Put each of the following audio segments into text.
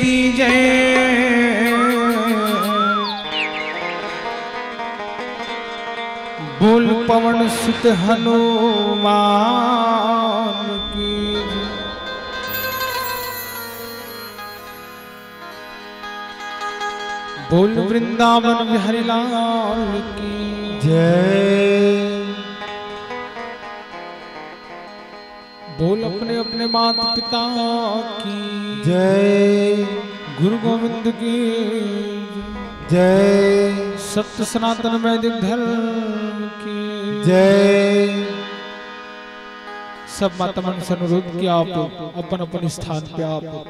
की जय। बोल पवन सुत हनुमान की जय। बोल वृंदावन बिहारी लाल की जय। बोल अपने अपने माता पिता की जय। गुरु गोविंद की जय। सत्य सनातन वैदिक धर्म की जय। सब माता मन से अनुरोध किया आप अपन अपन स्थान पे आप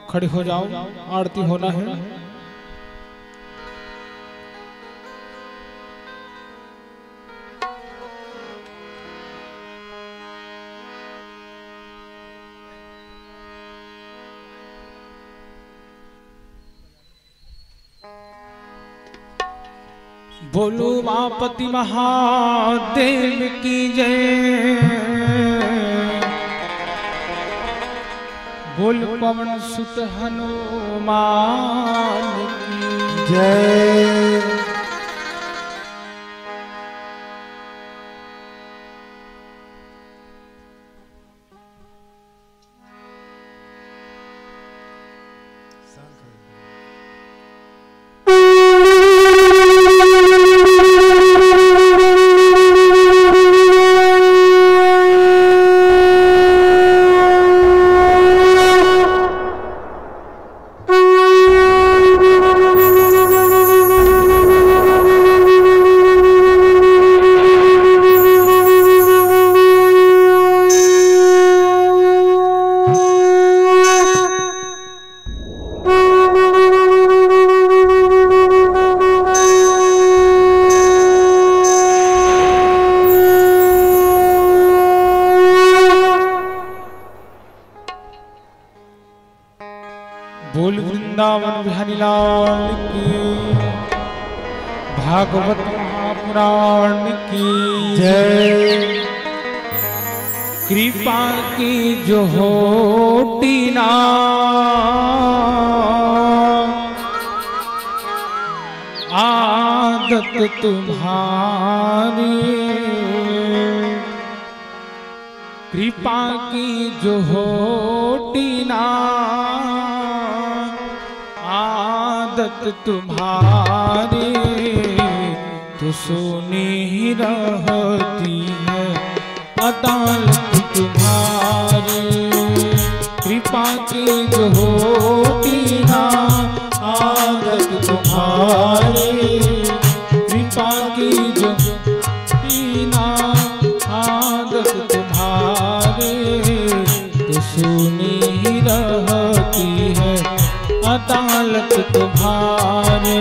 खड़े हो जाओ, आरती होना है। बोलो मापति महादेव की जय। बोल पवन सुत हनुमान की जय। बोल वृंदावन बिहारी लाल की। भागवत महापुराण की जय। कृपा की जो होती ना आदत तुम्हारी। कृपा की जो होती ना आदत तुम्हारी। तो सुनी ही रहती है अदालत तुम्हारी। कृपा की जो होती ना आदत तुम्हारी। कृपा की जो होती ना आदत तुम्हारी। तो सुनी ही रहती है अदालत तुम्हारे।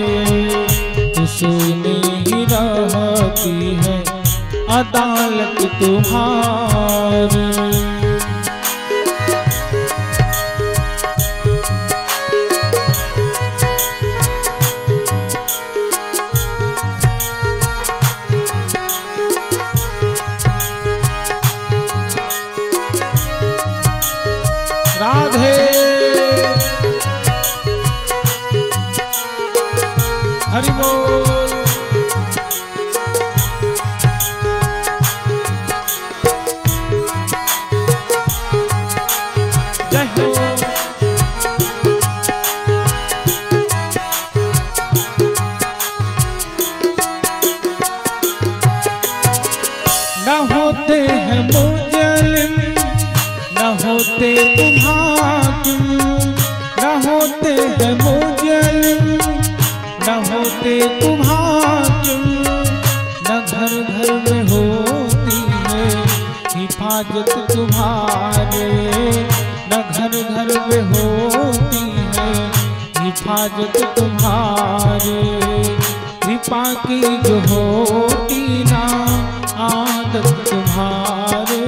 तो सुनी ही रहती है अदालत तुम्हारे। राधे हरि बोल। जय हो। न होते हैं मुजलिम न होते तुम हाकिम। न होते हैं मुजलिम न होते तुम हाकिम। न घर घर में होती है हिफाजत तुम्हारे। न घर घर में होती है हिफाजत तुम्हारे। कृपा की जो होती ना आदत तुम्हारे।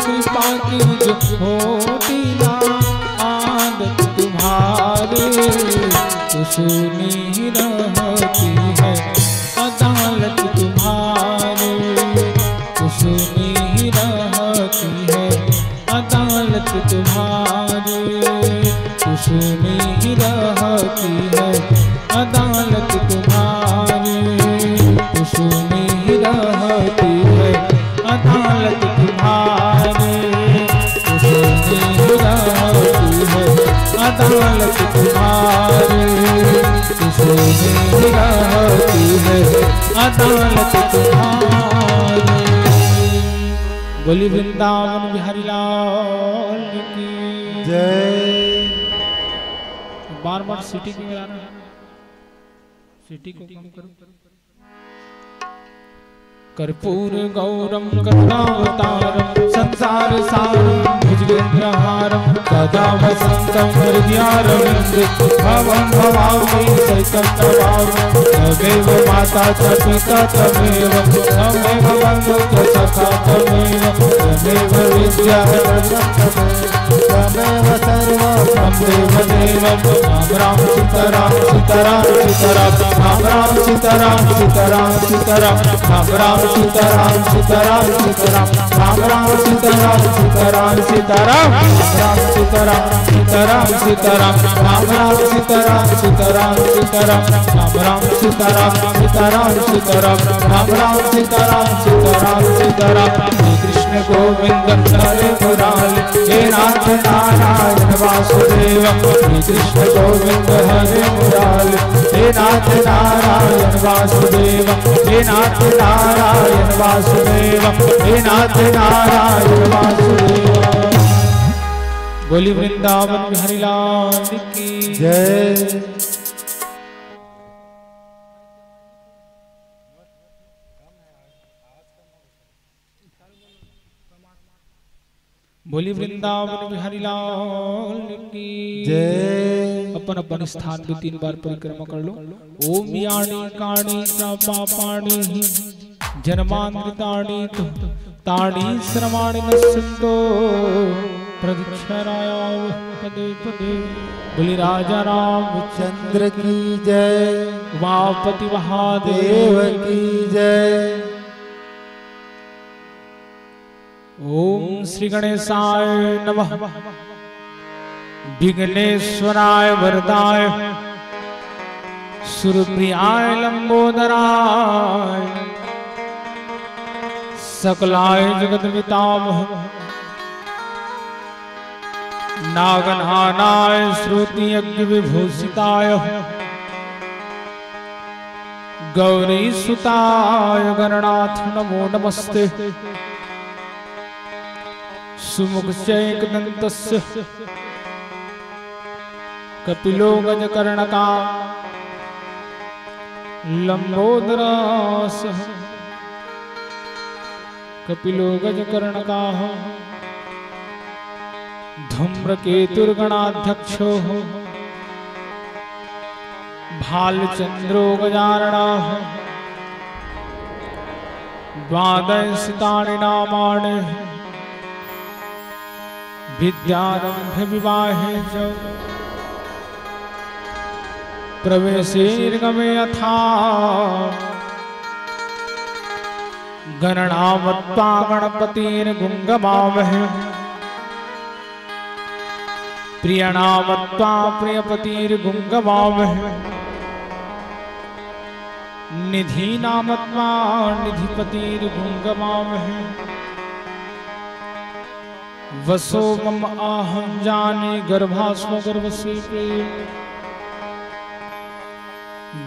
कृपा की जो होती ना आदत तुम्हारे। तो सुनी ही रहती है अदालत तुम्हारे। तो सुनी ही रहती है अदालत तुम्हारे। तो सुनी ही रहती है अदालत तुम्हारी, सुनी ही रहती है अदालत तुम्हारी, सुनी ही रहती है अदालत तुम्हारी, सुनी ही रहती है अदालत तुम्हारी। बोली वृंदावन बिहारी लाल की जय। बार बार सिटी क्यों मिलाना है, सिटी को कम करो। कर्पूर गौरम करुणावतारम संसार सारम भुजगेन्द्रहारम सदा वसंतम हृदयारविंदे भवं भवामि सहितं नमामि। तमेव माता च पिता तमेव तमेव बन्धु च सखा तमेव तमेव विद्या तमेव सर्वं तमेव देवं। राम राम सीताराम सीताराम सीताराम राम राम सीताराम सीताराम सीताराम राम राम सीताराम सीताराम सीताराम राम राम सीताराम सीताराम सीताराम राम सीताराम सीताराम सीताराम राम राम सीताराम सीताराम सीताराम राम राम सीताराम सीताराम सीताराम राम राम सीताराम सीताराम सीताराम। श्री कृष्ण गोविंद हरे मुरारी हे नाथ नारायण वासुदेव। श्री कृष्ण गोविंद हरे मुरारी हे नाथ नारायण वासुदेव, हे नाथ नारायण वासुदेव, हे नाथ नारायण वासुदेव। बोली वृंदावन बिहारी लाल की जय। बोली वृंदावन बिहारी लाल की जय। अपन अपन स्थान पे 3 बार परिक्रमा कर लो। ओम यानी काणी चापा पाणी जन्मामृतानि तानि श्रमाणि नश्यन्तो प्रदक्षिणाय पदे पदे। बोली राजा रामचंद्र की जय। उमापति महादेव की जय। ओम श्री गणेशाय नमः। विघ्नेश्वराय वरदाय सुरप्रियाय लंबोदराय सकलाय जगद्वितामह नागनानाय श्रुति यज्ञ विभूषिताय गौरी सुताय गणनाथ नमो नमस्ते। सुमुखचैकदन्तस्य कपिलो गजकर्णका लंबोदरः कपिलो गजकर्णकाः धूम्रकेतुर्गणाध्यक्षो भालचंद्रो गजाननः द्वादशानि नामानि विद्यारंभ विवाहे च प्रवेशेर्गमे यथा गणनामत्वा गणपतिर्गुंगमावहे प्रियनामत्वा प्रियपतिर्गुंगमावहे निधिनामत्वा निधिपतिर्गुंगमावहे वसो मम आहं जाने गर्भास्म गर्भसे प्रेम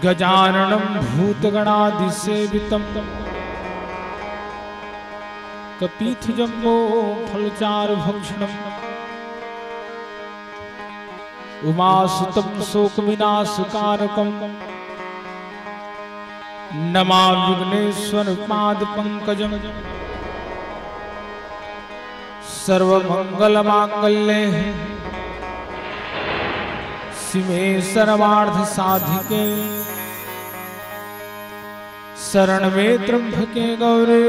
गजाननं भूतगणादिसेवितं कपीथ जम्बो फलचारुभक्षणम् उमासुतं शोकविनाशकारकं नमामि विघ्नेश्वर पादपङ्कजम् सर्वमंगलमांगल्ये शिवे सर्वार्थ साधिके शरण में त्र्यंबके गौरे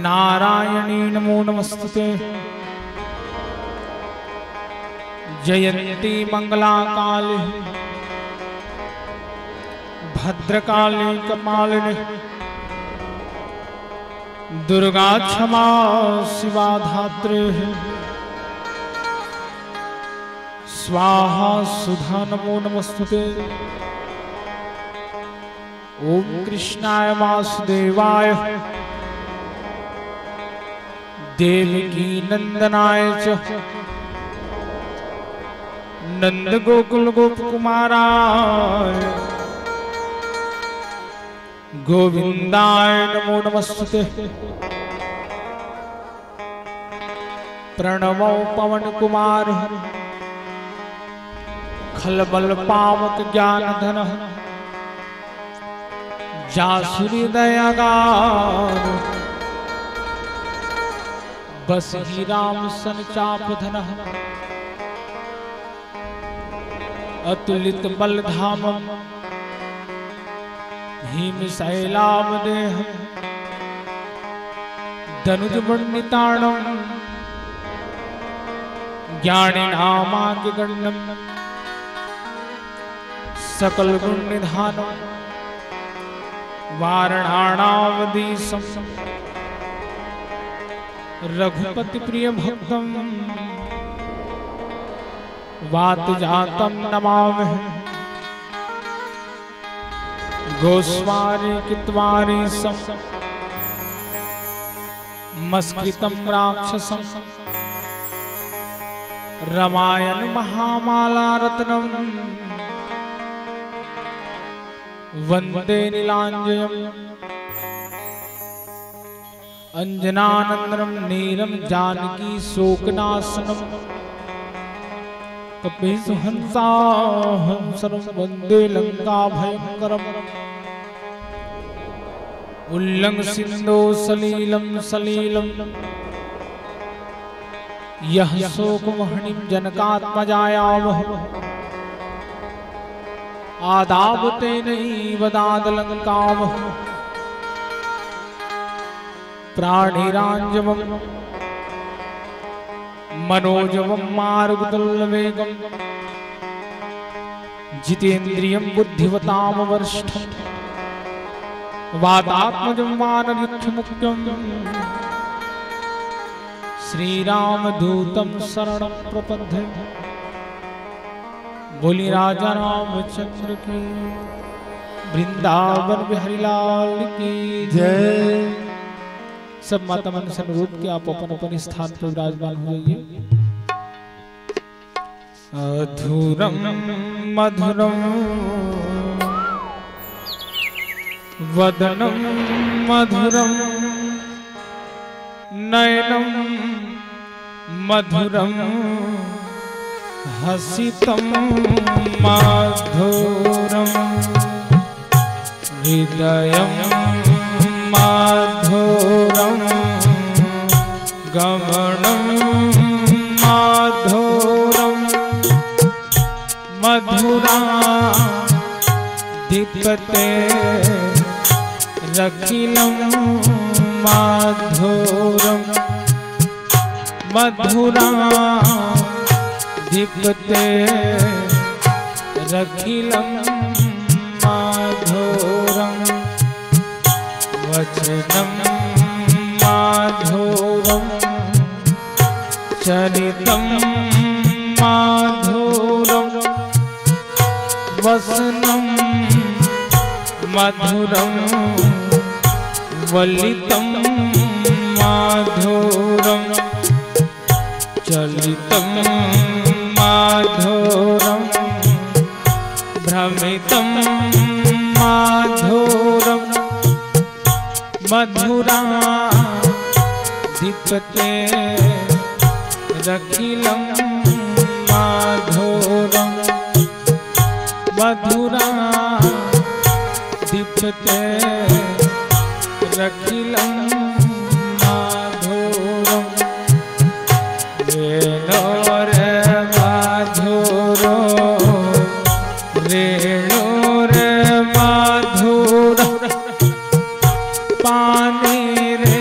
नारायणी नमो नमस्ते। जयंती मंगला काली भद्रकाली कपालिनी दुर्गा क्षमा शिवा धात्री स्वाहा सुधा नमो नमस्तुते। ओम कृष्णाय वासुदेवाय देवकी नंदनाय च नंद गोकुल गोप कुमाराय गोविंदाय नमो नमस्ते। प्रणवो पवन कुमार खलबल पावक ज्ञान धन जासुरी दयागार बस ही राम सन चाप धन अतुलित बल धाम भीम शैलाम देह धनुज वर्णिताणम ज्ञानिनामाग्यगण्यम सकल गुण निधानम वारणाणावधीशम रघुपति प्रिय भक्तम वात जातम नमामि। गोस्वारी कित्वारी सम मस्कृतम राक्षसम रामायण महामाला रत्नम वंदे नीलांजयम अंजनानंदनम नीरम जानकी शोकनाशनम कपीसु हंसाहंसरम वंदे लंका भयंकरम उल्लंघ सिंधो सलीलम सलीलम यह शोकमोहिनीं जनकात्मजायावह आदावते नैवदाद लंकावह प्राणिरांजवम मनोजवम मारुगुतुल्यवेगम जितेन्द्रियं बुद्धिवताम वरिष्ठम वातात्मजं वानरयुद्धमुख्यं श्रीरामदूतं शरणं प्रपद्ये। बोली राजा रामचंद्र की वृंदावन बिहारी लाल की जय। सब माता मन से अनुरोध कि आप अपन अपन स्थान पर विराजमान हो जाइए। अधुरम मधुरम वदनम मधुरम नयनम मधुरम हसितम मधुरम हृदयम मधुरम गमनम मधुरम मधुरा दीप्ते रखिलम मधुरम मधुरा दीप्ते रखिलम मधुरम वचनम मधुरम चरितम मधुरम वसनम मधुरम वलितम मधुरम चलितम मधुरम भ्रमितम मधुरम मधुरा दीप्ते रखिलम मधुरम मधुरा दीप्ते रखिलम मधुरम रेणो रे मधुरो रेणो रे मधुरो पानी रे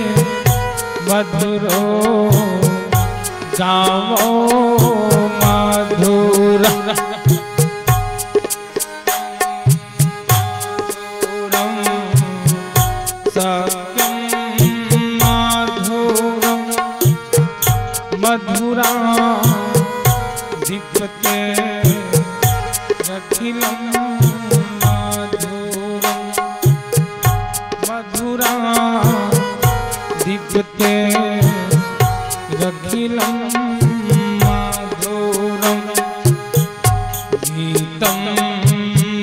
मधुरो गावो मधुरा मधुरा दीप्ते रखिलं माधुरं मधुरा दीप्ते रखिलं माधुरं गीतं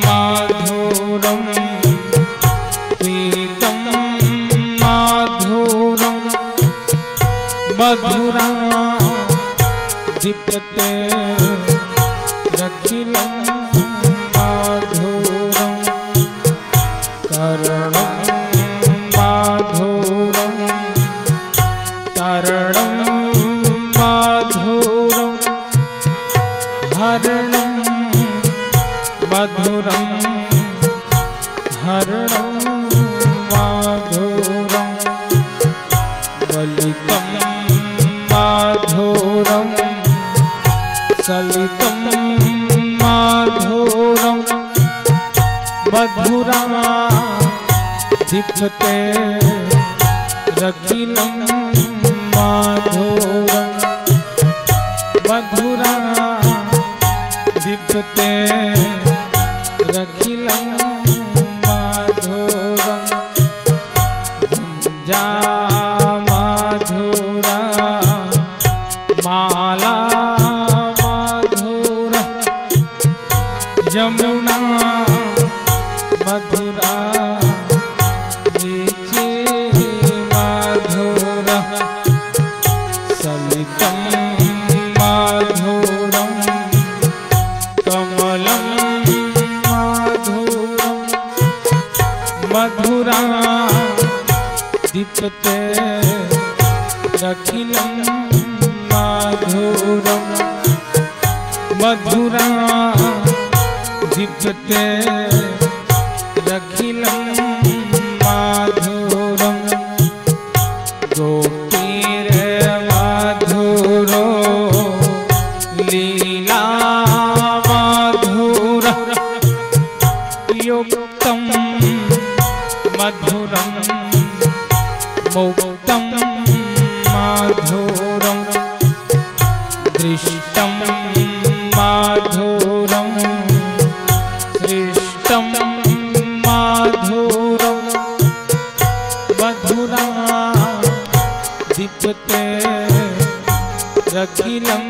माधुरं गीतं माधुरं मधुरा दीप्ते रखिलं माधुरं करुणं माधुरं तरणं माधुरं हरणं मधुरं हरणं माधुरं वलितं माधुरं सलितं माधुरं मधुरा दीप्ते रखिलं माधुरं मधुरा दीप्ते रखिलं माधुरं गुंजा माधुरा माला माधुरा यमुना मधुरा नीचे माधुरा सलितं माधुरं कमलं माधुरं मधुरा दीप्ते रखिलं माधुरं मधुरा दीप्ते रखिलं माधुरं गोपीर्माधुरो लीला माधुरा युक्तं मधुरं मुक्तं माधुरं दृष्टं माधुरं सृष्टं माधुरं मधुरा दीप्ते रखिलं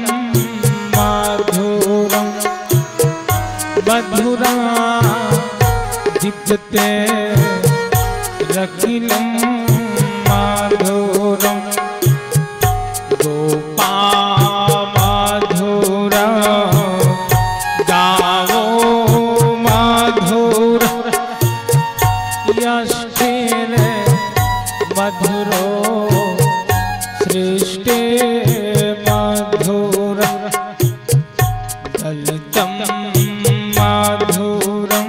माधुरं मधुरा दीप्ते रखिलं माधुरं गोपा माधुरा गावो माधुरा यष्टिर मधुरो सृष्टे माधुरा दलितं माधुरं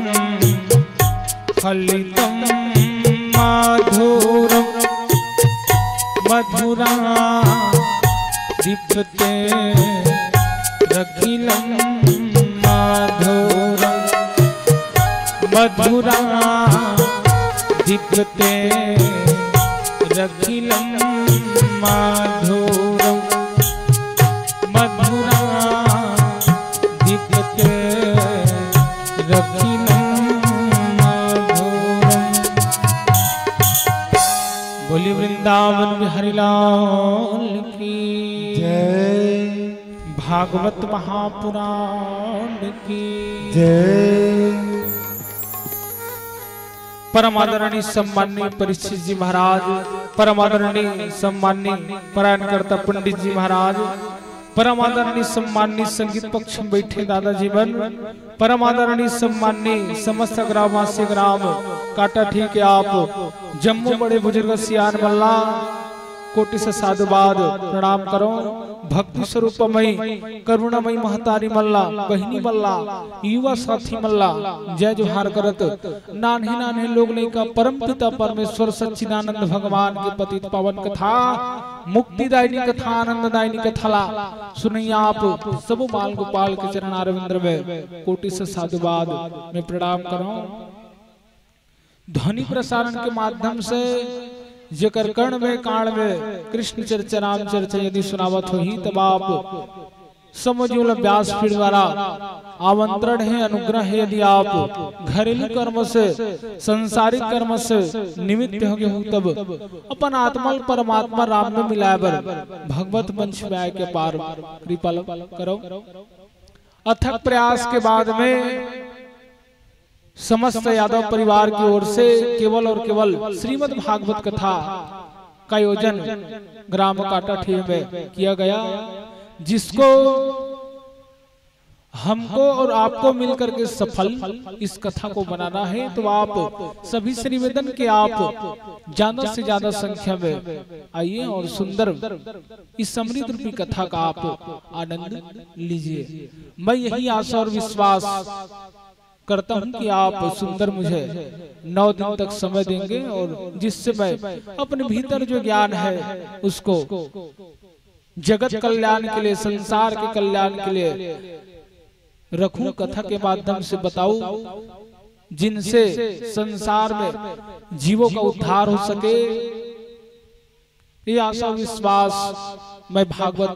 फलितं माधुरं मधुरा दीप्ते रखिलं माधुरं मधुरा दीप्ते रखिलं माधुरं मधुरा दीप्ते रखिलं माधुरं। बोली वृंदावन बिहारी लाल की जय। भागवत महापुराण की जय। परम आदरणीय सम्माननीय परीक्षित जी महाराज, परम आदरणीय सम्माननीय परायणकर्ता पंडित जी महाराज, परम आदरणीय सम्माननीय संगीत पक्ष में बैठे दादा जीवन, परम आदरणीय सम्माननीय समस्त ग्रामवासी ग्राम काटा ठीक है आप जम्मू बड़े बुजुर्ग सियान मल्ला कोटि से साधुवाद प्रणाम करो। भक्ति स्वरूपमयी करुणामयी महतारी मल्ला बहिनी मल्ला युवा साथी मल्ला जय जोहार करत नान्हे नान्हे लोग नहीं का परम पिता परमेश्वर सच्चिदानंद भगवान के पतित पावन कथा मुक्तिदायिनी कथा आनंददायिनी कथाला सुनिए आप सब बाल गोपाल के चरण अरविंद में कोटि से साधुवाद में प्रणाम करो। ध्वनि प्रसारण के माध्यम से जेकर कर्ण में कान में कृष्ण चर्चा राम चर्चा यदि सुनावत हो ही तब आप समझो व्यासपीठ द्वारा आमंत्रण है, अनुग्रह है। यदि आप घरेलू कर्म से, संसारिक कर्म से निमित्त हो गए तब अपन आत्मा परमात्मा राम में मिलाबर भगवत वंश में आय के पार कृपा करो। अथक प्रयास के बाद में समस्त यादव परिवार की ओर से केवल और केवल श्रीमद् भागवत कथा का आयोजन ग्राम काटाठीर में किया गया, जिसको हमको और आपको मिलकर के सफल इस कथा को बनाना है। तो आप सभी से निवेदन कि आप ज्यादा से ज्यादा संख्या में आइए और सुंदर इस समृद्ध रूपी कथा का आप आनंद लीजिए। मैं यही आशा और विश्वास करता हूं कि आप सुंदर मुझे 9 दिन तक समय देंगे और जिससे मैं अपने भीतर जो ज्ञान है उसको जगत कल्याण के लिए, संसार के कल्याण के लिए रखूं, कथा के माध्यम से बताऊं, जिनसे संसार में जीवों का उद्धार हो सके। ये आशा विश्वास मैं भागवत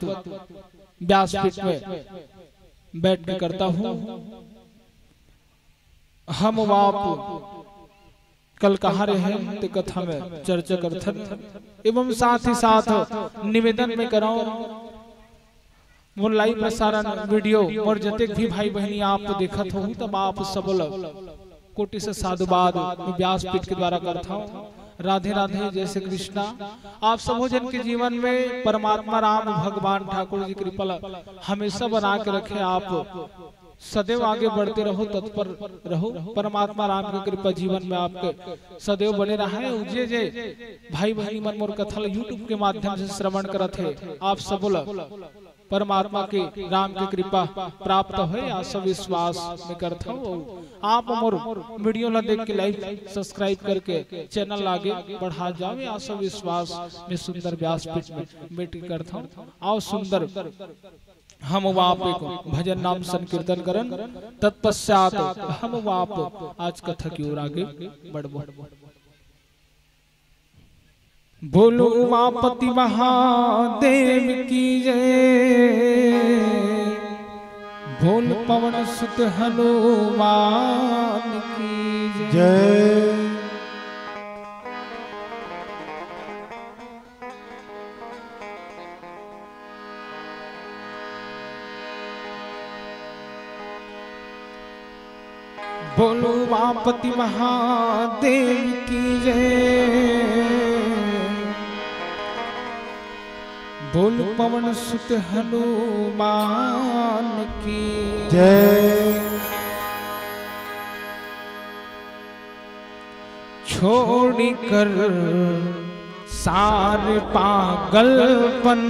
व्यासपीठ में बैठ के करता हूं। हम आप कल कहाँ रहे ते कथा में चर्चा करथन एवं साथ ही साथ निवेदन में कराओ वो लाइव प्रसारण वीडियो और जते भी भाई बहनी आप देखत हो तब आप सबल कोटि से साधुवाद व्यासपीठ के द्वारा करता हूँ। राधे राधे, जय श्री कृष्णा। आप सबो जन के जीवन में परमात्मा राम भगवान ठाकुर जी कृपा हमेशा बना के रखे। आप सदैव आगे बढ़ते रहो, तत्पर रहो। परमात्मा राम की कृपा जीवन में आपके सदैव बने रहा है। उजे जे भाई बहनी मन मोर कथा यूट्यूब के माध्यम से श्रवण करत है, आप सबोला परमात्मा के राम की कृपा प्राप्त हो, आशा विश्वास में करता हूँ। आप मोर वीडियो ला देख के लाइक सब्सक्राइब करके चैनल आगे बढ़ा जाओ, आशा विश्वास में सुंदर व्यासपीठ में बैठ करता हूँ। आओ सुंदर हम वाप को भजन नाम संकीर्तन करन, तत्पश्चात हम वाप आज कथा की ओर आगे बढ़बो। बोलो उमापति महादेव की जय, बोल पवन सुत हनुमान की जय। बोलो उमापति महादेव की जय, बोल पवन सुत हनुमान की जय। छोड़ी कर सारे पागलपन,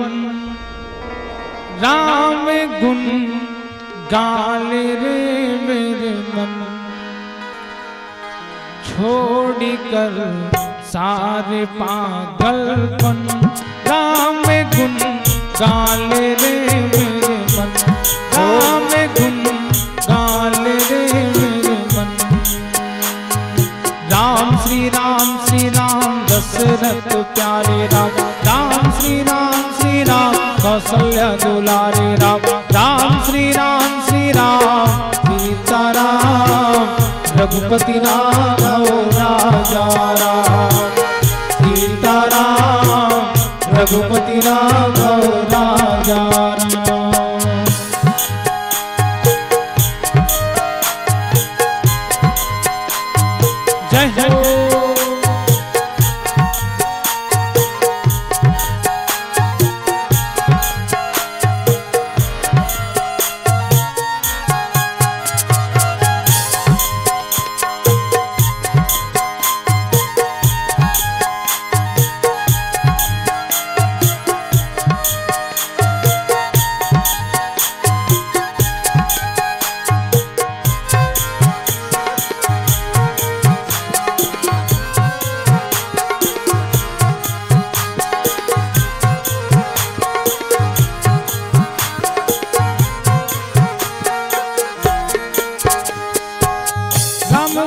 राम गुण गाले रे मेरे मन। छोड़ी कर सारे पागलपन, राम गुण गाले रे मेरे मन। राम गुण गाले रे मेरे मन। राम श्री राम दशरथ प्यारे राम। राम श्री राम कौशल्या दुलारे राम। राम श्री राम सीता राम, रघुपति राघव राजा राम। सीता राम रघुपति राघव राजा राम। जय हो।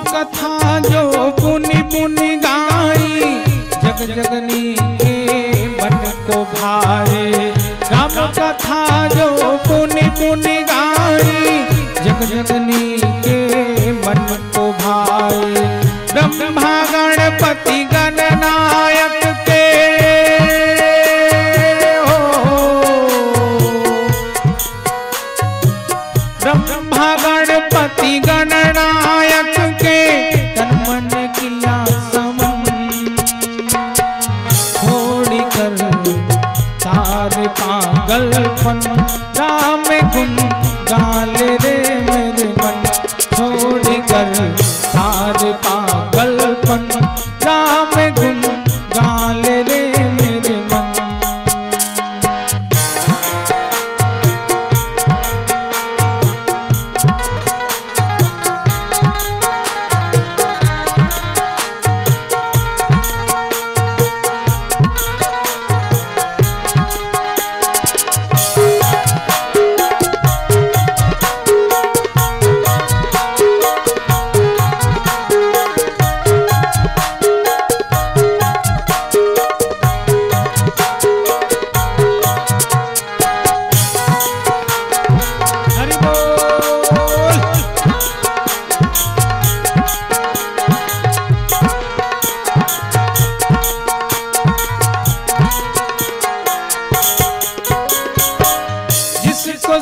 कथा जो पुनि पुनि गाई, जग जगनी के मन को भाए। राम कथा जो पुनि गुण गाई, जग जननी के मन को भाई। ब्रह्मा गणपति गणनायक के हो, ब्रह्मा गणपति गणनायक के तन मन किया समन। छोड़ कर सारे पागलपन, राम गुण गाले रे मेरे मन। छोड़ कर सारे पागलपन, राम गुण गाले रे मेरे मन।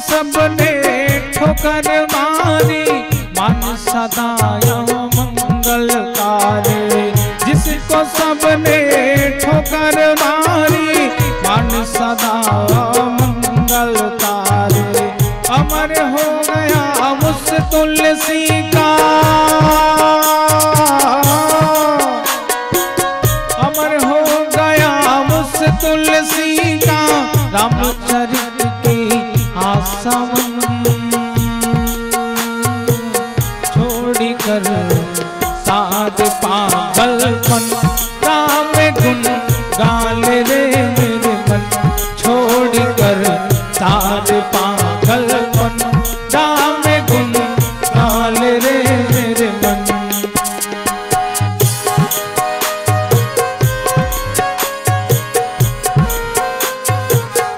सबने ठोकर मारी, मन सदा मंगलकारी। जिसको सबने ठोकर मारी, मन सदा मंगलकारी। अमर हो गया उस तुलसी का, अमर हो गया उस तुलसी का रामचरित की आसावन। छोड़ी कर साध पागलपन, राम गुण गाले रे मेरे मन। छोड़ी कर साध पागलपन, राम गुण गाले रे मेरे मन।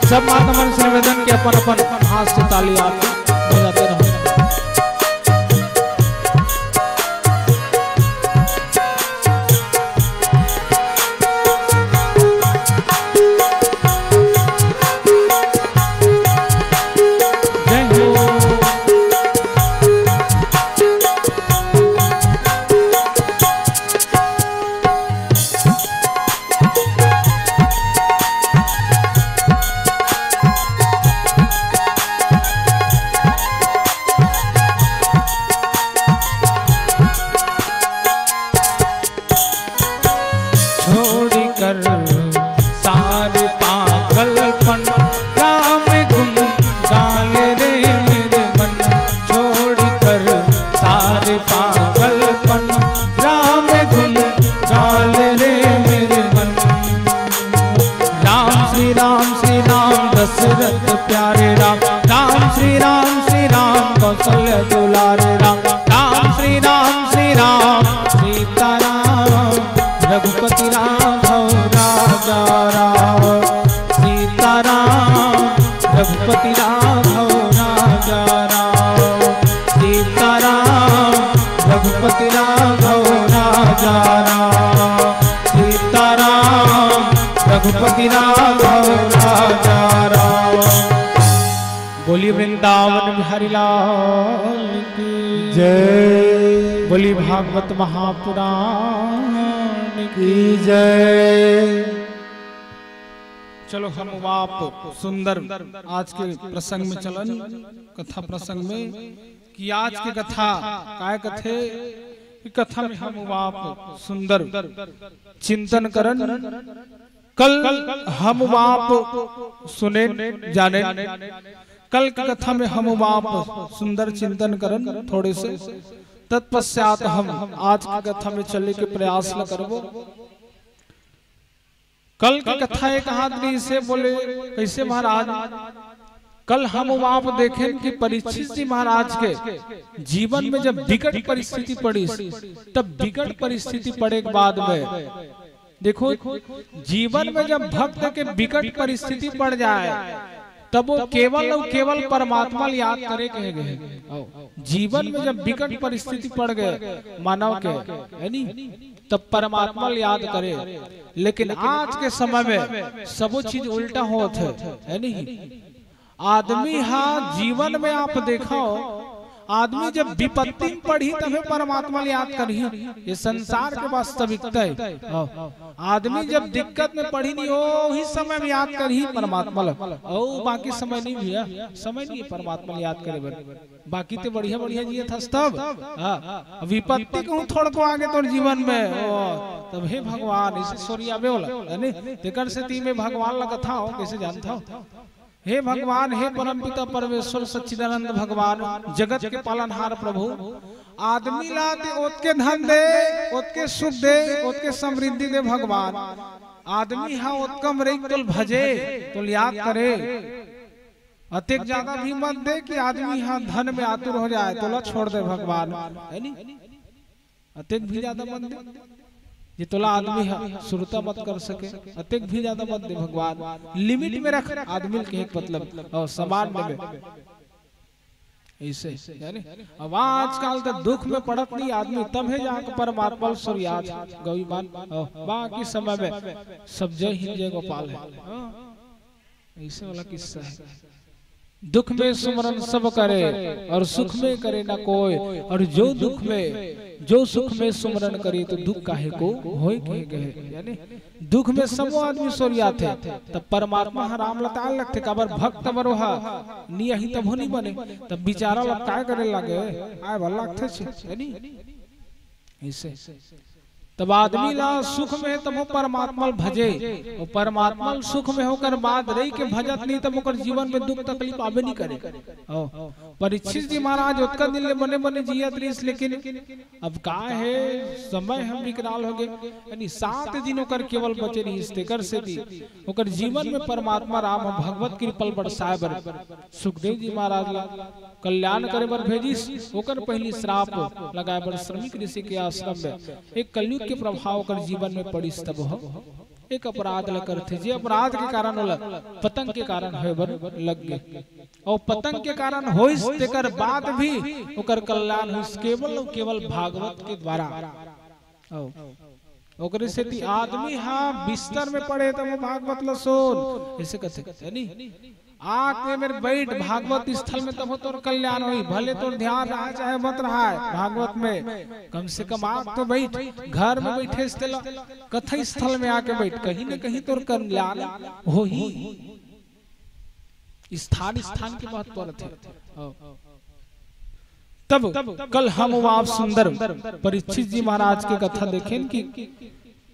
सब माता मन से निवेदन के अपन अपन हाथ से ताली आप बजाते रहो। सारे पागलपन, राम गुण गाले रे मेरे मन। छोड़ कर सारे पागलपन, राम गुण गाले रे मेरे मन। राम श्री राम श्री राम दशरथ प्यारे राम। राम श्री राम कौशल्य दुलारे राम। राम श्री राम सीता राम रघुपति राघव राजा राम। सीता राम रघुपति राघव राजा राम। सीता राम रघुपति राघव राजा राम। सीता राम रघुपति राघव राजा राम। बोली वृंदावन बिहारी लाल की जय। बोली भागवत महापुराण की जय। चलो हम वाप सुंदर आज के प्रसंग में चलन, कथा प्रसंग में कि आज की कथा काय कथे कथा में हम वाप सुंदर चिंतन करन। कल हम वाप सुने जाने, कल की कथा में हम वाप सुंदर चिंतन करन थोड़े से, तत्पश्चात हम आज की कथा में चलने के प्रयास न करबो। कल की कथा एक आदमी से बोले कैसे महाराज, कल हम वहां पर देखें कि परीक्षित जी महाराज के जीवन में जब विकट परिस्थिति पड़ी, तब विकट परिस्थिति पड़े के बाद में देखो जीवन में जब भक्त के विकट परिस्थिति पड़ जाए तब वो केवल और केवल परमात्मा याद करे कहे गए। जीवन में जब विकट परिस्थिति पड़ गए मानव के, है नी, तब परमात्मा याद करे। लेकिन आज के समय में सब चीज उल्टा होता है नी। आदमी हाँ जीवन में आप देखो, आदमी जब विपत्ति पड़ी तभी परमात्मा याद करी। ये संसार के वास्तविकता है। आदमी जब दिक्कत में पड़ी नहीं हो ही समय में याद करी परमात्मा, ओ बाकी समय नहीं भैया, समय नहीं है परमात्मा याद करे बर। बाकी तो बढ़िया बढ़िया जिए था तब विपत्ति कहूँ थोड़ा को आगे तो जीवन में तब हे भगवान इसे सोरियाबे वाला तेकर से ती में भगवान लगा था कैसे जानता हो। हे भगवान, हे परमपिता परमेश्वर सच्चिदानंद भगवान, जगत के पालनहार प्रभु, आदमी ला दे ओतके धन दे, ओतके सुख दे, ओतके समृद्धि दे भगवान। आदमी हाँ ओतकम रही तुल भजे, तुल याद करे। अतिक ज्यादा भी मत दे कि आदमी हाँ धन में आतुर हो जाए, तोला छोड़ दे भगवान, है नी। अतिक भी ज्यादा मत दे ये तोला आदमी है सुरता मत कर सके, अतिक भी ज्यादा मत दे भगवान। लिमिट में रख आदमी के एक मतलब और समान में ऐसे यानी। अब आजकल तो दुख में पड़त नहीं आदमी, तब है जाकर परमात्मा सूर्याज गौरीमान। बाकी समय में सब जय हिंद जय गोपाल है। ऐसे वाला किस्सा है। दुख में सुमरन सब करे और सुख में करे ना कोई, और जो दुख में जो सुख में सुमरन करे तो दुख काहे को होए कहे गए। यानी दुख में सब आदमी सोरिया थे, तब परमात्मा राम लताल लगते काबर भक्त बरोहा नियहि तब नहीं बने, तब बेचारा लोग काय करे लगे आए भला लगते छे यानी ऐसे। तब आदमी ला सुख में तब वो परमात्मा भजे, और परमात्मा सुख में होकर बाद रही के भजत नहीं तब ओकर जीवन में दुख तकलीफ आवे नहीं करे। परीक्षित जी महाराज उत्का दिल ले बने बने जियत रहीस, लेकिन अब का है समय हम विकराल हो गए। यानी 7 दिन ओकर केवल बचे रहीस, तेकर से दी ओकर जीवन में परमात्मा राम भगवत कृपल बरसाए बर सुखदेव जी महाराज ला कल्याण करे बर भेजिस। ओकर पहली श्राप लगाए बर श्रमिक ऋषि के आश्रम में एक कलयुग के प्रभाव कर जीवन में पड़ी, तब हो एक अपराध लकर थे जे अपराध के कारण पतंग के कारण होए बर लग गए, और पतंग के कारण होइस तेकर बाद भी ओकर कल्याण होइस केवल और केवल भागवत के द्वारा। ओकरे से ती आदमी हाँ बिस्तर में पड़े तो वो भागवत ल सुन ऐसे कहते नहीं। आँख में मेरे बैठ भागवत स्थल में तब तोर कल्याण हुई, भले तोर ध्यान रहा चाहे मत रहा है भागवत में, कम से कम आँख तो बैठ। घर में बैठे कथा स्थल में आके बैठ, कहीं न कहीं तोर कल्याण हो ही। स्थान स्थान के महत्व थे। तब कल हम आप सुंदर परीक्षित जी महाराज के कथा देखें कि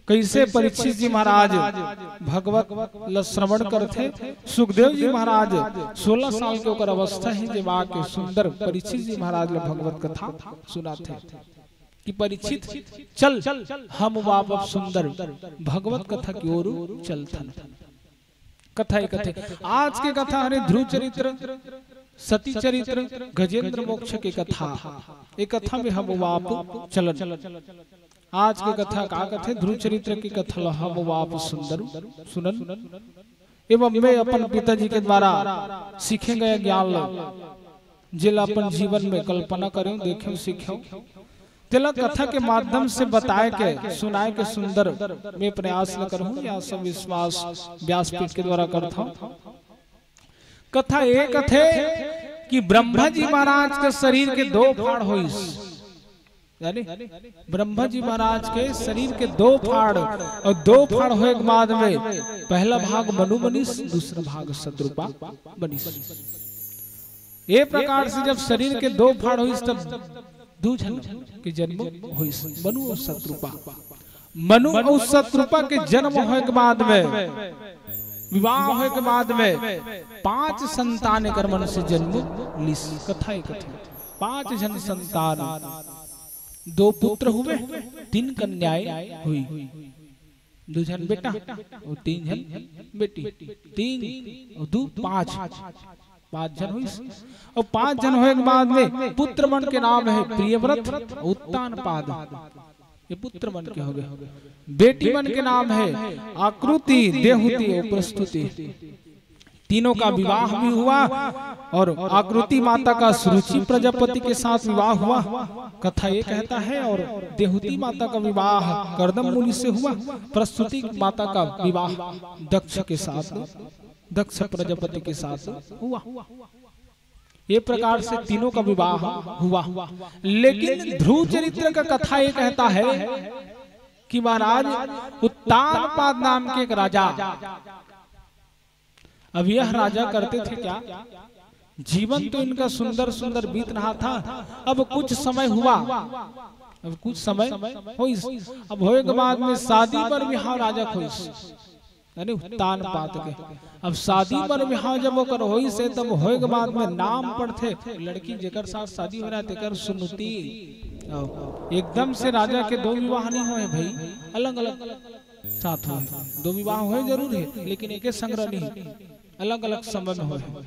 कैसे परीक्षित जी महाराज भगवत श्रवण करते। सुखदेव जी महाराज 16 साल के ओकर अवस्था है जब आके सुंदर परीक्षित जी महाराज ले भगवत कथा सुनाते कि परीक्षित चल हम बाप सुंदर भगवत कथा की ओर चलथन। कथा ही कथे आज के कथा हरे ध्रुव चरित्र, सती चरित्र, गजेंद्र मोक्ष की कथा। एक कथा में हम बाप चलन। आज की कथा का कथे ध्रुव चरित्र की कथा हम बाप सुंदर सुनन एवं मैं अपन पिताजी के द्वारा सीखे गए ज्ञान जिला अपन जीवन में कल्पना करें, देखें, सीखें, तिला कथा के माध्यम से बताए के सुनाए के सुंदर मैं प्रयास न करूं या सब विश्वास व्यासपीठ के द्वारा करता हूं। कथा एक थे कि ब्रह्मा जी महाराज के शरीर के 2 फाड़ हुई, यानी ब्रह्मा जी महाराज के शरीर के 2 फाड़, और 2 फाड़ होए के बाद में पहला भाग मनु बनिस, दूसरा भाग शत्रुपा बनिस। ये प्रकार से जब शरीर के 2 फाड़ हुई तब 2 जन के जन्म हुई, मनु और शत्रुपा। मनु और शत्रुपा के जन्म होए के बाद में विवाह होए के बाद में 5 संतान कर मन से जन्म लिस। कथा ही कथा 5 जन संतान, 2 पुत्र हुए, 3 कन्याएं हुई, 2 जन बेटा और 3 जन बेटी, 3 और 2 5 जन हुई। और 5 जन होने के बाद में पुत्र मन के नाम है प्रियव्रत, उत्तानपाद, ये पुत्र मन के हो गए। बेटी मन के नाम है आकृति, देहुति और प्रस्तुति। तीनों का विवाह भी हुआ और आकृति माता का सुरुचि प्रजापति के साथ विवाह हुआ, कथा ये कहता है। और देहूति माता का विवाह कर्दम मुनि से हुआ, प्रस्तुति माता का विवाह दक्ष के साथ, दक्ष प्रजापति के साथ हुआ। ये प्रकार से तीनों का विवाह हुआ। लेकिन ध्रुव चरित्र का कथा ये कहता है कि महाराज उत्तानपाद नाम के एक राजा, अब यह राजा करते थे क्या, जीवन तो इनका सुंदर सुंदर बीत रहा था। अब कुछ समय हुआ, अब कुछ समय होइस, अब होए के बाद में शादी पर विहाव राजा खोइस, यानी उत्तानपाद के। अब शादी पर विहाव जब ओकर होई से तब होए के बाद में नाम पड़थे लड़की जेकर साथ शादी हो रहा है तेकर सुनुती। एकदम से राजा के दो विवाह नहीं हुए भाई, अलग अलग साथ हुए। दो विवाह हुए जरूर है लेकिन एक संग्रह नहीं, अलग अलग समय में हुए।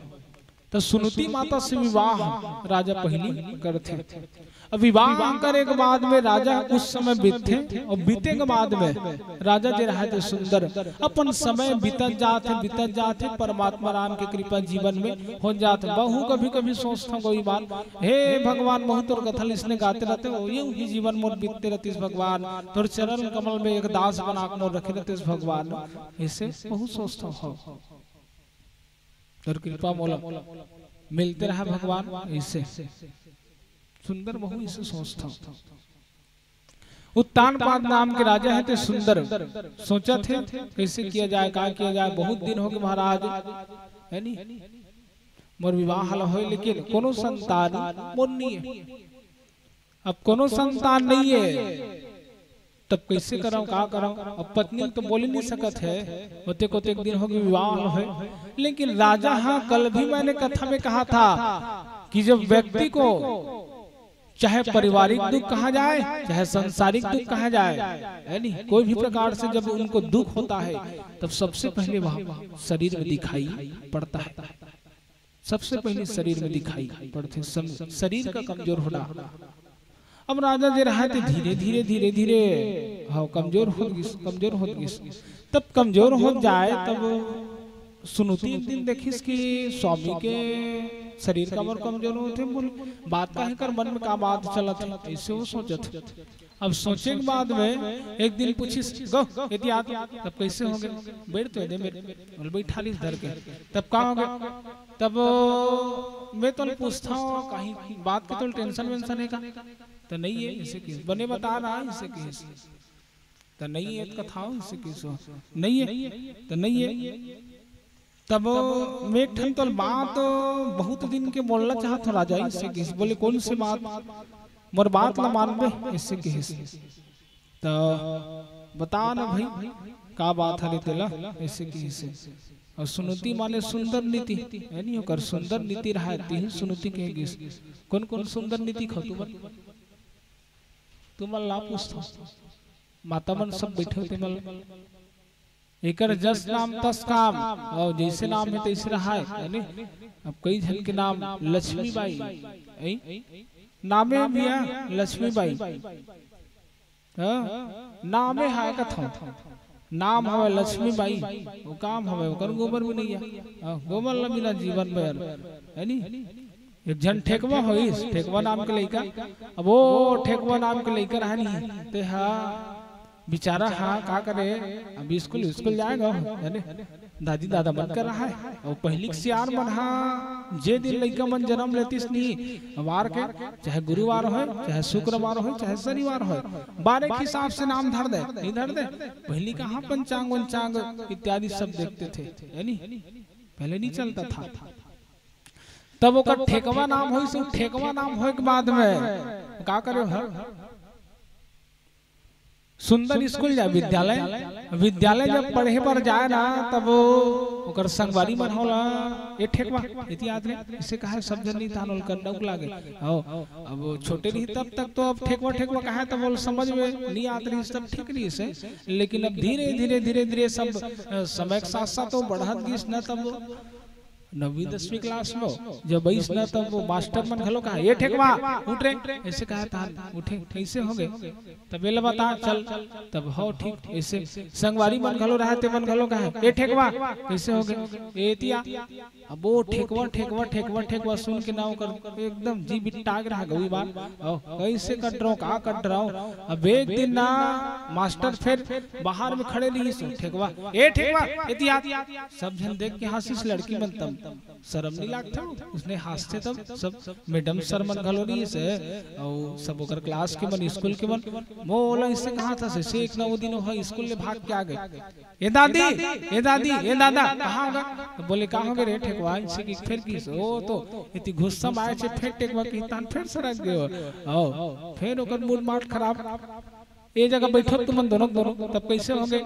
तो सुनुती माता से विवाह राजा पहली करते। अब विवाह करे के बाद में राजा कुछ समय बीते और बीते के बाद में राजा जे रहे थे सुंदर अपन समय बीतत जाते परमात्मा राम के कृपा जीवन में हो जाते। बहु कभी कभी सोचता कोई बात, हे भगवान बहुत और कथल इसने गाते रहते हो, ये जीवन मोर बीतते रहती भगवान, तोर चरण कमल में एक दास बना मोर रखे रहते भगवान। ऐसे बहुत सोचता हो तोर कृपा मोला मिलते रहा भगवान। इससे सुंदर बहु इसे सोचता। उत्तानपाद नाम के राजा है थे सुंदर, सोचा थे कैसे किया जाए, क्या किया जाए। बहुत दिन हो गए महाराज है नी मोर विवाह हो, लेकिन कोनो संतान मोर नहीं है। अब कोनो संतान नहीं है तब कैसे कराऊं, क्या कराऊं। अब पत्नी तो बोल नहीं सकत है, होते को एक दिन हो गए विवाह है। लेकिन राजा, हाँ कल भी मैंने कथा में कहा था कि जब व्यक्ति को चाहे पारिवारिक दुख कहा जाए चाहे सांसारिक दुख कहा जाए, है नहीं, कोई भी प्रकार से जब उनको दुख होता है तब सबसे पहले वह शरीर में दिखाई पड़ता है। सबसे पहले शरीर में दिखाई पड़ते, शरीर का कमजोर होना। अब राजा जे रहा थे धीरे धीरे धीरे धीरे हाँ कमजोर हो गई। तब कमजोर हो जाए तब सुनुती एक दिन देखिस कि स्वामी के शरीर का मोर कमजोर होते, बोल बात का कर मन में का बात चलत है, ऐसे वो सोचत। अब सोचे के बाद में एक दिन पूछिस गो इतिहास, तब कैसे हो गए, बैठ तो दे मेरे, बोल बैठा ली धर के। तब का हो गए, तब मैं तो पूछता हूँ कहीं बात के तो टेंशन वेंशन है का, तो नहीं है इसे किस बने बता रहा है, इसे किस तो नहीं है कथा, इसे किस नहीं है तो नहीं है। तब मैं ठन तो बात बहुत दिन के बोलना चाहता राजा, इससे किस बोले कौन सी बात, मोर बात ला मान बे, इससे किस तो बता ना भाई का बात है तेला, इससे किस। और सुनुती माने सुंदर नीति है नहीं, होकर सुंदर नीति रहती है सुनुती के गिस। कौन कौन सुंदर नीति खो तुम ला पूछता, माता मन सब बैठे होते मल एकर जस नाम तस काम, और जैसे नाम है तैसे रहा है नहीं। अब कई जन के नाम लक्ष्मीबाई नामे भी लक्ष्मीबाई नामे है कथा, नाम हवे लक्ष्मीबाई, वो काम हवे ओकर गोबर भी नहीं है, गोबर ला बिना जीवन में है नहीं। एक जन ठेकवा होइस, ठेकवा नाम के लइका, अब वो ठेकवा नाम के लइका रहा नहीं ते हा बेचारा हाँ का करे, अभी स्कूल जाएगा है दादी दादा मन कर रहा है। और पहली सियार मन हाँ जे दिन लइका मन जन्म लेतीस नहीं वार के, चाहे गुरुवार हो चाहे शुक्रवार हो चाहे शनिवार हो, बारे के हिसाब से नाम धर दे, नहीं धर दे। पहली कहाँ पंचांग वंचांग इत्यादि सब देखते थे है नी, पहले नहीं चलता था। तब वो ठेकवा नाम हो, ठेकवा नाम हो के बाद में का करे सुंदर स्कूल जाए, विद्यालय जब पढ़े पर जाए ना तब ओकर संगवारी मन होला ये ठेकवा इतिहास रे, इसे कहा सब जन नहीं तानोल करना लागे। अब छोटे रही तब तक तो अब ठेकवा कहा तब बोल समझ में नहीं आत रही, सब ठीक रही से। लेकिन अब धीरे धीरे सब समय के साथ साथ तो बढ़त गई ना, तब 9वीं 10वीं क्लास में जब बैस ना तब वो मास्टर मन घलो कहा ये ठेकवा उठ रे, ऐसे कहा था उठे कैसे हो गए, तब ये बता चल, तब हो ठीक ऐसे संगवारी मन घलो रहते मन घलो कहा ये ठेकवा कैसे हो गए एतिया। अब वो ठेकवा ठेकवा ठेकवा ठेकवा सुन के नाव कर एकदम जी बिटाग रहा गई बात कैसे कट रहा हूँ का कट रहा हूँ। अब एक दिन ना मास्टर फिर बाहर में खड़े रही सो ठेकवा ए ठेकवा एतिया, सब जन देख के हंसिस लड़की मन तब शर्म नहीं लागता उसने हंसते तब सब मैडम सर मन घलो रही से और सब ओकर क्लास के मन स्कूल के मन मोला इससे कहा था से एक ना वो दिन हो स्कूल ले भाग के आ गए ए दादी ए दादी ए दादा कहाँ होगा, तो बोले कहाँ हो गए रे ठेकवा इसे की फिर की ओ तो इतनी गुस्सा में आए छे फिर ठेकवा की तान फिर सरक गयो ओ फिर ओकर मूड मार्ट खराब ए जगह बैठो तुम दोनों दोनों तब कैसे हो गए,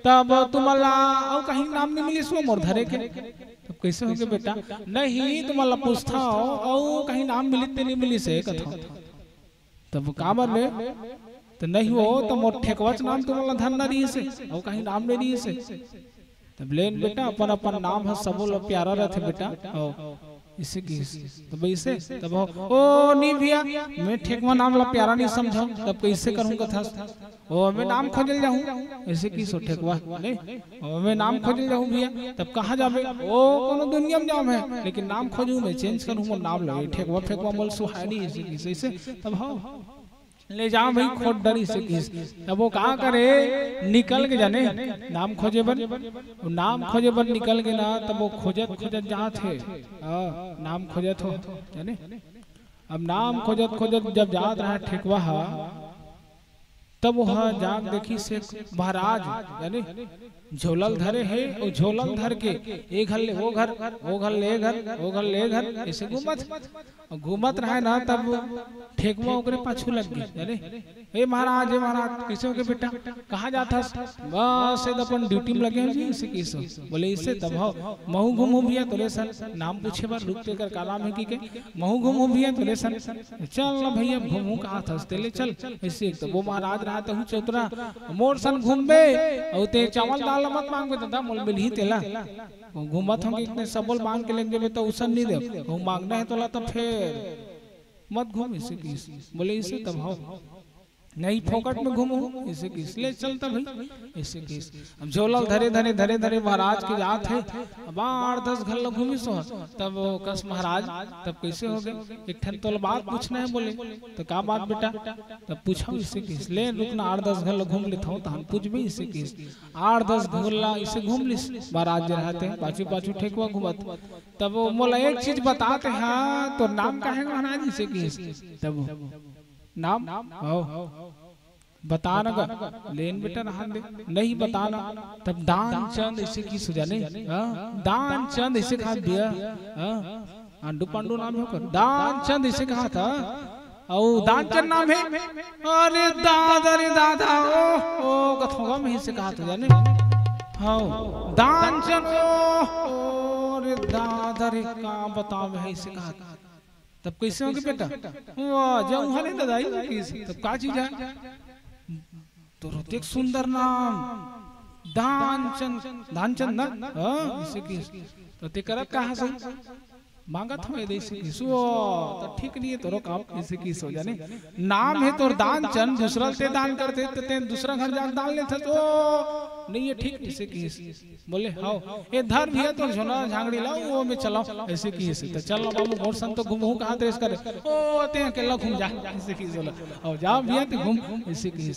तब तुम्हारा और कहीं नाम नहीं मिली सो मोर धरे के, तब कैसे हो गए बेटा नहीं तुम्हारा पूछता और कहीं नाम मिली नहीं मिली से कथा, तब कामर में तो नहीं हो तो मोर ठेकवाच नाम तुम्हारा धन न रही से और कहीं नाम नहीं रही से, तब लेन बेटा अपन अपन नाम है सब लोग प्यारा रहते बेटा इसे की तो वैसे तब ओ नहीं भैया मैं ठेकवा नाम ला प्यारा नहीं समझा तब कैसे करूंगा था ओ मैं नाम खोजल जाऊं ऐसे की सो ठेकवा नहीं ओ मैं नाम खोजल जाऊं भैया तब कहाँ जावे ओ कोनो दुनिया में जाम है लेकिन नाम खोजूं मैं चेंज करूं मोर नाम लगे ठेकवा फेकवा मोल सुहानी ऐसे की ऐसे तब हो ले जाओ भाई खोट डरी से किस, अब वो कहाँ करे निकल के जाने नाम खोजे बन नाम खोजे बन निकल के ना तब वो खोजत खोजत जहाँ थे नाम खोजत हो जाने, अब नाम खोजत खोजत जब जात रहा ठेकवा तब वह जाग देखी से महाराज यानी झोलल धरे है और झोलल धर के एक घर ले वो घर वो घर ले घर वो घर ले घर ऐसे घूमत रहा ना तब ठेकवा ओकरे पाछू लग गई अरे हे महाराज कैसे हो गए बेटा कहाँ जाता बस अपन ड्यूटी में लगे जी इसे किस बोले इससे तब हो महू घूमू भैया तोरे सर नाम पूछे बार रुक कर का नाम है कि महू घूमू भैया तोरे सर चल ना भैया घूमू कहाँ था तेले चल ऐसे तो वो महाराज रहा तो चौतरा मोर सन घूमबे और ते चावल दाल मत मांगबे दादा मोल मिल ही तेला घूमत होंगे इतने सबल मांग के लेंगे तो उसन नहीं दे वो मांगना है तोला तो फिर मत घूम इसे किस बोले इसे तब हो नहीं फोकट में घूमो इसे किस ले चलता भाई इसे किस अब झोलल धरे धरे धरे धरे महाराज के जात है अब 8-10 घर लोग घूमी सो तब कस महाराज तब कैसे हो गए एक ठन तो बात पूछना है बोले तो क्या बात बेटा तब पूछो इसे किस ले रुकना 8-10 घर लोग घूम लेता हूँ तो हम पूछ भी इसे किस 8-10 घूमला इसे घूम लिस महाराज जो रहते हैं पाछू पाछू ठेकुआ घूमत तब वो मोला एक चीज बताते हाँ तो नाम का है महाराज इसे किस तब नाम बताना लेन बेटा नहान दे नहीं बताना तब दान चंद ऐसे की सुजाने दान चंद ऐसे कहा दिया आंडू पांडू नाम है कर दान चंद ऐसे कहा था और दान चंद नाम है अरे दादा ओ कथोगा में ऐसे कहा था जाने हाँ दान चंद अरे दादा रे का बताओ है ऐसे कहा था तब कैसे होगी बेटा वाह जाऊं हले दादाई तब का चीज है तो एक सुंदर नाम दानचंद ना इसे की तो ते करत कहां से मांगा था ऐसे की सो तो ठीक नहीं है तोरो काम इसे की सो जाने नाम है तोर दानचंद दूसरा ते दान करते तो ते दूसरा घर जा डाल लेते तो नहीं है ठीक इसे की बोले हां ये धर भैया तो सोना झांगड़ी लाओ वो में चलाओ ऐसे की इसे तो चल बाबू मोर संग तो घूमू कहां देश करे ओ ते अकेला घूम जा ऐसे की बोला और जा भैया ते घूम ऐसे की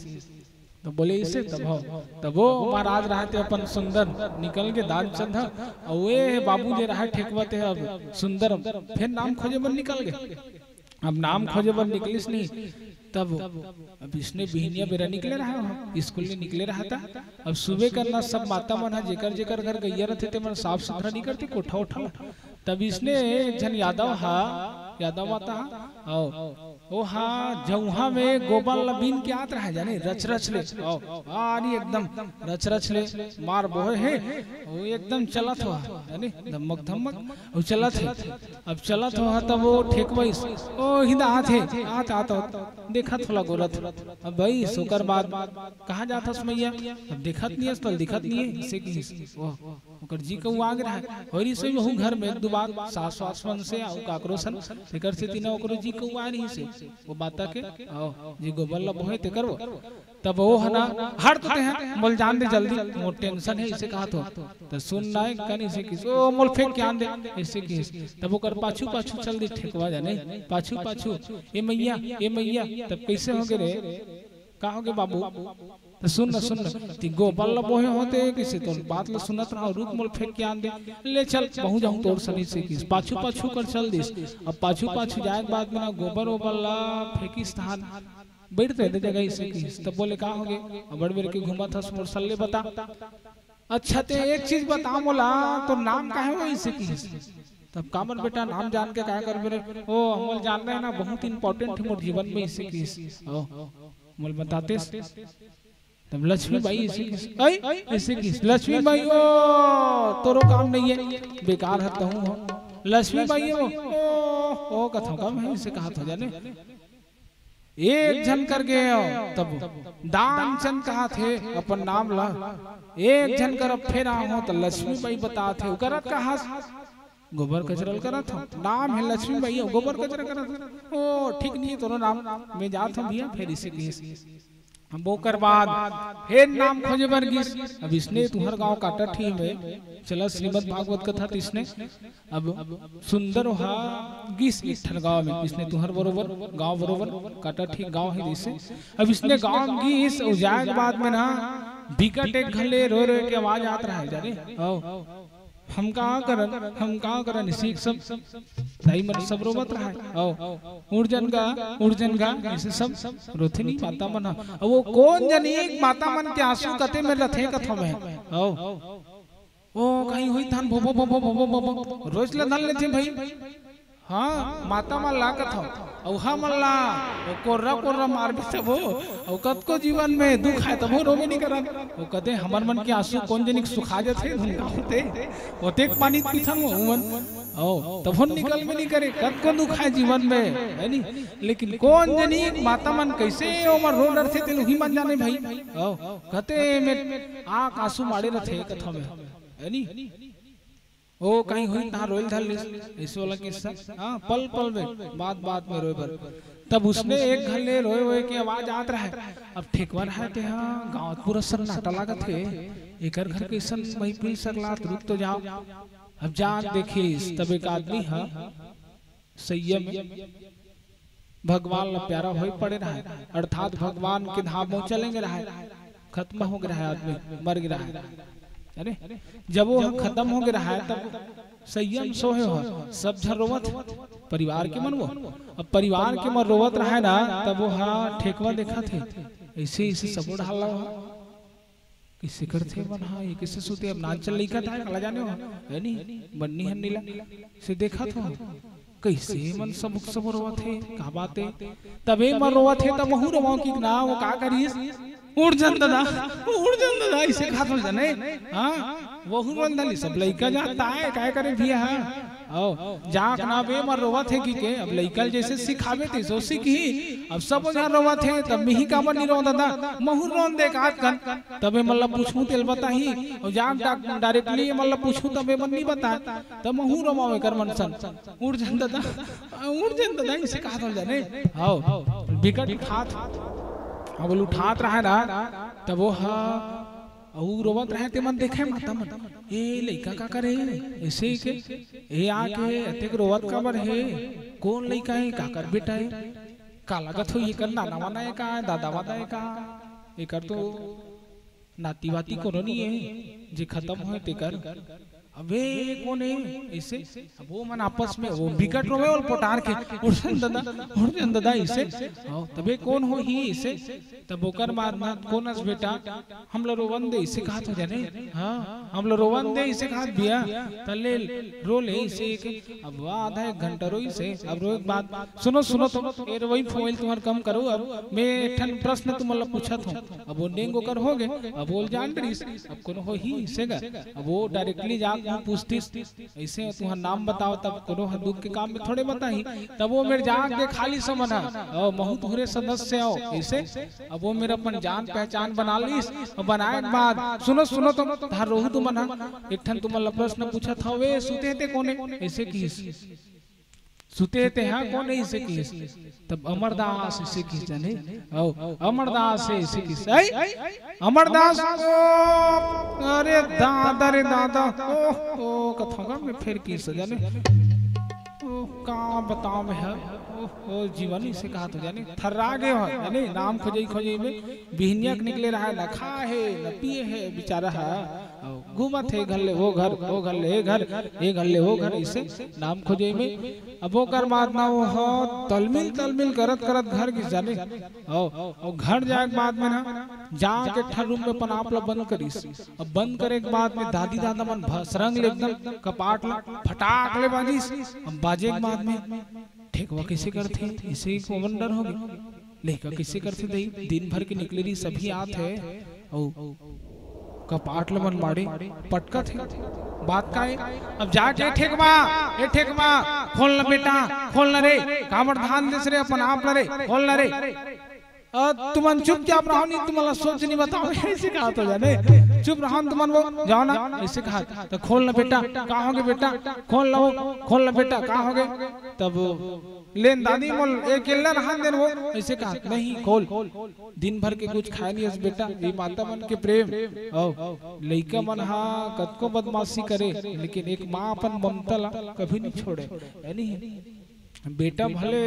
तो बोले इसे तब वो महाराज रहते अपन सुंदर निकल के दानचंद और वे बाबू जे रहा ठेकवाते अब सुंदर फिर नाम खोजे बन निकल गए अब नाम खोजे बन निकलिस नहीं तब अब इसने बिहनिया बेरा निकले रहा स्कूल में निकले रहा था अब सुबह करना सब माता मन जेकर जेकर घर गैया रहते थे मन साफ सुथरा नहीं करते कोठा उठा तब इसने एक जन यादव हा यादव आता ओ हाँ जौहा में गोबर लबीन के आत रहा जाने रच रच ले आनी एकदम रच रच ले मार बोहे है वो एकदम चलत हुआ यानी धमक धमक वो चलत है अब चलत हुआ तब वो ठेकवाई ओ हिंदा हाथ है आत आता देखा थोड़ा गोरत अब भाई सोकर बाद कहाँ जाता समैया अब देखत नहीं है स्थल दिखत नहीं है इसे की ओकर जी को आग रहा है और इसे वहु घर में दो बात सास वासवन से आउ काकरोसन तेकर से तीना ओकरो जी को आ रही से वो बाता के आओ जी गोबर लब होए ते करबो तब वो हना हट तो हैं मोल जान दे जल्दी मोर टेंशन है इसे कहा तो सुन ना कनी से किस ओ मोल फेंक के आन दे इसे किस तब ओकर पाछू पाछू चल दी ठेकवा जाने पाछू पाछू ए मैया तब कैसे होगे रे कहोगे बाबू तो सुन ती गोबर लब होए होते किसे तो बात ल सुनत रहा रुक मोल फेंक के आन दे ले चल बहु जाऊं तोर सनी से किस पाछू पाछू कर चल दिस अब पाछू पाछू जाए बाद में गोबर ओबर ला फेंकी स्थान बैठते थे जगह इसे की तब बोले कहाँ होगे बड़ बेर के घुमा था मोर सल्ले बता अच्छा ते एक चीज बता मोला तो नाम का है वो इसे की तब कामर बेटा नाम जान के क्या कर मेरे ओ मोल जान रहे हैं ना बहुत इंपॉर्टेंट है मोर जीवन में इसे की ओ मोल बताते तब लक्ष्मी बाई इसे की लक्ष्मी बाई ओ तोरो काम नहीं है बेकार हता हूँ लक्ष्मी बाई ओ कथा काम है इसे कहा था जाने एक जन कर गए तब दान चंद कहा थे अपन नाम ला एक जन कर फिर हो तो लक्ष्मी बाई बता थे करत कहा गोबर कचरल करत हो नाम है लक्ष्मी बाई गोबर कचरा करत ओ ठीक नहीं तोरो नाम मैं जात हूं भैया फिर इसे की हम वो कर बाद फिर नाम खोजे बर गिस अब इसने तुहर गांव काटा थी में चला श्रीमद् भागवत कथा इसने अब सुंदर हा गिस इठन गांव में इसने तुहर बरोबर गांव बरोबर काटा थी गांव है इसे अब इसने गांव गिस उजाग बाद में ना बिकट एक घले रो रो के आवाज आत रहा है जाने आओ हम कहाँ करन सीख सब सही मन सब रोबत रहा है आओ उर्जन का ऐसे सब रोथिनी माता मन वो कौन जन एक माता मन के आंसू कते में लथे कथा में आओ ओ कहीं हुई धान भो भो भो भो भो रोज ल धन लेथे भाई हाँ माता मन लागत हो औहा मन ला ओ कोर्रा मार भी तब हो कत को जीवन में दुख है तब हो रोवे नहीं करन ओ कते हमर मन के आंसू कौन जनिक सुखा जाथे धुनका होते ओते पानी पीथन मन ओ तब हो निकल में नहीं करे कत को दुख है जीवन में है नी लेकिन कौन जनिक माता मन कैसे ओमर रो डर थे तेनु ही मन जाने भाई ओ कते में आंख आंसू मारे रथे कथा में है नी ओ कहीं हुई ता रोल धल इस वाला किस्सा हां पल में बात में रोए पर तब उसने एक घले रोए की आवाज आत रहा है अब ठेकवा रहा थे हां गांव पूरा सन्नाटा लागत है एकर घर कैसन भाई पी सकला रुक तो जाओ अब जान देखिस तब एक आदमी हां संयम भगवान ला प्यारा होई पड़े रहा है अर्थात भगवान के धाम में चलेंगे रहा है खत्म हो गया है आदमी मर गया है अरे जब वो खत्म हो गया है तब संयम सोहे हो सब झर रोवत परिवार के मन वो अब परिवार के मन रोवत रहा है ना तब वो हाँ ठेकवा देखा थे ऐसे सब ढाला किसी करते मन हाँ ये किसे सुते अब नाचल लिखा था कला जाने हो है नहीं बन्नी है नीला से देखा था कैसे मन सब रोवत थे का बातें तबे मन रोवत थे तब वहू रोवाओ की ना वो का करिस उड़जन दादा इसे खात हो जाने हां वहु मंदली सब लइका जाता है काय करे भी हां आओ जाक ना बे मर रोवा थे की के अब लइकल जैसे सिखावे थे सो सीखी अब सब जहां रोवा थे तब मिही का बनी रो दादा महु रोन दे काट कन तबे मतलब पूछूं तेल बताही और जाक डायरेक्टली मतलब पूछूं तबे मन नहीं बता तब महु रोमावे कर मन सन उड़जन दादा इसे खात हो जाने आओ बिकट खात अब उठात रहा ना तब वो हाँ रोवत रहे ते मन देखे माता मन ए लइका का करे ऐसे के ए आके अतेक रोवत का बर है कौन लइका है का कर बेटा है का लागत हो ये कर नाना वाना है का दादा वादा है का ये कर तो नाती वाती कोनो नहीं है जे खत्म होए ते कर अबे कौन है इसे, अब वो मन आपस में वो विकट रोवे और पोटार के उड़न दादा इसे तबे कौन हो ही इसे, तब ओकर बाद ना कोनस बेटा हम लोग रोवन दे इसे कहा तो जाने, हाँ हम लोग रोवन दे इसे कहा बिया तले रो ले इसे, अब आधा एक घंटा रो इसे, अब रो एक बात सुनो सुनो तो ये वही फोइल तुम्हार कम करो, अब मैं ठन प्रश्न तुमला पूछा था, अब वो नेंगो कर हो गए, अब बोल जान रही अब कौन हो ही इसे का, अब वो डायरेक्टली जा पूछती ऐसे तुम्हारा नाम बताओ, तब कोनो दुख के काम में थोड़े बताई, तब वो मेरे जान के खाली समझा और बहुत हुरे सदस्य आओ ऐसे, अब वो मेरा अपन जान पहचान बना लीस और बनाए के बाद सुनो सुनो तो धार रोहू तुम ना एक ठन तुमला प्रश्न पूछा था वे सुते थे कोने ऐसे की सुते थे हाँ कौन ऐसे की, तब अमरदास ऐसे की जाने, ओ अमरदास ऐसे की अमरदास अरे दादा रे दादा ओ कथा में फिर की जाने कहाँ बताओ मैं है ओ जीवन से कहा तो जाने थर्रा गए हो यानी नाम खोजे खोजे में बिहनियक निकले रहा है, न खा है न पिए है बेचारा है, घूमत है घर ले वो घर वो घर ले घर ये घर ले वो घर इसे नाम खोजे में, अब वो कर बाद ना वो हो तलमिल तलमिल करत करत घर की जाने और घर जाए के बाद में ना जाके ठर रूम में अपन आप लोग बंद करीस, अब बंद करे के बाद में दादी दादा मन भसरंग ले एकदम कपाट ला फटाक ले बाजीस, अब बाजे के बाद में ठेकवा कैसे करते इसे को डर हो गया, लेका कैसे करते दही दिन भर के निकले रही सभी आते है और कपाट ले मन मारे पटका थे बात का है, अब जाके ठेकवा खोल ना बेटा खोल ना रे कामर धान देस रे अपन आप रे खोल ना रे, तुमन चुपचाप रहो नहीं तुम्हारा सोच नहीं बताओ ऐसे कहा तो जाने चुप रहो तुमन वो जाओ ना ऐसे कहा, तो खोल ना बेटा कहाँ होगे बेटा खोल ना बेटा कहाँ होगे, तब लेन दादी मोल एक रहा देन वो ऐसे कहा नहीं खोल, दिन भर के कुछ खाए नहीं बेटा, ये माता मन के प्रेम लइका मन हाँ कतको बदमाशी करे लेकिन एक माँ अपन ममता ला कभी नहीं छोड़े, नहीं बेटा भले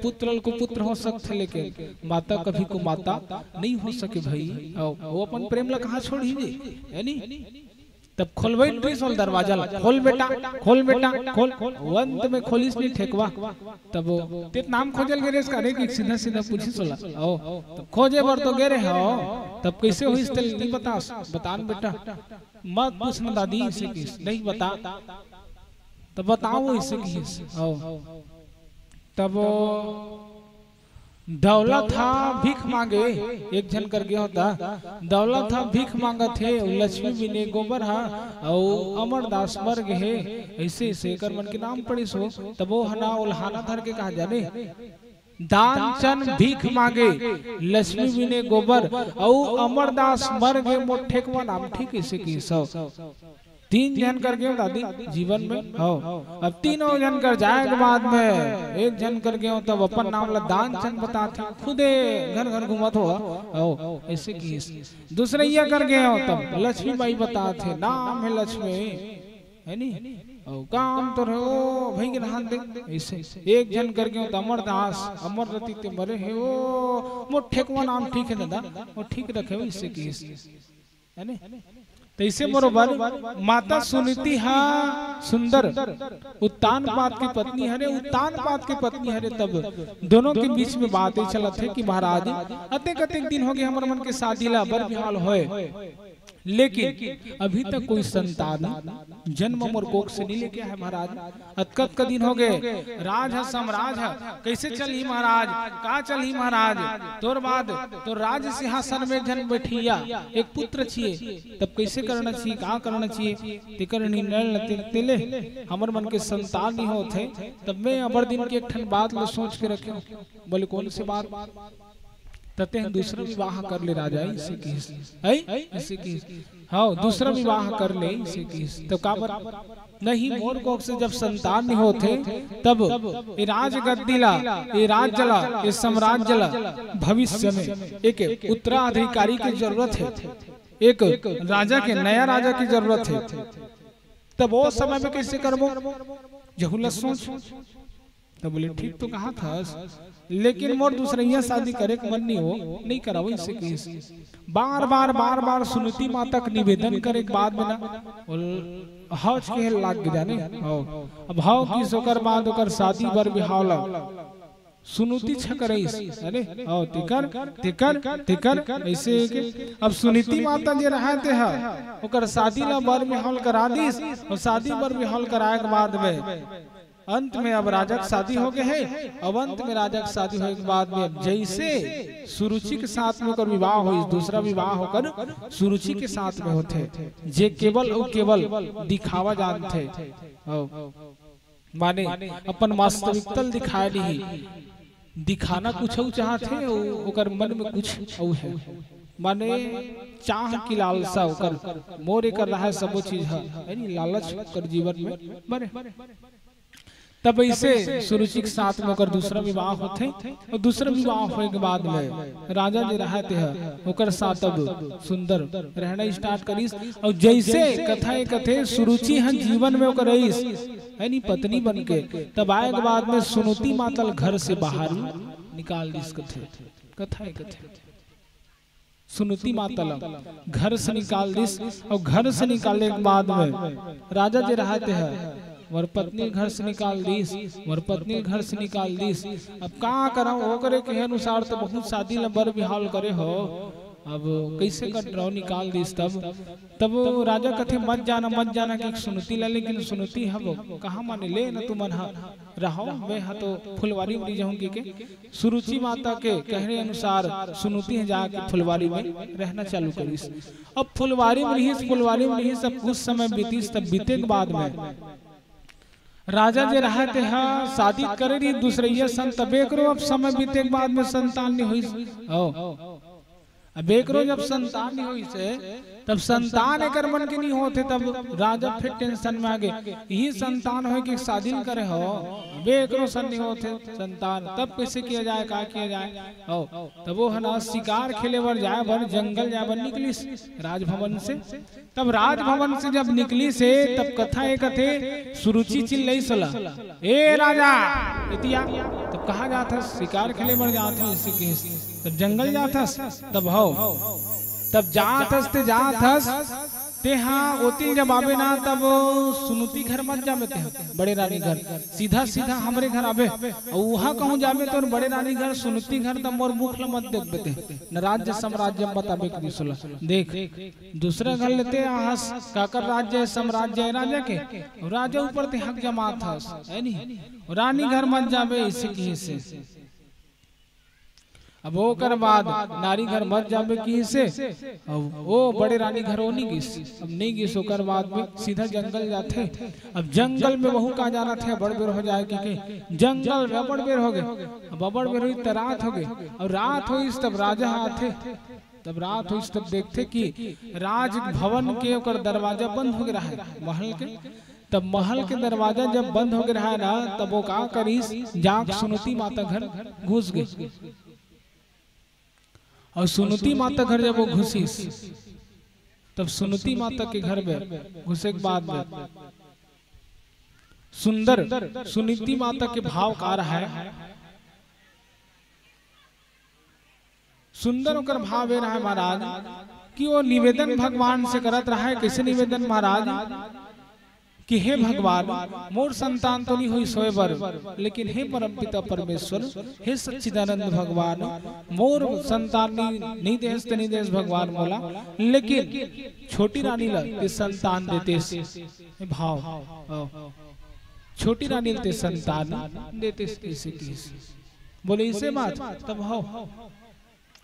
पुत्र को पुत्र हो सकते लेकिन माता कभी को माता नहीं हो सके भाई, वो अपन प्रेम ला कहाँ छोड़ ही दे है नहीं, तब खोलवे ट्रीसोल दरवाजा ला खोल बेटा खोल अंत में खोलिस नहीं ठेकवा, तब ते नाम खोजल गे इसका रे कि सीधा सीधा पूछी सोला ओ तब खोजे बर तो गे रे हो, तब कैसे हुई इस तल नहीं बतान बेटा मत पूछना दादी इसे किस नहीं बता, तब बताओ इसे किस ओ तब दौलत था भीख मांगे एक जन कर गया होता, दौलत था भीख मांगा थे लक्ष्मी बिने गोबर हा और अमरदास मर गए ऐसे ऐसे कर मन के नाम पड़ी सो, तब वो हना उल्हाना धर के कहा जाने दान चन भीख मांगे लक्ष्मी बिने गोबर और अमरदास मर गए मोठे का नाम ठीक ऐसे की सब तीन जन कर गए दादी जीवन में हो, अब तीनों जन कर जाए के बाद में एक जन कर गए तब अपन नाम ला दान चंद बताते खुदे घर घर घूमत हो ऐसे की, दूसरे ये कर गए हो तब लक्ष्मी बाई बताते नाम है लक्ष्मी है नहीं काम तो रहो भाई के नहान दे ऐसे, एक जन कर गए तो अमरदास अमर रति ते मरे है वो मोठे को नाम ठीक है दादा वो ठीक रखे हो इससे की है नहीं, तो इसे बरोबर माता सुनीति हाँ सुंदर उत्तान पाद की पत्नी हरे उत्तान पाद की पत्नी हरे, तब दोनों के बीच में बातें चलत है कि महाराज अतेक अतेक दिन हो गए हमारे मन के शादी ला बर बिहाल होए लेकिन अभी तक कोई संतान जन्म और कोख से नहीं लेके है महाराज, अतकत का दिन हो गए राज है सम्राज है कैसे चली महाराज कहा चली महाराज तोर बाद तो राज सिंहासन में जन्म बैठिया एक पुत्र छिए, तब कैसे करना चाहिए कहा करना चाहिए तिकर निर्णय तिले हमर मन के संतान नहीं होते, तब मैं अबर दिन की एक ठन बात लो सोच के रखे बोले कौन सी बात, तते दूसरा विवाह कर ले राजा इसे की हाँ दूसरा विवाह कर ले इसे की, तो का नहीं मोर कोख से जब संतान नहीं होते तब ये राज गद्दीला ये राज जला ये साम्राज्य जला भविष्य में एक उत्तराधिकारी की जरूरत है, एक राजा के नया राजा की जरूरत है, तब वो समय में कैसे करबो जहुला सोच, तब बोले ठीक तो कहा था लेकिन मोर दूसरा शादी करे मन नहीं हो नहीं कराओ इससे केस, बार बार सुनीति माता का निवेदन करे बाद में ना हौज के लाग के जाने अब हाउ की सोकर बाद ओकर शादी बर बिहावला सुनुती छकरईस अरे ओ तिकर तिकर तिकर ऐसे के अब सुनीति माता जे रहते है ओकर शादी ला बर बिहावल करा दीस और शादी बर बिहावल कराए के बाद में अंत में अब राजा की शादी हो गए है। अब अंत में राजा की शादी होने के बाद में अब जैसे सुरुचि के साथ में होकर विवाह हुई, दूसरा विवाह होकर सुरुचि के साथ में होते जे केवल और केवल दिखावा जानते माने अपन वास्तविकता दिखाए नहीं, दिखाना कुछ चाहते ओकर मन में कुछ और है माने चाह की लालसा ओकर मोरे कर रहा है सब चीज है यानी लालच कर जीवन में बने। तब ऐसे सुरुचि के साथ में होकर दूसरा विवाह होते और दूसरा विवाह होने के बाद में राजा जो रहते हैं होकर साथ अब सुंदर रहना स्टार्ट करीस और जैसे कथा कथे सुरुचि है जीवन में होकर रहीस यानी पत्नी बन के तब आए के बाद में सुनुति मातल घर से बाहर निकाल दी कथा कथे सुनुति मातल घर से निकाल दी और घर से निकालने के बाद में राजा जो रहते हैं वर पत्नी घर से निकाल दीस, वर पत्नी घर से निकाल दीस। अब कहाँ करा हो करे के अनुसार तो बहुत शादी लंबर बिहाल करे हो, अब कैसे कर रहो निकाल दीस। तब राजा कथे मत जाना कि सुनती ला, लेकिन सुनती हम कहाँ माने ले न तुम रहो मैं हाँ तो फुलवारी में जाऊंगी के सुरुचि माता के कहने अनुसार सुनती है जाके फुलवारी में रहना चालू करीस। अब फुलवारी में रही सब कुछ समय बीतीस। तब बीते के बाद में राजा जे रहते हैं शादी करे रही दूसरे ये संत बेकरो अब समय बीते के बाद में संतान नहीं हुई बेकरो जब संतान नहीं हुई से तब संतान एक मन के नहीं होते तब राजा फिर टेंशन में आ गए यही संतान हो कि शादी करे हो बेकरो सन नहीं होते संतान तब कैसे किया जाए क्या किया जाए तब वो है ना शिकार खेले बर जाए बर जंगल जाए बर निकली राजभवन से। तब राजभवन से जब निकली से तब कथा एक थे सुरुचि चिल्लाई सला ए राजा इतिया तब कहा जाता शिकार खेले बर जाता तब जंगल जाता तब हो तब जाथस ते हाँ ओती जब आवे ना तब सुनुती घर मत जावे ते बड़े रानी घर सीधा हमरे घर आवे और वहाँ कहूँ जावे तो बड़े रानी घर सुनुती घर तब मोर मुख मत देख बेते न राज्य साम्राज्य बतावे के सुला देख दूसरा घर लेते आहस काकर राज्य साम्राज्य है राजा के राजा ऊपर ते हक जमा था है नहीं रानी घर मत जावे इसी की से। अब वो कर बाद नारी घर मत जावे की से अब वो बड़े रानी घर वो नहीं गिस अब नहीं गिस होकर बाद में सीधा जंगल जाते। अब जंगल में बहू कहाँ जाना थे बड़ बेर हो जाए कि जंगल में बड़ बेर हो गए बड़ बेर हुई तो रात हो गई और रात हुई तब राजा आते तब रात हुई तब देखते कि राज भवन के ओकर दरवाजा बंद हो गया है महल के। तब महल के दरवाजा जब बंद हो गया है ना तब वो का करीस जाग सुनुती माता घर घुस गई और सुनुती माता घर जब वो घुसी तब सुनुती माता के घर में घुसे के बाद में सुंदर सुनीति माता के भाव का रहा है सुंदर होकर भाव रहा है महाराज कि वो निवेदन भगवान से करत रहा है। कैसे निवेदन महाराज कि हे भगवान मोर संतान तो नहीं हुई सोए बर लेकिन हे परमपिता परमेश्वर हे सच्चिदानंद भगवान मोर संतान नहीं देश भगवान मोला लेकिन छोटी रानी ला संतान देते भाव छोटी रानी ते संतान देते बोले इसे बात तब हो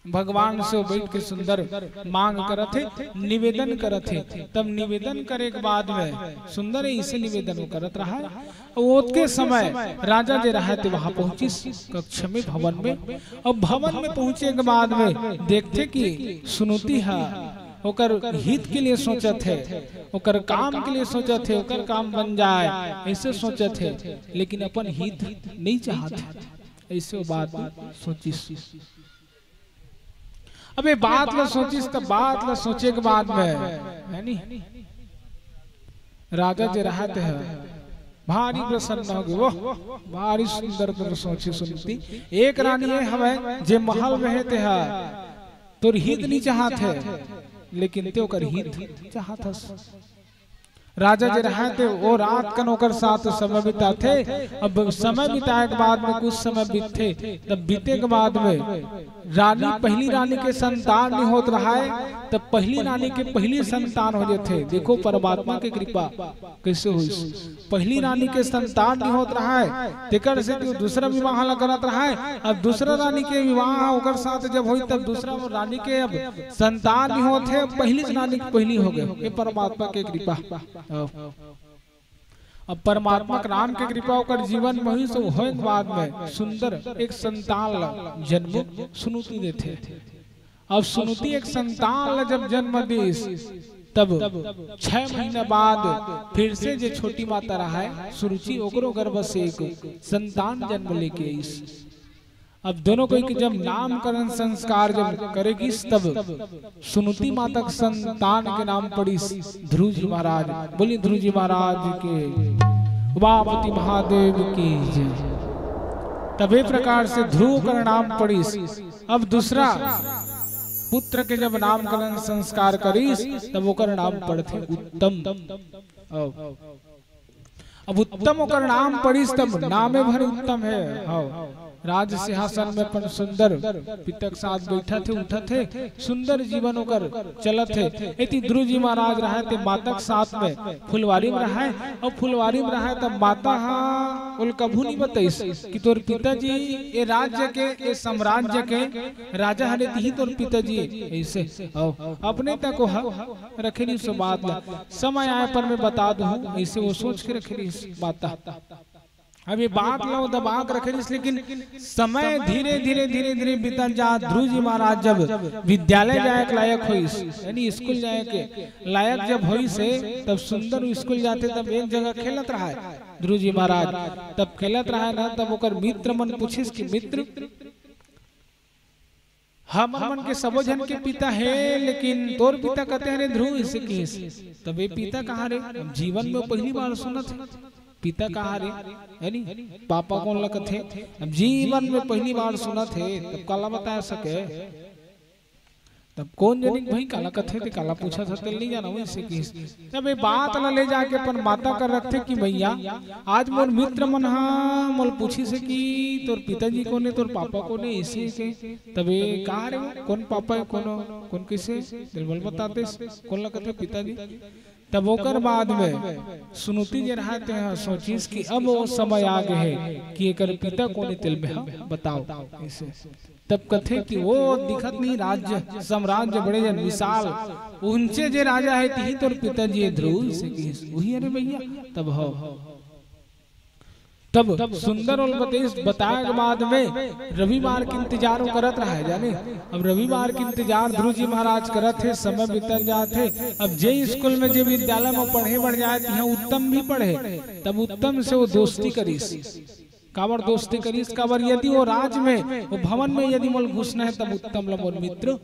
भगवान से बैठ के सुंदर मांग करते निवेदन करते। तब निवेदन करे के बाद में सुंदर इसे निवेदन करत रहा ओत के समय राजा जे रहा थे वहां पहुंची कक्ष में भवन में और भवन में पहुंचे के बाद में देखते कि सुनुती है ओकर हित के लिए सोचत है ओकर काम के लिए सोचत है ओकर काम बन जाए ऐसे सोचत है लेकिन अपन हित नहीं चाहते ऐसे बात सोची। अबे बात ला सोचिस तब बात ला सोचे के बाद में है नहीं राजा जे रहते हैं भारी प्रसन्न हो गए वो भारी सुंदर तो सोची सुनती एक रानी है हमें जे महल में रहते हैं तो हित नहीं चाहते लेकिन ते ओकर हित चाहत राजा जे रहे थे वो रात कन ओकर साथ समय बिताते। अब समय बिताए के बाद में कुछ समय बीते, तब बीते के बाद में रानी पहली रानी के संतान नहीं होत रहा है, तब पहली रानी के पहली संतान हो जाते। देखो परमात्मा की कृपा कैसे हुई। पहली रानी के संतान नहीं होत रहा है, तेकर से दूसरा विवाह ला करत रहा है। अब दूसरा रानी के विवाह ओकर साथ जब हुई तब दूसरा रानी के अब संतान नहीं होते, पहली रानी पहली हो गए। ये परमात्मा की कृपा। अब परमात्मा राम के कृपा होकर जीवन में हुई, तो होने बाद में सुंदर एक संतान जन्म सुनुति देते। अब सुनुति एक संतान जब जन्म दी, तब 6 महीने बाद फिर से जो छोटी माता रहा है सुरुचि, ओकरो गर्भ से एक संतान जन्म लेके आई। अब दोनों को जब नामकरण संस्कार जब करेगी, तब सुनुति माता संतान के नाम पड़ी ध्रुव जी महाराज। बोली ध्रुव जी महाराज के, उमापति महादेव की जय। तब एक प्रकार से ध्रुव का नाम पड़ी। अब दूसरा पुत्र के जब नामकरण संस्कार करीस, तब ओकर नाम पड़ते उत्तम। अब उत्तम ओकर नाम पड़ी, तब नामे भर उत्तम है। राज सिंहासन में अपन सुंदर पिता के साथ बैठा थे, उठा थे, सुंदर जीवन होकर चलत थे। इति ध्रुव जी महाराज रहे थे माता के साथ में फुलवारी में रहा है। और फुलवारी में रहा है तब माता उल कभू नहीं बताइस कि तोर पिताजी ये राज्य के, ये साम्राज्य के राजा हरे ही तोर पिताजी ऐसे अपने तक रखे नहीं। सो बात समय आए पर मैं बता दूं, ऐसे वो सोच के रखे नहीं माता। अब ये बात लो दबा कर रखे, लेकिन समय धीरे धीरे धीरे धीरे बीतल जा। ध्रुव जी महाराज जब विद्यालय जाए के लायक हुई, यानी स्कूल जाए के लायक जब हुई से, तब सुंदर स्कूल जाते। तब एक जगह खेलत रहा है ध्रुव जी महाराज। तब खेलत रहा है ना, तब ओकर मित्र मन पूछिस कि मित्र हम मन के सबो जन के पिता है, लेकिन तोर पिता कहते हैं ध्रुव इसे किस। तब ये पिता कहाँ रे? जीवन में पहली बार सुनत है पिता कहाँ रे, है नी पापा कौन लगत है। अब जीवन में पहली बार सुना थे, तब काला बता सके। तब कौन जानी भाई काला कथे थे, काला पूछा था नहीं जाना वैसे किस। तब ये बात ला ले जाके अपन माता कर रखते कि भैया आज मोर मित्र मन मोल पूछी से कि तोर पिताजी कौन है, तोर पापा कौन है, ऐसे के। तब ये कहा रे कौन पापा है, कौन किसे दिलबल बताते कौन लगत है पिताजी। तब ओकर बाद में सुनुति जे रहते हैं सोचिस कि अब वो समय आ गए है कि एकर पिता कौन तिल में बताओ ऐसे। तब कथे कि वो दिखत नहीं राज्य साम्राज्य बड़े जन विशाल, उनसे जे राजा है ती तोर पिताजी ध्रुव से वही। अरे भैया तब हो तब सुंदर और बताए के बाद में रविवार के इंतजार करत रहा है जाने। अब रविवार के इंतजार ध्रुव जी महाराज करत थे, समय बीतल जाते। अब जे स्कूल में जे विद्यालय में पढ़े बढ़ जाए, यहाँ उत्तम भी पढ़े, तब उत्तम से वो दोस्ती करीस। काबर दोस्ती करीस, काबर यदि वो राज में वो भवन में यदि मोल घुसना है, तब उत्तम ला मोर मित्र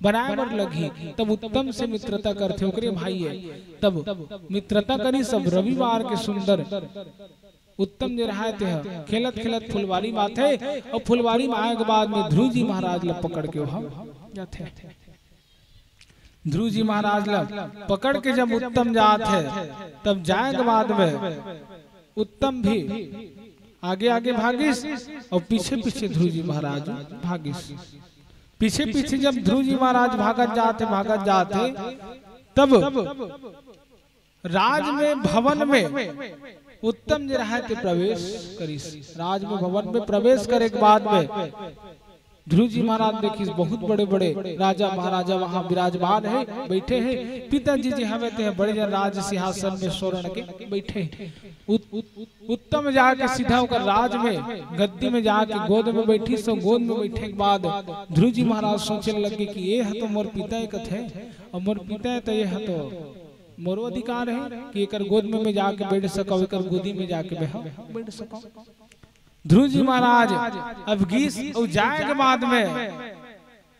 बराबर लगी। तब उत्तम से मित्रता करते, ओकरे भाई है तब मित्रता करी। सब रविवार के सुंदर उत्तम जे रहते हैं खेलत खेलत फुलवारी में आते। और फुलवारी में आए के बाद में ध्रुव जी महाराज ला पकड़ के वहां जाते। ध्रुव जी महाराज ला पकड़ के जब उत्तम जाते, तब जाए के बाद में उत्तम भी आगे आगे भागिस और पीछे पीछे ध्रुव जी महाराज भागिस। पीछे पीछे जब ध्रुव जी महाराज भागत जाते, तब राज में भवन में उत्तम जे रहते प्रवेश करीस। राज में भवन में प्रवेश करे के बाद में ध्रुव जी महाराज देखिस बहुत बड़े बड़े राजा महाराजा वहां विराजमान है, बैठे हैं। पिताजी जी हमें ते बड़े जन राज सिंहासन में स्वर्ण के बैठे। उत्तम जाके सीधा होकर राज में गद्दी में जाके गोद में बैठी। सो गोद में बैठे के बाद ध्रुव जी महाराज सोचने लगे कि ये है तो मोर पिता कथे, और मोर पिता है तो ये है तो मोरो अधिकार है कि एकर गोद में जाके बैठ सको, एकर गोदी में जाके बैठ सको। ध्रुव जी महाराज अब गीस और जाए के बाद में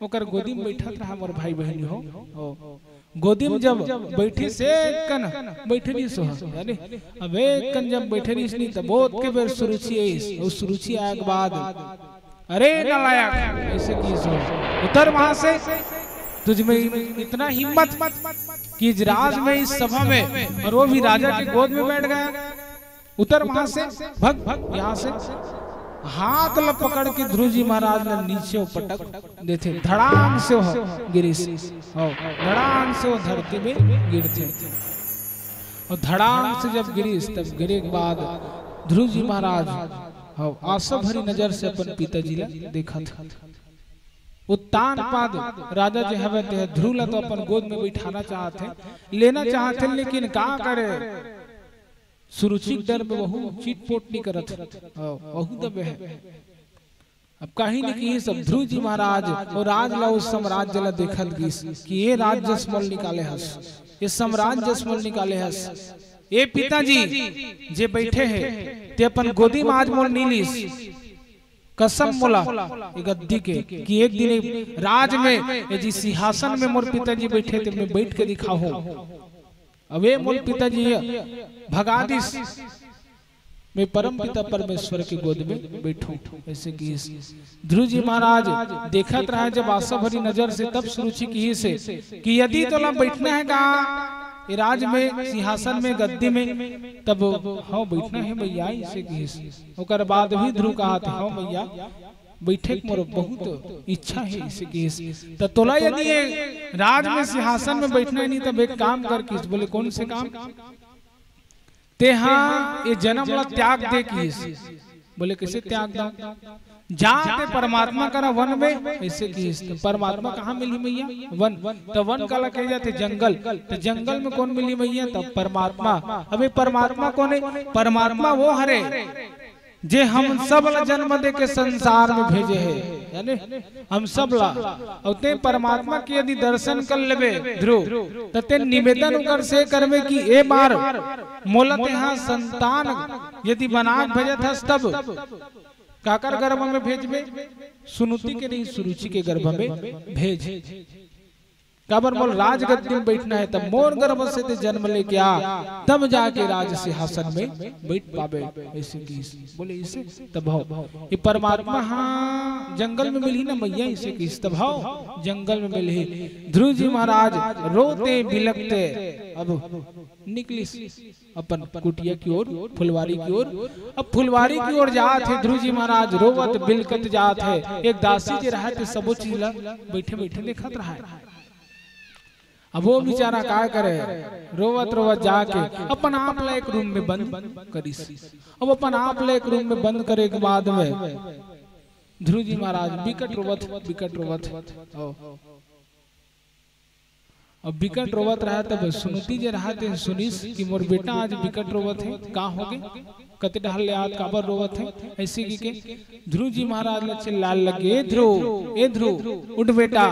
ओकर गोदी में बैठत रहा मोर भाई बहन हो। गोदी में जब बैठी से कन बैठे नहीं सो यानी अब एक कन जब बैठे नहीं तब बहुत के बेर सुरुचि है। और सुरुचि आए के बाद अरे नालायक ऐसे की सो उतर वहां से। तुझ में इतना हिम्मत कि इस राज में, इस सभा में, और वो भी राजा के गोद में बैठ गया। उतर वहां से, भग भग यहाँ से। हाथ ल पकड़ के ध्रुव जी महाराज ने नीचे पटक देते, धड़ाम से वो गिरी, धड़ाम से वो धरती में गिरते। और धड़ाम से जब गिरी, तब गिरे के बाद ध्रुव जी महाराज आंसू भरी नजर से अपन पिताजी ला देखा था। उत्तान पाद राजा जी हवे ते ध्रुव ला तो अपन गोद में बैठाना चाहते, लेना चाहते, लेकिन का करे, सुरुचिक डर में बहु चीटपोट नहीं करत, बहु दबे है। अब कहीं न कहीं सब ध्रुव जी महाराज और राज ला उस साम्राज्य ला देखल गिस कि ये राज जसमल निकाले हस, ये साम्राज्य जसमल निकाले हस। ये पिताजी जे बैठे हैं ते अपन गोदी में आज मोल नीलिस, कसम मोला ये गद्दी के कि एक दिन राज में ये जी सिंहासन में मोर पिताजी बैठे थे, मैं बैठ के दिखाऊं। अब ये मोर पिताजी भगादिस, मैं परम पिता परमेश्वर के गोद में बैठूं। ऐसे की ध्रुव जी महाराज देखत रहा जब आशा भरी नजर से, तब सुरुचि की से कि यदि तो ना बैठना है का राज में, सिंहासन में, गद्दी में, तब हाँ बैठना है भैया। इसे की ओकर बाद भी ध्रुव कहा था हाँ भैया बैठे मोर बहुत इच्छा है। इसे की तो तोला यदि राज में सिंहासन में बैठना नहीं, तब एक काम कर किस, बोले कौन से काम, ते हाँ ये जन्म ला त्याग दे किस। बोले कैसे त्याग दो, जाते परमात्मा करा वन में। ऐसे की तो परमात्मा कहाँ मिली मैया, वन। तो वन काला कह जाते जंगल, तो जंगल में कौन मिली मैया, तब परमात्मा। अबे परमात्मा कौन है, परमात्मा वो हरे जे हम सब ला जन्म दे के संसार में भेजे है, यानी हम सब ला। और ते परमात्मा के यदि दर्शन कर लेबे ध्रुव, तो ते निवेदन कर से करबे कि ए बार मोला ते हाँ संतान यदि बना भेजे था, तब काकर गर्भ में भेजबे, सुनुति के नहीं सुरुचि के गर्भ में भेज। काबर मोल राज गद्दी में बैठना है, तब मोर गर्भ से ते जन्म लेके आ, तब जाके राज सिंहासन में बैठ पावे। ऐसे की बोले इसे तब ये परमात्मा हाँ जंगल में मिली ना मैया। इसे की तब जंगल में मिली। ध्रुव जी महाराज रोते बिलखते अब निकली अपन कुटिया की ओर, फुलवारी की ओर। अब फुलवारी की ओर जात है ध्रुव जी महाराज, रोवत बिलखत जात है। एक दासी जी रहा थे, सबो चीज बैठे बैठे देखत रहा है। अब वो बेचारा क्या करे, रोवत रोवत जाके अपन आप ला एक रूम में बंद करीस। अब अपन आप ला एक रूम में बंद करे के बाद में ध्रुव जी महाराज बिकट रोवत अब बिकट रोवत रहा। तब सुनुती जे रहा थे सुनिस कि मोर बेटा आज बिकट रोवत है, का हो गए, कते ढाल ले आज काबर रोवत है। ऐसे की के ध्रुव जी महाराज ने चिल्लाने लगे, ए ध्रुव उठ बेटा,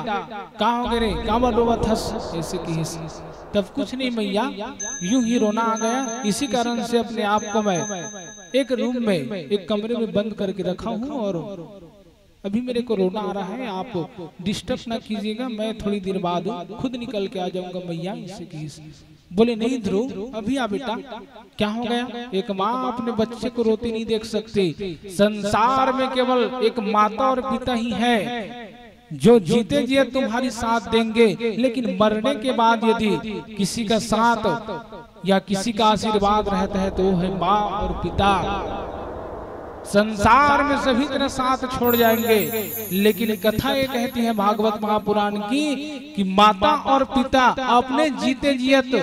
का हो गए रे, काबर रोवत हस। ऐसे की तब कुछ नहीं मैया, यूं ही रोना आ गया। इसी कारण से अपने आप को मैं एक रूम में, एक कमरे में बंद करके रखा हूँ, और अभी मेरे को रोना आ रहा है, आप डिस्टर्ब ना कीजिएगा, मैं थोड़ी देर बाद खुद निकल के आ जाऊंगा मैया। इससे की बोले नहीं ध्रुव अभी आ बेटा, क्या हो गया। एक माँ अपने बच्चे को रोती नहीं देख सकती। संसार में केवल एक माता और पिता ही है जो जीते जी तुम्हारी साथ देंगे, लेकिन मरने के बाद यदि किसी का साथ या किसी का आशीर्वाद रहता है तो वो है माँ और पिता। संसार में सभी तरह साथ छोड़ जाएंगे, लेकिन कथा ये कहती है भागवत महापुराण की कि माता और पिता अपने जीते जियत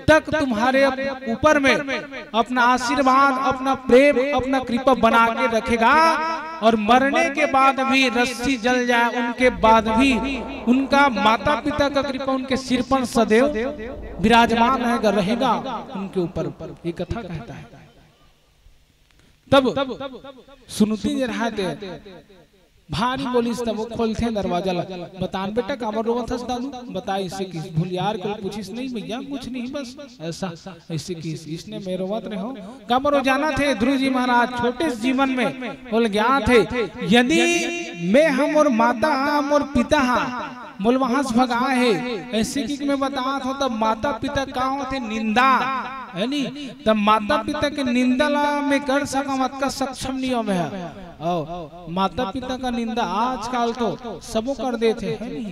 तक तुम्हारे ऊपर में अपना आशीर्वाद, अपना प्रेम, अपना कृपा बना के रखेगा, और मरने के बाद भी रस्सी जल जाए उनके बाद भी उनका माता पिता का कृपा उनके सिर पर सदैव विराजमान रहेगा उनके ऊपर। ये कथा कहता है। तब सुनुती जे रहा थे भारी बोली, तब वो खोलते दरवाजा ला, बतान बेटा काबर रोवत हस दादू, बता। इससे किस भूलियार को पूछिस, नहीं भैया कुछ नहीं, बस ऐसा। ऐसे किस इसने मैं रोवत रहे हो, काबर हो जाना थे। ध्रुव जी महाराज छोटे जीवन में बोल गया थे, यदि मैं हम और माता हम और पिता बोल वहां से भगा है। ऐसे की मैं बता था, तब माता पिता का होते निंदा है नी, तब माता पिता के निंदा ला में कर सका मत का सक्षम नियम है। माता पिता का निंदा आजकल तो सबो कर देते है नी।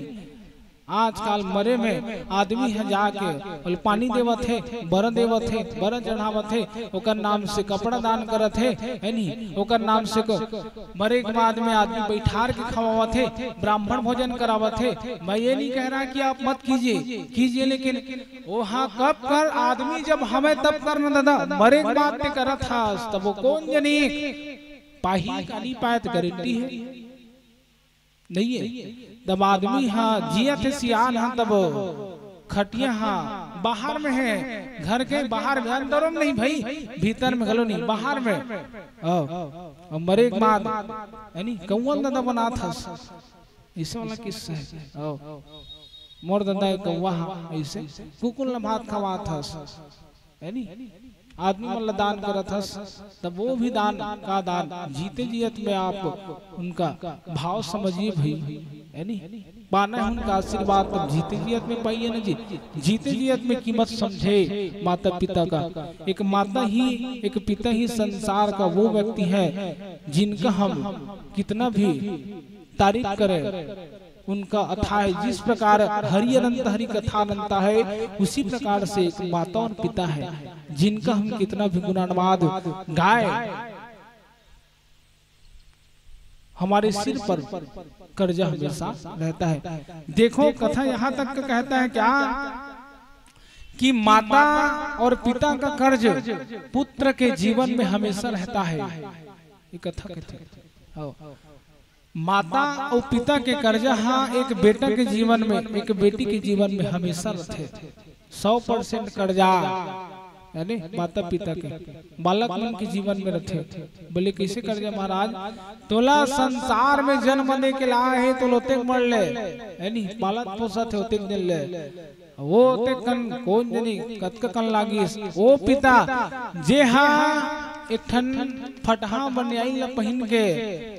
आजकल मरे में आदमी है जाके और पानी देवत है, बर देवत है, बर चढ़ावत है, ओकर नाम से कपड़ा दान करत है नहीं, ओकर नाम से मरे के बाद में आदमी बैठार के खवावत है, ब्राह्मण भोजन करावत है। मैं ये नहीं कह रहा कि आप मत कीजिए, कीजिए, लेकिन वो हाँ कब कर आदमी जब हमें तब करना दादा, मरे के बाद में करत था तब वो कौन जनी पाही काली पायत गारंटी है नहीं है। तब आदमी हाँ जिया थे सियान हाँ तब खटिया हाँ बाहर में है, घर के बाहर में, अंदरों में नहीं भाई, भीतर में गलो नहीं, बाहर में। और मरे के बाद यानी कौन दादा बना था ऐसे वाला किस्सा है। मोर दादा कौवा ऐसे कुकुल न भात खवा था यानी आदमी मतलब दान करत हस, तब वो भी दान का दान जीते जियत में आप उनका भाव समझिए भाई, है नहीं पाना है उनका आशीर्वाद तब जीते जियत में पाइए ना जी। जीते जियत में कीमत समझे माता पिता का। एक माता ही एक पिता ही संसार का वो व्यक्ति है जिनका हम कितना भी तारीफ करें उनका अथाह, जिस प्रकार हरि अनंत हरि कथा अनंत है उसी प्रकार से एक माता और पिता है जिनका हम कितना भी गुणानुवाद गाए, हमारे सिर पर कर्जा हमेशा रहता है। देखो कथा यहाँ तक का कहता है क्या कि माता और पिता का कर्ज पुत्र के जीवन में हमेशा रहता है। ये कथा कहते माता और पिता के कर्जा हाँ एक बेटा के जीवन में, एक बेटी के जीवन में हमेशा रहते। 100% कर्जा यानी माता पिता के बालक मन के जीवन में रहते। बोले कैसे कर्जा महाराज, तोला संसार में जन्म देने के लाए है तो लोते मर ले, यानी बालक पोसा थे होते दिन ले वो ते कन कौन जनी कतक कन लागी ओ पिता जे हाँ एक ठन फटहा बनियाई ला पहन के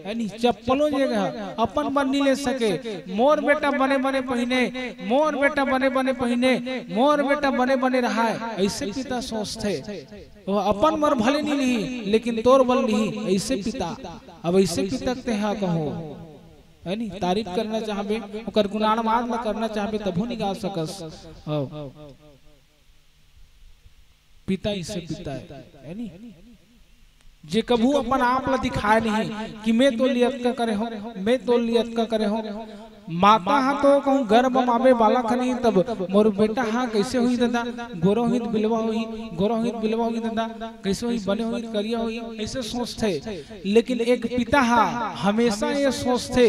यानी चप्पलों जगह अपन बन्नी ले सके, मोर बेटा बने बने पहने, मोर बेटा बने बने पहने, मोर बेटा बने बने रहा है, ऐसे पिता सोचते। वो अपन मर भले नहीं ली लेकिन तोर बल नहीं, ऐसे पिता। अब ऐसे पिता ते हाँ कहो है नी तारीफ करना चाहबे ओकर गुणानुवाद ला करना चाहबे तभो नहीं गा सकस। पिता इससे पिता है नी जे कभू अपन आप ला दिखाए नहीं कि मैं तो लियत का करे हो, मैं तो लियत का करे हो। माता हाँ तो कहूँ गर्भ मावे बालक नहीं तब मोर बेटा हाँ कैसे हुई दादा, गोरोहित बिलवा हुई, गोरोहित बिलवा हुई दादा, कैसे हुई बने हुई करिया हुई, ऐसे सोचते। लेकिन एक पिता हाँ हमेशा ये सोचते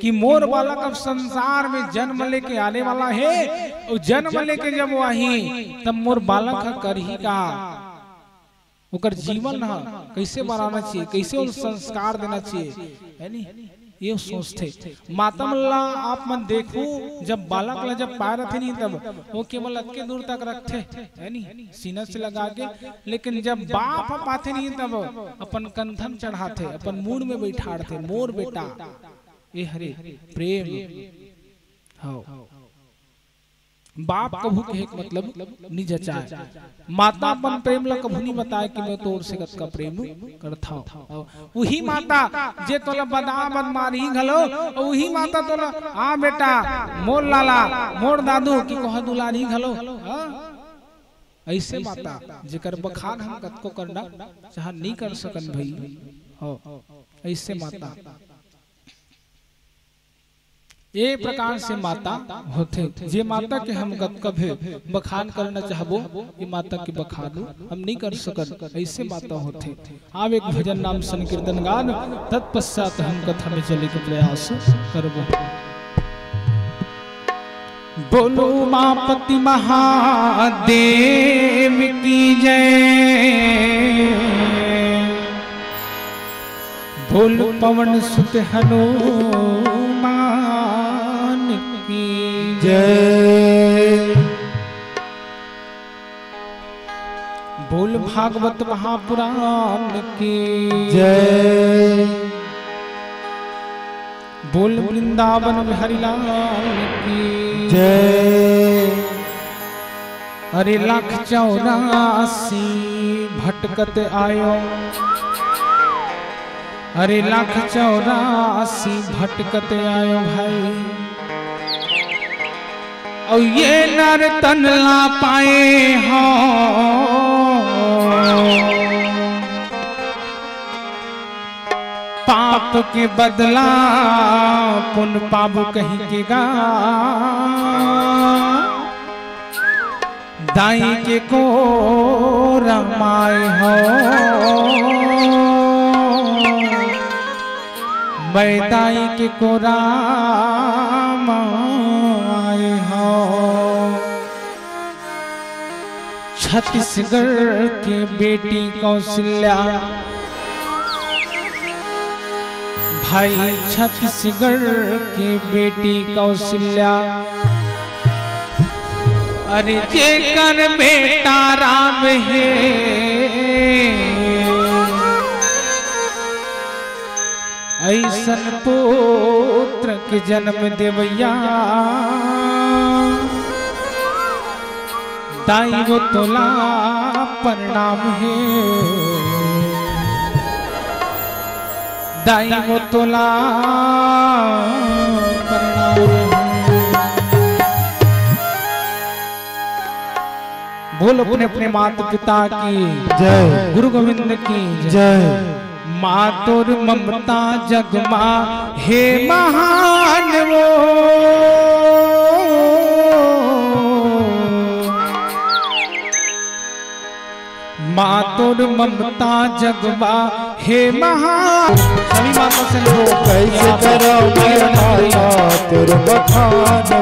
कि मोर बालक अब संसार में जन्म लेके आने वाला है, और जन्म लेके जब वो आई तब मोर बालक कर ही का ओकर जीवन कैसे बनाना चाहिए, कैसे उन संस्कार देना चाहिए, है नी ये सोचते। माता मल्ला आप मन देखो जब बालक ला जब पाए रहते नहीं तब वो केवल अतके दूर तक रखते है नी सीना से लगा के, लेकिन जब बाप पाते नहीं तब अपन कंधन चढ़ाते, अपन मूड में बैठाते, मोर बेटा ये हरे प्रेम। हाँ बाप कभू के मतलब नहीं जचाए, माता अपन प्रेम ला कभू नहीं बताए कि मैं तोर से का प्रेम करता हूँ। वही माता जे तोला बदा बदमारी घलो, वही माता तोला आ बेटा मोर लाला मोर दादू की कह दुलारी घलो। ऐसे माता जेकर बखान हम कतको करना चाह नहीं कर सकन भाई। हो ऐसे माता ये प्रकार से माता होते। जे माता के हम कभी बखान करना चाहबो ये माता के बखान हम नहीं कर सकत, ऐसे माता होते। आप एक भजन नाम संकीर्तन गान तत्पश्चात हम कथा में चले के प्रयास करबो। बोलो मापति महादेव की जय, बोल पवन सुत हनुमान की जय, बोल भागवत महापुराण की जय, बोल वृंदावन बिहारी लाल की जय। अरे 184 भटकत आयो, अरे 184 भटकत आयो भाई, और ये नर तन ला पाए हो पाप के बदला पुण्य पाप कहीं के गा दाई के को रमाए हो मैं दाई के को रामाए हो। छत्तीसगढ़ के बेटी कौशल्या भाई छत्तीसगढ़ के बेटी कौशल्या अरे जेकर बेटा राम है ऐसन पुत्र के जन्म देवैया दाई वो तोला प्रणाम है दाई वो तोला प्रणाम है। बोल अपने अपने माता पिता की जय गुरु गोविंद की जय माँ तोर ममता जगमा हे महान वो माँ तोर ममता जगमा हे महान। सभी माता से लोग कैसे करो मैं माया तेरे बखान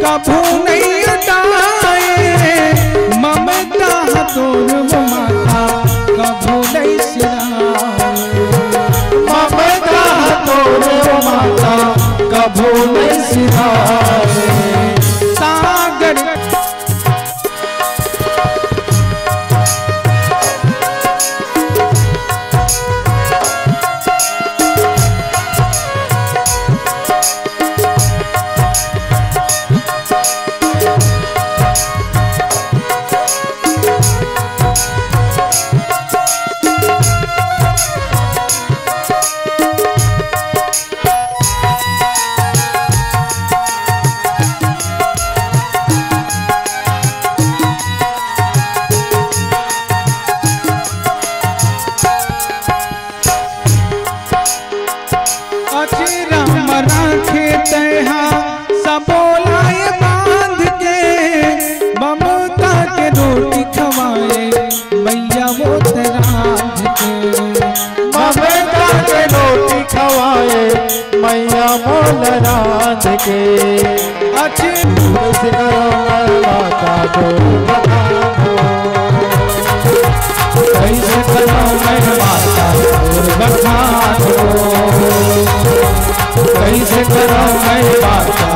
कभू नहीं उठाए ममता तोर वो माता कभू नहीं सिराए ममता तोर वो माता कभू नहीं सिराए सागर सबोलाए बांध के ममता के रोटी खवाए मैया वो रांध के ममता के रोटी खवाए मैया मोल रांध के अच्छे कैसे करो माता को बखानो कैसे करो मैं माता को बखानो कैसे करो मैं माता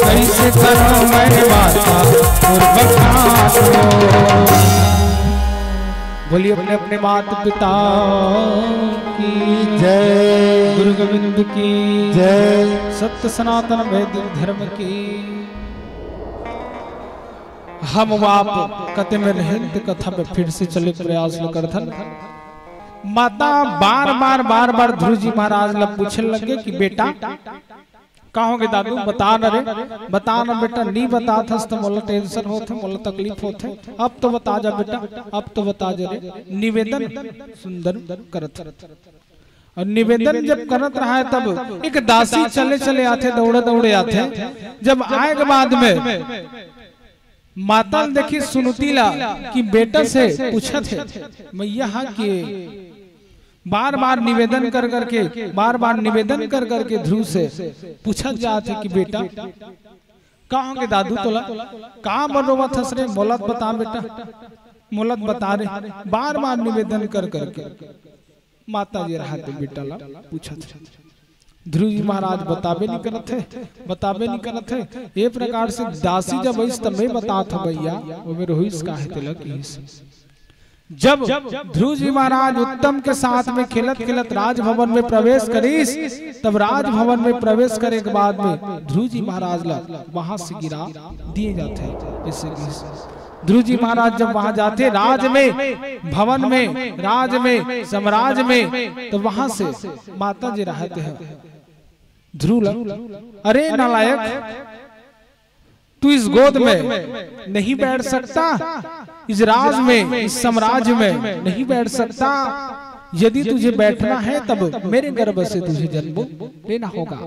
कैसे करो मैं माता बोलिए अपने अपने माता पिता की जय गुरु गोविंद की जय सत्य सनातन वैदिक धर्म की। हम वाप कते में रहंत कथा में फिर से चले प्रयास ल करथन। माता बार बार ध्रुव जी महाराज ला पूछने लगे कि बेटा कहोगे दादू बता न रे, बता न बेटा, नहीं बता था तो मोला टेंशन होते, मोला तकलीफ होते, अब तो बता जा बेटा, अब तो बता जा रे। निवेदन सुंदर करत और निवेदन जब करत रहा है तब एक दासी चले चले आते, दौड़े दौड़े आते। जब आए के बाद में माता देखी सुनतीला कि बेटा से पूछा थे मैया के बार बार निवेदन कर करके, बार बार निवेदन कर करके ध्रुव से पूछा जाते कि बेटा कहोगे दादू तोला कहाँ बनोवा थस रे, मोलत बता बेटा, मोलत बता रे। बार बार निवेदन कर करके माता जी रहते बेटा ला पूछा थे। ध्रुव जी महाराज बताबे नहीं करत थे, बताबे नहीं करत थे। ये प्रकार से दासी जब इस तमें बता था भैया वो में रोहिस का है तिलक। जब ध्रुव जी महाराज उत्तम के साथ में खिलत खिलत राजभवन में प्रवेश करीस, तब राजभवन में प्रवेश करे के बाद में ध्रुव जी महाराज ला वहां से गिरा दिए जाते हैं। जैसे ध्रुव जी महाराज जब वहां जाते राज में, भवन में, राज में, साम्राज्य में, तो वहां से माता जी रहते हैं। ध्रुव अरे नालायक तू इस गोद में नहीं बैठ सकता, इस राज में, इस साम्राज्य में नहीं बैठ सकता। यदि तुझे बैठना है तब मेरे गर्भ से तुझे जन्म लेना होगा,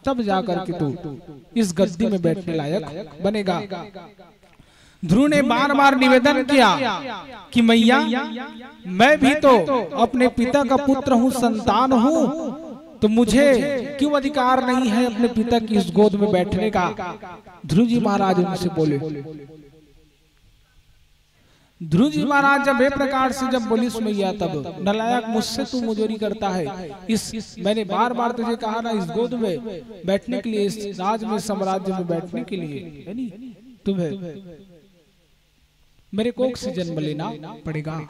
तब जाकर के तू इस गद्दी में बैठने लायक बनेगा। ध्रुव ने बार बार निवेदन किया कि मैया मैं भी तो अपने पिता का पुत्र हूँ, संतान हूँ, तो मुझे क्यों अधिकार नहीं है अपने पिता की इस गोद में बैठने का। ध्रुव जी महाराज उनसे बोले। ध्रुव जी महाराज जब एक प्रकार से जब बोली मैया तब नलायक मुझसे तू मुजोरी करता है, इस मैंने बार बार तुझे कहा ना इस गोद में बैठने के लिए, इस राज में, साम्राज्य में बैठने के लिए तुम्हें मेरे कोख से जन्म लेना पड़ेगा।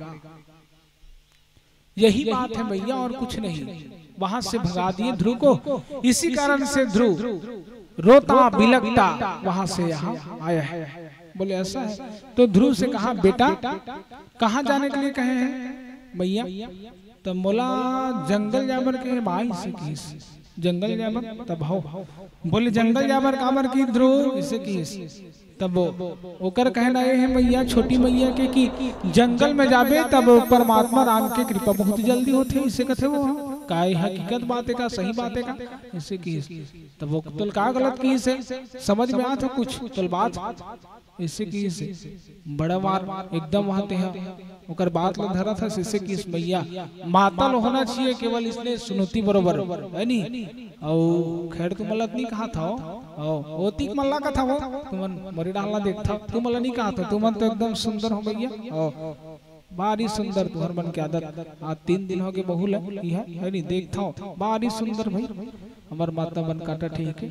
यही बात है भैया और कुछ नहीं। वहां से भगा दिए ध्रुव को। इसी कारण से ध्रुव रोता बिलखता वहां से यहाँ आया है। बोले ऐसा है तो ध्रुव से कहा बेटा कहाँ जाने के लिए कहे हैं भैया? तो मोला जंगल जाबर के भाई से की, जंगल जाबर तब हो। बोले जंगल जाबर काबर की ध्रुव इसे की, तब ओकर कहना ये है मैया, छोटी मैया के कि जंगल में जाबे तब परमात्मा राम के कृपा बहुत जल्दी होते, इसे कहते वो काय हकीकत बात है का, सही बात है का, इसे की तब वो तुल का गलत की से समझ में आता कुछ तुल बात इसे की से बड़ा मार एकदम वहां ते ओकर बात ल धरा था इसे की मैया मातल होना चाहिए केवल इसने सुनती बरोबर है नी। और खैर तू मलत नहीं कहा था ओ तीक मल्ला का था वो तुमन मरी डालना देखता, तू मला नहीं कहा था, तुमन तो एकदम सुंदर हो भैया, बारी सुंदर तुहर मन की आदत। आज 3 दिन हो गए बहुल है नहीं देखता हूँ, बारी सुंदर भाई हमार माता मन काटा ठीक है।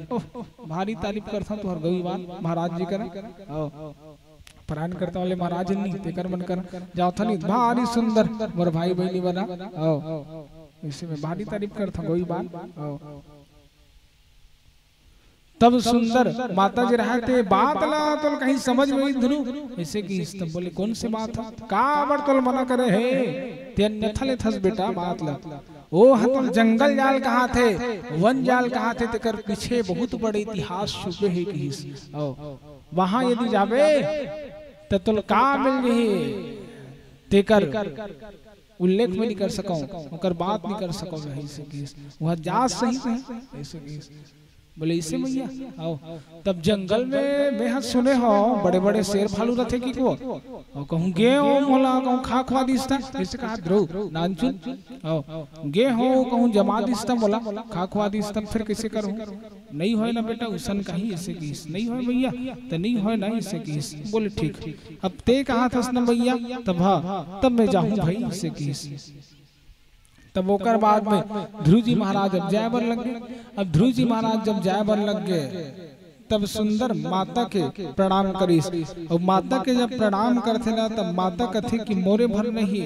भारी तारीफ करता तुहर गईवान महाराज जी करा प्राण करता वाले महाराज नहीं तेकर मन कर जाओ था नहीं, भारी सुंदर मोर भाई बहनी बना इसी में भारी तारीफ करता गईवान। तब सुंदर माता जी रहते बात ला तो कहीं समझ में ध्रुव ऐसे की तब बोले कौन सी बात है का बड़ तोल मना करे है तेन थले थस बेटा बात ला ओ हतल जंगल जाल कहाँ थे, वन जाल कहाँ थे, तेकर पीछे बहुत बड़े इतिहास छुपे है कि वहां यदि जावे तो तुल का मिल रही तेकर उल्लेख में नहीं कर सकूं, ओकर बात नहीं कर सकूं मैं ऐसे की वहां जा सही है ऐसे की। बोले इसे मैया आओ तब जंगल में मैं सुने हो बड़े बड़े शेर भालू रथे की को और कहूं गे हो मोला कहूं खा खवा दिसता ऐसे कहा ध्रुव नानचुन आओ गे हो कहूं जमा दिसता मोला खा खवा दिसता फिर कैसे करूं? नहीं होए ना बेटा उसन कहीं ऐसे की नहीं होए भैया तो नहीं होए ना ऐसे की। बोले ठीक अब ते कहा था ना भैया तब हाँ तब मैं जाऊं भाई ऐसे की। तब ओकर बाद में ध्रुव जी महाराज अब जाए बर लग गए। अब ध्रुव जी महाराज जब जाए बर लग गए तब सुंदर माता के प्रणाम करीस और माता के जब प्रणाम करते ना तब माता कथे कि मोरे भर नहीं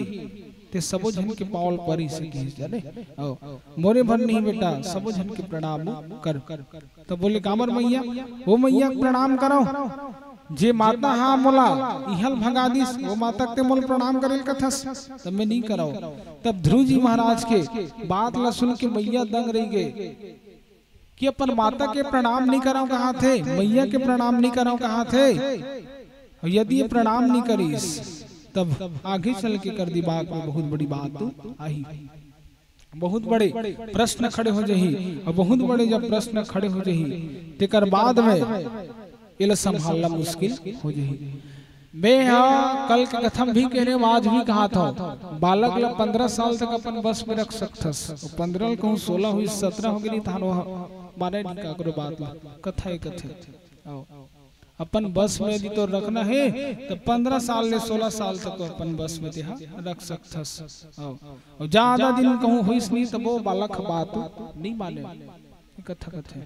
ते सबो जन के पावल परी से की जाने मोरे भर नहीं बेटा सबो जन के प्रणाम कर। तब बोले कामर मैया वो मैया प्रणाम करो जे माता हाँ मोला इहल भगा दिस वो माता के मोल प्रणाम करेल कथस तब मैं नहीं कराओ। तब ध्रुव जी महाराज के बात ला सुन के मैया दंग रही गए कि अपन माता के प्रणाम नहीं कराओ कहाँ थे, मैया के प्रणाम नहीं कराओ कहाँ थे। और यदि ये प्रणाम नहीं करीस तब आगे चल के कर दी बात में बहुत बड़ी बात आई, बहुत बड़े प्रश्न खड़े हो जही। और बहुत बड़े जब प्रश्न खड़े हो जही तेकर बाद में इला संभालना मुश्किल हो जही। मैं यहाँ कल के कथम भी कह रहे आज भी कहा था बालक ला 15 साल तक अपन बस में रख सकथस, 15 कहूँ 16 हुई 17 हो गई थानो माने का करो बात ला कथा कथे अपन बस में यदि तो रखना है तो 15 साल ले 16 साल तक अपन बस में तेहा रख सकथस। और ज्यादा दिन कहूँ हुई नहीं तब वो बालक बात नहीं माने कथा कथे।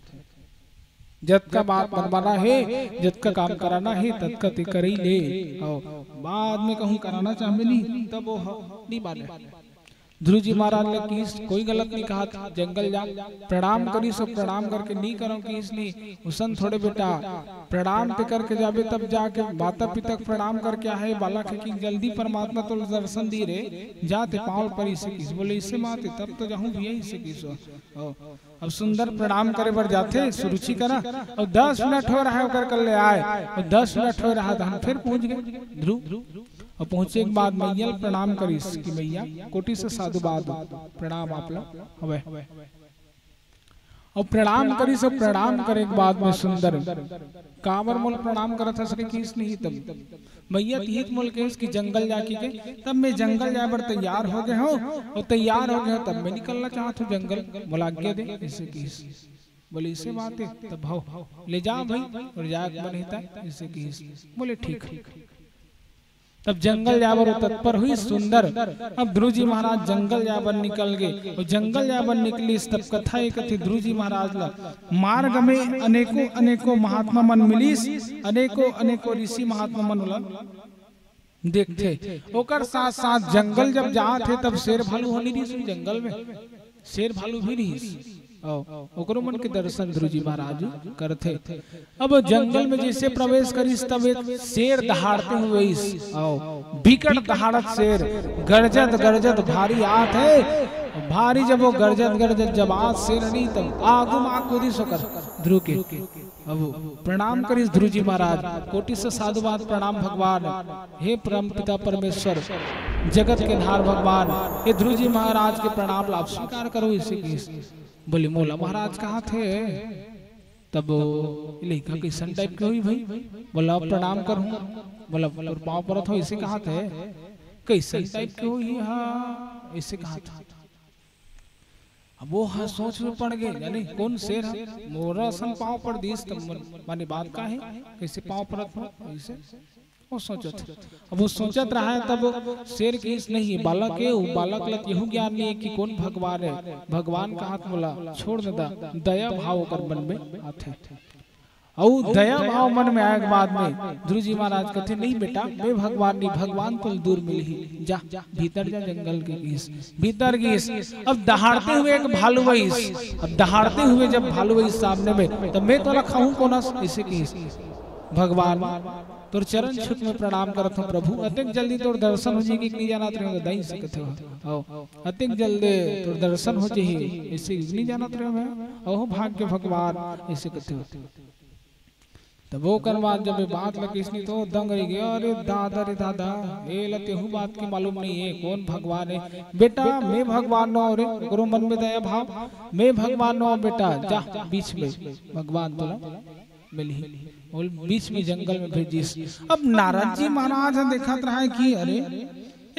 जत का बात बनवाना है जत का काम कराना है तत्का ते कर ही ले। और बाद में कहूँ कराना चाहे नहीं तब वो नहीं माने। ध्रुव जी महाराज ने की कोई गलत नहीं कहा था, जंगल जा प्रणाम करी सो प्रणाम करके नहीं करो कि इसलिए उसन थोड़े बेटा प्रणाम ते करके जाबे तब जाके माता पिता प्रणाम करके आए बालक है कि जल्दी परमात्मा तो दर्शन दी रे जाते पाँव पर इसे किस बोले इससे माते तब तो जाऊँ भी इसे किस। अब सुंदर प्रणाम करे बर जाते सुरुचि करा और 10 मिनट हो रहा है कर कर ले आए और 10 मिनट हो रहा था हम फिर पहुंच गए ध्रुव। और पहुंचे के बाद मैया प्रणाम करीस कि मैया कोटि से साधुवाद प्रणाम आप लोग हवे। और प्रणाम करी सब प्रणाम करे के बाद में सुंदर कांवर मोल प्रणाम करत था सके किस नहीं तब मैया तीत मोल के इसकी जंगल जाके के तब मैं जंगल जाए पर तैयार हो गए हो और तैयार हो गए तब मैं निकलना चाहता हूँ जंगल बोला आज्ञा दे इसे किस बोले इसे बात है तब भाव ले जाओ भाई और जाग बनता इसे किस बोले ठीक। तब जंगल जाबर तत्पर हुई सुंदर। अब ध्रुव जी महाराज जंगल जाबर निकल गए और जंगल जाबर निकली तब कथा एक थी ध्रुव जी महाराज ला मार्ग में अनेकों अनेकों महात्मा मन मिलीस अनेकों अनेकों ऋषि महात्मा मन उला देखते ओकर साथ साथ जंगल जब जात थे तब शेर भालू होनी रही जंगल में शेर भालू भी रही ओकरो मन के दर्शन ध्रुव जी महाराज करते। अब जंगल में जैसे प्रवेश करीस तब एक शेर दहाड़ते हुए बिकट दहाड़त शेर गरजत गरजत भारी आत है भारी जब वो गरजत गरजत जब आज शेर नहीं तब आगू आग कूदी सोकर ध्रुव के। अब प्रणाम करीस ध्रुव जी महाराज कोटि से साधुवाद प्रणाम भगवान हे परम पिता परमेश्वर जगत के धार भगवान ये ध्रुव जी महाराज के प्रणाम लाभ स्वीकार करो इसे बोले मोला महाराज कहाँ थे तब लड़का कैसन टाइप के हुई भाई बोला प्रणाम करूँ बोला पाँव परत हो इसे कहा थे कैसन टाइप के हुई हाँ इसे कहा था। अब वो हाँ सोच में पड़ गए यानी कौन शेर है मोरा सन पाँव पर दीस तब माने बात का है कैसे पाँव परत हो ऐसे वो सोचत। अब वो सोचत रहा है तब शेर की नहीं बालक है वो बालक लत यहू ज्ञान नहीं है कि कौन भगवान है भगवान का हाथ बोला छोड़ देता दया भाव कर मन में आते और दया भाव मन में आए के बाद में ध्रुव जी महाराज कहते नहीं बेटा मैं भगवान नहीं भगवान को दूर मिल ही जा भीतर जा जंगल के गीस भीतर गीस। अब दहाड़ते हुए एक भालू वहीस अब दहाड़ते हुए जब भालू वहीस सामने में तब मैं तो रखा हूँ कौन इसे गीस भगवान तोर चरण छुत में प्रणाम करत हूं प्रभु अतिक जल्दी तोर दर्शन हो जाएगी नहीं जाना रहे दई सकते हो अतिक जल्दी तोर दर्शन हो जाएगी इसे नहीं जाना रहे मैं ओह भाग्य भगवान इसे कहते हो। तब वो करवा जब बात लगी इसने तो दंग रही गया अरे दादा ये लते हूँ बात की मालूम नहीं है कौन भगवान है बेटा मैं भगवान नो रे गुरु मन में दया भाव मैं भगवान नो बेटा जा बीच में भगवान तो मिली और बीच में जंगल में भेजिस। अब नारद जी महाराज देखा रहा है कि अरे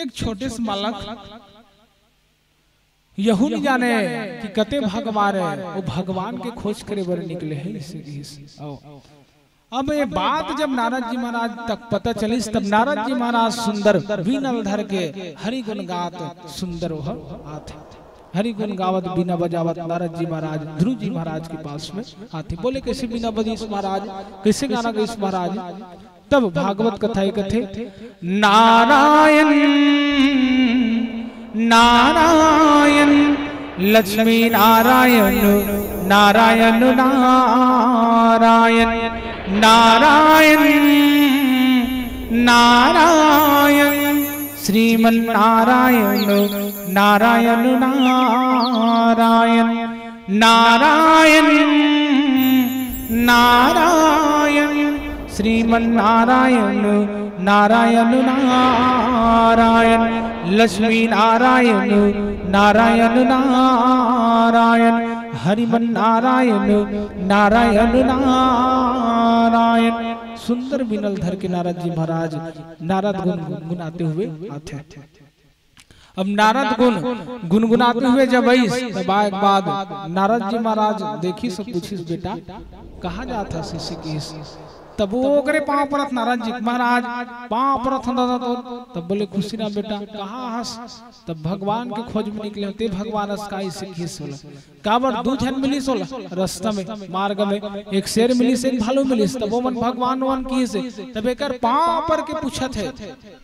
एक छोटे से बालक यहू नहीं जाने कि कते भगवान है वो भगवान के खोज करे बर निकले हैं इसे। अब ये बात जब नारद जी महाराज तक पता चली तब नारद जी महाराज सुंदर वीणा धर के हरि गुण गात सुंदर आते हरि गुण गावत बिना बजावत नारद जी महाराज ध्रुव जी महाराज के पास में आते बोले कैसे बिना बजीस महाराज कैसे गाना गई महाराज। तब भागवत कथा कथे नारायण नारायण लक्ष्मी नारायण नारायण नारायण नारायण नारायण श्रीमन्नारायण नारायण नारायण नारायण नारायण श्रीमन्नारायण नारायण नारायण लक्ष्मी नारायण नारायण नारायण हरिमन नारायण नारायण नारायण। सुंदर बिनल धर के नारद जी महाराज नारद गुन गुनगुनाते हुए आते। अब नारद गुन गुनगुनाते हुए जब आई तब एक बाद नारद जी महाराज देखी सब पूछी बेटा कहाँ जाता शिष्य की। तब वो करे पांव परत नारद जी महाराज पांव परत तब बोले खुशी ना बेटा कहाँ हंस। तब भगवान के खोज में निकले होते भगवान अस्काई से खीस होला काबर दू जन मिली सोला रास्ता में मार्ग में एक शेर मिली से एक भालू मिली तब वो मन भगवान वन की से तब एक पांव पर के पूछत है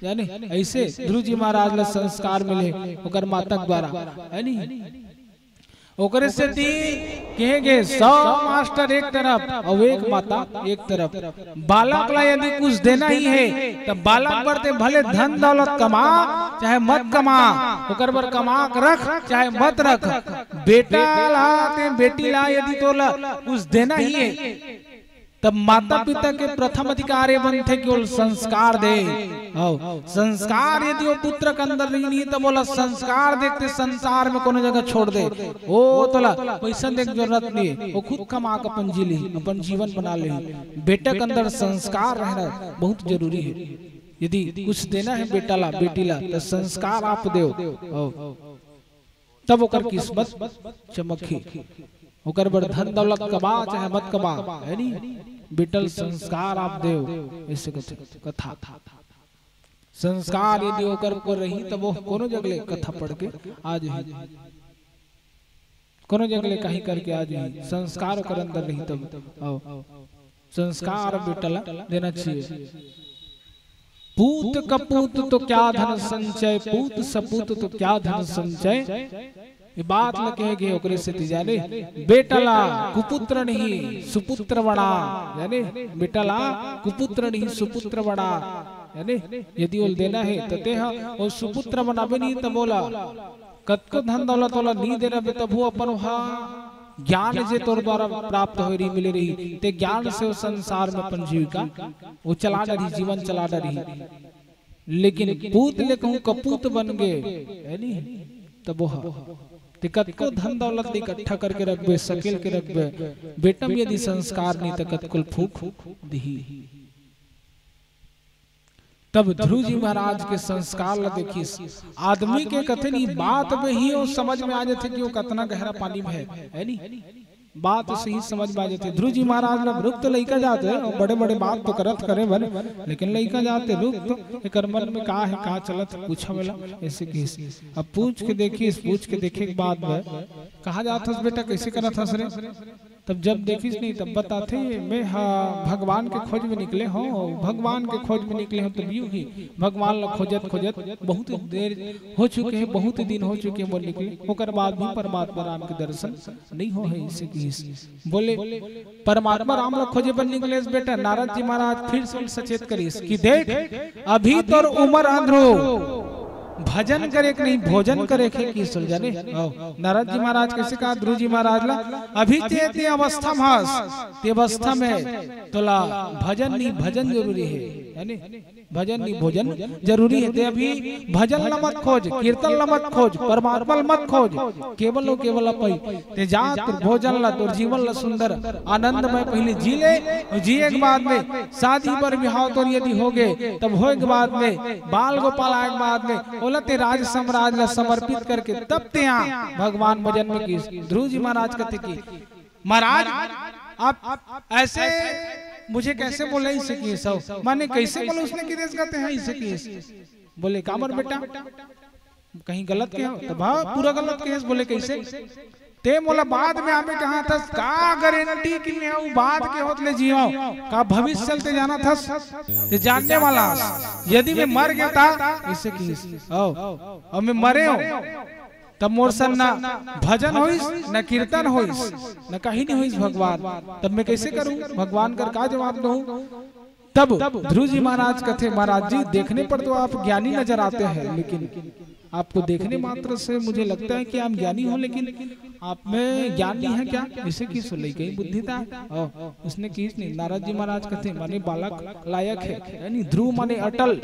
यानी ऐसे ध्रुव जी महाराज ला संस्कार मिले ओकर माता द्वारा है नी ओकरे से दी कहेंगे 100 मास्टर एक तरफ और एक माता एक तरफ। बालक ला यदि कुछ देना ही है तब बालक बढ़ते भले धन दौलत कमा चाहे मत कमा ओकर बर कमा रख चाहे मत रख। बेटा ला बेटी ला यदि तो ला कुछ देना ही है तब माता पिता के प्रथम अधिकार बनते केवल संस्कार दे। संस्कार यदि वो पुत्र के अंदर नहीं तो बोला संस्कार देखते संसार में कोनो जगह छोड़ दे ओ तोला पैसा देख जरूरत नहीं वो खुद कमा के अपन जी ली अपन जीवन बना ले। बेटा के अंदर संस्कार रहना बहुत जरूरी है। यदि कुछ देना है बेटा ला बेटी ला तो संस्कार आप दो तब ओकर किस्मत चमकी। ओकर बर धन दौलत कमा चाहे मत कमा है नी बेटल संस्कार आप दे ऐसे कथा संस्कार यदि ओकर को रही तब वो कोनो जगले कथा पढ़ के आज ही कोनो जगले कहीं करके आज ही संस्कार ओकर अंदर रही तब संस्कार बेटला देना चाहिए। पूत कपूत तो क्या धन संचय पूत सपूत तो क्या धन संचय ये बात लगे ओकरे से जाने बेटला कुपुत्र नहीं सुपुत्र बड़ा यानी बेटला कुपुत्र नहीं सुपुत्र बड़ा यानी यदि वो देना है तो ते और सुपुत्र बनाबे नहीं तो बोला कतको धन दौलत वाला नहीं देना तब वो अपन ज्ञान जे तोर द्वारा प्राप्त हो रही मिले रही ते ज्ञान से वो संसार में अपन जीविका वो चला रही जीवन चला रही। लेकिन पूत ले कहूं कपूत बन गए है नी तब वो कत को धन दौलत इकट्ठा करके रखबे सकेल के रखबे बेटा में यदि संस्कार नहीं तो कत कुल फूक दी। तब ध्रुव जी महाराज के संस्कार ला देखी आदमी के कथे नहीं बात में ही वो समझ में आ जाते कि वो कितना गहरा पानी में है नी बात सही समझ में आ जाती। ध्रुव जी महाराज लोग रुक तो लइका जाते और बड़े बड़े बात तो करत करे बन लेकिन लइका जाते रुक तो एक मन में का है का चलत पूछा वाला ऐसे केस अब पूछ के देखिए पूछ के देखे के बाद में कहा जाता बेटा कैसे करत हस रे तब जब देखिस नहीं तब बताते मैं भगवान के खोज में निकले हो भगवान के खोज में निकले हो तब यूं ही भगवान ला खोजत खोजत बहुत देर हो चुके हैं बहुत दिन हो चुके हैं वो निकले होकर बाद भी परमात्मा राम के दर्शन नहीं हो है इसे बोले परमात्मा राम ला खोजे पर निकले बेटा नारद जी महाराज फिर से सचेत करिस कि देख अभी तो उम्र आंध्रो भजन करे कि नहीं भोजन करे की सुलझाने। नारद जी महाराज कैसे कहा ध्रुव जी महाराज ला अभी ते अवस्था अवस्था में तोला भजन नहीं भजन जरूरी है यानी भजन नहीं भोजन जरूरी है। ते अभी भजन ला मत खोज कीर्तन ला मत खोज परमात्मा मत खोज केवल केवल अपई ते जा तो भोजन ला तो जीवन ला सुंदर आनंदमय पहले जी ले जिए के बाद में शादी पर विवाह तो यदि हो गए तब होए के बाद में बाल गोपाल आए के बाद में बोलते राज साम्राज्य ला समर्पित करके तब ते भगवान भजन में की। ध्रुव जी महाराज कहते कि महाराज आप ऐसे मुझे कैसे बोले इसे की सब माने कैसे बोले उसने की देश कहते हैं इसे की बोले कामर बेटा कहीं गलत के हो तो पूरा गलत केस बोले कैसे ते मोला बाद में आमे कहा था का गारंटी कि मैं वो बाद के होत ले जियो का भविष्य चलते जाना था ते जानने वाला यदि मैं मर गया था इसे की और मैं मरे हो तब मोर सन ना भजन होइस न कीर्तन होइस न कहीं नहीं होइस भगवान तब मैं कैसे करूं भगवान कर का जवाब दूं तब ध्रुव जी महाराज कहते महाराज जी देखने पर तो आप ज्ञानी नजर आते हैं, लेकिन आपको देखने मात्र से मुझे लगता है कि आप ज्ञानी हो, लेकिन आप में ज्ञान नहीं है क्या? इसे की सुलई कहीं बुद्धि था उसने किस नहीं। नारद जी महाराज कहते माने बालक लायक है नहीं, ध्रुव माने अटल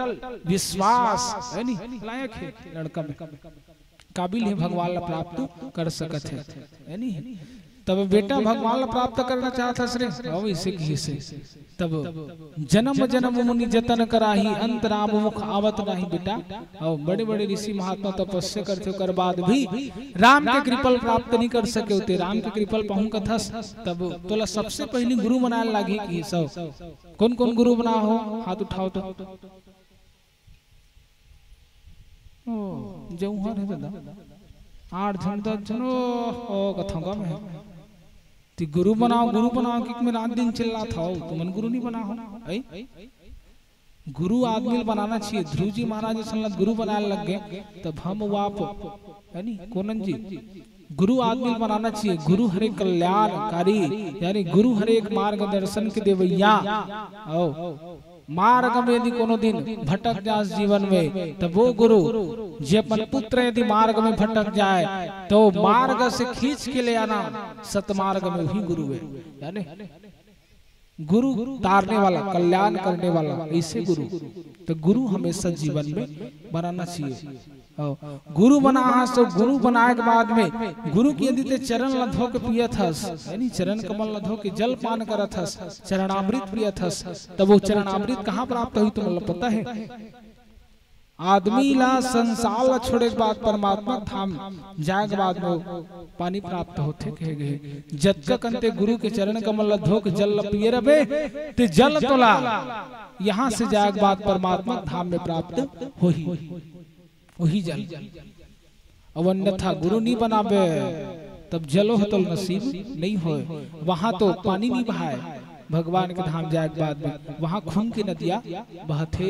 विश्वास है नहीं, लायक है लड़का में काबिल है भगवान ला प्राप्त कर सकत है नहीं। तब बेटा भगवान ला प्राप्त करना चाहता श्री अब इसे की से तब जन्म जन्म मुनि जतन कराही अंत राम मुख आवत नहीं बेटा। और बड़े बड़े ऋषि महात्मा तपस्या करते कर बाद भी राम के कृपल प्राप्त नहीं कर सके होते, राम के कृपल पहुं कथस। तब तोला सबसे पहली गुरु बनाने लगी कि सब कौन कौन गुरु बना हो, हाथ उठाओ तो जो है दादा 8 जन 10 जन ओ कथांगा में ती गुरु बनाओ कि मैं रात दिन चिल्ला था तुमन गुरु नहीं बना हो। गुरु आदमी बनाना चाहिए। ध्रुव जी महाराज संगत गुरु बनाने लग गए तब हम वाप है नहीं कोनन जी गुरु आदमी बनाना चाहिए। गुरु हरे कल्याणकारी यानी गुरु हरे एक मार्गदर्शन के देवैया। मार्ग में यदि कोनो दिन भटक जाए जीवन में तब वो गुरु जे अपन पुत्र यदि मार्ग में भटक जाए तो मार्ग से खींच के ले आना सतमार्ग में वही गुरु है। यानी गुरु तारने वाला कल्याण करने वाला ऐसे गुरु। तो गुरु हमेशा जीवन में बनाना चाहिए। गुरु बना तो गुरु बनाए के बाद में गुरु की यदि ते चरण लधो के पियत हस यानी चरण कमल लधो के जल पान करत हस, चरणामृत पियत हस, तब वो चरणामृत कहाँ प्राप्त हुई तुम्हें पता है? आदमी ला संसार ला छोड़े के बाद परमात्मा धाम जाए के बाद में पानी प्राप्त होते कहे गए। जत कंते गुरु के चरण कमल लधो के जल पिए रबे ते जल तोला यहाँ से जाए के बाद परमात्मा धाम में प्राप्त हो वही जल। अब अन्यथा गुरु नहीं बनाबे तब जलो तो नसीब नहीं हो। वहां तो पानी नहीं बहाए भगवान के धाम जाए के बाद में वहां खून की नदियां बहते।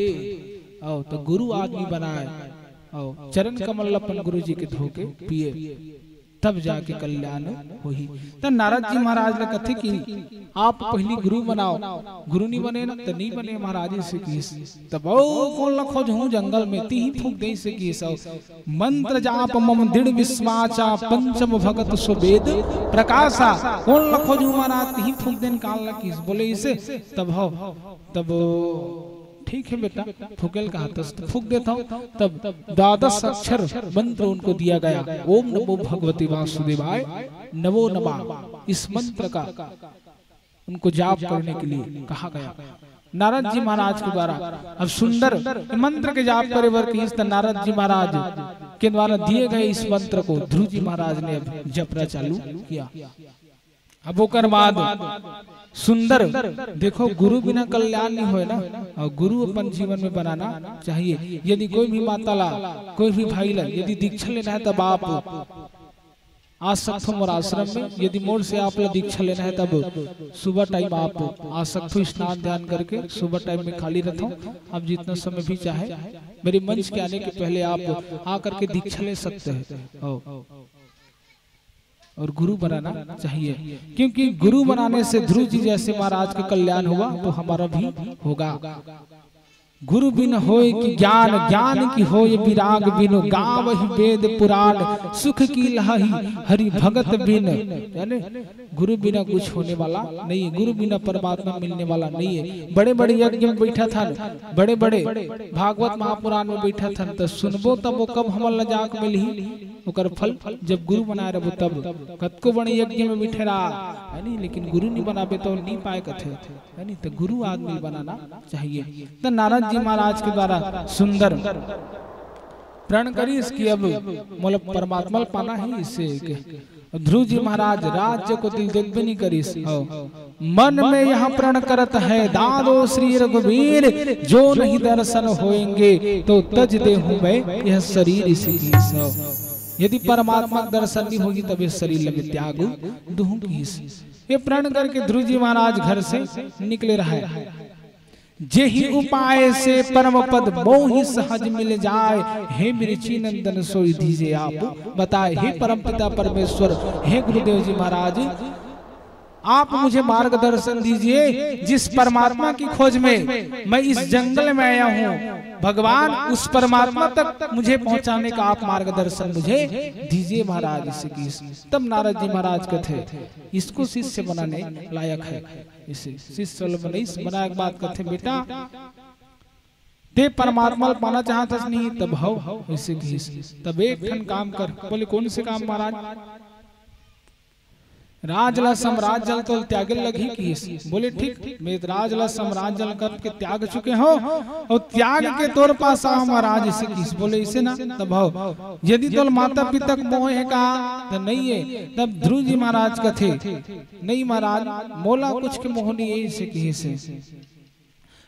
तो गुरु आदमी बनाए और चरण कमल अपन गुरु जी के धोके पिए तब जाके कल्याण होही। तो नारद जी महाराज ने कथे कि आप पहली गुरु बनाओ, गुरु नहीं बने ना तो नहीं बने महाराज से की। तब कौन लखो हूँ जंगल में ती ही फूक दे से की सब मंत्र जाप मम दृढ़ विश्वाचा पंचम भगत सुवेद प्रकाशा कौन लखो हूँ महाराज ती ही फूक देन काल की बोले इसे। तब ठीक है बेटा फूकेल का हाथ फूक देता हूँ। तब 12 अक्षर मंत्र उनको दिया गया। ओम नमो भगवती वासुदेवाय नमो नमः इस मंत्र का उनको जाप करने के लिए कहा गया नारद जी महाराज के द्वारा। अब सुंदर मंत्र के जाप करे वर्ग नारद जी महाराज के द्वारा दिए गए इस मंत्र को ध्रुव जी महाराज ने अब जपना चालू किया। अब ओकर बाद सुंदर देखो गुरु बिना कल्याण नहीं होए ना। और गुरु अपन जीवन में बनाना चाहिए। यदि कोई भी माता ला कोई भी भाई ला यदि दीक्षा लेना है तब आप आ सकते हो मोर आश्रम में। यदि मोर से आप ला दीक्षा लेना है तब सुबह टाइम आप आ सकते हो स्नान ध्यान करके। सुबह टाइम में खाली रहता हूँ, आप जितना समय भी चाहे मेरे मंच के आने के पहले आप आकर के दीक्षा ले सकते हैं। और गुरु बनाना चाहिए क्योंकि गुरु बनाने से ध्रुव जी जैसे महाराज का कल्याण हुआ तो हमारा भी होगा। गुरु बिन होय कि ज्ञान, ज्ञान की होय विराग बिनु गावहि वेद पुराण सुख की लहही हरि भगत बिन। यानी गुरु बिना कुछ होने वाला नहीं है, गुरु बिना परमात्मा मिलने वाला नहीं है। बड़े बड़े यज्ञ में बैठा था, बड़े बड़े भागवत महापुराण में बैठा था तो सुनबो तब वो कब हमल जाक मिलही ओकर फल जब गुरु बना रहो तब। कतको बड़े यज्ञ में बैठे रहा है नहीं, लेकिन गुरु नहीं बनाबे तो नहीं पाए कथे है नहीं। तो गुरु आदमी बनाना चाहिए। तो नारद जी महाराज के द्वारा सुंदर प्रण करी इसकी अब मतलब परमात्मा पाना है इससे। ध्रुव जी महाराज राज्य को दिल देख भी नहीं करी मन में यहाँ प्रण करत है दादो श्री रघुवीर जो नहीं दर्शन होएंगे तो तज दे हूँ मैं यह शरीर इसी। यदि परमात्मा दर्शन नहीं होगी तब इस शरीर लगे त्याग दूंगी। ये प्रण करके ध्रुव जी महाराज घर से निकले रहे। जेहि उपाय से परम पद मोहि सहज मिल जाए हे मिर्ची नंदन सोई दीजिए आप बताए। हे परम पिता परमेश्वर हे गुरुदेव जी महाराज आप मुझे मार्गदर्शन दीजिए जिस परमात्मा की खोज में मैं इस जंगल में आया हूँ, भगवान उस परमात्मा तक मुझे पहुंचाने का आप मार्गदर्शन मुझे दीजिए महाराज। इसे तब नारद जी महाराज के थे इसको शिष्य बनाने लायक है। इसे शिष्य बनाए बात कहते बेटा ते परमात्मा पाना चाहता नहीं तब हो इसे तब एक ठन काम कर। बोले कौन से काम महाराज? राजला साम्राज्य जल तो त्याग लगी की। बोले ठीक मैं राजला साम्राज्य जल करके त्याग चुके हो और त्याग के तौर पास आओ महाराज इसे किस। बोले इसे ना तब हो यदि तो माता पिता मोह है का तो नहीं है। तब ध्रुव जी महाराज का थे नहीं महाराज मोला कुछ के मोह नहीं है इसे किसे।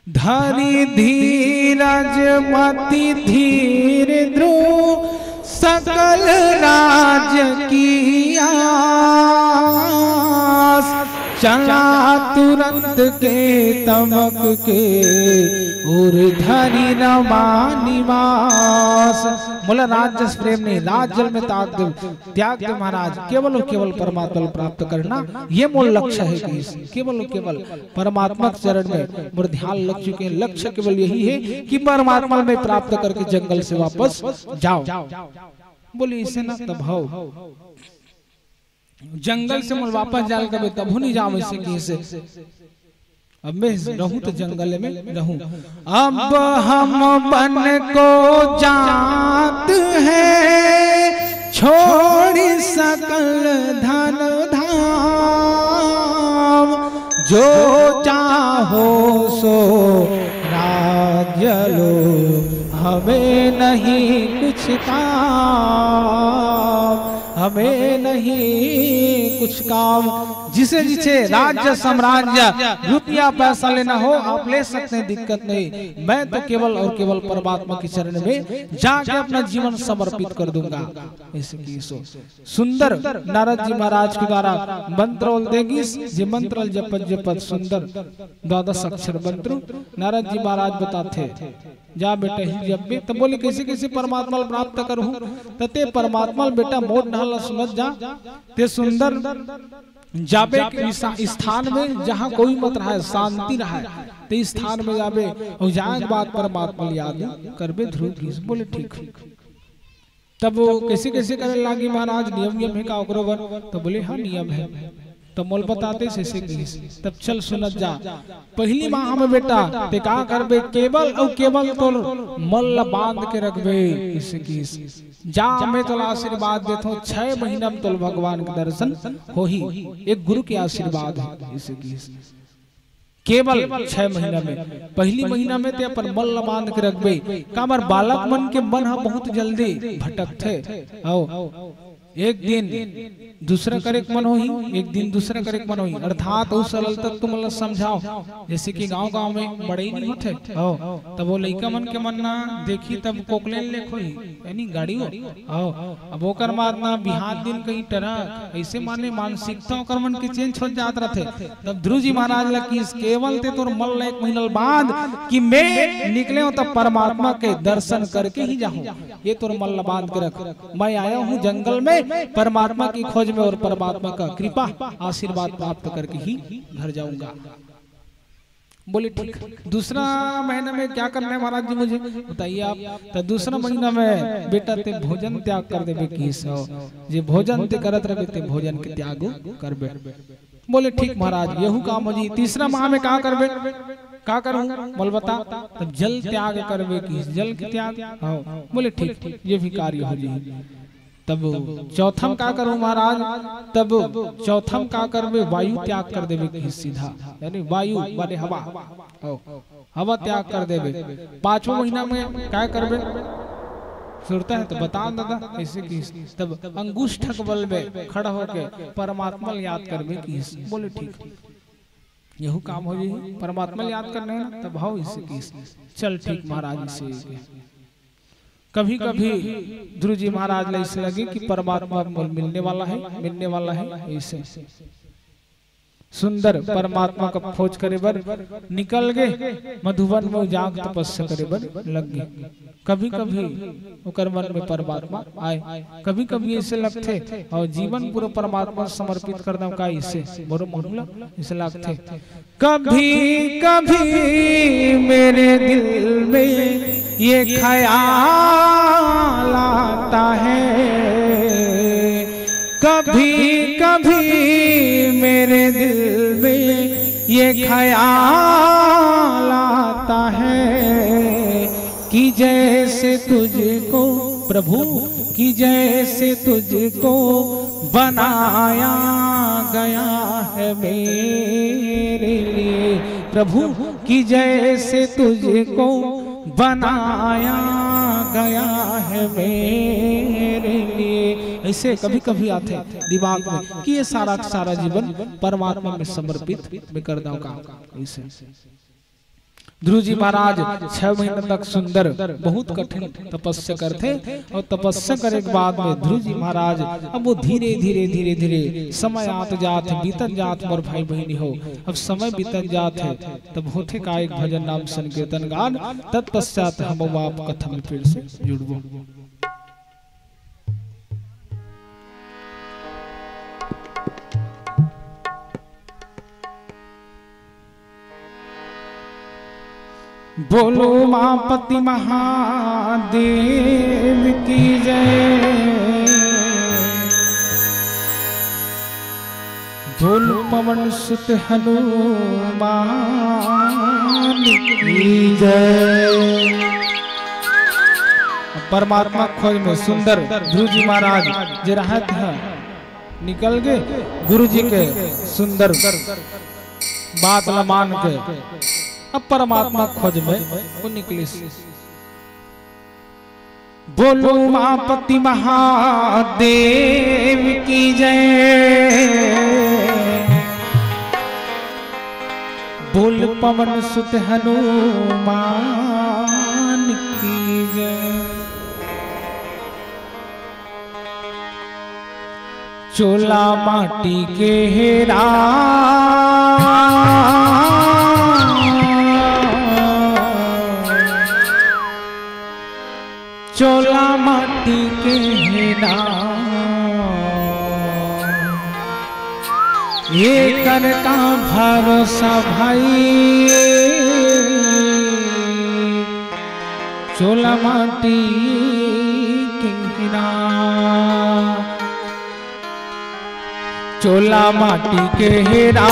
धरी धीरज मति धीर ध्रुव सकल राज किया चला तुरंत के तमक के और धरी रमा निवास। बोला राज्य प्रेम नहीं राज्य में त्याग दे महाराज। केवल और केवल परमात्मा प्राप्त करना ये मूल लक्ष्य है कि केवल और केवल परमात्मा चरण में मोर ध्यान लग चुके हैं। लक्ष्य केवल यही है कि परमात्मा में प्राप्त करके जंगल से वापस जाओ। बोले इसे ना तब हो जंगल से मुझे वापस जाल कभी तब नहीं जाओ इसे कैसे। अब मैं रहूं तो जंगल में रहूं। अब हम बन को जात है छोड़ सकल धन धाम जो चाहो सो राज्य लो हमें नहीं कुछ काम हमें नहीं कुछ काम। जिसे जिसे राज्य साम्राज्य रुपया पैसा लेना हो आप ले सकते हैं दिक्कत नहीं। मैं तो केवल और केवल परमात्मा के चरण में जाके अपना जीवन समर्पित कर दूंगा। इसकी सुंदर नारद जी महाराज के द्वारा मंत्र देगी जे मंत्र जपत जपत सुंदर 12 अक्षर मंत्र नारद जी महाराज बताते जा बेटा ही जब भी तो बोले कैसे कैसे परमात्मा प्राप्त करूं तते परमात्मा बेटा मोट ढाल समझ जा ते सुंदर जाबे के स्थान में जहाँ कोई मत रहा शांति रहा तो स्थान में जाबे और जहाँ बात परमात्मा याद करबे ध्रुव की। बोले ठीक। तब वो कैसे कैसे करे लागी महाराज नियम है का ओकरो तो बोले हाँ नियम है। तो मोल बताते से तब चल सुनत जा पहली माह में बेटा ते का करबे केवल और केवल तो मल्ल बांध के रखबे इसे की जा मैं तो आशीर्वाद देता हूँ 6 महीना में तो भगवान के दर्शन हो ही। एक गुरु के आशीर्वाद है इसे की केवल 6 महीना में। पहली महीना में ते अपन मल्ल बांध के रखबे कामर बालक मन के मन बहुत जल्दी भटकते आओ एक दिन दूसरा करे मन हो ही एक दिन दूसरा करे मन हो ही अर्थात उस सरल तक तुम मतलब समझाओ जैसे कि गांव में बड़े ही नहीं होते तब वो लड़का मन के मन ना देखी तब कोकलेन लेखो ही यानी गाड़ी हो अब ओकर मारना बिहार दिन कहीं टरक ऐसे माने मानसिकता ओकर मन के चेंज हो जात रहते। तब ध्रुव जी महाराज लकी केवल ते तोर मल 1 महीना बाद कि मैं निकले हूं तब परमात्मा के दर्शन करके ही जाऊं। ये तोर मल बांध के रख मैं आया हूं जंगल में परमात्मा की खोज में और परमात्मा का कृपा आशीर्वाद प्राप्त करके ही घर जाऊंगा। बोले ठीक। दूसरा महीना में क्या करना है महाराज जी मुझे बताइए आप। तो दूसरा महीना में बेटा ते भोजन त्याग कर देवे की जे भोजन ते करत रहे ते भोजन के त्याग करबे। बोले ठीक महाराज यहू काम हो जी। तीसरा माह में क्या करबे का करूं बोल बता। तब जल त्याग करबे की जल के त्याग बोले ठीक ये भी कार्य हो जी। तब चौथम का करूं महाराज। तब चौथम का करबे वायु त्याग कर देवे की सीधा यानी वायु माने हवा हवा त्याग कर देवे। 5वां महीना में क्या करबे सुरता है तो बता दादा ऐसे की। तब अंगुष्ठक बल में खड़ा होके परमात्मा याद करबे की। बोले ठीक यहू काम हो जी। परमात्मा याद करने है तब भाव इसे की चल ठीक महाराज से। कभी कभी ध्रुव जी महाराज ऐसे लगे कि परमात्मा मिलने वाला है ऐसे सुंदर परमात्मा का खोज करे बर निकल गए, मधुबन में जाग तपस्या करे बर लग गए। कभी कभी ओकर मन में परमात्मा आए, कभी कभी ऐसे लगते और जीवन पूरा परमात्मा समर्पित कर दम का इसे बड़ो मोहला ऐसे लगते। कभी कभी मेरे दिल में ये ख्याल आता है, कभी कभी मेरे दिल में ये ख्याल आता है कि जैसे तुझको प्रभु, कि जैसे तुझको बनाया गया है मेरे लिए प्रभु, कि जैसे तुझको बनाया गया है मेरे लिए। ऐसे कभी कभी आते दिमाग में कि ये सारा सारा जीवन परमात्मा में समर्पित मैं कर दूं का। ऐसे ध्रुव जी महाराज 6 महीने तक सुंदर बहुत कठिन तपस्या करते और तपस्या करने के बाद में ध्रुव जी महाराज अब वो धीरे धीरे धीरे धीरे समय आत जात बीतन जात मोर भाई बहनी हो, अब समय बीतन जात है तब होते का एक भजन नाम संकीर्तन गान, तत्पश्चात हम आप कथा में फिर से जुड़बो। बोलो मापति महादेव की जय, बोलो पवन सुत हनुमान की जय। परमात्मा खोज में सुंदर ध्रुव जी महाराज जो रहते हैं निकल गए गुरु जी के सुंदर बात ल मान के अब परमात्मा खोज में वो निकले। बोलो मापति महादेव की जय, बोल पवन सुत हनुमान की जय। चोला माटी के हेरा चोला माटी के हेरा, ये कर का भरोसा भाई, चोला माटी के हेरा, चोला माटी के हेरा,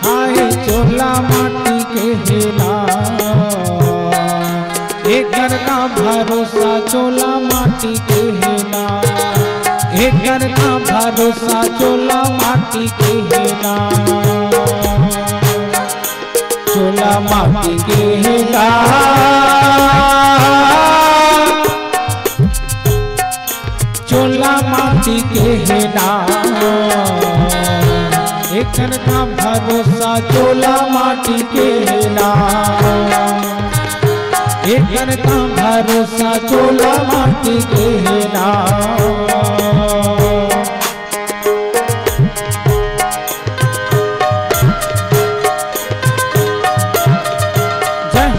हाय चोला माटी के हेरा, एक घर का भरोसा चोला माटी के हेरा, एक घर का भरोसा चोला माटी के हेरा, चोला माटी के हेरा, चोला माटी के हेरा, एक घर का भरोसा चोला माटी के हेरा, एक घर का भरोसा चोला माटी के हेरा। जय हो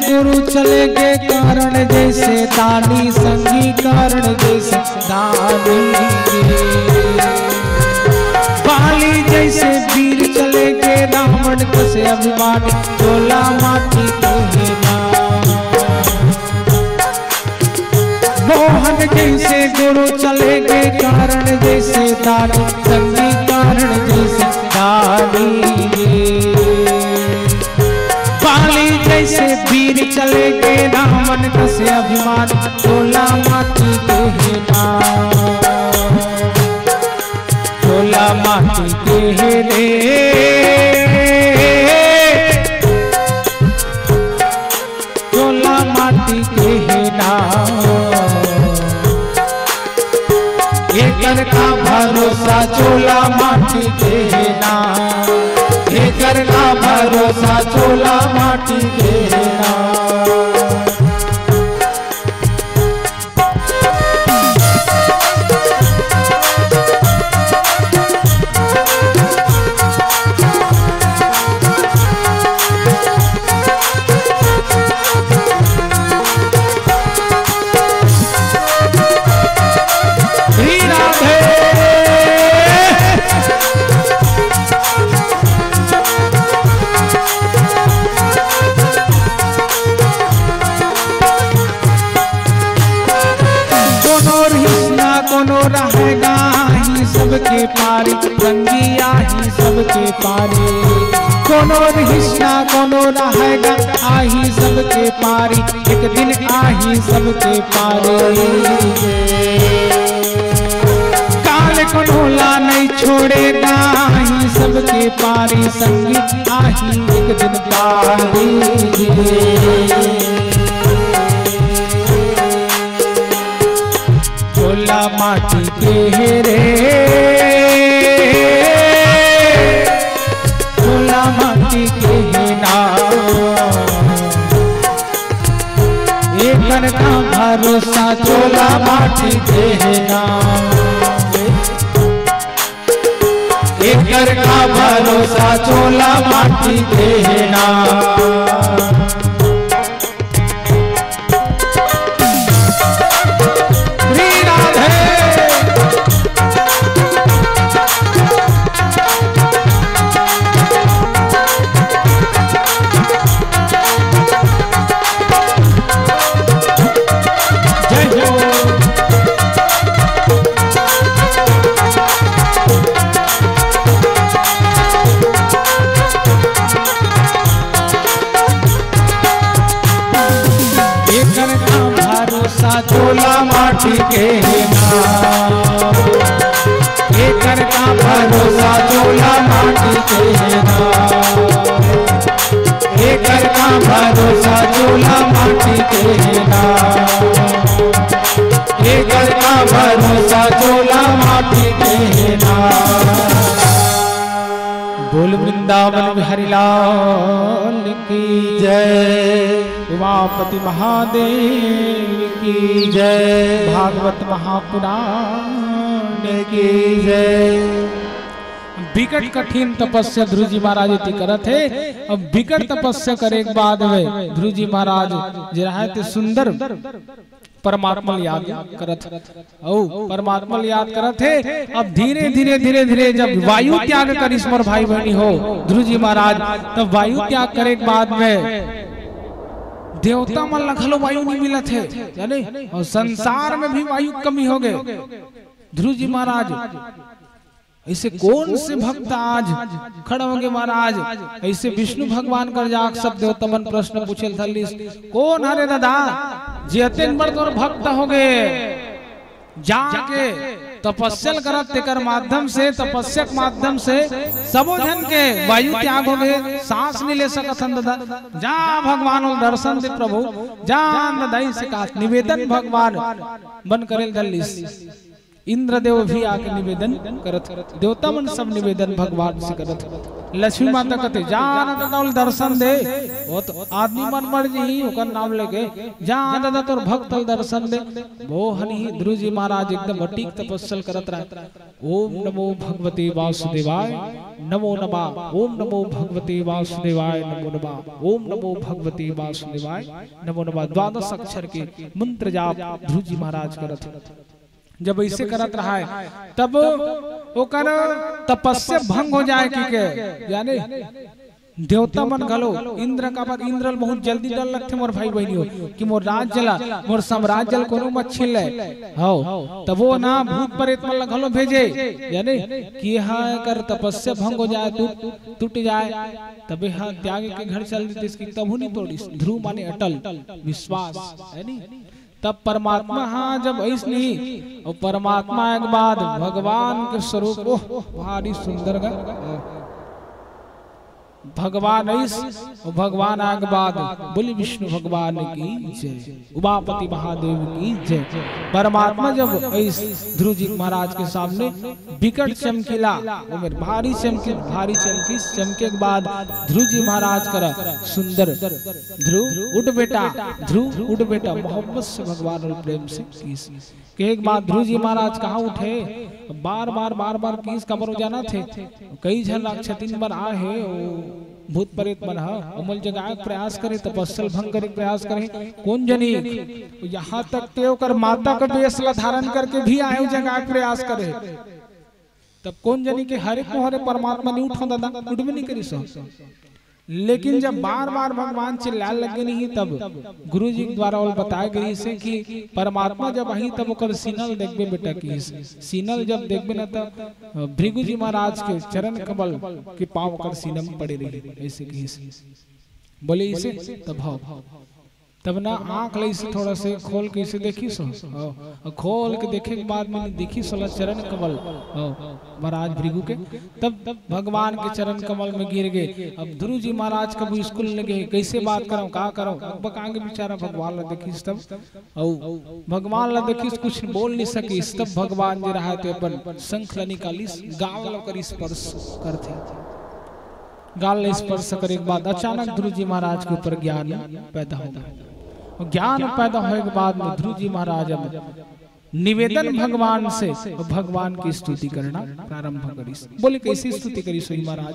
गुरु चले गए कारण जैसे दानी संगी कारण जैसे दानी, बाली जैसे वीर चले गए रावण कसे अभिमानी, चोला माटी के हेरा। मोहन जैसे गुरु चले गए कारण जैसे दानी संगी कारण जैसे दानी, जैसे वीर चले गए रावण कसे अभिमान, चोला माटी के हेरा, चोला माटी के हेरे, ना, एकर का भरोसा चोला माटी के ना, एकर का भरोसा चोला माटी के ना। सबके पारी रंगिया ही सबके पारी, कोनो हिस्सा कोनो रहेगा आही सबके पारी, एक दिन आही सबके पारी। काल कोनोला नहीं छोड़ेगा आही सबके पारी, संगी आही एक दिन पारी। चोला माटी के रे, चोला माटी के ना, एकर का भरोसा चोला माटी के ना, एकर का भरोसा चोला माटी के ना। चोला माटी के ना, एकर का भरोसा चोला माटी के ना, एकर का भरोसा चोला माटी के ना, एकर का भरोसा चोला माटी के ना। बोल वृंदावन बिहारी लाल की जय, उमापति महादेव की जय, भागवत महापुराण की जय। विकट कठिन तपस्या ध्रुव जी महाराज इति करत है। अब विकट तपस्या करे के बाद में ध्रुव जी महाराज जरा ते सुंदर परमात्मा याद करत, ओ परमात्मा याद करत है। अब धीरे धीरे धीरे धीरे जब वायु त्याग कर ईश्वर भाई बहनी हो ध्रुव जी महाराज, तब वायु त्याग करे के बाद में देवता मन लखलो वायु नहीं मिलत है जाने, और संसार में भी वायु कमी हो गए। ध्रुव जी महाराज ऐसे कौन से भक्त आज खड़ा होंगे महाराज, ऐसे विष्णु भगवान कर जाक सब देवता मन प्रश्न पूछे थलिस, कौन हरे दादा जेते बड़ तोर भक्त हो गए, जाके तपस्या करत तेकर माध्यम से, तपस्या के माध्यम से सबो जन के वायु त्याग हो गए, सांस नहीं ले सकत दादा। जा भगवान दर्शन दे प्रभु, जा दाई से का निवेदन भगवान बन करेल दलिस। इंद्रदेव भी आके निवेदन करत, देवता मन सब निवेदन भगवान से करत। लक्ष्मी माता कहते जा दादा दर्शन दे, बहुत आदमी मन मर जी ओकर नाम लेके जा दादा तोर भक्त दर्शन दे। वो हनी ध्रुव जी महाराज एकदम अटीक तपस्या करत रहे। ओम नमो भगवते वासुदेवाय नमो नमः, ओम नमो भगवते वासुदेवाय नमो नमः, ओम नमो भगवते वासुदेवाय नमो नमः। द्वादश अक्षर के मंत्र जाप ध्रुव जी महाराज करत। जब ऐसे करत रहा है तब ओकर तपस्या भंग हो जाए कि जाने देवता मन गलो इंद्र का बात, इंद्र बहुत जल्दी डर लगते मोर भाई बहनी हो कि मोर राज्य ला मोर साम्राज्य कोनो मत छीन ले हो, तब वो ना भूत प्रेत मन गलो भेजे जाने कि यहाँ कर तपस्या भंग हो जाए, टूट जाए, तबे हाँ त्याग के घर चल देते इसकी तब नहीं तोड़ी। ध्रुव माने अटल विश्वास है नी। तब परमात्मा हाँ जब ऐस नहीं, और परमात्मा के बाद भगवान के स्वरूप, ओह भारी सुंदर गा भगवान ऐस और भगवान आग बाद बोली विष्णु भगवान की जय, उमापति महादेव की जय। परमात्मा जब ऐस ध्रुव जी महाराज के सामने विकट चमकीला उमेर भारी चमकी चमके के बाद ध्रुव जी महाराज करा सुंदर ध्रुव उठ बेटा मोहब्बत से भगवान और प्रेम से किस के एक बात ध्रुव जी महाराज कहाँ उठे, बार बार किस कबर हो जाना थे, कई झन क्षतिन बन आ है भूत प्रेत बन अमल जगाए प्रयास करे, तपस्सल भंग करे प्रयास करे, कौन जनी यहाँ तक ते कर माता का वेश धारण करके भी आए जगाए प्रयास करे, तब कौन जनी के हरे को हरे परमात्मा नहीं उठा दादा उठ भी नहीं करी सो। लेकिन जब बार भगवान चिल्लाने लगे नहीं तब गुरु जी द्वारा और बताया गई से कि परमात्मा जब आई तब ओकर सीनल देखबे बेटा की सीनल जब देखबे ना तब भृगु जी महाराज के चरण कमल के पांव कर सीना में पड़े रही ऐसे की बोले इसे तब ना आंख ले इसे थोड़ा से खोल के इसे देखी सो खोल के देखे के बाद मैंने देखी सोला चरण कमल महाराज भृगु के, तब भगवान के चरण कमल में गिर गए। अब ध्रुव जी महाराज कभी स्कूल लगे कैसे बात करो का करो बकांगे बेचारा भगवान ला देखी तब भगवान ला देखी कुछ बोल नहीं सकी, तब भगवान जी रहा थे अपन शंख ला निकाली गाल कर स्पर्श करते गाल स्पर्श करे के बाद अचानक ध्रुव जी महाराज के ऊपर ज्ञान पैदा हो गया। ज्ञान पैदा होने के बाद में ध्रुव जी महाराज निवेदन भगवान से भगवान की स्तुति करना प्रारंभ करी। बोले कैसी स्तुति करी सोई महाराज,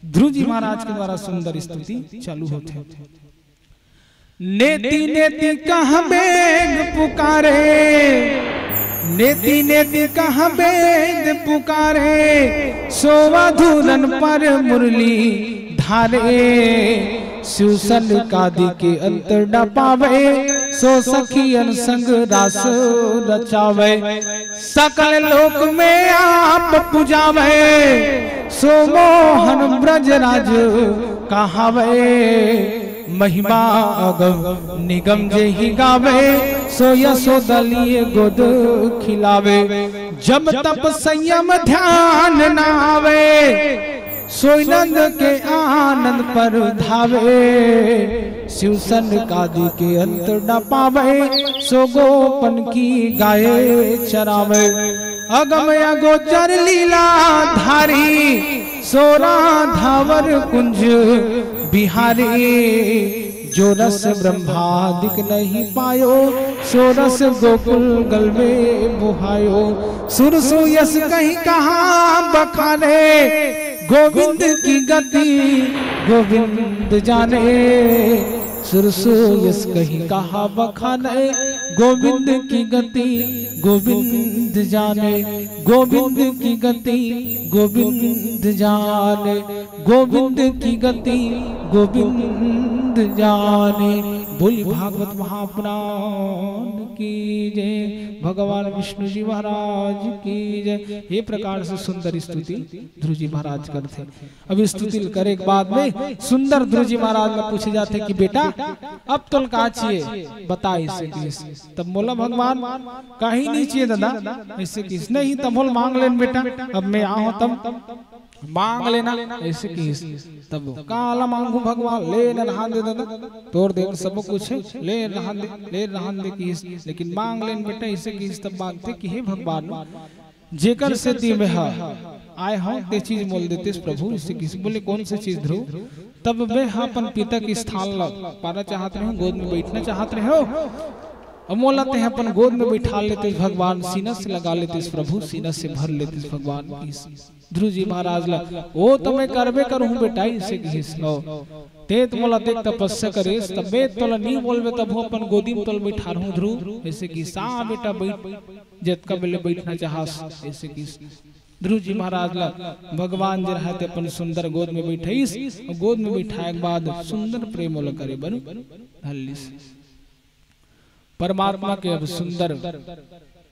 ध्रुव जी महाराज के द्वारा सुंदर स्तुति चालू होते। नेति नेति कह बेग पुकारे, नेति नेति कह बेग पुकारे, सोवा धुरन पर मुरली धारे, शिवसन कादि के अंतर न पावे, सो सखियन संग रास रचावे, सकल लोक में आप पुजावे, सो मोहन ब्रजराज कहावे, महिमा अगम निगम जेहि गावे, सो यशोदा लिए गोद खिलावे, जब तप संयम ध्यान न आवे, सोई नंद के आनंद पर धावे, शिवसन कादि के अंतर न पावे, सो गोपन की गाये चरावे, अगम अगोचर लीला धारी, सो राधावर कुंज बिहारी, जो रस ब्रह्मादिक नहीं पायो, सो रस गोकुल गल में बुहायो, सुर सो यस कहीं कहाँ बखाने, गोविंद की गति गोविंद जाने, सुरसो यस कहीं कहा बखाने, गोविंद की गति गोविंद जाने, गोविंद की गति गोविंद जाने, गोविंद की गति गोविंद जाने। बोली भागवत महापुराण की जय, भगवान विष्णु जी महाराज की जय। ये प्रकार से सुंदर स्तुति ध्रुव जी महाराज करते। अब स्तुति करे के बाद में सुंदर ध्रुव जी महाराज में पूछे जाते कि बेटा अब तो का चाहिए बता इसे किस, तब बोला भगवान कहीं नहीं चाहिए दादा ऐसे किस नहीं, तब बोल मांग लेन बेटा, अब मैं आऊं तब मांग लेना ऐसे किस, तब काला मांगू भगवान ले नहान दे दादा, तोड़ दे सब कुछ ले नहान दे किस, लेकिन मांग लेन बेटा ऐसे किस। तब मांगते कि हे भगवान जेकर से ती में आए हो ते चीज मोल देते प्रभु इससे किसी। बोले कौन सी चीज ध्रुव, तब वे अपन पिता के स्थान पाना चाहते हो, गोद में बैठना चाहते हो, अमोलाते हैं अपन गोद में बैठा लेते भगवान, सीना से लगा लेते प्रभु, सीना से भर लेते भगवान। ध्रुव जी महाराज ला ओ तो मैं करबे करूं बेटा इसे घिसलो, ते मोला देख तपस्या करे तब मैं तोला नहीं बोलबे तब अपन गोदी में तोल बैठा रहूं ध्रुव ऐसे की सा बेटा बैठ जत का बेले बैठना चाहस ऐसे की। ध्रुव जी महाराज ला भगवान जी रहते अपन सुंदर गोद में बैठाइस, गोद में बैठाए के बाद सुंदर प्रेम वाला करे बनु हल्लिस परमात्मा के अब सुंदर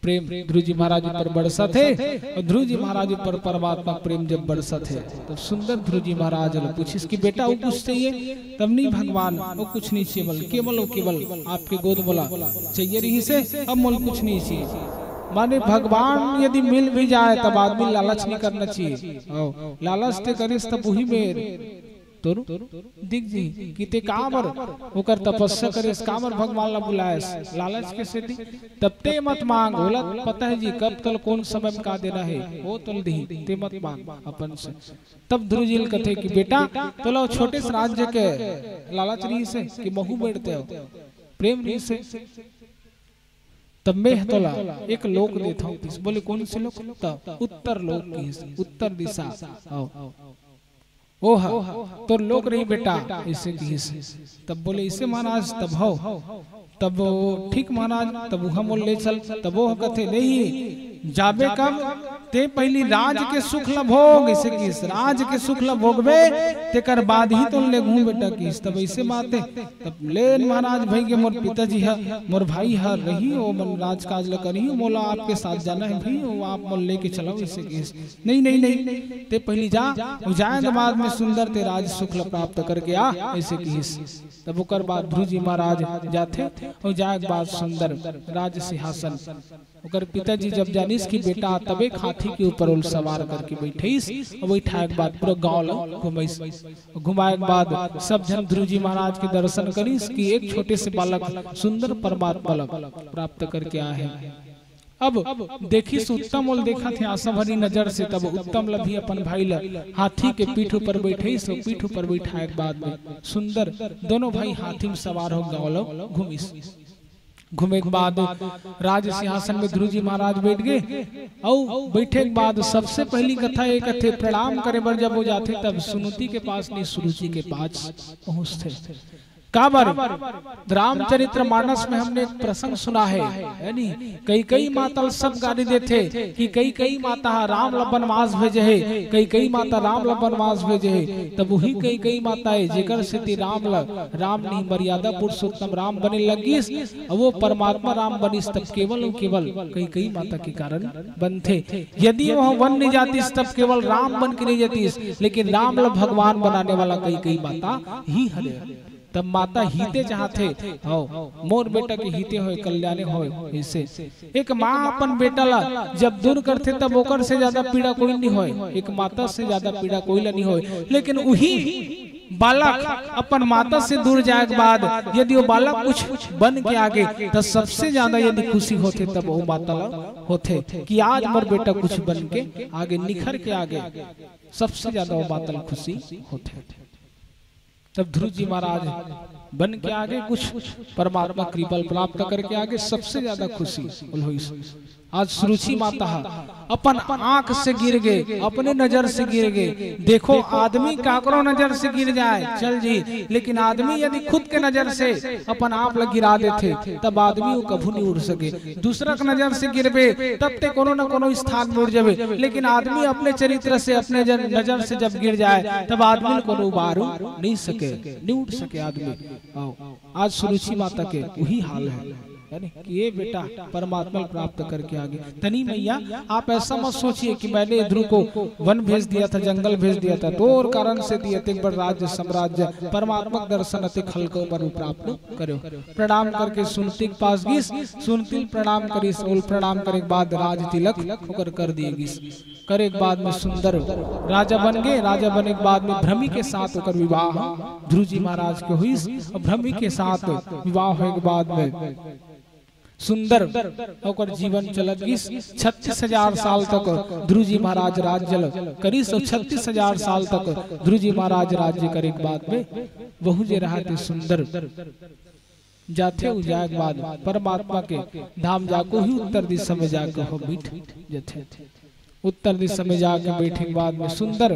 प्रेम ध्रुव जी महाराज पर बरसा थे, और ध्रुव जी महाराज पर परमात्मा प्रेम जब बरसा थे तब सुंदर ध्रुव जी महाराज ने पूछिस कि बेटा वो कुछ चाहिए, तब नहीं भगवान वो कुछ नहीं चाहिए, केवल आपके गोद बोला चाहिए रही से, अब मोल कुछ नहीं चाहिए। माने भगवान यदि मिल भी जाए तब आदमी लालच नहीं करना चाहिए, लालच ते करिस तब वही में तोर दिख जी किते कामर ओकर तपस्या करे कामर भगवान ला बुलाए लालच के से दी तब ते मत मांग बोला पता है जी कब तल कौन समय में का देना है वो तल दी ते मत मांग अपन से। तब ध्रुव जी कथे कि बेटा तो छोटे से राज्य के लालच नहीं से कि महू बैठते हो प्रेम नहीं से तब मैं तोला एक लोक देता हूँ बोले कौन से लोक उत्तर लोक की उत्तर दिशा ओह तो लोक रही बेटा इसे की तब बोले इसे महाराज तब हो तब ठीक महाराज तब हम ले चल तब वो कथे नहीं जाबे कब ते पहली राज के सुख ला भोग इसे किस राज के सुख ला भोगबे तेकर बाद ही तो ले घूम बेटा किस तब ऐसे बातें तब ले महाराज भाई के मोर पिताजी है मोर भाई है रही ओ मन राज काज ला करी मोला आपके साथ जाना है भाई वो आप मोल लेके चलो इसे किस नहीं नहीं नहीं ते पहली जा जाए बाद में सुंदर ते राज सुख ला प्राप्त करके आ ऐसे किस तब ओकर बाद ध्रुव जी महाराज जाते और जाए बाद सुंदर राज सिंहासन ओकर पिताजी जब जानिस कि बेटा तबे हाथी के ऊपर उल सवार करके बैठिस और बैठाए के बाद पूरा गांव घुमाइस घुमाए के बाद सब जन ध्रुव जी महाराज के दर्शन करिस कि एक छोटे से बालक सुंदर परमात्मा प्राप्त करके आए हैं। अब देखिस उत्तम उल देखा थे आशा भरी नजर से तब उत्तम ला भी अपन भाई ला हाथी के पीठ ऊपर बैठे सो पीठ ऊपर बैठाए के बाद में सुंदर दोनों भाई हाथी में सवार हो गाँव घूमिस घूमे के बाद राज सिंहासन में ध्रुव जी महाराज बैठ गए और बैठे के बाद सबसे पहली कथा एक थे प्रणाम करे बर जब वो जाते तब सुनुति के पास नहीं सुरुचि के पास पहुंचते काबर रामचरित्र मानस में हमने एक प्रसंग सुना है नहीं कई माता सब गाली देते कि कई माता राम ला वनवास भेजे है कई माता राम ला वनवास भेजे है तब वही कई माता है जेकर से राम नहीं मर्यादा पुरुषोत्तम राम बने लगिस वो परमात्मा राम बनिस तब केवल कई माता के कारण बनते यदि वह वन नहीं जातीस तब केवल राम बन के नहीं जातीस लेकिन राम ला भगवान बनाने वाला कई माता ही हरे तब माता हिते चाहते हो मोर बेटा के हिते हो कल्याण हो ऐसे एक माँ अपन बेटा ला जब दूर करते तब ओकर से ज्यादा पीड़ा कोई नहीं हो एक माता से ज्यादा पीड़ा कोई ला नहीं हो लेकिन वही बालक अपन माता से दूर जाए के बाद यदि वो बालक कुछ बन के आगे तो सबसे ज्यादा यदि खुशी होते तब वो माता ला होते कि आज मोर बेटा कुछ बन के आगे निखर के आगे सबसे ज्यादा वो माता ला खुशी होते। तब ध्रुव जी महाराज बन के आगे कुछ परमात्मा कृपा प्राप्त करके आगे सबसे ज्यादा खुशी हुई। आज सुरुचि माता अपन आंख से गिर गए अपने नजर से गिर गए देखो आदमी काकरो नजर से गिर जाए चल जी लेकिन आदमी यदि खुद के नजर से अपन आप ला गिरा देते तब आदमी वो कभू नहीं उड़ सके दूसरा के नजर से गिरबे तब ते कोनो न कोनो स्थान में उड़ जाबे लेकिन आदमी अपने चरित्र से अपने नजर से जब गिर जाए तब आदमी को उबार नहीं सके नहीं उठ सके आदमी। आज सुरुचि माता के वही हाल है कि ये बेटा परमात्मा प्राप्त करके आगे तनी मैया आप ऐसा मत सोचिए कि मैंने ध्रुव को वन भेज दिया था जंगल भेज दिया था तो और कारण से दिए थे बड़ राज्य साम्राज्य परमात्मा दर्शन अति खल को प्राप्त करो प्रणाम करके सुनती के पास गिस सुनती प्रणाम करी सोल प्रणाम करे के बाद राज तिलक होकर कर दिए गिस करे के बाद में सुंदर राजा बन गए राजा बने के बाद में भ्रमी के साथ होकर विवाह ध्रुव जी महाराज के हुई और भ्रमी के साथ विवाह होने के बाद में सुंदर होकर जीवन चलत गिस 36,000 साल तक ध्रुव जी महाराज राज्य करिस और 36,000 साल तक ध्रुव जी महाराज राज्य करे के बाद में बहु जे रहते सुंदर जाते हो जाए के बाद परमात्मा के धाम जाको ही उत्तर दिशा में जाकर हो बैठ जथे उत्तर दिशा में जाके बैठे के बाद में सुंदर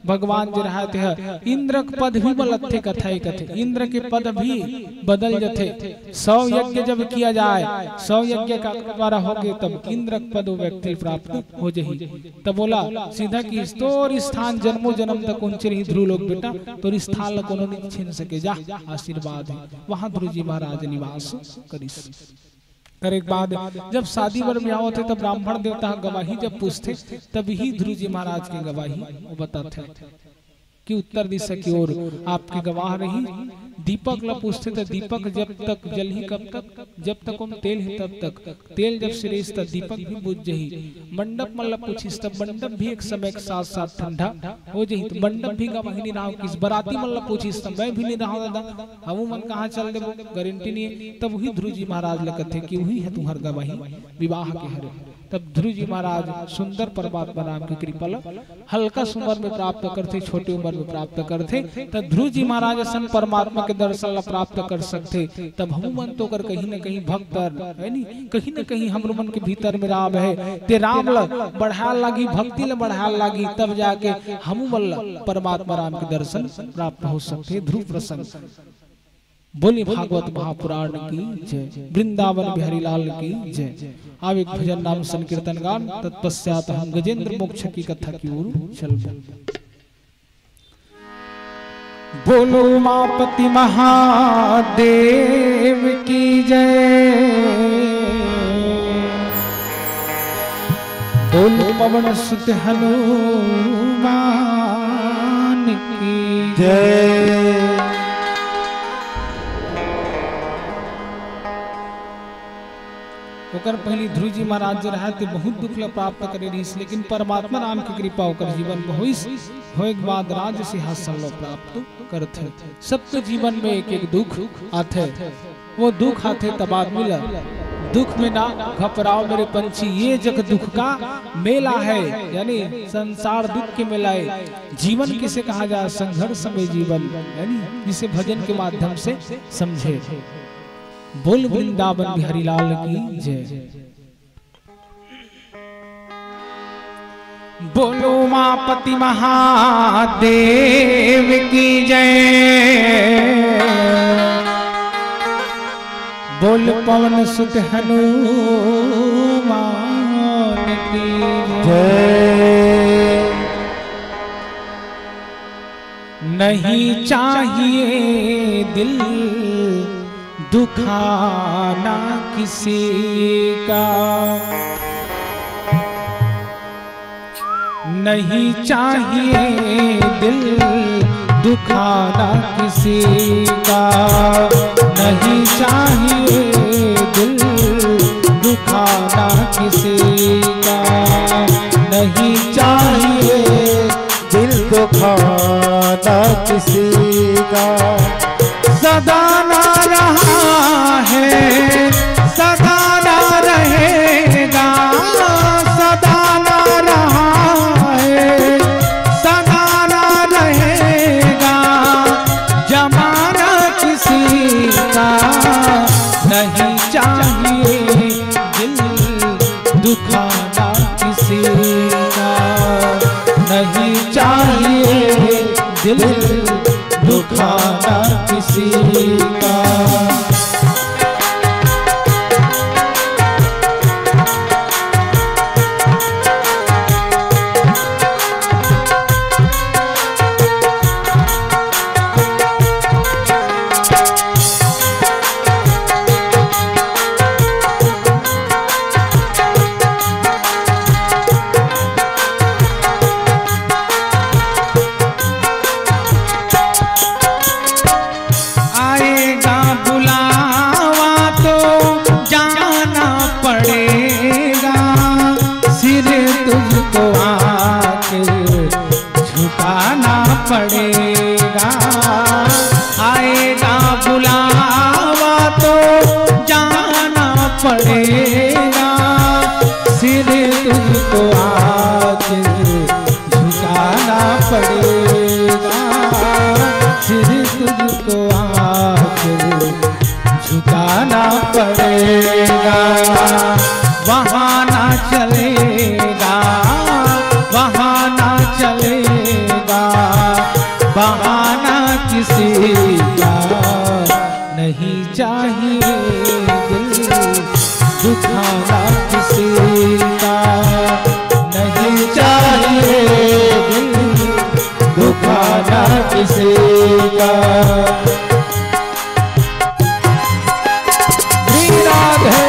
भगवान जी रहते हैं इंद्र के पद भी बलते कथे कथे इंद्र के पद भी बदल जाते 100 यज्ञ जब किया जाए 100 यज्ञ का द्वारा हो गए तब इंद्र के पद व्यक्ति प्राप्त हो जाही तब बोला सीधा कि तोर स्थान जन्मों जन्म तक उनचे ही ध्रुव लोग बेटा तोर स्थान कोनो नहीं छीन सके जा आशीर्वाद वहां ध्रुव जी महाराज निवास करिस करे के बाद जब शादी वर ब्याह होते तब ब्राह्मण देवता गवाही जब पूछते तब ही ध्रुव जी महाराज की गवाही वो बताते कि उत्तर दिशा की ओर आपकी गवाह रही दीपक ला पूछते थे दीपक जब तक जल ही कब तक, जब तक हम तेल है तब तक, तेल जब सिरेस तब दीपक भी बुझ जही। मंडप मतलब पूछिस तब मंडप भी एक समय के साथ साथ ठंडा हो जही। तो मंडप भी गवाही नहीं रहा किस बराती मतलब पूछिस तब मैं भी नहीं रहा दादा हम मन कहाँ चल देबो गारंटी नहीं। तब वही ध्रुव जी महाराज लगत थे कि वही है तुम्हार गवाही विवाह के हरे। तब ध्रुव जी महाराज सुंदर परमात्मा नाम की कृपा हल्का उम्र में प्राप्त करते, छोटी उम्र में प्राप्त करते। तब ध्रुव जी महाराज सन परमात्मा के दर्शन प्राप्त कर सकते। तब हम मन तो कर कहीं न कहीं भक्त है नी, कहीं न कहीं हम मन के भीतर में राम है ते राम ल बढ़ा लगी, भक्ति ल बढ़ा लगी, तब जाके हम परमात्मा राम के दर्शन प्राप्त हो सकते। ध्रुव प्रसंग बोली भागवत महापुराण की जय, वृंदावन बिहारी लाल की जय। अब एक भजन नाम संकीर्तन गान, तत्पश्चात हम गजेंद्र मोक्ष की कथा की ओर चल। बोलो उमापति महादेव की जय, बोलो पवन सुत हनुमान की जय। ओकर पहली ध्रुव जी महाराज जो रहा थे बहुत दुख ल प्राप्त करे रही, लेकिन परमात्मा नाम की कृपा ओकर जीवन में होइस, होए के बाद राज सिंहासन लो प्राप्त करते। सबके जीवन में एक एक दुख आते, वो दुख आते तब आदमी ला दुख में ना घबराओ मेरे पंछी, ये जग दुख का मेला है, यानी संसार दुख के मेला है। जीवन किसे कहा जाए संघर्ष में जीवन, यानी जिसे भजन के माध्यम से समझे। बोल वृंदावन बिहारी लाल की जय। बोलो उमापति महादेव की जय, बोल पवन सुत हनुमान की जय। नहीं चाहिए दिल दुखाना किसी का, नहीं चाहिए दिल दुखाना किसी का, नहीं चाहिए दिल दुखाना किसी का, नहीं चाहिए दिल दुखाना किसी का। सदा ना रहा है सदा ना रहेगा, सदा ना रहा है सदा ना रहेगा, जमाना किसी का, नहीं चाहिए दिल दुखाना किसी का, नहीं चाहिए दिल दुखाना किसी का। पड़ेगा आएगा बुलावा तो जाना पड़ेगा, सिर तुझको आके झुकाना पड़ेगा, सिर तुझको आके झुकाना पड़ेगा। वहाँ ना चलेगा वहाँ ना चलेगा बहाना किसी का, नहीं चाहिए दिल दुखाना किसी का, नहीं चाहिए दिल दुखाना किसी का। राधे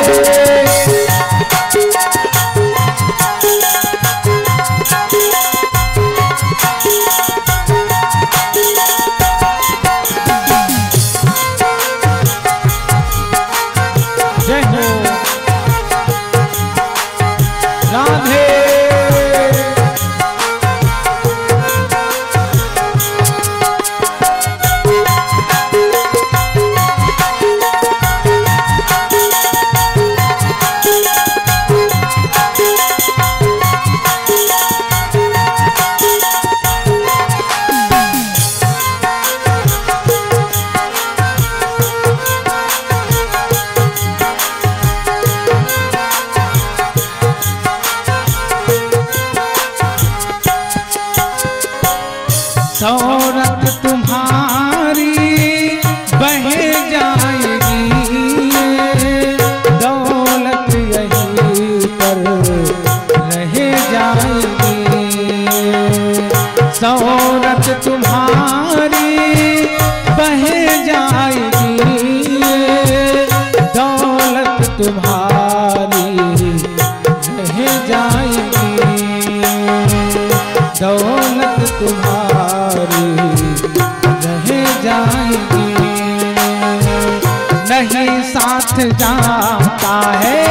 नहीं साथ जाता है,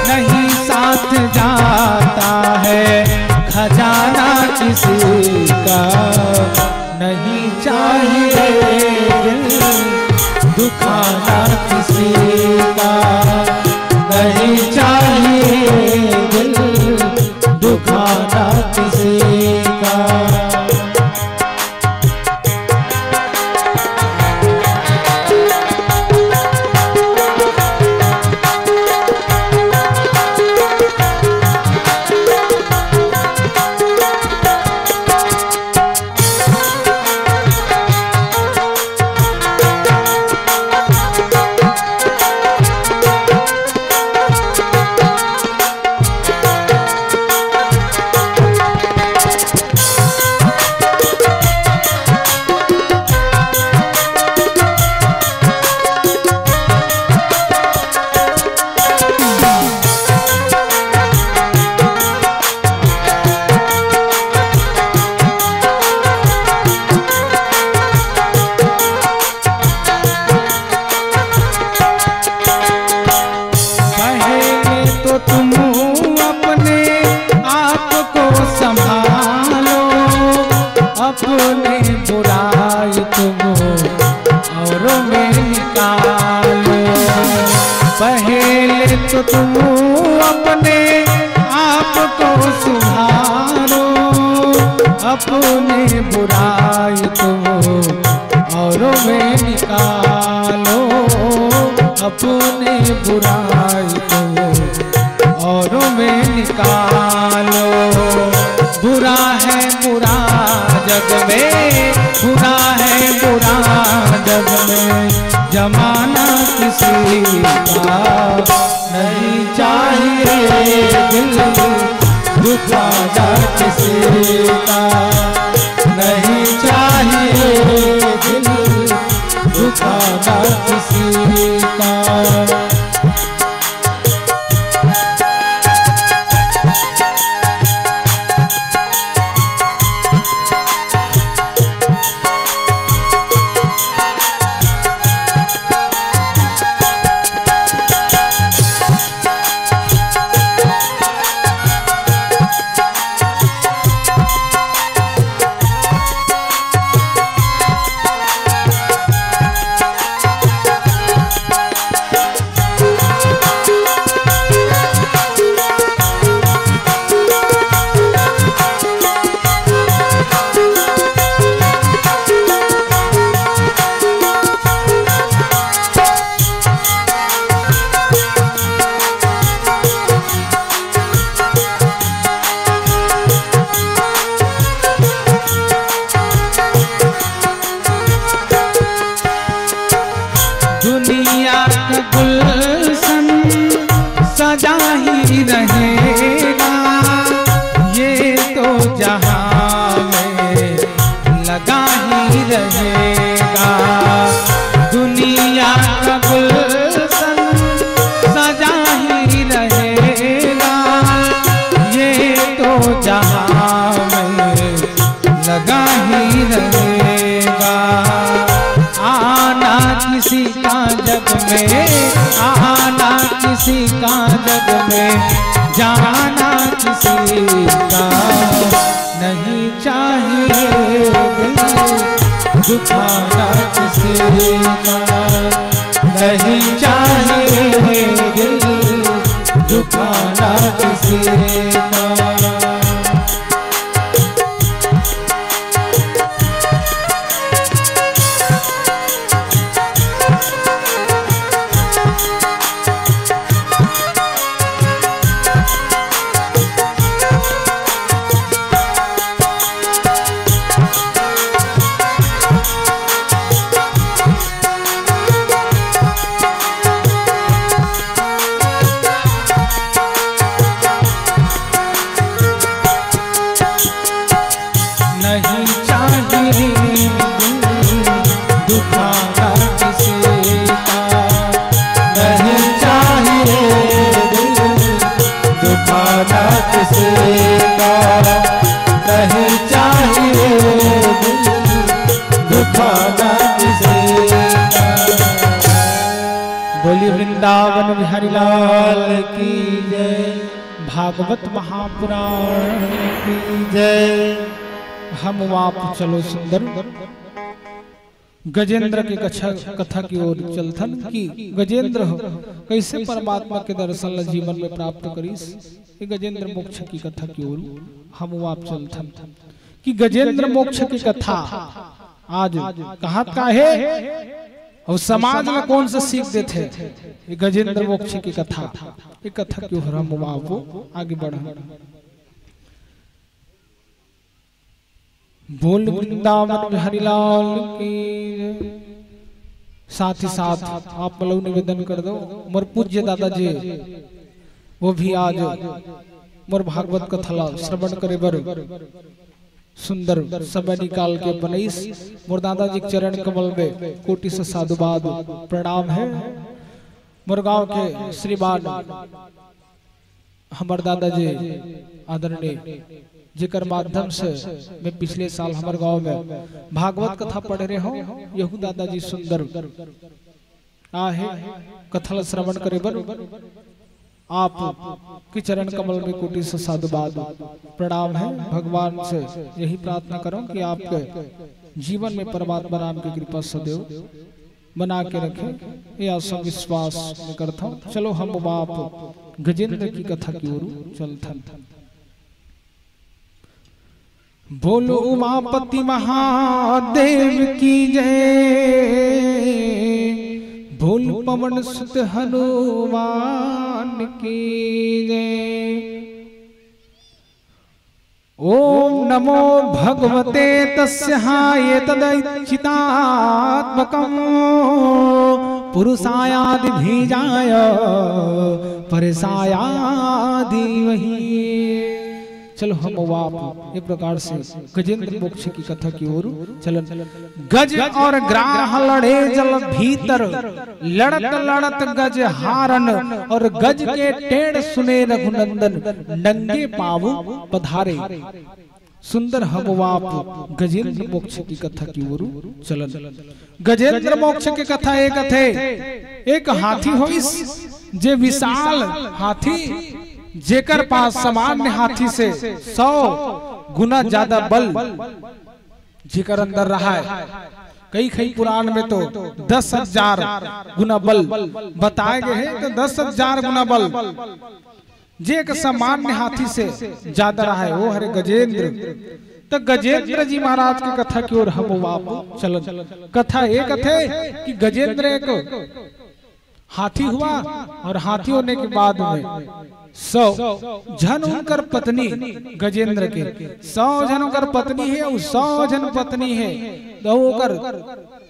नहीं साथ जाता है, खजाना किसी का नहीं चाहिए दिल दुखाना किसी का, नहीं चाहिए दिल दुखाना किसी का। अपने बुराई तुम औरों में निकालो, पहले तो तुम अपने आप को सुधारो, अपने बुराई तुम औरों में निकालो, अपने बुराई तुम औरों में निकालो। बुरा है बुरा जग में, बुरा है बुरा जग में, जमाना किसी का नहीं चाहिए दिल दुखाना किसी का, नहीं चाहिए दिल दुखाना किसी का। दुनिया का गुलशन सजा ही रहेगा, ये तो जहां में लगा ही रहेगा। दुनिया का गुलशन सजा ही रहेगा, ये तो जहां में लगा ही रहेगा। आना किसी का जग में, आना किसी का जग में, जाना किसी का नहीं चाहिए दिल दुखाना किसी का, नहीं चाहिए दिल दुखाना किसी का। बोली वृंदावन बिहारी लाल की जय। भागवत महापुराण की जय। हम वाप चलो सुंदर गजेंद्र के कथा की ओर चलथन की गजेंद्र हो कैसे परमात्मा के दर्शन जीवन में प्राप्त करीस। गजेंद्र मोक्ष की कथा की ओर हम वाप चलथन कि गजेंद्र मोक्ष की कथा आज कहाँ का है और समाज में कौन सा सीख देते ये गजेंद्र मोक्ष की कथा। ये कथा की ओर हम वाप आगे बढ़ा। बोल वृंदावन बिहारी लाल की। साथ ही साथ आप लोग निवेदन कर दो मोर पूज्य दादाजी वो भी आज मोर भागवत कथा श्रवण करे बर सुंदर समय निकाल के बनईस। मोर दादाजी के चरण कमल में कोटि से साधुवाद प्रणाम है। मोर गांव के श्रीमान हमार दादाजी आदरणीय जेकर माध्यम से मैं पिछले साल हमारे गांव में भागवत कथा पढ़ रहे हो यहू दादाजी सुंदर आहे कथा श्रवण करे बर आप के चरण कमल में कोटि से साधुवाद प्रणाम है। भगवान से यही प्रार्थना करो कि आपके जीवन में परमात्मा राम की कृपा सदैव बना के रखे। ये आशा विश्वास में करता हूँ। चलो हम बाप गजेंद्र की कथा की ओर चलथन। बोलो उमापति महादेव की जय। बोल पवन सुत हनुमान की जय। ओम नमो भगवते तस्याय तदैच्छितात्मकं पुरुषायादि बीजाय परेशायादि वही। चलो हम वाप एक प्रकार से गजेंद्र मोक्ष की कथा की ओर चलन। गज और ग्राह लड़े जल भीतर लड़त लड़त गज हारन और गज के टेढ़ सुने रघुनंदन नंगे पावु पधारे। सुंदर हम वाप गजेंद्र मोक्ष की कथा की ओर चलन। गजेंद्र मोक्ष की कथा एक थे एक हाथी होइस जे विशाल हाथी जेकर पास सामान्य हाथी से 100 गुना ज्यादा बल जेकर अंदर रहा है। कई पुराण में तो 10,000 गुना बल बताए गए हैं। तो 10,000 गुना बल जे एक सामान्य हाथी से ज्यादा रहा है वो हरे गजेंद्र। तो गजेंद्र जी महाराज की कथा की ओर हम वाप चलन। कथा एक थे कि गजेंद्र एक हाथी हुआ और हाथी होने के बाद में 100 जन उनकर पत्नी गजेंद्र के 100 जन उनकर पत्नी है और 100 जन पत्नी है। तो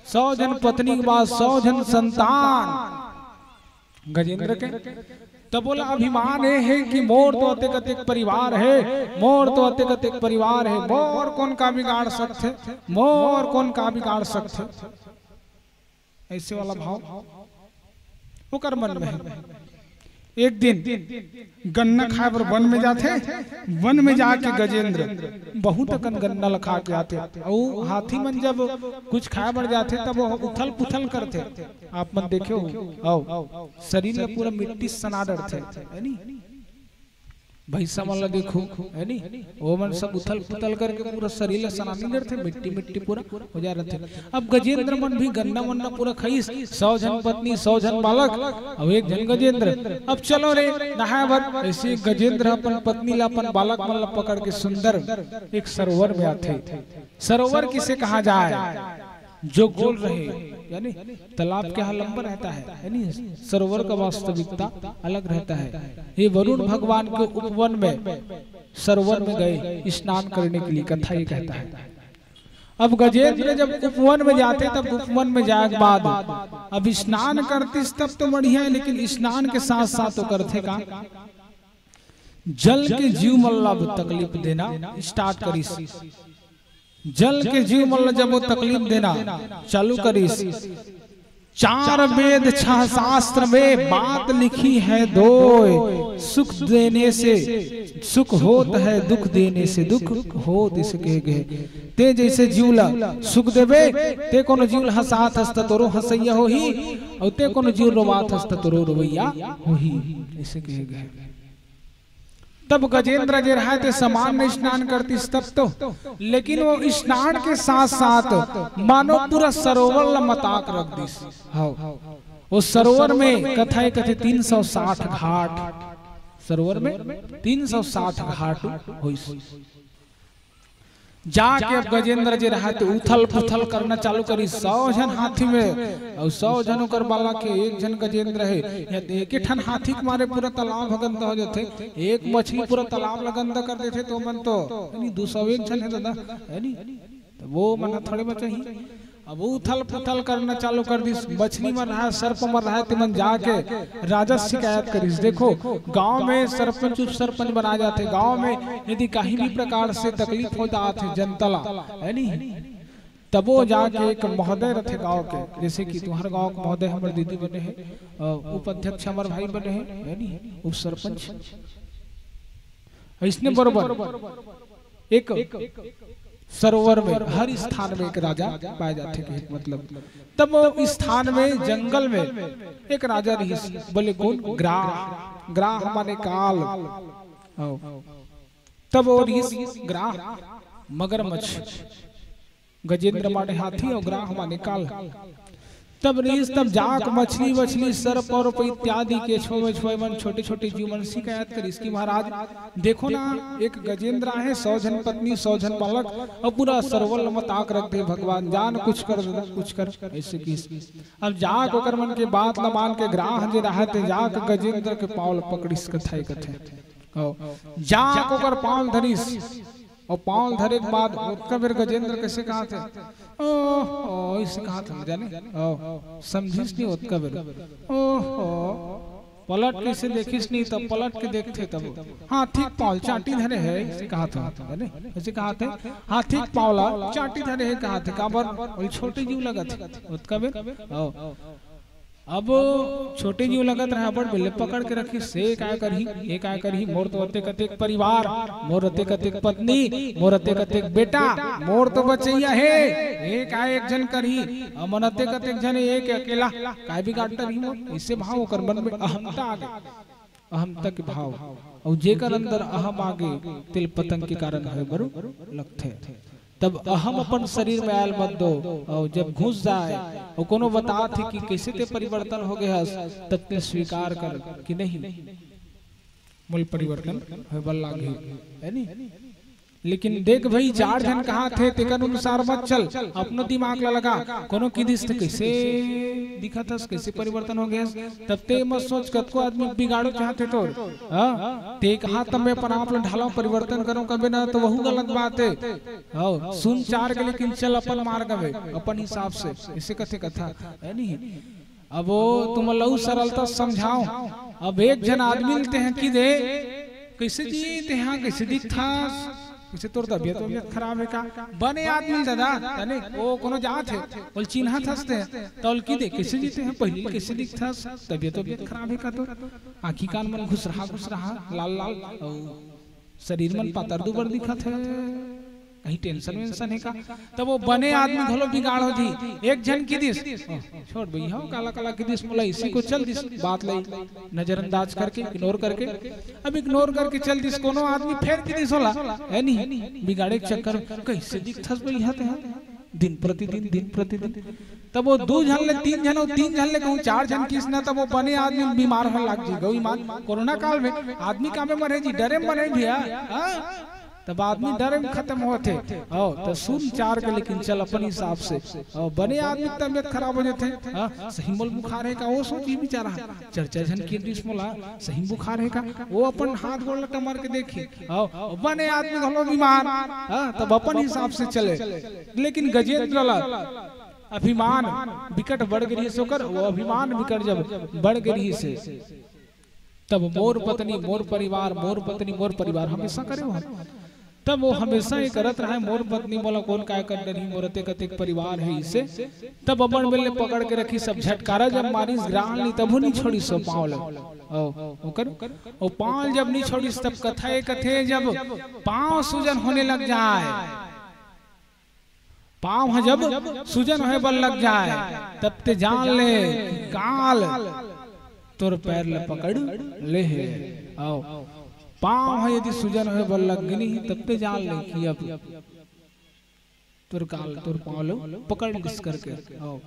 100 जन पत्नी के बाद 100 जन संतान गजेंद्र के। तब बोला अभिमान है कि मोर तो अतिक अतिक परिवार है। मोर तो अतिक अतिक परिवार है। मोर कौन का बिगाड़ सकते। मोर कौन का बिगाड़ सकते। ऐसे वाला भाव ओकर मन में है। एक दिन गन्ना खाए पर वन में जाते। वन में जाके गजेंद्र बहुत कन गन्ना लखा के आते और हाथी मन जब कुछ खाए बढ़ जाते तब वो उथल पुथल करते। आप मन देखे हो शरीर में पूरा मिट्टी सना डरते है नी। भैसा मन देखो है नी वो मन सब उथल पुथल करके पूरा शरीर सनानी डरते मिट्टी मिट्टी पूरा हो जा रहे। अब गजेंद्र मन भी गन्ना वन्ना पूरा खाइस। 100 जन पत्नी 100 जन बालक अब एक जन गजेंद्र। अब चलो रे नहाए भर। ऐसे गजेंद्र अपन पत्नी ला अपन बालक मन ला पकड़ के सुंदर एक सरोवर में आते। सरोवर किसे कहा जाए जो गोल रहे यानी तालाब के यहाँ लंबा रहता है यानी सरोवर का वास्तविकता अलग रहता है। ये वरुण भगवान के उपवन में सरोवर में गए स्नान करने के लिए कथा ये कहता है। अब गजेंद्र जब उपवन में जाते तब उपवन में जाए के बाद अब स्नान करते तब तो बढ़िया है। लेकिन स्नान के साथ साथ तो करते का जल के जीव मल्लब तकलीफ देना स्टार्ट करीस। जल के जीव मल्ल जब वो तकलीफ देना चालू करीस चार वेद छह शास्त्र में बात लिखी है दो, सुख देने से सुख होत है, दुख देने से दुख होत इसे कहे गए। ते जैसे जीवला सुख देवे ते कोनो जीवल हंसात हंसता तोरो हंसैया हो ही, और ते कोनो जीव रोवात हंसता तोरो रोवैया हो ही, इसे कहे गए। तब गजेंद्र जे रहा थे समान में स्नान करती तब तो, लेकिन वो स्नान के साथ साथ मानो पूरा सरोवर लमताक रख दी। वो सरोवर में कथा कथे 360 घाट, सरोवर में 360 घाट हुई। जाके अब गजेंद्र जी रहा थे उथल पुथल करना चालू करी। 100 जन हाथी में और 100 जन ओकर बाला के एक जन गजेंद्र है, एक ही ठन हाथी के मारे पूरा तालाब भगंदा हो जाते। एक मछली पूरा तालाब लगंदा कर देते तो मन तो नहीं 201 जन है दादा है नहीं, तो वो मना थोड़े बचे ही। अब उथल पुथल करना चालू कर दी। मछली मर रहा है, सर्प मर रहा है, तिमन जाके राजा शिकायत करी। देखो गांव में सरपंच उप सरपंच बना जाते, गांव में यदि कहीं भी प्रकार से तकलीफ हो जाते जनतला है नहीं, तब वो जाके एक महोदय रथे गांव के, जैसे कि तुम्हारे गांव के महोदय हमारे दीदी बने हैं, उपाध्यक्ष हमारे भाई बने हैं है नहीं, उप सरपंच। इसने बरोबर एक सरोवर में हर स्थान में एक राजा पाए जाते हैं, मतलब तब स्थान में जंगल में एक राजा रही। बोले कौन? ग्राह। ग्राह माने काल। तब वो ग्राह मगरमच्छ, गजेंद्र माने हाथी और ग्राह माने काल। तब रीस तब जाक मछली वछली सर्प और इत्यादि के छोटे मन छोटे छोटे जीव मन शिकायत करी इसकी महाराज देखो ना, एक गजेंद्र है, 100 जन पत्नी 100 जन बालक और पूरा सरवल मताक रख दे भगवान, जान कुछ कर दे कुछ कर ऐसे की। अब जाक ओकर मन के बात न मान के ग्राह जे रहते जाक गजेंद्र के पाँव पकड़िस कथे कथे जाक ओकर पाँव धरिस और पाँव धरे के बाद कबीर गजेंद्र कैसे कहा थे ओह इसे कहा था जाने समझिस नहीं होत कबीर ओह पलट कैसे देखिस नहीं तब पलट के देखते तब हाँ ठीक पाँव चाटी धरे है इसे कहा था जाने ऐसे कहा थे हाँ ठीक पाँवला चाटी धरे है कहा थे काबर छोटे जीव लगा थे कबीर। अब छोटे जीव लगत रहा बड़ बिल्ले पकड़ के रखी से काय करही ये काय करही मोर तो अते कतेक परिवार, मोर अते कतेक पत्नी, मोर अते कतेक बेटा, मोर तो बचैया है एक आय एक जन करही अमन अते कतेक जन एक अकेला काय भी काटता रही मोर। इससे भाव कर मन में अहमता आ गई, अहमता के भाव और जेकर अंदर अहम आगे तिल पतंग के कारण है बरु लगते। तब अहम अपन शरीर में आयल मत दो और जब घुस जाए और कोनो बता थे कि कैसे ते परिवर्तन हो गया तब ते स्वीकार कर कि नहीं मूल परिवर्तन है बल्ला घी है नहीं। लेकिन देख भाई 4 जन कहा थे तेकर अनुसार मत चल, अपनो दिमाग लगा कोनो की दिस कैसे दिखा था कैसे परिवर्तन हो गया। तब ते मत सोच कतको आदमी बिगाड़ो चाहते तो ते कहा तब मैं अपन आप ढालो परिवर्तन करूं कभी ना तो वह गलत बात है। सुन 4 के लेकिन चल अपन मार्ग में अपन हिसाब से इसे कथे कथा है नहीं। अब वो तुम लऊ सरलता समझाओ। अब एक जन आदमी मिलते हैं कि दे कैसे जीते हैं कैसे दिखता कैसे तोर तबियत खराब है का बने आदमी दादा तने ओ कोनो जात है बोल चिन्हा थसते तौल की दे कैसे जीते हैं पहले कैसे दिखता तबियत खराब है का तो आंखी कान मन घुस रहा लाल लाल शरीर मन पातर दुबर दिखत है कहीं टेंशन वेंशन है का। तब वो बने आदमी घलो बिगाड़ हो थी एक जन की दिस छोड़ भैया हो काला काला की दिस मोला इसी को चल दिस बात लाई नजरअंदाज करके इग्नोर करके अब इग्नोर करके चल दिस कोनो आदमी फेर की दिस होला है नहीं बिगाड़े के चक्कर कैसे दिखथस भैया ते दिन प्रतिदिन। तब वो 2 जन ले 3 जन 3 जन ले कहूं 4 जन किस ना तब वो बने आदमी बीमार हो लाग जी गई मान कोरोना काल में आदमी का में मरे जी डरे मरे भैया तब आदमी डर में खत्म होते तो सुन 4 के लेकिन चल अपन हिसाब से बने आदमी तबियत खराब हो जाते सही मोल बुखार है का वो सोची बेचारा 4 जन की डिश मोला सही बुखार है का वो अपन हाथ गोड़ लटा मार के देखी बने आदमी घलो बीमार तब अपन हिसाब से चले। लेकिन गजेंद्र ला अभिमान विकट बढ़ गई सोकर वो अभिमान विकट जब बढ़ गई से तब मोर पत्नी मोर परिवार हमेशा करे तब वो हमेशा ये करत रहा, मोर पत्नी बोला कौन काय कर रही, मोरते कतेक परिवार है इसे। तब अपन बेले पकड़ के रखी, सब झटकारा जब मारिस ग्राहल नहीं तब नहीं छोड़ी सो पाँव ओ पाँव जब नहीं छोड़ी तब कथे कथे जब पाँव सूजन होने लग जाए, पाँव जब सूजन होने बल लग जाए तब ते जान ले काल तोर पैर ले पकड़ ले है। आओ पाँव है यदि सूजन है बल लग गई तब ते जान ले कि अब तुर काल तुर पाँव लो पकड़ लिस करके। आओ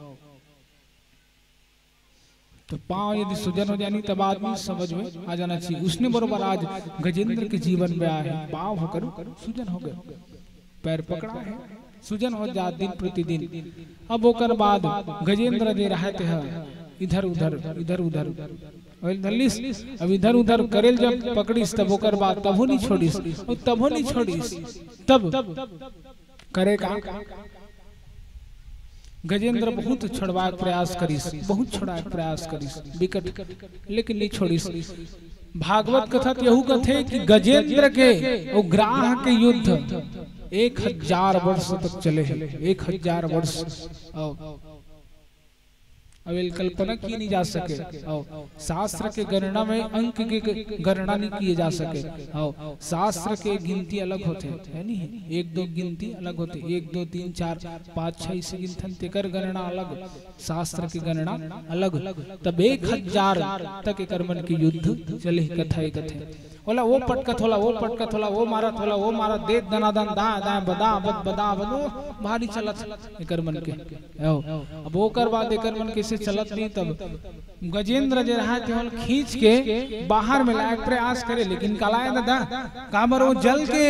तो पाँव यदि सूजन हो जानी तब आदमी समझ में आ जाना चाहिए। उसने बरोबर आज गजेंद्र के जीवन में आया है, पाँव होकर सूजन हो गए, पैर पकड़ा है, सूजन हो जा दिन प्रतिदिन। अब होकर बाद गजेंद्र दे रहते हैं इधर उधर इधर उधर अब इधर उधर करेल जब पकड़ीस तब होकर बाद तब नहीं छोड़ीस, तब नहीं छोड़ीस तब करे का गजेंद्र बहुत छोड़वाए प्रयास करीस, बहुत छोड़ाए प्रयास करीस विकट, लेकिन नहीं छोड़ीस। भागवत कथा यहू कथे कि गजेंद्र के और ग्राह के युद्ध 1000 वर्ष तक चले हैं, 1000 वर्ष। अब कल्पना की नहीं जा सके, शास्त्र के गणना में अंक के गणना नहीं किए जा सके। शास्त्र के गिनती अलग होते है नहीं, 1-2 गिनती अलग होते, 1 2 3 4 5 6 इसे गिनथन तेकर गणना अलग, शास्त्र की गणना अलग। तब 1000 तक कर्मन के युद्ध चले कथा कथे होला वो पटकत होला वो पटकत होला वो मारत होला वो मारत दे दनादन दा दा बदा बद बदा बदो भारी चलत एकर मन के। अब ओकर बाद एकर मन के से चलत नहीं तब गजेंद्र जे रहा थे खींच के बाहर में लायक प्रयास करे, लेकिन कालाय दादा कामर वो जल के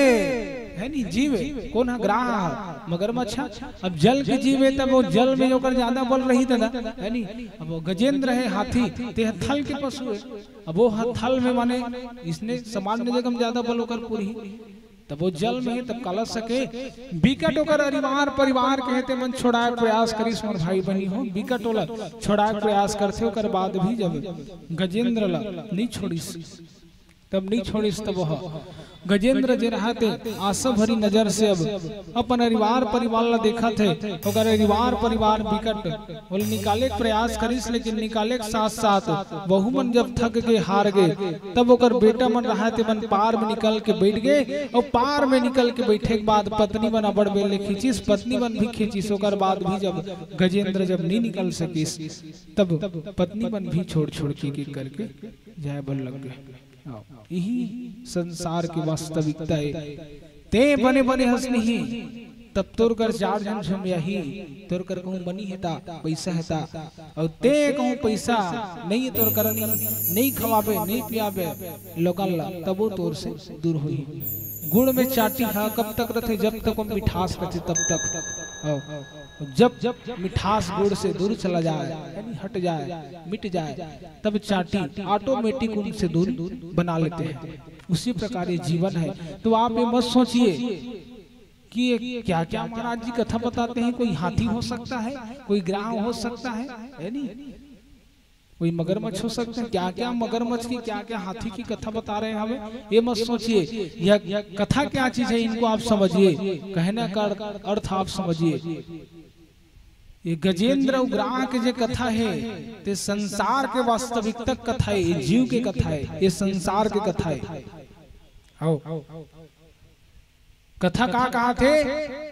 है नहीं जीवे कौन है ग्राह मगरमच्छ। अब जल के जीवे तब वो जल में होकर ज्यादा बल रही दादा है नहीं। अब वो गजेंद्र है हाथी ते थल के पशु है, अब वो थल में माने इसने सामान्य जगह ज्यादा बल होकर पूरी, तब वो जल में है तब कलश सके विकट होकर परिवार कहते मन छोड़ाए प्रयास करीस मोर भाई बहनी हो विकट होला छोड़ाए प्रयास करते होकर बाद भी जब गजेंद्र ला नहीं छोड़ीस तब नहीं छोड़ीस तब वह गजेंद्र जे रहते आशा भरी नजर से अब अपन परिवार ला देखा थे परिवार विकट बोल निकाले प्रयास करीस, लेकिन निकाले के साथ साथ बहु मन जब थक के हार गए तब ओकर बेटा मन रहते मन पार में निकल के बैठ गए, और पार में निकल के बैठे के बाद पत्नी मन अबड़ बेले खींचिस, पत्नी मन भी खींचिस। ओकर बाद भी जब गजेंद्र जब नहीं निकल सकीस तब पत्नी मन भी छोड़ के करके जाए बल लग गए। यही संसार की वास्तविकता है। ते बने बने हंसनी ही तब तोर कर 4 जन झम यही तोर कर कहूं बनी हेता पैसा हेता, और ते कहूं पैसा नहीं तोर कर नहीं खवाबे नहीं पियाबे लोकल तब वो तोर से दूर होई। गुड़ में चाटी हा कब तक रथे जब तक वो मिठास रथे तब तक, जब मिठास गुड़ से दूर चला जाए हट जाए मिट जाए तब चाटी ऑटोमेटिक उनसे दूर बना लेते हैं। उसी प्रकार ये जीवन है। तो आप ये मत सोचिए कि ये क्या क्या महाराज जी कथा बताते हैं, कोई हाथी हो सकता है, कोई ग्राह हो सकता है नहीं, कोई मगरमच्छ हो सकता है, क्या क्या मगरमच्छ की क्या क्या हाथी की कथा बता रहे हैं हमें, ये मत सोचिए। यह कथा क्या चीज है इनको आप समझिए, कहने का अर्थ आप समझिए। ये गजेंद्र ग्राह के जो कथा है ते संसार के वास्तविकता कथा है, ये जीव के कथा है, ये संसार के कथा है। आओ कथा कहा थे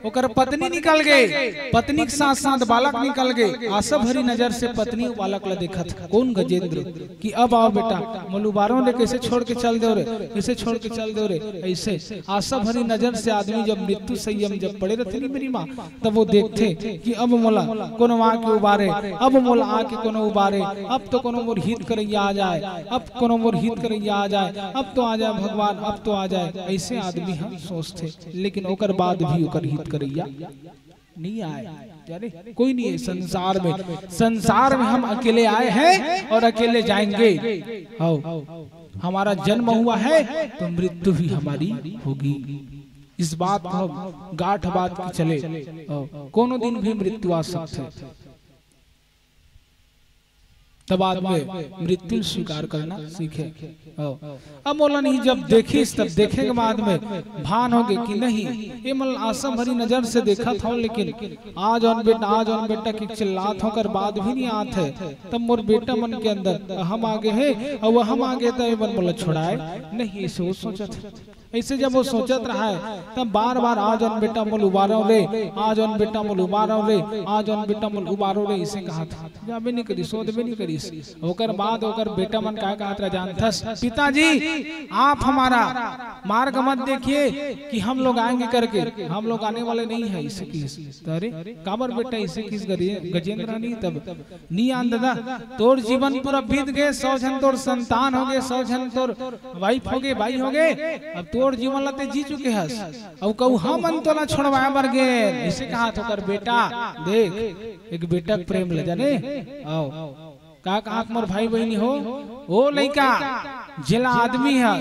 ओकर पत्नी निकल गए, पत्नी के साथ साथ बालक निकल गए। आशा भरी नजर से पत्नी बालक ला देखा था कौन गजेंद्र कि अब आओ बेटा मलुबारों ने कैसे छोड़ के चल दो रे, कैसे छोड़ के चल दो रे। ऐसे आशा भरी नजर से आदमी जब मृत्यु संयम जब पड़े रहते नहीं मेरी माँ, तब वो देखते कि अब मोला कोनो आके उबारे, अब मोला आके कोनो उबारे, अब तो कोनो मोर हित करैया आ जाए, अब कोनो मोर हित करैया आ जाए, अब तो आ जाए भगवान, अब तो आ जाए। ऐसे आदमी हम सोचते, लेकिन ओकर बाद भी ओकर हित करैया नहीं आए, यानी कोई नहीं है संसार में। संसार में हम अकेले आए हैं और अकेले जाएंगे। हमारा जन्म हुआ है तो मृत्यु भी हमारी होगी। इस बात को हम गांठ बात की चले, कोनो दिन भी मृत्यु आ सकते। तब आदमी मृत्यु स्वीकार करना सीखे। अब बोला नहीं, जब देखिस तब देखे के बाद में भान हो गए कि नहीं ये मतलब आशा भरी नजर से देखा था, लेकिन आज ऑन बेटा की चिल्लात होकर बात भी नहीं आते। तब मोर बेटा मन के अंदर हम आगे है और वह हम आगे तो मन बोला छोड़ाए नहीं, ऐसे वो सोचत ऐसे जब वो सोचत रहा है तब बार बार आज ऑन बेटा मोल उबारो रे, आज ऑन बेटा मोल उबारो रे, आज ऑन बेटा मोल उबारो रे, इसे कहा था जाबे नहीं करी सोच भी नहीं करी। ओकर बाद ओकर बेटा मन का कहा था जानथस पिताजी आप हमारा मार्ग मत देखिए कि हम लोग आएंगे करके, हम लोग आने वाले नहीं है। इसे किस अरे काबर बेटा इसे किस गजेंद्र नहीं तब नहीं आन दादा तोर जीवन पूरा बीत गए, 100 जन तोर संतान हो गए, 100 जन तोर वाइफ हो गए, भाई हो गए, अब तोर जीवन लते जी चुके हस अब कहू हम मन तो ना छोड़वाए बर गए। इसे कहा तो कर बेटा देख एक बेटा प्रेम ले जाने आओ का कहा मोर भाई बहनी हो ओ लइका जिला आदमी है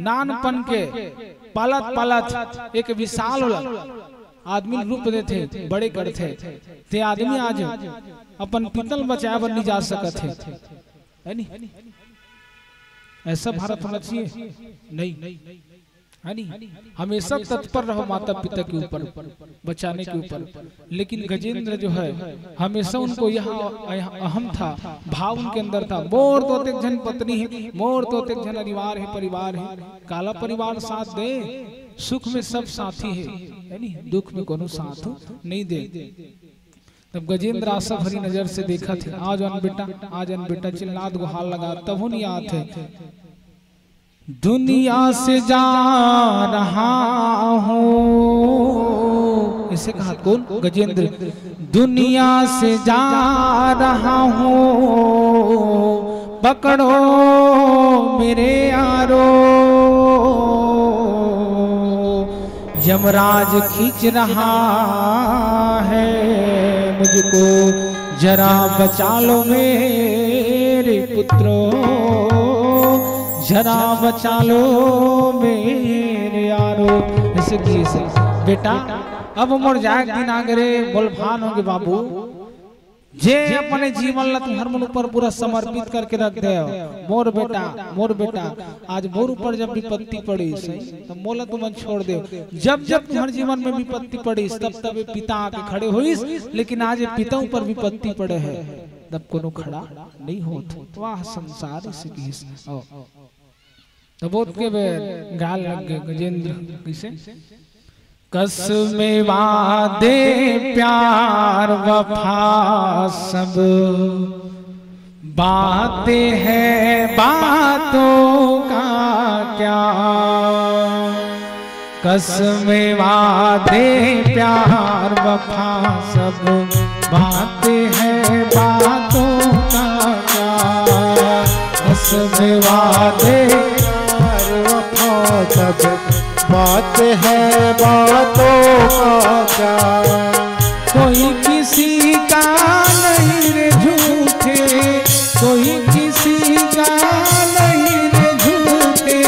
नानपन के पलत पलत एक विशाल आदमी रूप देते बड़े करते ते आदमी आज अपन पितल बचाए बर नहीं जा सकत है नहीं। ऐसा भारत होना चाहिए नहीं है नहीं। हमेशा तत्पर रहो माता पिता के ऊपर बचाने के ऊपर, लेकिन गजेंद्र जो है हमेशा उनको यहाँ अहम था, भाव उनके अंदर था। मोर तो एक जन पत्नी है, मोर तो एक जन परिवार है, काला परिवार साथ दे, सुख में सब साथी है नहीं, दुख में कोनो साथ नहीं दे। तब गजेंद्र आशा भरी नजर से देखा थे आज अन बेटा चिल्लात गुहार लगा, तब नहीं आते दुनिया से जा रहा हूँ। इसे कहा कौन गजेंद्र, दुनिया से जा रहा हूँ पकड़ो मेरे यारो, यमराज खींच रहा है मुझको, जरा बचा लो मेरे पुत्रों, जरा बचा लो मेरे यारो। ऐसे किए से बेटा अब मोर जाए दिन आगरे बोल भान होंगे बाबू, जे अपने जीवन ला तुम्हार मन ऊपर पूरा समर्पित करके रख दे। मोर बेटा आज मोर ऊपर जब विपत्ति पड़ी तो मोला तुम छोड़ दे, जब तुम्हारे जीवन में विपत्ति पड़ी तब पिता आके खड़े हुईस, लेकिन आज पिता ऊपर विपत्ति पड़े है तब कोनो खड़ा नहीं होता। वाह संसार से किस तो बोध के गाल लग गए गजेंद्र किसे कसमें वादे प्यार वफा सब बातें हैं बातों का क्या, कसमें वादे प्यार वफा सब बातें हैं बातों का क्या, कसमें वादे सब बात है बातों का क्या, कोई किसी का नहीं रे झूठे, कोई किसी का नहीं रे झूठे,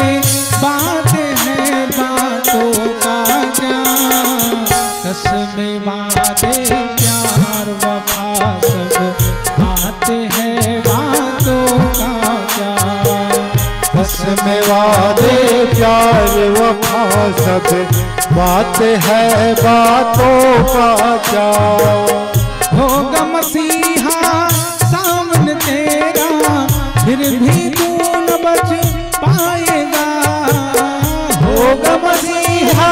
बात है बातों का क्या, कसमें वादे प्यार वफा सब बात है बातों का क्या, कसमें वादे प्यार वफा सब बात है बातों का क्या, होगा मसीहा सामने तेरा फिर भी तू न बच पाएगा, होगा मसीहा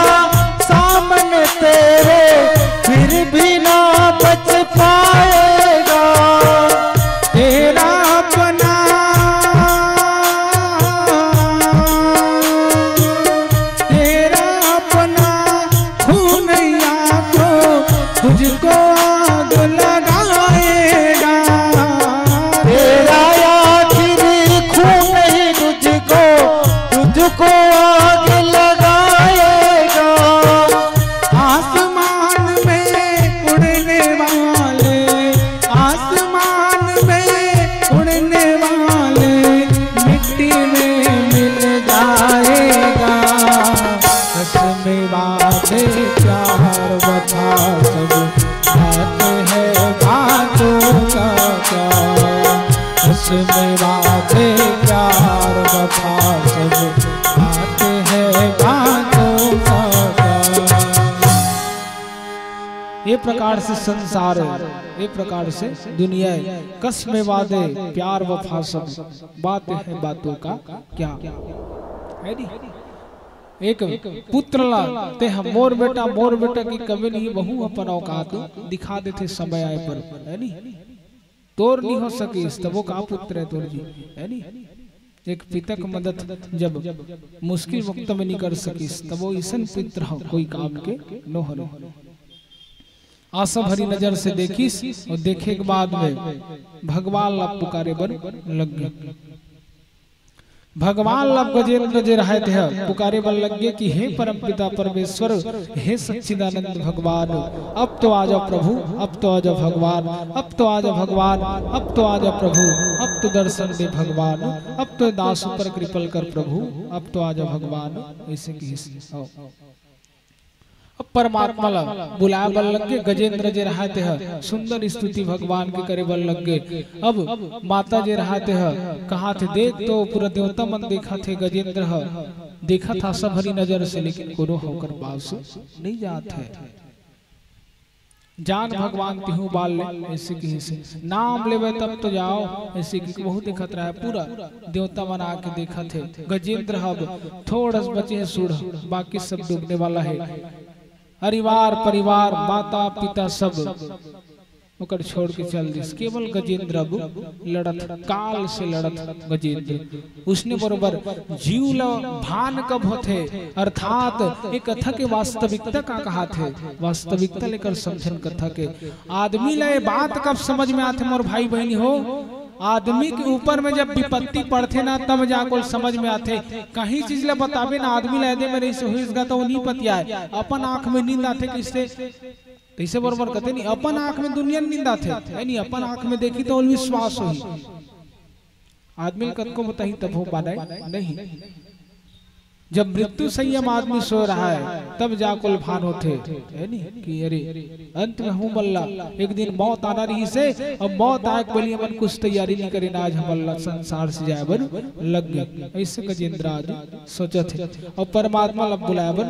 सामने तेरे फिर भी ना बच पाएगा, तेरा अपना तुझको आग लगाएगा, तेरा आखिरी खून ही तुझको आग लगाएगा, प्यार वफा सब बात है बातों का। ये प्रकार से संसार, ये प्रकार से दुनिया, कसमें वादे प्यार वफा सब बात है बातों का क्या है नी? एक पुत्र ला ते हम मोर बेटा की कभी नहीं बहु अपन औकात दिखा देते समय आए पर, है नी? तोर नहीं हो सके तब वो का पुत्र है तोर जी, है नी? एक पिता की मदद जब मुश्किल वक्त में नहीं कर सकीस तब वो ईसन पुत्र हो कोई काम के न हो। आशा भरी नजर से देखिस और देखे के बाद में भगवान ला पुकारे बन लग गए। भगवान ला गजेंद्र जे रहे थे पुकारे बन लग गए कि हे परम पिता परमेश्वर, हे सच्चिदानंद भगवान, अब तो आ जाओ प्रभु, अब तो आ जाओ भगवान, अब तो आ जाओ भगवान, अब तो आ जाओ प्रभु, अब तो दर्शन दे भगवान, अब तो दास पर कृपल कर प्रभु, अब तो आ जाओ भगवान। ऐसे की अब परमात्मा ला बुलाए बल लग गए। गजेंद्र जे रहते हैं सुंदर स्तुति भगवान के करे बल लग गए। अब माता जे रहते हैं कहा थे देख तो पूरा देवता मन देखा थे, गजेंद्र देखा था सब हरी नजर से, लेकिन कोनो होकर बास नहीं जाते। जान भगवान तिहु बाल ले ऐसे की से नाम लेवे तब तो जाओ, ऐसे की बहुत दिखत रहा है। पूरा देवता मन आके देखा थे। गजेंद्र अब थोड़ा बचे सूढ़, बाकी सब डूबने वाला है। परिवार परिवार माता पिता सब ओकर छोड़ के चल दिस। केवल गजेंद्र अब लड़त, काल से लड़त गजेंद्र। उसने बरोबर जीव ल भान कब होते, अर्थात एक कथा के वास्तविकता का कहा थे, वास्तविकता लेकर समझन कथा के। आदमी ले बात कब समझ में आते मोर भाई बहनी हो, आदमी के ऊपर में जब विपत्ति पड़ते ना तब जाकर समझ में आते। कहीं चीज ले बतावे ना आदमी ले दे मेरे से हुईसगा तो नहीं पतिया है। अपन आंख में नींद आते किससे कैसे बरोबर कहते नहीं, अपन आंख में दुनिया नींद आते है नहीं, अपन आंख में देखी तो विश्वास हुई। आदमी कद को बताही तब हो पाए नहीं। जब मृत्यु संयम आदमी सो रहा है तब जाकुल भान होते है नहीं कि अरे अंत में हूँ मल्ला, एक दिन मौत आना रही से, अब मौत आए बोलिए मन कुछ तैयारी नहीं करे ना, आज हम अल्लाह संसार से जाए बन लग गए। ऐसे गजेंद्र आज सोचा थे और परमात्मा लब बुलाया बन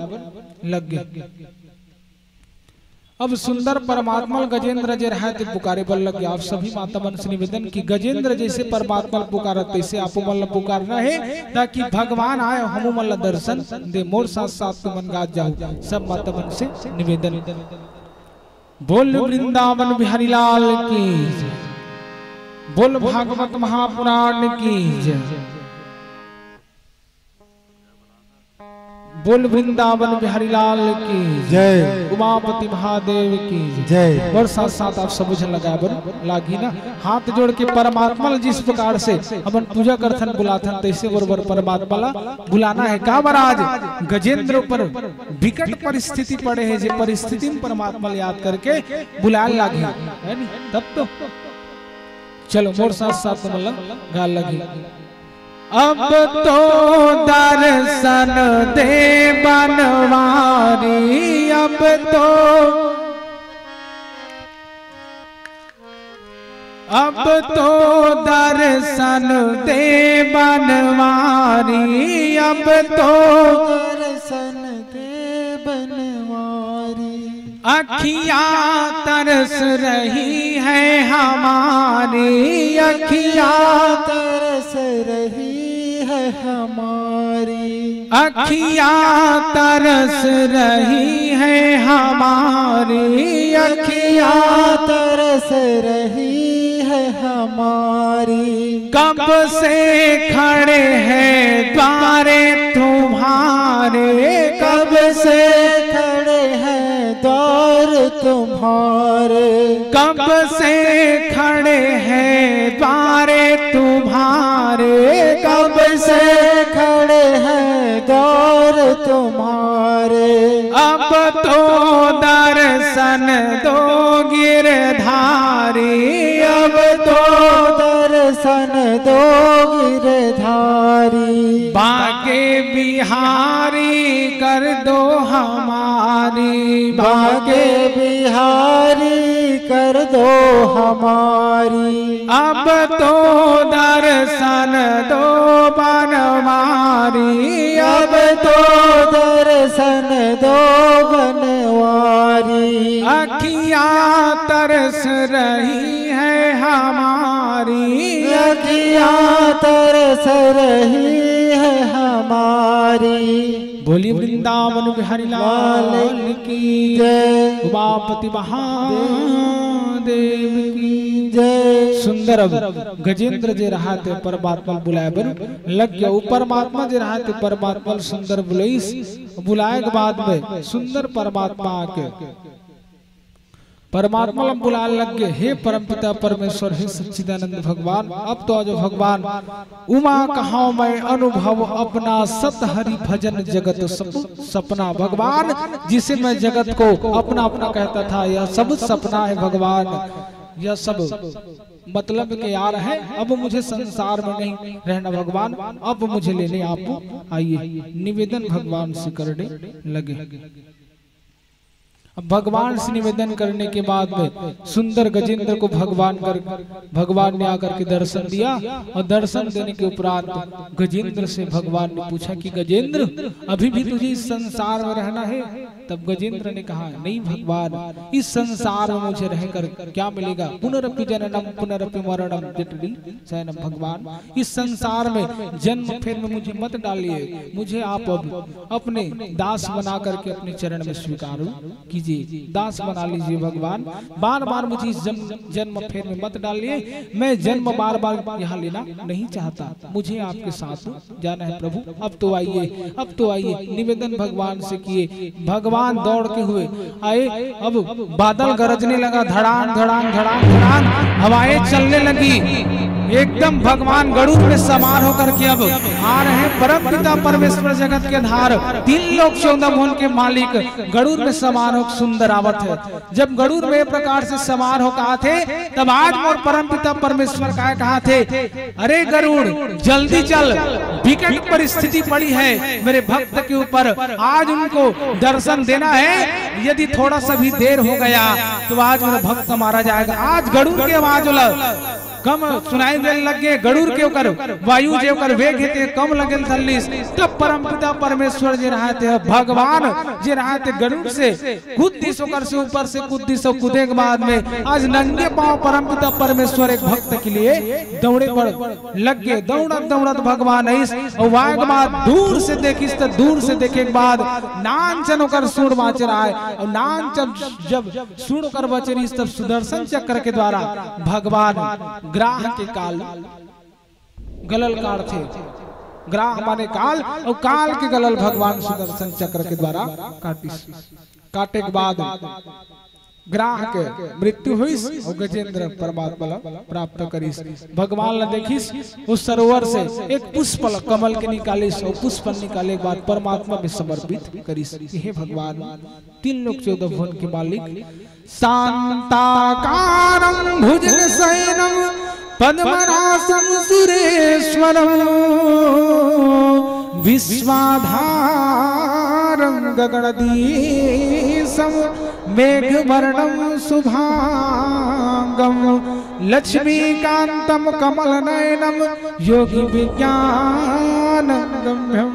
लग गए। अब सुंदर परमात्मा गजेंद्र जे रहे थे पुकारे बल लग गया। आप सभी माता मन से निवेदन की गजेंद्र जैसे परमात्मा पुकारा तैसे आपो मन पुकारना है, ताकि भगवान आए हम मन दर्शन दे, मोर साथ साथ तो मन गाज जाओ। सब माता मन से निवेदन। बोल वृंदावन बिहारी लाल की जय, बोल भागवत महापुराण की जय, बोल वृंदावन बिहारी लाल की जय, उमापति महादेव की जय। और साथ साथ आप सब लगा बर लागी ना, हाथ जोड़ के परमात्मा जिस प्रकार से अपन पूजा करथन बुलाथन तैसे बरोबर परमात्मा ला बुलाना है। का महाराज गजेंद्र पर विकट परिस्थिति पड़े है, जे परिस्थिति में परमात्मा याद करके बुलाने लागी है नी, तब तो चलो मोर साथ साथ मतलब गाल लगी। अब तो दर्शन दे बनवारी, अब तो दर्शन दे बनवारी, अब तो दर्शन दे बनवारी। अखियाँ तरस रही है हमारी, अखियाँ तरस रही है हमारी, अखियाँ तरस रही है हमारी, अखियाँ तरस रही है हमारी। कब से खड़े हैं द्वारे तुम्हारे, कब से खड़े हैं द्वार तुम्हारे, कब से खड़े हैं द्वारे तुम्हारे, कब से खड़े हैं द्वार तुम्हारे। अब तो दर्शन दो गिरधारी, अब तो दर्शन दो गिरधारी। बाके बिहारी कर दो हमारी, बाके बिहारी कर कर दो हमारी। अब तो दर्शन दो बनवारी, अब तो दर्शन दो बनवारी। अखियाँ तरस रही है हमारी, अखियाँ तरस रही है हमारी। बोली वृंदावन बिहारी लाल की जय, उमापति महादेव की जय। सुंदर अब गजेंद्र जे रहा थे परमात्मा बुलाए बर लग गया। वो परमात्मा जे रहा थे परमात्मा सुंदर बुलाए के बाद में सुंदर परमात्मा आके परमात्मा बुला लग गए। हे परमपिता परमेश्वर, हे सच्चिदानंद भगवान, अब तो आज भगवान उमा कहां मैं अनुभव अपना सत हरि भजन जगत सपना। भगवान जिसे मैं जगत को अपना अपना कहता था, यह सब सपना है भगवान, यह सब मतलब के यार है। अब मुझे संसार में नहीं रहना भगवान, अब मुझे लेने आप आइए। निवेदन भगवान से करने लगे। अब भगवान से निवेदन करने के बाद में सुंदर गजेंद्र को भगवान ने आकर के दर्शन दिया। और दर्शन देने के उपरांत गजेंद्र से भगवान ने पूछा कि गजेंद्र अभी भी तुझे इस संसार में रहना है? तब गजेंद्र ने कहा नहीं भगवान, इस संसार में मुझे रहकर क्या मिलेगा? पुनरपि जननम पुनरपि मरणम जटिल शयनम। भगवान इस संसार में जन्म फिर में मुझे मत डालिए, मुझे आप अब अपने दास बना करके अपने चरण में स्वीकार कीजिए, दास बना लीजिए भगवान। बार बार मुझे इस जन्म फेर में मत डालिए, मैं जन्म बार बार यहाँ लेना नहीं चाहता, मुझे आपके साथ जाना है प्रभु। अब तो आइए, अब तो आइए। निवेदन भगवान से किए। भगवान दौड़ के हुए आए। अब बादल गरजने लगा, धड़ाम धड़ाम धड़ाम धड़ाम हवाएं चलने लगी। एकदम भगवान गरुड़ में सवार होकर के अब आ रहे हैं। परम पिता परमेश्वर जगत के धार, तीन लोक 14 भुवन के मालिक गरुड़ में सवार हो सुंदर आवत है। जब गरुड़ में प्रकार से सवार हो कहा थे, तब आज मोर परम पिता परमेश्वर का कहा थे, अरे गरुड़ जल्दी चल, विकट परिस्थिति पड़ी है मेरे भक्त के ऊपर, आज उनको दर्शन देना है। यदि थोड़ा सा भी देर हो गया तो आज मेरा भक्त मारा जाएगा। आज गरुड़ के आवाज कम सुनाई देने लगे, गरुड़ के ऊपर वायु जे ऊपर वेग हेते कम लगल थल्लिस। तब परम पिता परमेश्वर जे रहते भगवान जे रहते गरुड़ से कूदिस होकर से ऊपर से कूदिस और कूदे के बाद में आज नंगे पांव परम पिता परमेश्वर एक भक्त के लिए दौड़े पर लग गए। दौड़त दौड़त भगवान इस और वाग बाद दूर से देखिस तो दूर से देखे के बाद नानचन होकर सूर बाच रहा है। और नानचन जब सूर होकर बच रही तब सुदर्शन चक्र के द्वारा भगवान ग्राह के काल गलल काट थे। ग्राह माने काल, और काल के गलल भगवान सुदर्शन चक्र के द्वारा काटे के बाद ग्राह के मृत्यु हुई और गजेंद्र परमात्मा प्राप्त करिस। भगवान ने देखिस उस सरोवर से एक पुष्प कमल के निकालिस और पुष्प निकाले के बाद परमात्मा में समर्पित करिस। हे भगवान तीन लोक 14 भुवन के मालिक, शांताकारं भुजगशयनं पद्मनासं सुरेश्वरं विश्वाधारं गगनदीशं मेघवर्णं शुभांगं लक्ष्मीकान्तं कमलनयनं योगी विज्ञानं गम्यं।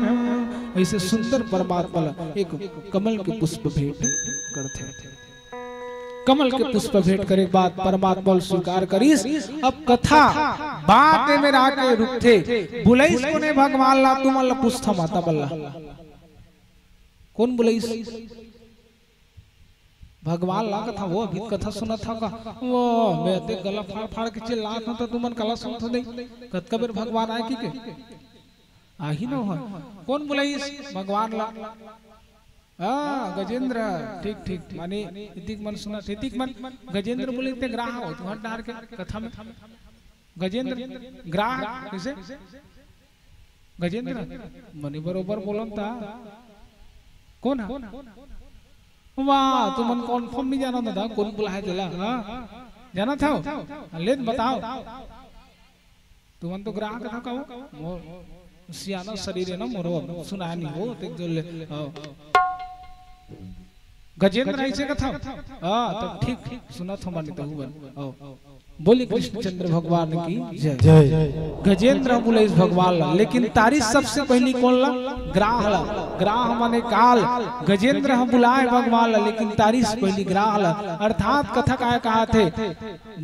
ऐसे सुंदर परमात्मा एक कमल के पुष्प भेंट करते थे। कमल के पुष्प भेंट करे बाद परमात्मा स्वीकार करिस। अब कथा बात में आके रुकते बुलाइस कोने भगवान ला तुम ला पुष्ठ माता बल्ला कौन बुलाइस? भगवान ला कथा वो अभी कथा सुना था का वो मैं ते गला फाड़ फाड़ के चिल्ला था तो तुमन कला सुन तो नहीं कत कबीर भगवान आए की के आही न हो कौन बुलाइस? भगवान ला गजेंद्र ठीक ठीक माने इतिक मन सुना इतिक मन गजेंद्र बोले ते ग्राह हो तुहर डार के कथा में गजेंद्र ग्राह कैसे गजेंद्र मनी बरोबर बोलम ता कौन है? वाह तुमन कन्फर्म नहीं जाना था कौन बुलाया चला? जाना था ले बताओ तुमन तो ग्राह कथा कहो सियाना शरीर है ना मोरो सुना नहीं हो ते जो ले गजेंद्र ऐसे कथा तब ठीक सुना था माने तो हुआ बोली कृष्णचंद्र भगवान की जय। गजेंद्र बोले इस भगवान ला, लेकिन तारीफ सबसे पहली कौन ला? ग्राह ला। ग्राह माने काल। गजेंद्र हम बुलाए भगवान ला, लेकिन तारीफ पहली ग्राह ला। अर्थात कथा क्या कहा थे,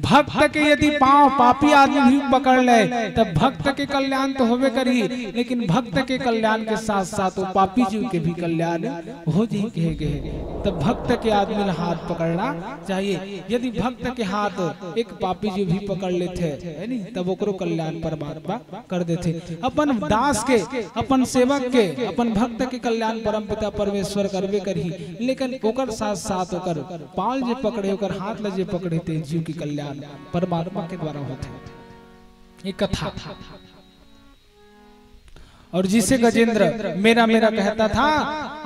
भक्त के यदि पांव पापी आदमी भी पकड़ ले तब भक्त के कल्याण तो होवे करी, लेकिन भक्त के कल्याण के साथ साथ वो पापी जीव के भी कल्याण हो जी कहे गए। तब भक्त के आदमी ने हाथ पकड़ना चाहिए। यदि भक्त के हाथ एक पापी जी भी पकड़ लेते है नहीं, तब ओकरो कल्याण परमात्मा कर देते। अपन दास के, अपन सेवक के, अपन भक्त के कल्याण परम पिता परमेश्वर करबे करी, लेकिन ओकर साथ साथ ओकर पाल जे पकड़े, ओकर हाथ ल जे पकड़े ते जीव के कल्याण परमात्मा के द्वारा होते। ये कथा और जिसे गजेंद्र मेरा मेरा कहता था,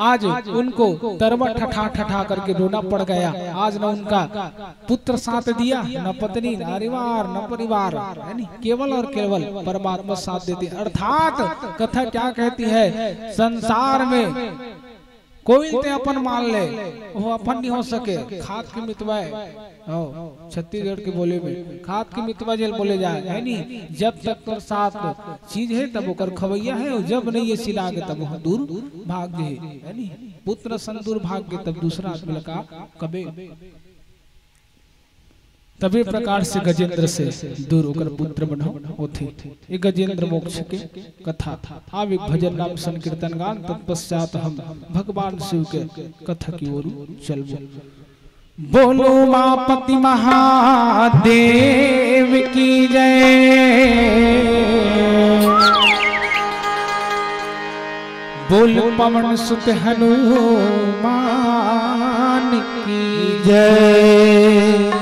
आज उनको तरवा ठठा ठठा करके रोना पड़ गया। आज न उनका पुत्र साथ दिया, न पत्नी, न परिवार, न परिवार, है नहीं, केवल और केवल परमात्मा साथ देती। अर्थात कथा क्या कहती है, संसार में कोई ते अपन मान ले, वो अपन नहीं हो सके। खाद के मितवा छत्तीसगढ़ के बोले में खाद के मितवा जेल बोले जाए, है नहीं। जब तक तो साथ चीज है तब ओकर खवैया है, और जब नहीं ये सिला के तब वो दूर भाग जे, है नहीं। पुत्र सन दूर भाग के तब दूसरा आदमी लगा कबे। तभी प्रकार से गजेंद्र से दूर होकर पुत्र बनो होते। ये गजेंद्र मोक्ष के कथा था। अब एक भजन नाम संकीर्तन गान, तत्पश्चात हम भगवान शिव के कथा की ओर चलबो। बोलो मापति महादेव की जय, बोल पवन सुत हनुमान की जय।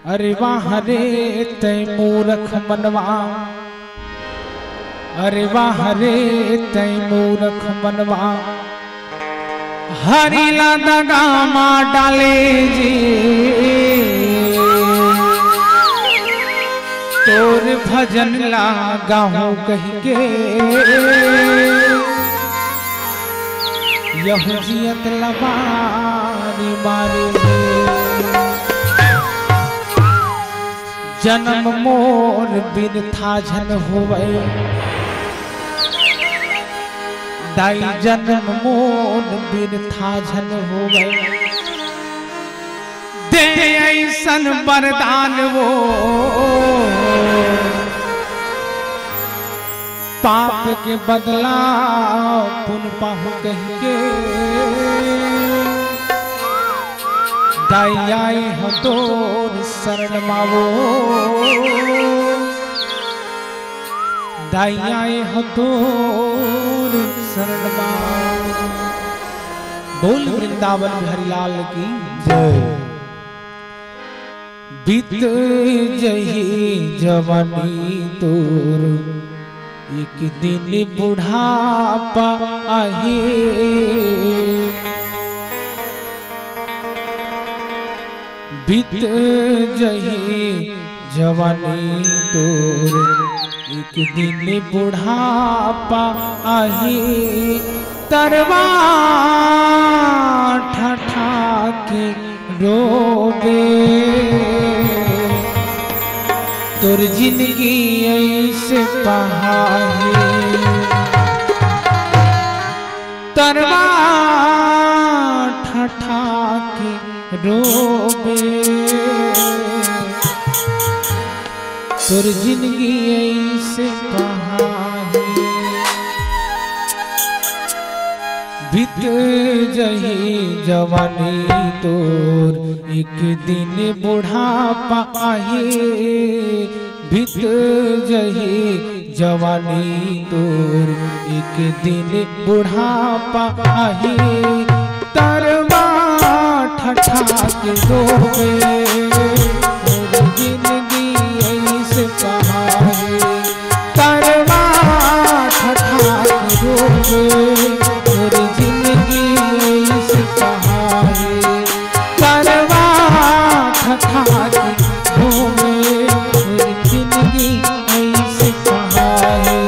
अरे वाह रे तै मूरख मनवा, अरे वाह रे तै मूरख मनवा, हरि ला दगा मार डाले जी, तोर भजन ला गाहूं कह के, यहू जियत लबारी मारे। जन्म मोर बिन था झन होवे, दाई जन्म मोर बिन था झन होवे, दे ऐसन वरदान वो, पाप के बदला पुन पाहु कह के, दाई आई हो तोर शरण मावो, दाई आई हो तोर शरण मावो। बोल वृंदावन हरिलाल की जय। बीत जही जवानी तोर, एक दिन बुढ़ापा आही, बीत जही जवानी तोर, एक दिन बुढ़ापा आही, तरवा ठठा के रोबे, तोर जिंदगी ऐसे पहाड़ी, तरवा ठठा के रोबे, तोर जिंदगी ऐसे पहाड़ी, बीत जही जवानी तोर, एक दिन बुढ़ापा आही, बीत जही जवानी तोर, एक दिन बुढ़ापा आही, तरवा ठठा के रोबे, तोर जिंदगी ऐसे पहाड़ी, तरवा ठठा के रोबे, तोर जिंदगी ऐसे पहाड़ी, तरवा ठठा के रोबे, तोर जिंदगी ऐसे पहाड़ी।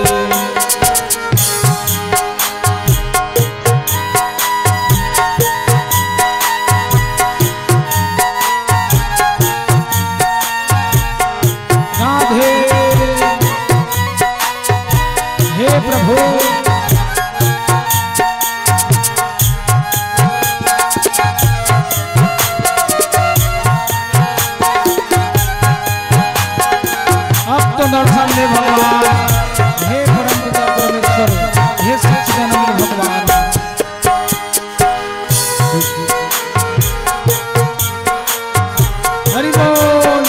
दर्शन दे भगवान, हे परमपिता परमेश्वर, हे सच्चिदानंद भगवान। हरि बोल।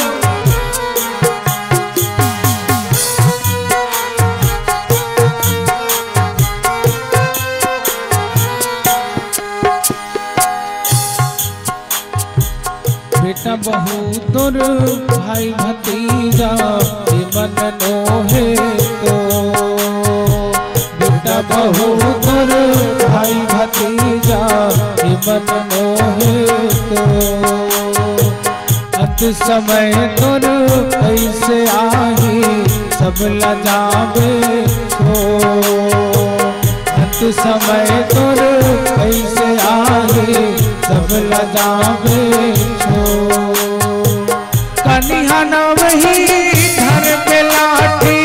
बेटा बहु तोर भाई भतीजा ये मन मोहे तो, बेटा बहु तोर भाई भतीजा ये मन मोहे तो, अंत समय तोर ऐसे आही सब लजावे तो, अंत समय तोर ऐसे आही सब लजावे छो। कनिहा न वही घर पे लाठी,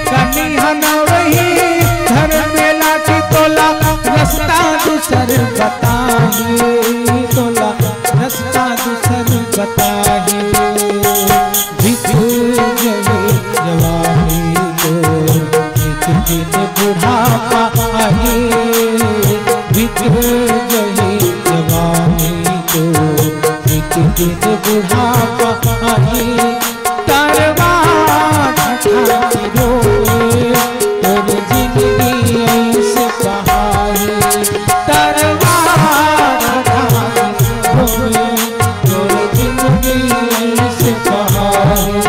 कनिहा न वही घर पे लाठी, तोला रास्ता दूसर बताही, तोला रास्ता दूसर बताही। बिक गई जवानी को एक दिन बुढ़ापा आई, बिक गई जवानी को एक दिन बुढ़ापा आई। तरवार ठाठी रोए तोर जिंदगी ऐसे कहाई, तरवार ठाठी रोए तोर जिंदगी ऐसे कहाई।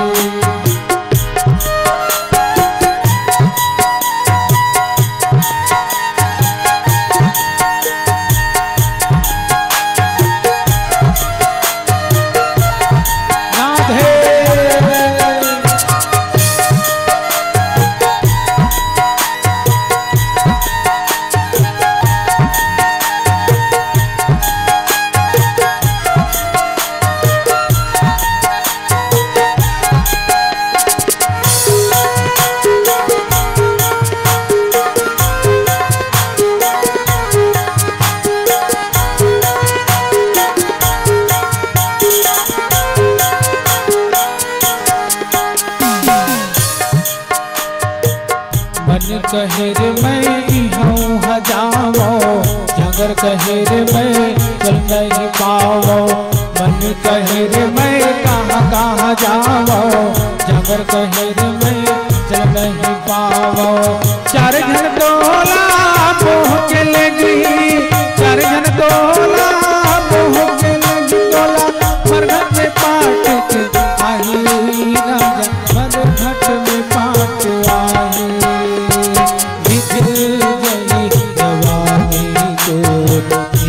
कहेर मैं हूँ हजाओ, जगर कहेर मैं चल नहीं पाओ, मन कहेर मैं कहाँ कहाँ जाओ, जगर कहेर मैं चल नहीं पाओ। चार घन तोला मोह के लगी, चार घन तोला मोह के लगी, तोला मरघट में पाट के आई राजा, मरघट में पाट आई।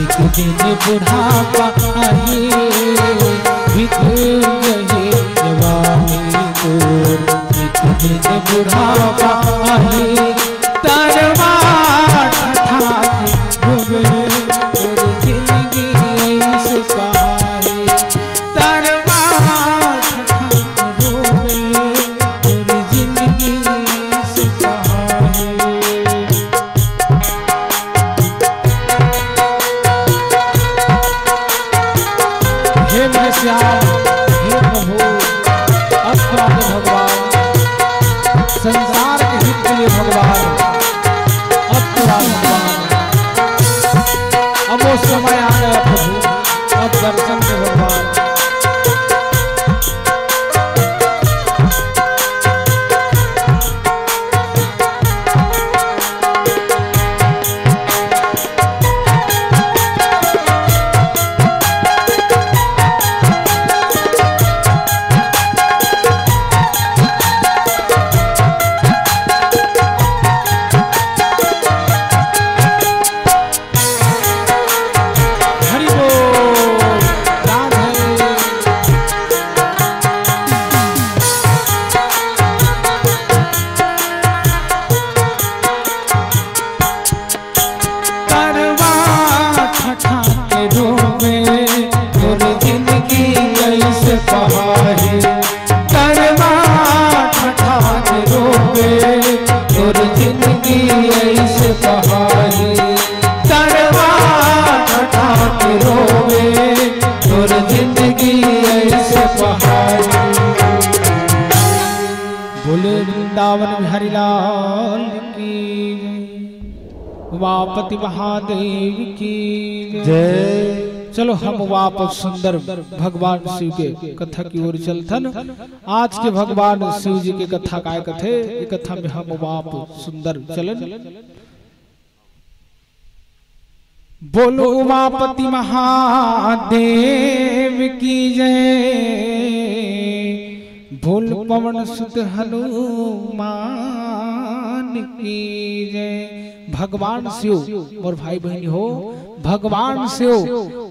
एक दिन बुढ़ापा आई, बिक गई जवानी को एक दिन बुढ़ापा आई। तरवार ठाठी रोए तोर जिंदगी वृंदावन बिहारी लाल की उमापति महादेव की जय। चलो हम वापस सुंदर भगवान शिव के कथा की ओर चलथन। आज के भगवान शिव जी के कथा काय कथे, ये कथा में हम वापस सुंदर चलन। बोलो उमापति महादेव की जय, बोल पवन सुत हनुमान की जय। भगवान शिव और भाई बहनी हो, भगवान शिव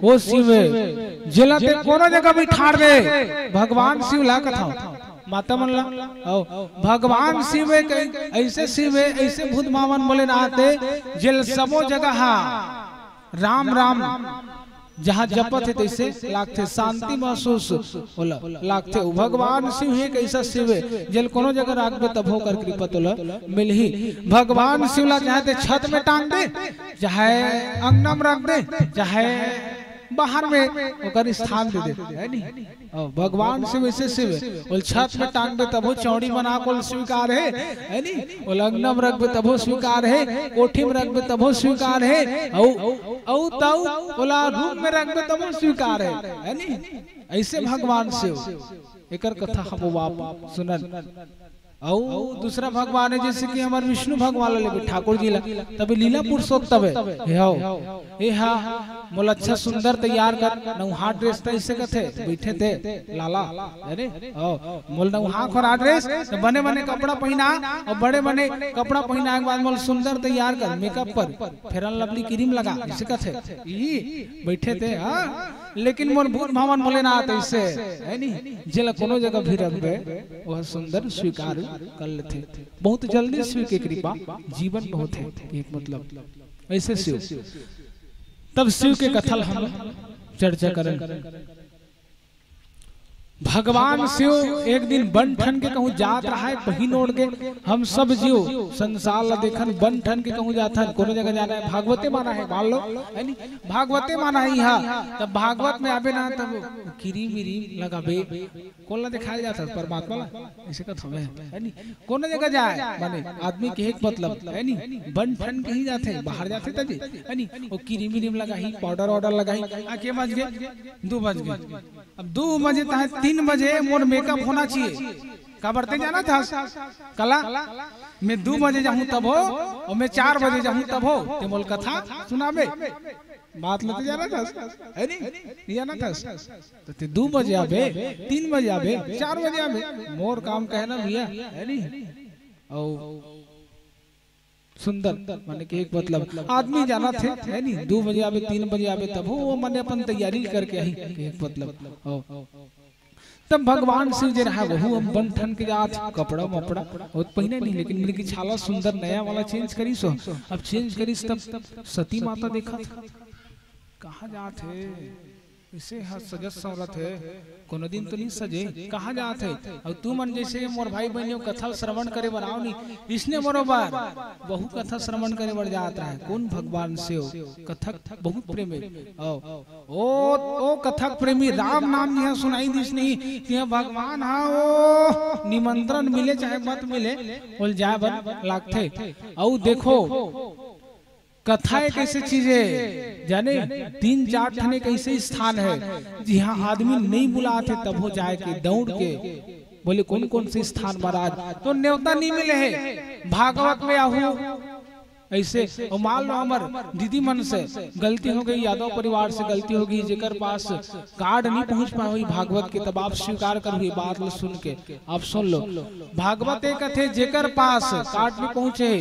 वो शिव जिलते कोनो जगह भी ठाड़ दे, भगवान शिव ला कथा माता मन ला। भगवान शिव ऐसे शिव है, ऐसे भूत मावन बोले नाते जिल सबो जगह राम राम जहाँ जपत है तैसे लागते शांति महसूस होला लागते। भगवान शिव है कैसा शिव है जल कोनो जगह राखबे तब होकर कृपा तोला मिलही। भगवान शिवला चाहे छत में टांग दे, चाहे अंगना में रख दे, चाहे बाहर में ओकर स्थान दे दे, है नी। भगवान शिव ऐसे शिव है, बोल छत में टांग दे तब चौड़ी बना को स्वीकार है नी। बोल अंगना में रख दे तब स्वीकार है, कोठी में रख दे तब स्वीकार है, औ तौ बोला रूम में रख दे तब स्वीकार है नी। ऐसे भगवान शिव एकर कथा हम वाप सुनन। औ दूसरा भगवान है जैसे कि हमारे विष्णु भगवान ले ठाकुर जी ला तभी लीला पुरुषोत्तम है हे हा मोल अच्छा सुंदर तैयार कर नौहा ड्रेस ऐसे कथे बैठे थे लाला अरे मोल नौहा खोरा ड्रेस तो बने बने कपड़ा पहना और बड़े बने कपड़ा पहना के बाद मोल सुंदर तैयार कर मेकअप पर फेरन लवली क्रीम लगा ऐसे कथे बैठे थे। हाँ लेकिन मोर भूत भवन बोले ना आते इससे है नी जेल कोनो जगह भी रख दे वह सुंदर स्वीकार कर लेते। बहुत जल्दी शिव की कृपा जीवन बहुत है एक मतलब ऐसे शिव। तब शिव के कथल हम चर्चा करें। भगवान शिव एक दिन बन ठन के कहूँ जात रहा है बहिन ओढ़ के। हम सब जीव संसार ला देखन बन ठन के कहूँ जाता है कोनो जगह जाना है भागवते माना है मान लो है नी भागवते माना है यहाँ। तब भागवत में आबे ना तब किरी मिरी लगाबे कौन ला दिखाया जाता है परमात्मा ला इसे का थमे है नी। कोनो जगह जाए माने आदमी के एक मतलब है नी बन ठन के ही जाते बाहर जाते तभी है नी। वो किरी मिरी लगाही पाउडर ऑर्डर लगाही आके बज गए 2 बज गए। अब 2 बजे तक 3 बजे मोर मेकअप होना चाहिए का बरते जाना था कला मैं 2 बजे जाऊं तब हो और मैं 4 बजे जाऊं तब हो ते मोल कथा सुनाबे बात लेते जाना था है नी जाना था तो ते 2 बजे आबे 3 बजे आबे 4 बजे आबे मोर काम कहना भैया है नी। और सुंदर माने कि एक मतलब आदमी जाना थे है नी 2 बजे आबे 3 बजे आबे तब वो मैंने अपन तैयारी करके आई एक मतलब। तब भगवान शिव जी रहा वहु हम बन ठन के जात कपड़ा मपड़ा और पहने नहीं लेकिन मेरे की छाला सुंदर नया वाला चेंज करी सो। अब चेंज करी तब सती माता देखा कहाँ जात है इसे सजत सवरत है कोनो दिन तो नहीं सजे कहाँ जात है। और तू मन जैसे मोर भाई बहनियों कथा श्रवण करे बनाओ नी इसने बरोबर बहु कथा श्रवण करे बढ़ जाता है। कौन भगवान शिव कथक बहुत प्रेमी ओ कथक प्रेमी राम नाम यह सुनाई दिस नहीं कि भगवान हाँ ओ निमंत्रण मिले चाहे मत मिले बोल जाए बन लागते। और देखो कथा एक ऐसी चीज है जाने 3-4 ठने कैसे स्थान है जहाँ आदमी नहीं बुलाते तब हो जाए कि दौड़ के बोले कौन कौन से स्थान महाराज तो न्योता नहीं मिले है भागवत में आहू ऐसे। और मान लो हमार दीदी मन से गलती हो गई यादव परिवार से गलती होगी जेकर पास कार्ड नहीं पहुंच पाई भागवत के तब आप स्वीकार कर हुई बात सुन के आप सुन लो भागवत एक थे जेकर पास कार्ड नहीं पहुंचे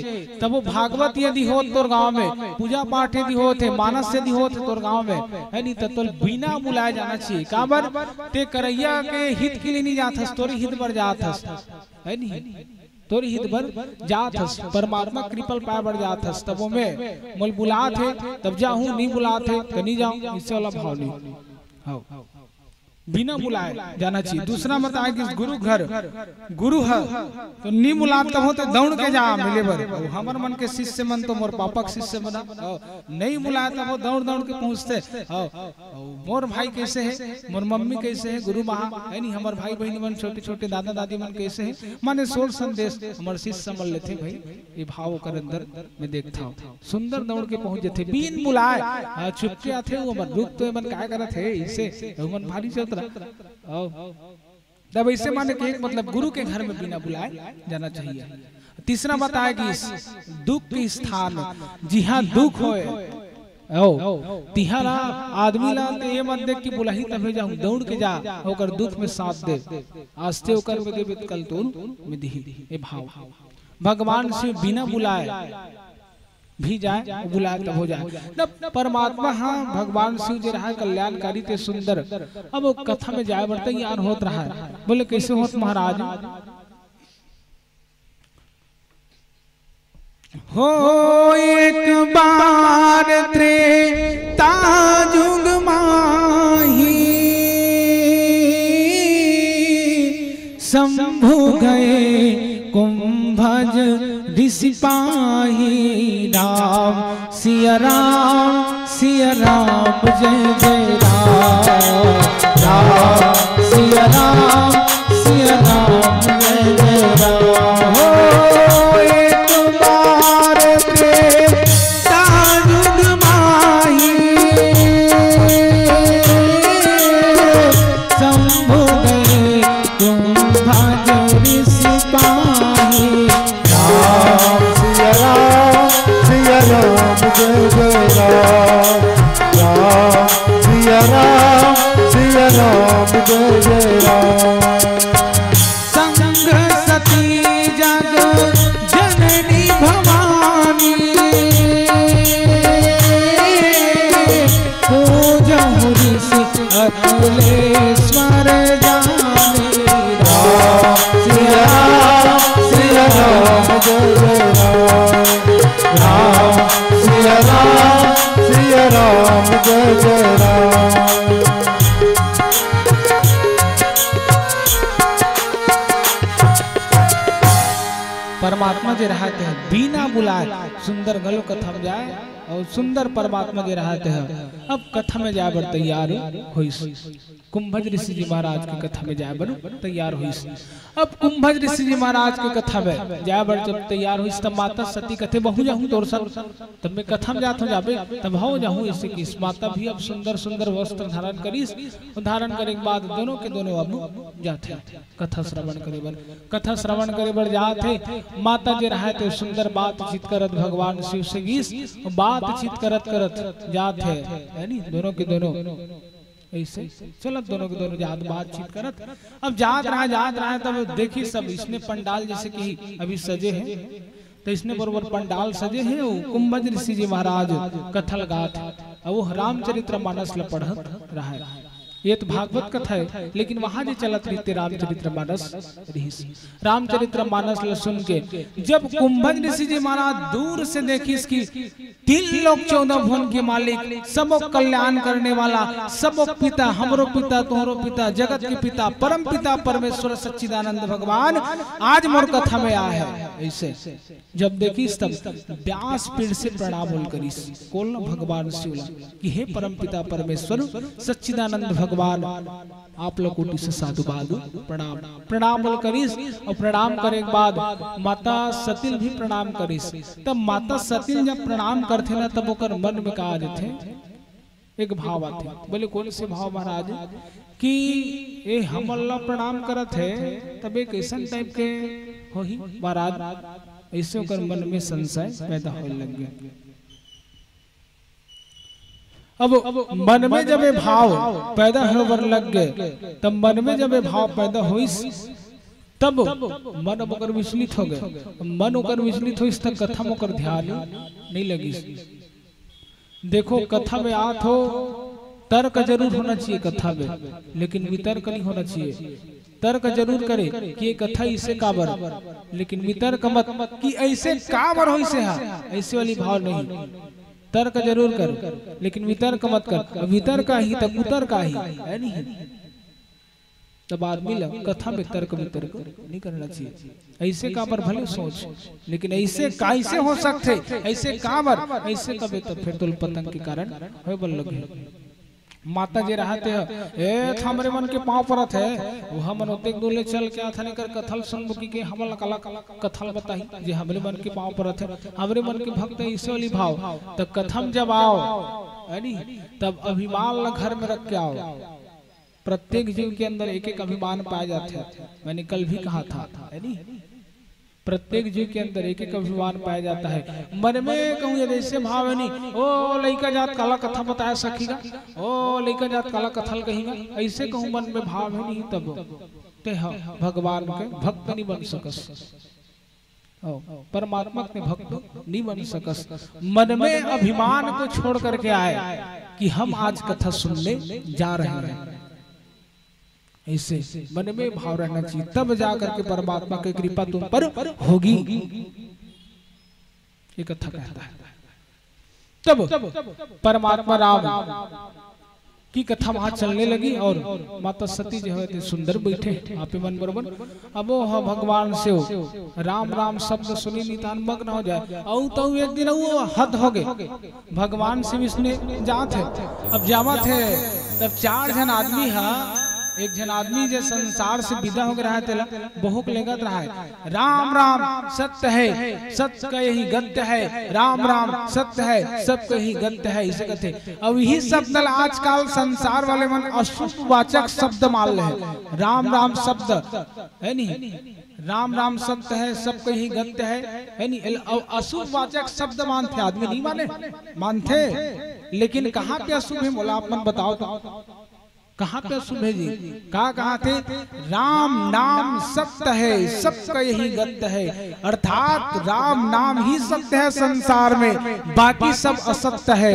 तब वो भागवत यदि हो तोर गांव में पूजा पाठ यदि हो थे मानस यदि हो थे तोर गांव में है नहीं तो बिना बुलाए जाना चाहिए काबर ते करैया के हित के लिए नहीं जाथस तोरी हित पर जाथस है नहीं तोरी हित भर जात हस परमात्मा कृपल पाए बढ़ जात हस तब में मोल बुला थे तब जाऊं नहीं बुला थे तो नहीं जाऊं इससे वाला भाव नहीं। हाँ बिना बुलाए जाना चाहिए। दूसरा मत आए कि गुरु घर गुरु है तो नी बुला तब होते दौड़ के जा मिले बर हमार मन के शिष्य मन तो मोर पापा के शिष्य बना नहीं बुलाया तब वो दौड़ दौड़ के पहुंचते मोर भाई कैसे है मोर मम्मी कैसे है गुरु महा है नहीं हमार भाई बहन मन छोटे छोटे दादा दादी मन कैसे है माने सोल संदेश हमार शिष्य समझ लेते भाई ये भाव कर अंदर में देखता हूँ सुंदर दौड़ के पहुंच जाते बिन बुलाए चुपके आते हमार दुख तो मन क्या करत है इसे मन भारी चलता तब ऐसे माने कि एक मतलब गुरु के घर में बिना बुलाए जाना चाहिए। तीसरा बात है कि दुख के स्थान जहाँ दुख होए तिहारा आदमी ला ये मत देख कि बुलाही तभी जाऊं दौड़ के जा होकर दुख में साथ दे आस्ते होकर में देवित कल तोल में दी ये भाव भगवान से बिना बुलाए भी जाए बुलाए तब हो जाए तब परमात्मा हाँ भगवान शिव जी रहा कल्याणकारी ते सुंदर अब वो कथा में जाए बढ़ते यार होत रहा है बोले कैसे होत महाराज हो एक बार त्रेता जुग माही शंभु गए कुंभज ऋषि पाही राम सिया राम जय जय राम सिया राम जय जय राम हो एक बार त्रेता युग माही शंभु गए कुंभज ऋषि पाही राम जय जय राम सिया राम जय जय राम संग सती जग जननी भवानी पूजहु ऋषि अखिलेश्वर जानी राम सिया राम जय जय राम सिया राम जय जय राम परमात्मा जी रहते हैं बिना बुलाए सुंदर गलो कथा में जाए और सुंदर परमात्मा जी रहते हैं अब कथा में जाए बर तैयार हुई कुंभज ऋषि जी महाराज की कथा में जाए बर तैयार हुई अब कुंभज ऋषि जी महाराज की कथा में जाए बर जब तैयार हुई तब माता सती कथे बहु जाऊं तोर सब तब मैं कथा में जात हो जाबे तब हो जाऊं इससे कि इस माता भी अब सुंदर सुंदर वस्त्र धारण करीस धारण करे के बाद दोनों के दोनों अब जाते कथा श्रवण करे बर जाते माता जी रहे थे सुंदर बातचीत करत भगवान शिव से गीस बातचीत करत जात है दोनों के दोनों ऐसे चलत दोनों के दोनों जात बातचीत करत अब जात रहा तब देखी सब इसने पंडाल जैसे कि अभी सजे हैं तो इसने बरोबर पंडाल सजे हैं कुंभज ऋषि जी महाराज कथा गात अब वो रामचरित्र मानस ल पढ़त रहा है ये तो भागवत कथा है लेकिन वहां जो चलत रहते रामचरित्र मानस सुन के जब कुंभज ऋषि जी महाराज दूर से देखी इसकी 3 लोग 14 भुवन के मालिक सबो कल्याण करने वाला सबो पिता हमरो पिता तोहरो पिता जगत के पिता परम पिता परमेश्वर सच्चिदानंद भगवान आज मोर कथा में आया है ऐसे जब देखी तब व्यास पीठ से प्रणाम बोल करीस कोल भगवान शिवला कि हे परम पिता परमेश्वर सच्चिदानंद भगवान आप लोग कोटि से साधुवाद प्रणाम बोल करीस और प्रणाम करे के बाद माता सती भी प्रणाम करीस तब माता सती जब प्रणाम करते ना तब ओकर मन में का थे एक भाव आते बोले कौन से भाव महाराज कि ए हम अल्लाह प्रणाम करत है तब एक ऐसा टाइप के होही महाराज ऐसे ओकर मन में संशय पैदा होने लग गया अब मन में जब भाव पैदा होवर लग गए तब मन में जब भाव पैदा हुई तब मन ओकर विचलित हो गए मन ओकर विचलित हुई तब कथा में ओकर ध्यान नहीं लगी देखो कथा में आत हो तर्क जरूर होना चाहिए कथा में लेकिन वितर्क नहीं होना चाहिए तर्क जरूर करे कि ये कथा इसे काबर लेकिन वितर्क मत कि ऐसे काबर हो इसे ऐसे वाली भाव नहीं तर्क जरूर कर लेकिन वितर्क मत कर वितर्क ही तो कुतर्क ही है नहीं तब आदमी ला कथा में तर्क वितर्क नहीं करना चाहिए। ऐसे काबर भले सोच, लेकिन ऐसे कैसे हो सकते, ऐसे काबर ऐसे कबे तो फिर तुल पतंग के कारण होय बल लगे। माता जी रहते ए हमरे मन के पांव परत है वो हम ओते दूले चल के आथने कर कथल सुनबुकी के हमला कला कथल बताई जे हमरे मन के पांव परत है, हमरे मन के भक्त ऐसे वाली भाव। तो कथम जब आओ है नी तब अभिमान घर में रख के आओ। प्रत्येक जीव के अंदर एक एक अभिमान पाया जाता है। मैंने कल भी कहा था है नी प्रत्येक जीव के अंदर एक एक अभिमान पाया जाता है। मन में कहूँ यदि ऐसे भाव है नहीं ओ लइका जात काला कथा बताया सकीगा, ओ लइका जात काला कथल कहीगा, ऐसे कहूँ मन में भाव है नहीं तब ते भगवान के भक्त नहीं बन सकस, परमात्मा के भक्त नहीं बन सकस। मन में अभिमान को छोड़ करके आए कि हम आज कथा सुनने जा रहे हैं, ऐसे मन में भाव रहना चाहिए, तब जाकर के परमात्मा की कृपा तुम पर होगी। ये कथा कहता है। तब परमात्मा राम की कथा वहां चलने लगी और माता सती जो है सुंदर बैठे आपे मन बरोबर। अब वो भगवान से राम राम शब्द सुनी नितान मग्न हो जाए। और तो एक दिन वो हद हो गए, भगवान से विष्णु जात है। अब जावत है तब 4 जन आदमी है, एक जन आदमी जो संसार से विदा हो रहा है बहुक लेगत रहा है। राम राम सत्य है, सत्य का यही गत्य है, राम राम सत्य है, सत्य ही गत्य है, इसे कहते। अब यही शब्द आजकल संसार वाले मन अशुभ वाचक शब्द मान ले। राम राम शब्द है नहीं, राम राम सत्य है, सबको ही गत्य है नहीं, अशुभ वाचक शब्द मानते आदमी नहीं मानते। लेकिन कहाँ पे अशुभ है बोला आप मन बताओ तो, कहाँ पे अशुभ है जी? कहा थे राम नाम सत्य है, सबका यही गत्य है, अर्थात राम नाम ही सत्य है संसार में, बाकी सब असत्य है।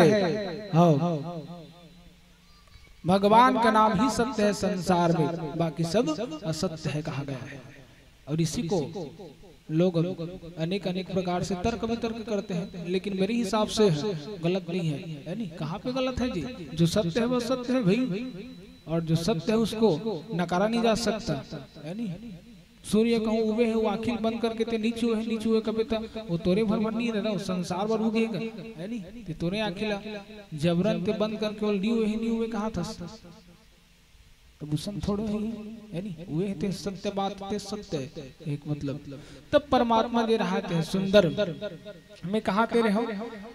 भगवान का नाम ही सत्य है संसार में, बाकी सब असत्य है कहा गया है। और इसी को लोग अनेक अनेक प्रकार से तर्क वितर्क करते हैं, लेकिन मेरे हिसाब से गलत नहीं है नहीं। कहाँ पे गलत है जी? जो सत्य है वो सत्य है भाई, और जो सत्य है उसको नकारा नहीं जा सकता है नहीं। सूर्य कहूँ उबे है वो आखिर बंद करके ते नीचू है कभी तक वो तोरे भर भर नहीं रहना, संसार भर उगेगा है नहीं। ते तोरे आखिला जबरन ते बंद करके वो नहीं हुए कहा था तो भूषण थोड़े है नहीं, वे थे सत्य बात थे सत्य एक मतलब। तब परमात्मा दे रहा थे सुंदर में कहा तेरे हो।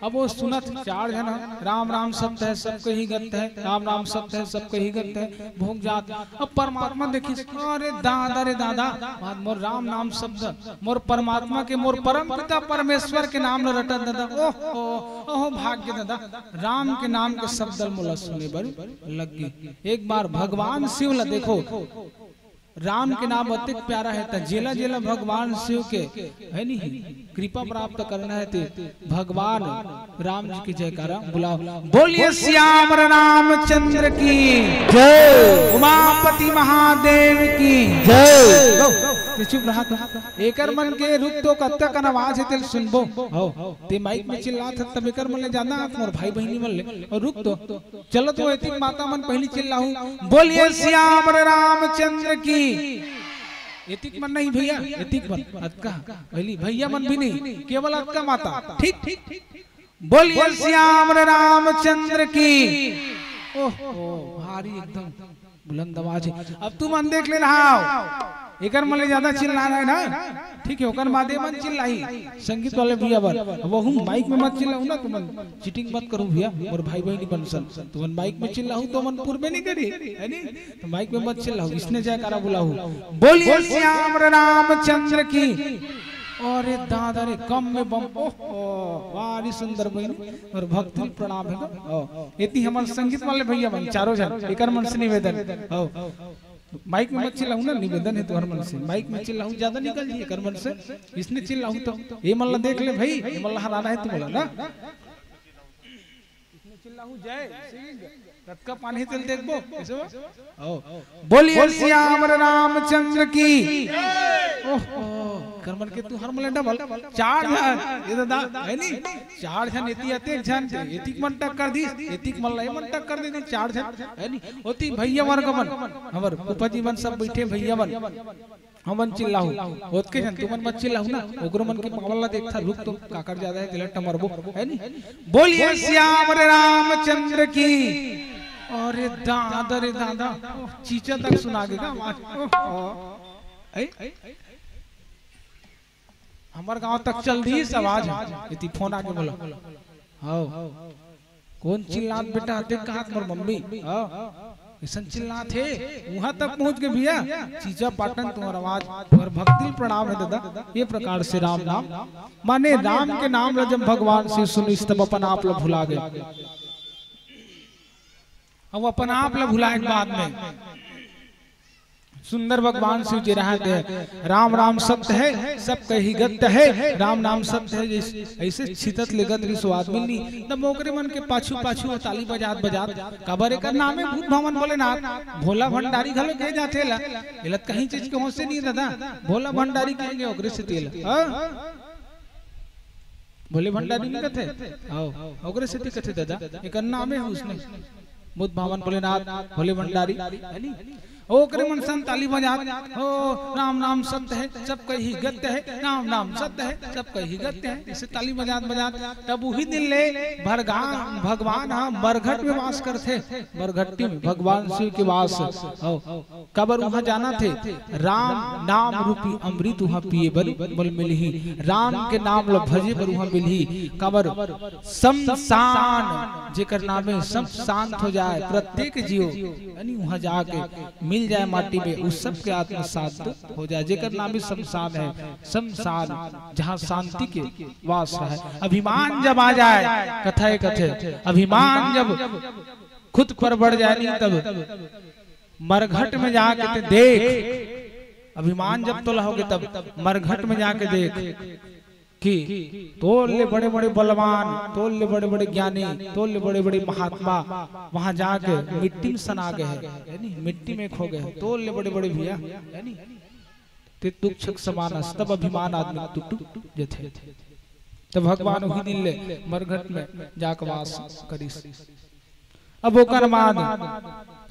अब वो सुनत 4 जन राम राम सत्य है, सबको ही गत्य है, राम राम सत्य है, सबको ही गत्य है, भोग जात। अब परमात्मा देखी अरे दादा रे दादा मोर राम नाम शब्द मोर परमात्मा के मोर परम पिता परमेश्वर के नाम न रटत दादा, ओहो भाग्य दादा राम के नाम के शब्द मोला सुने बर लग गई। एक बार भगवान शिव ला देखो, राम के नाम अत्यंत प्यारा है, तो जेला जेला भगवान शिव के है नहीं कृपा प्राप्त करना है, ते भगवान राम जी की जयकारा बुलाओ। बोलिए श्याम रामचंद्र की जय, उमापति महादेव की जय। चुप रहा तो एकर मन के रुक तो कत्ता का आवाज है तेल सुनबो हो ते माइक में चिल्लात है तब एकर मन ले जाना मोर भाई बहनी मन ले और रुक तो चलो तो एती माता मन पहली चिल्लाहू बोलिए श्याम रामचंद्र की। एतिक मन नहीं भैया, एतिक मन अतका पहली भैया मन भी नहीं, केवल अतका माता ठीक। बोलिए श्याम रामचंद्र की। ओहो भारी एकदम बुलंद आवाज है। अब तू मन देख ले रहा एकर मले ज्यादा चिल्लाना है ना, ठीक है ओकर मादे मन चिल्लाई संगीत वाले भैया बर वो हम माइक में मत चिल्लाऊ ना, तुमन चीटिंग मत करो भैया और भाई बहनी बनसन तुमन माइक में चिल्लाऊ तो मन पूर्व में नहीं करी है नी, तो माइक में मत चिल्लाऊ, इसने जयकारा बुलाऊ। बोलिए श्याम रामचंद्र की। और दादा रे कम में बम वारी सुंदर बहनी और भक्ति प्रणाम है। इतनी हमारे संगीत वाले भैया बन 4 जन एकर मन से निवेदन माइक में मत चिल्लाऊ ना, निवेदन है तुम्हारे मन से, माइक में चिल्लाऊ ज्यादा निकल जी कर मन से, इसने चिल्लाऊ तो ये मल्ला देख ले भाई, ये मल्ला हराना है तुम्हारा ना, इसने चिल्लाऊ जय तत्का पानी तेल देखबो कैसे। बोलिए श्याम रामचंद्र की। ओहो करमन के तू हर मले डबल 4 जन ये दादा है नी 4 जन एती अते जन एतिक मन टक कर दी एतिक मन लाई मन टक कर दे 4 जन है नी होती भैया वर्ग मन हमर उपजी मन सब बैठे भैया मन हमन चिल्लाहू होत के जन तुमन मत चिल्लाहू ना ओकरो मन के पावला देखता रुक तो काकर ज्यादा है दिलट मरबो है नी बोलिए श्याम रामचंद्र की। अरे दादा चीचा तक सुना के का हमार गांव तक चल दी आवाज इतनी फोन आके बोला हां कौन चिल्लात बेटा देख कहां मोर मम्मी हां ऐसा चिल्लात है वहां तक पहुंच के भैया चीचा पाटन तुम्हार आवाज और भक्ति प्रणाम है दादा। ये प्रकार से राम नाम माने राम के नाम ला जब भगवान से सुनी तब अपन आप ला भुला गए। अब अपन आप ला भुलाए बाद में सुंदर भगवान शिव जी रहते हैं राम राम सत्य है सब कही गत्य है राम नाम सत्य है ऐसे छितत लेगत री स्वाद मिलनी न मोकरे मन के पाछू पाछू ताली बजात बजात कबरे का नाम है भूत भवन भोलेनाथ भोला भंडारी घलो के जाते ला इलत कहीं चीज के होसे नहीं दादा भोला भंडारी कहेंगे ओकरे से तेल भोले भंडारी नहीं कहते आओ ओकरे से कहते दादा एक नाम है उसने भूत भवन भोलेनाथ भोले भंडारी ओकरे मन संताली बजात ओ राम नाम सत्य है सब कही गत्य है राम नाम सत्य है सब कही गत्य है इसे ताली बजात बजात तब वही दिन ले भगवान मरघट में वास करते मरघट्टी में भगवान शिव के वास कबर वहां जाना थे राम नाम रूपी अमृत वहां पिए बल मिलही राम के नाम लो भजे बर वहां मिलही कबर शमशान जेकर नाम है सब शांत हो जाए प्रत्येक जीव यानी वहां जाके मिल जाए माटी में उस सब के आत्मा शांत हो जाए जेकर नाम ही शमशान है शमशान जहाँ शांति के वास है। अभिमान जब आ जाए कथे कथे अभिमान जब खुद पर बढ़ जाए नहीं तब मरघट में जाके देख अभिमान जब तोला होगे तब मरघट में जाके देख कि तोल ले बड़े बड़े बलवान तोल ले बड़े बड़े ज्ञानी तोल ले बड़े बड़े महात्मा वहां जाके मिट्टी में सना गए है मिट्टी में खो गए तोल ले बड़े बड़े भैया ते दुख समान तब अभिमान आदमी टूट जथे तब भगवान वही दिन ले मरघट में जाके वास करिस। अब ओकर बाद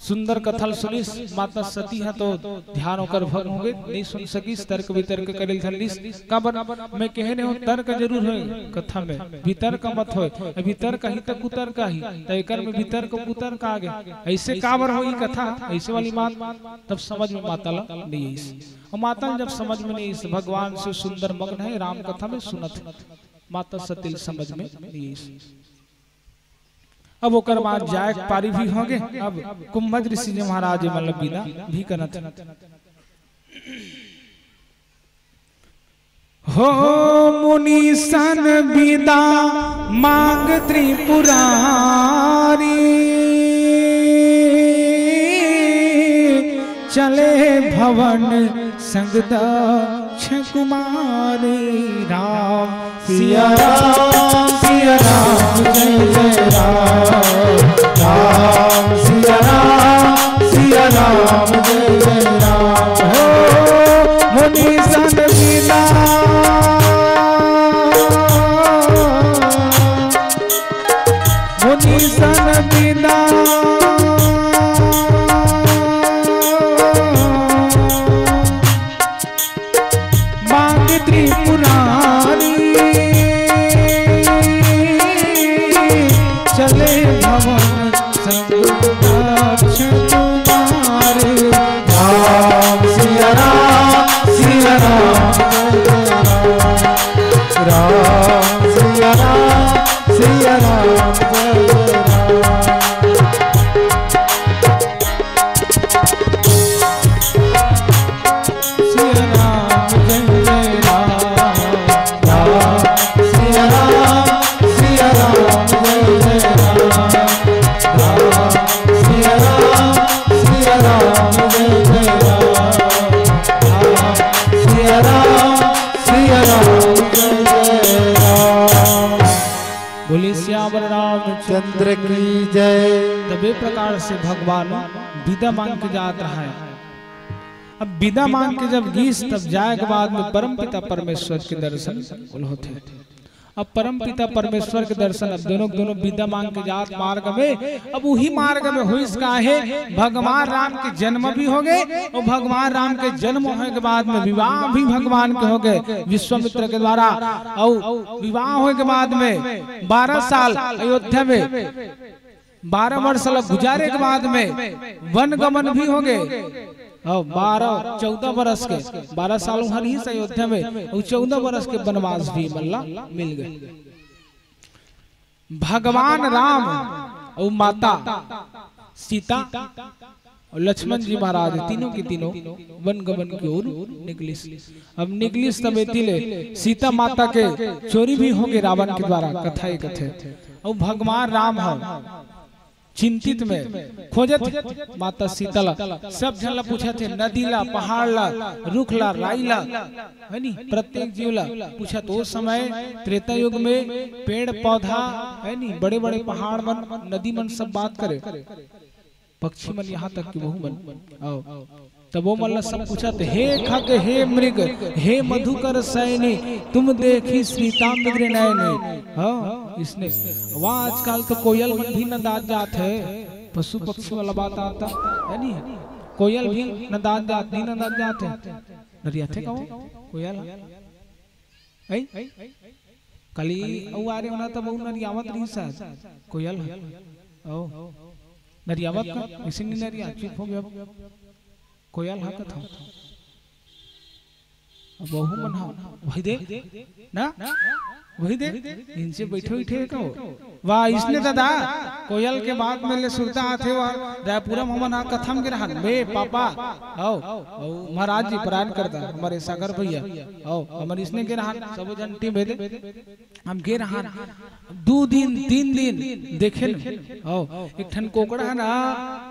सुंदर कथल सुनिस माता सती है तो ध्यान होकर भंग होगे नहीं सुन सकीस तर्क वितर्क करेल थलिस काबर मैं कहने हो तर्क जरूर है कथा में वितर्क मत हो वितर्क ही तक उतर्क ही तो एकर में वितर्क उतर्क आ गए ऐसे काबर होई कथा ऐसे वाली बात तब समझ में माता ला नहीं और माता जब समझ में नहीं भगवान से सुंदर मग्न है राम कथा में सुनत माता सती समझ में नहीं। अब ओकर बाद जायक पारी भी होंगे। अब कुंभज ऋषि जी महाराज मतलब बिना भी करत हो मुनि सन विदा मांग त्रिपुरारी चले भवन संग दक्ष कुमारी राम सिया राम जय जय राम राम सिया राम जय जय राम हो मुनि सन विदा मुनि सन विदा मांग त्रिपुरारी चले भवन संग दक्ष कुमारी राम सिया राम राम सिया राम जय राम चंद्र की जय। तबे प्रकार से भगवान विदा मांग के जात रहा है। अब विदा मांग के जब गीस तब जाए के बाद में परम पिता परमेश्वर के दर्शन होते। अब परम पिता परमेश्वर के दर्शन अब दोनों विदा मांग के जात मार्ग में, अब वही मार्ग में हुई इसका है भगवान राम के जन्म भी हो गए, और भगवान राम के जन्म होने के बाद में विवाह भी भगवान के हो गए विश्वामित्र के द्वारा, और विवाह होने के बाद में 12 साल अयोध्या में 12 वर्ष गुजारे के बाद में वन गमन भी हो गए, और 14 बरस के 12 साल हर ही अयोध्या में, और 14 बरस के वनवास भी मल्ला मिल गए। भगवान राम और माता सीता और लक्ष्मण जी महाराज तीनों के तीनों वन गमन की ओर निकलिस। अब निकलिस तब एतिले सीता माता के चोरी भी हो गए रावण के द्वारा, कथा ही कथे। और भगवान राम है चिंतित में खोजत माता सीता ला, सब जन ला पूछा थे, नदी ला, पहाड़ ला, रुख ला, राई ला, है नी, प्रत्येक जीव ला पूछा। तो उस समय त्रेता युग में पेड़ पौधा है नी, बड़े बड़े पहाड़ मन, नदी मन सब बात करे, पक्षी मन यहाँ तक कि बहु मन आओ। तब वो मतलब सब पूछा थे, हे खग हे मृग हे मधुकर सैनी तुम देखी सीता मृग नयने। हाँ इसने वहाँ आजकल तो कोयल भी नदाद जात है, पशु पक्षी वाला बात आता है नी, कोयल भी नदाद जात नहीं, नदाद जात है नरिया थे कहो कोयल ऐ कली औ आ रे होना तब वो नरियावत नहीं सा कोयल ओ नरियावत का इसी नहीं नरिया चुप हो गया कोयल हा कथा बहु मन हा वही दे ना वही दे इनसे बैठे बैठे कहो वाह इसने दादा कोयल के बाद में ले सुरता आथे वाह रायपुरा ममन हा कथम गिरहन बे पापा आओ महाराज जी प्राण करता हमारे सागर भैया आओ हमारे इसने गिरहन सब जनती भेदे हम गिरहन 2 दिन 3 दिन देखे आओ एक ठन कोकड़ा है ना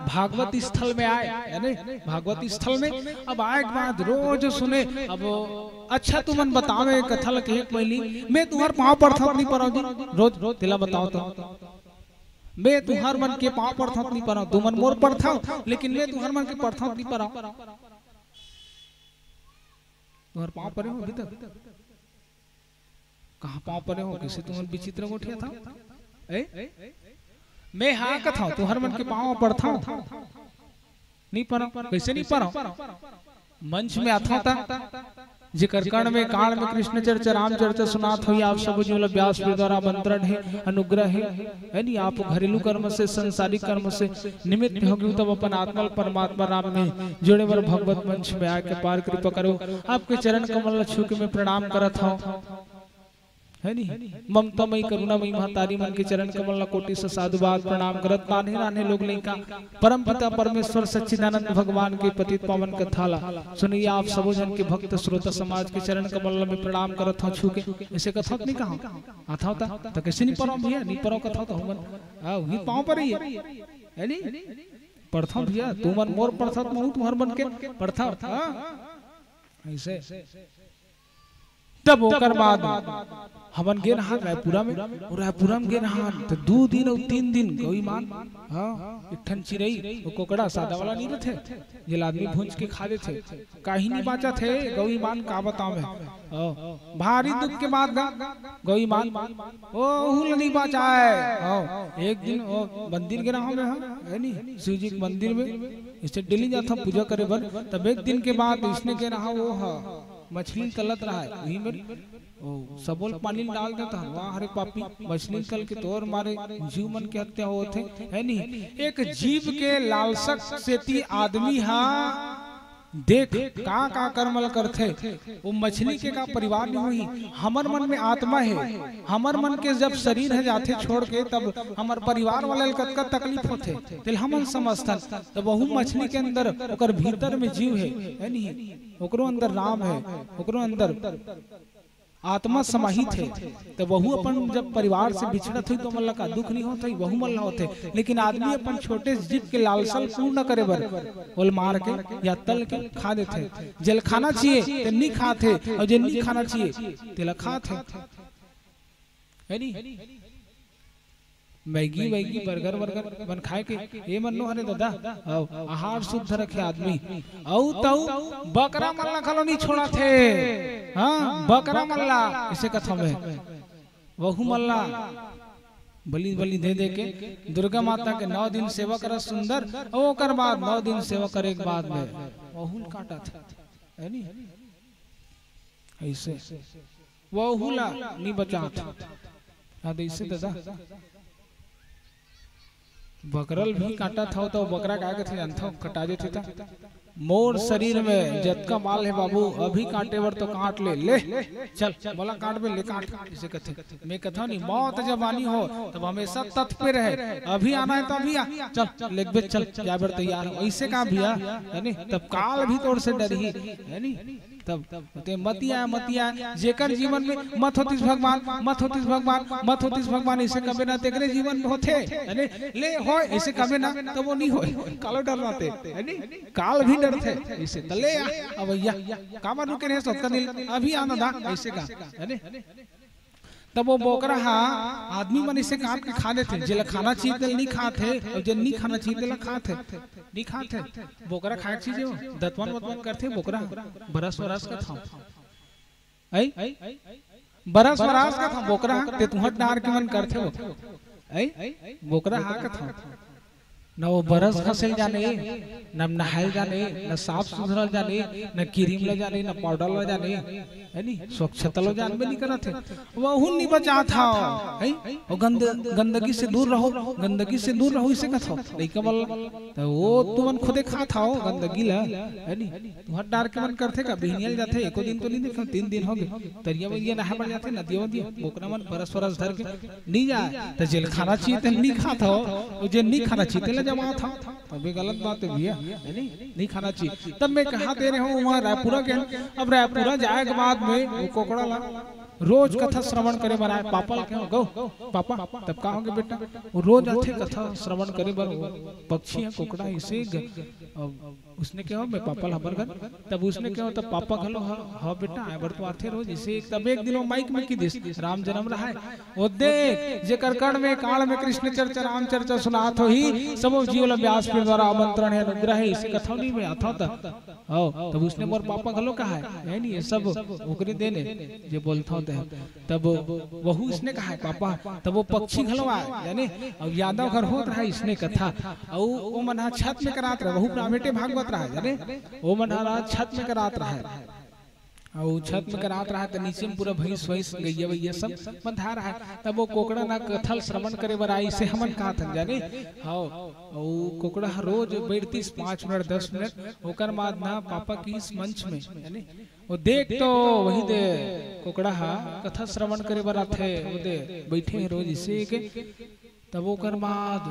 भागवत स्थल में आए यानी भागवत स्थल में अब आए के बाद रोज सुने। अब अच्छा तू मन बतावे कथा लगे एक पहली मैं तुम्हार पाँव पड़ता नहीं पड़ा रोज रोज तिला बताओ तो मैं तुम्हार मन के पाँव पड़ता नहीं पड़ा, तू मन मोर पड़ता लेकिन मैं तुम्हार मन के पड़ता नहीं पड़ा। तुम्हार पाँव पड़े हो अभी तक कहाँ पाँव पड़े हो किसी तुम विचित्र उठिया था मैं हाँ कथा तुम्हार मन के पाँव पड़ता नहीं पड़ा, कैसे नहीं पड़ा मंच में आता था जिकर कर्ण में काल में कृष्ण चर्चा राम चर्चा सुनात हुई आप सब जो व्यास द्वारा मंत्रण है अनुग्रह है नहीं। आप घरेलू कर्म से सांसारिक कर्म से निमित्त होगी तब अपन आत्मा परमात्मा राम में जोड़े वर भगवत मंच में आके पार कृपा करो। आपके चरण कमल छू के मैं प्रणाम करत हूँ है नी, ममतामयी करुणामयी महतारी मन के चरण कमल कोटि से साधुवाद प्रणाम करत। नाने नाने लोग लेका परम पिता परमेश्वर सच्चिदानंद भगवान के पतित पावन कथाला सुनिए आप सब जन के भक्त श्रोता समाज के चरण कमल में प्रणाम करत हूं छू के। ऐसे कथा नहीं कहा आता होता तो कैसे नहीं पढ़ो भैया नहीं पढ़ो कथा तो हमन आओ ये पांव पर ही है नी पढ़ता भैया तू मन मोर पढ़ता मैं तुम्हार मन के पढ़ता ऐसे। तब ओकर बाद हमन गे रहा रायपुरा में और रायपुरा में गे रहा तो 2 दिन और 3 दिन गई मान हाँ एक ठन चिरई वो कोकड़ा सादा वाला नहीं थे ये आदमी भूंज के खा थे काही नहीं बाचा थे गई मान का बतावे भारी दुख के बाद गई मान ओ हुल नहीं बाचा है। एक दिन वो मंदिर गे रहा है नहीं शिव जी के मंदिर में इससे डेली जाता पूजा करे बर। तब एक दिन के बाद इसने के रहा वो मछली तलत रहा है वही में सबोल पानी डाल देता वहाँ हरे पापी मछली कल के तोर मारे जीव मन के हत्या होते है नहीं। एक जीव के लालसक सेती आदमी हा देख का कर्मल करते वो मछली के का परिवार नहीं हुई हमर मन में आत्मा है हमर मन के जब शरीर है जाते छोड़ के तब हमर परिवार वाले का तकलीफ होते तिल हमन समझतन तो बहु मछली के अंदर ओकर भीतर में जीव है नहीं ओकरो अंदर राम है ओकरो अंदर आत्मा समाहित है। तो वहु अपन जब परिवार से बिछड़त हुई तो मल्ला का दुख नहीं होता वहु मल्ला होते लेकिन आदमी अपन छोटे जीव के लालसा पूर्ण करे बर बोल मार के या तल के खा देते। जल खाना चाहिए तो नहीं खाते और जो नहीं खाना चाहिए तिला खाते है नहीं। मैगी वैगी बर्गर वर्गर बन खाए के ये मन्नो हरे दादा आहार शुद्ध रखे आदमी औ तऊ बकरा मल्ला खलो नहीं छोड़ा थे। हाँ बकरा मल्ला इसे कथा में वहु मल्ला बलि बलि दे दे के दुर्गा माता के 9 दिन सेवा कर सुंदर और कर बाद 9 दिन सेवा करे के बाद में वहुल काटा था है नी ऐसे वहुला नहीं बचा था। याद ऐसे दादा बकरल भी काटा था तो बकरा का थे जानता हूँ कटा जे था मोर शरीर में जतका माल है बाबू अभी काटे वर तो काट ले चल बोला काट में ले काट इसे कहते मैं कथा नहीं मौत जब आनी हो तब हमेशा तत् पे रहे अभी आना है तो अभी आ चल लेक बे चल क्या बर तैयार हो ऐसे कहा भैया है नी तब काल भी तोड़ से डर ही है नी तब ते मतिया जेकर जीवन में मत होतिस भगवान मत होतिस भगवान मत होतिस भगवान ऐसे कबे ना तेरे जीवन में होते है ले हो ऐसे कबे ना तो वो नहीं होए कालो डरनाते है नी काल भी डरते ऐसे तले अब भैया कामा रुके रहे सत्ता नहीं अभी आना था ऐसे का है नी तब वो बोकरा आदमी मन इसे काट के खा लेते जेला खाना चाहिए नहीं खाते और जे नहीं खाना चाहिए खाते नहीं खाते बोकरा खाए चीज दतवन वतवन करते बोकरा बरस वरस का था आई बरस वरस का था बोकरा ते तुहट डार के मन करते हो आई बोकरा का था न वो बरस खसल जाने न नहायल जाने न साफ सुथरा जाने न क्रीम ले जाने न पाउडर ले जाने है नी स्वच्छता लो जान में नहीं करा थे वह नहीं बचा था है और गंदगी से दूर रहो इसे कथा नहीं कमल तो वो तुमन खुदे खा था गंदगी ला है नी तू हट डार के मन करते का बिहनियल जाते एको दिन तो नहीं देखो 3 दिन हो गए तरिया वरिया नहा पड़ जाते नदियों दियो बोकरा मन बरस वरस धर के नहीं जाए तो जेल खाना चाहिए तो नहीं खाता हो जे नहीं खाना चाहिए जमा था तभी गलत बात है भैया नहीं खाना चाहिए। तब मैं कहा दे रहे हूँ वहाँ रायपुरा के अब रायपुरा जाए के बाद में वो कोकड़ा ला रोज कथा श्रवण करे बनाए पापा क्यों गो पापा तब कहा होंगे बेटा वो रोज आते कथा श्रवण करे बर पक्षी है कोकड़ा इसे उसने क्या मैं पापा हबर घर तब उसने क्या तब पापा घलो हाँ बेटा आबर तो आते रोज इसे तब एक दिन माइक में की दिस राम जन्म रहा है वो देख जे करकड़ में काल में कृष्ण चर्चा राम चर्चा सुनात हो ही सब जीव व्यास के द्वारा आमंत्रण है अनुग्रह है इसे कथा नहीं में आता था तब उसने मोर पापा घलो कहा है नहीं ये सब ओकरे देने जे बोलता होते हैं तब वहू इसने कहा है पापा तब वो पक्षी घलवा यानी अब यादव घर होत रहा इसने कथा और वो मना छत में करात रहा वहू प्रामेटे भागवत रहा यानी वो मना छत में करात रहा है और छत में करात रहा तो नीचे में पूरा भैंस वैंस गैया वैया सब बंधा रहा है तब वो कोकड़ा ना कथल श्रवण करे बराई से हमन कहा था जाने हाँ कोकड़ा रोज बैठती 5 मिनट 10 मिनट होकर बाद ना पापा की इस मंच में यानी वो देख तो वही दे कोकड़ा कथा श्रवण करे बरा थे वो दे बैठे रोज इसे के तब वो कर बाद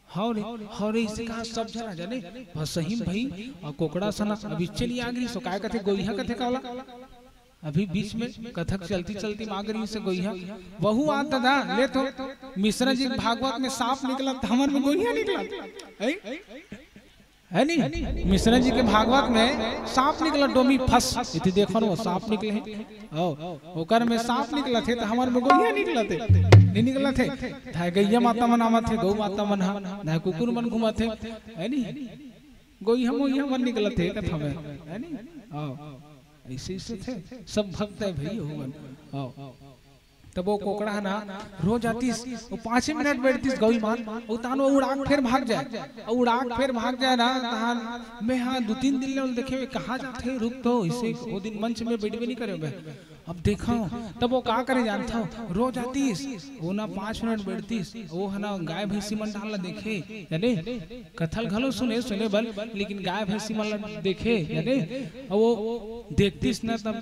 हौरे इसे कहा सब जना जाने सही भाई और कोकड़ा सना अभी चली आ गई सो काय कथे गोइहा कथे काला अभी बीच में कथक चलती चलती मागरी से गोइहा वहू आता था ले तो मिश्रा जी भागवत में सांप निकला हमर में गोइहा निकला है नहीं मिश्रा जी के भागवत में सांप निकला डोमी फस इति देखो वो सांप निकले हैं ओकर में सांप निकला थे तो हमार में गोइया निकला थे नहीं निकला थे था गैया माता मन आवा थे गौ माता मन ना कुकुर मन घुमा थे है नहीं गोइया मोइया मन निकला थे कथा में है नहीं ऐसे ऐसे थे सब भक्त है भई हो तब वो कोकड़ा ना रोज आतीस वो 5 मिनट बैठतीस गौई मान उतान वो उड़ाक फिर भाग जाए ना तहान मैं हाँ 2-3 दिन ले देखे कहाँ जाते रुक तो इसे वो दिन मंच में बैठबे नहीं करे मैं अब देखा तब वो का करे जानता हूँ रोज आतीस वो ना 5 मिनट बैठतीस वो है ना गाय भैंसी मन डाल देखे यानी कथल घलो सुने बल लेकिन गाय भैंसी मन देखे यानी वो देखतीस ना तब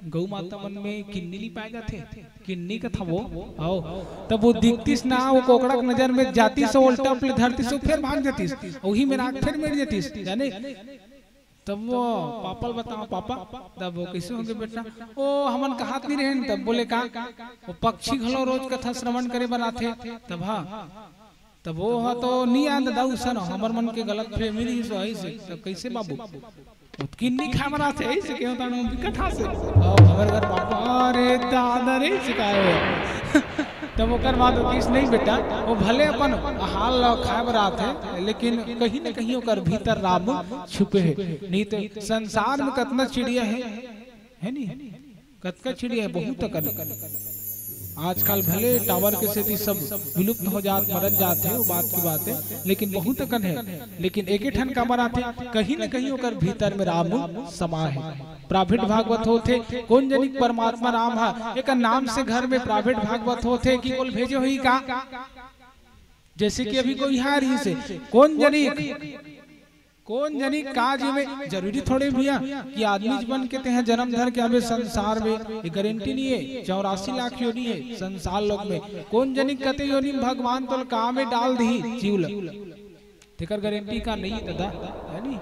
गौ माता मन में किन्नी पाए जाते किन्नी का था वो आओ तब वो दिखतीस ना वो कोकड़ा की नजर में जाती से उल्टा उल्टे धरती से फिर भाग जातीस वही में राख फिर मिट जातीस यानी तब वो पापा बताओ पापा तब वो कैसे होंगे बेटा ओ हमन कहात नहीं रहे तब बोले का वो पक्षी घलो रोज कथा श्रवण करे बनाते तब हाँ तब वो हाँ तो नहीं आंद दाऊ सन हमर मन के गलत फहमी नहीं सो ऐसे तब कैसे बाबू किन्नी खा बना थे ऐसे क्यों तानो कथा से हमर घर पापा अरे दादा रे सिखाए तब ओकर बाद किस नहीं बेटा वो भले अपन हाल खाए बरा थे लेकिन कहीं न कहीं ओकर भीतर राम छुपे है। नहीं तो संसार में कितना चिड़िया है नहीं कतका चिड़िया है बहुत कर आजकल भले टावर के से सब विलुप्त हो जात मरत जाते हैं वो बात की बात है लेकिन बहुत कन है। लेकिन एक ही ठन का मराथे कहीं न कहीं ओकर भीतर में राम समा है। प्राभिट भागवत होते कौन जनिक परमात्मा राम है एक नाम से घर में प्राभिट भागवत होते कि बोल भेजे हुई का जैसे कि अभी कोई हार ही से कौन जनी काज में जरूरी थोड़े भैया कि आदमी बन के ते हैं जन्म धर के हमें संसार में ये गारंटी नहीं है 84 लाख योनि है संसार लोग में कौन जनी कते योनि भगवान तो काम में डाल दी जीव तेकर गारंटी का नहीं दादा है नहीं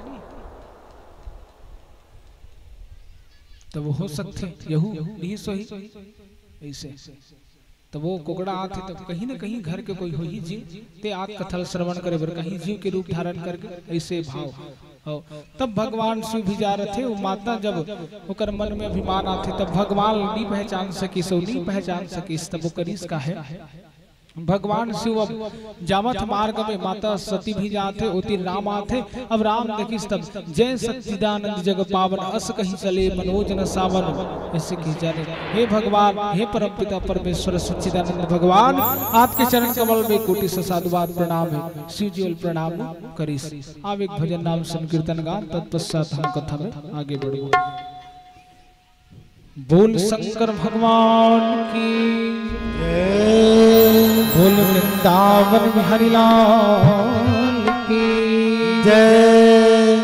तो वो हो सकते यहू नहीं सही ऐसे तो वो कोकड़ा आते तो कहीं न कहीं घर के कोई हो ही जीव ते आत कथल श्रवण करे बर कहीं जीव के रूप धारण करके ऐसे भाव हो तब भगवान शिव भी जा रहे थे वो माता जब ओकर मन में अभिमान आते तब भगवान नहीं पहचान सकी सो नहीं पहचान सकी तब वो करीस का है भगवान शिव अब जावत मार्ग में माता सती भी जाते उति राम आते अब राम देखिस तब जय सच्चिदानंद जग पावन अस कहीं चले मनोजन सावन ऐसे की जाने हे भगवान हे परम पिता परमेश्वर सच्चिदानंद भगवान आपके चरण कमल में कोटि साधुवाद प्रणाम है शिव जी प्रणाम करीस आप एक भजन नाम संकीर्तन गान तत्पश्चात हम कथा में आगे बढ़ो। बोल शंकर भगवान की बोल वृंदावन बिहारी लाल की जय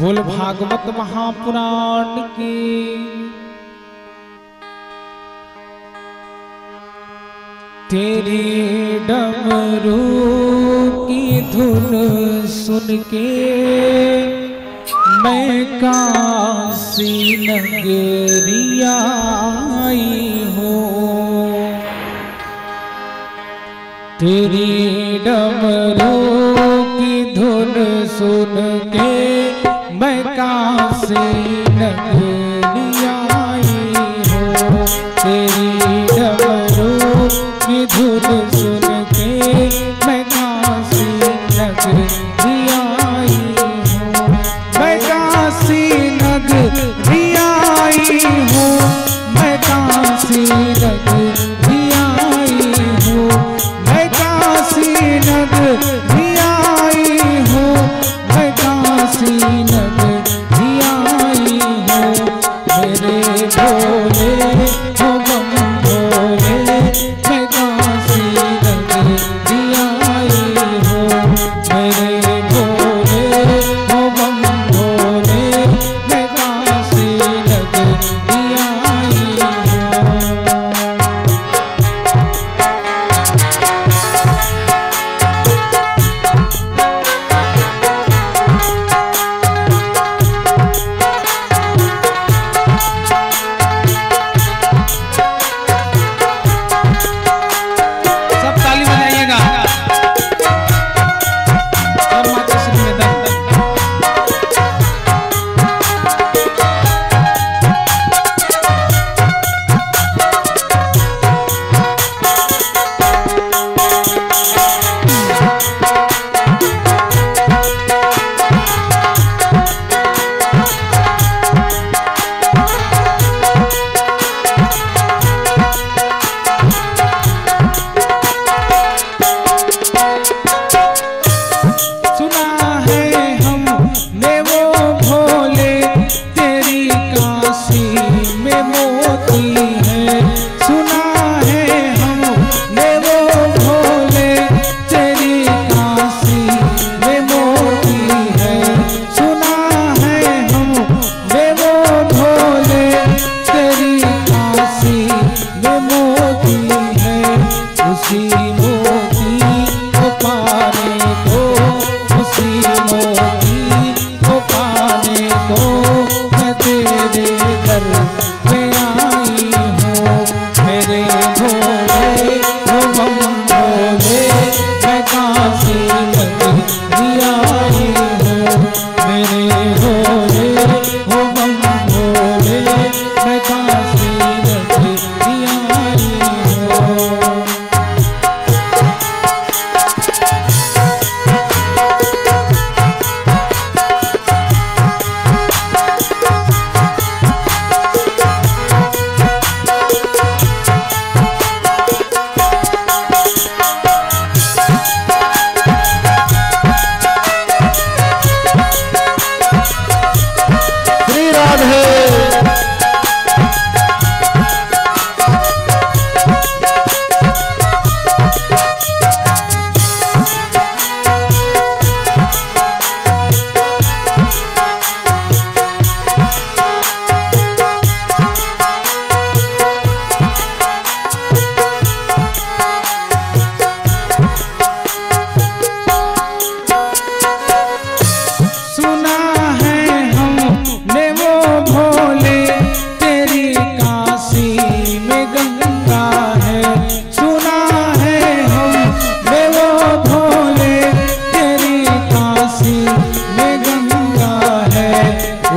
बोल भागवत महापुराण की तेरी डमरू की धुन सुन के मैं काशी नगरिया आई हूँ तेरी डमरू की धुन सुन के मैं काशी नगरिया आई हूँ तेरी डमरू की धुन सुन के मैं काशी नगरिया आई मैं काशी नगरिया आई हूँ मैं काशी नगरिया आई हूँ मैं काशी नगरिया आई हूँ मैं काशी नगरिया आई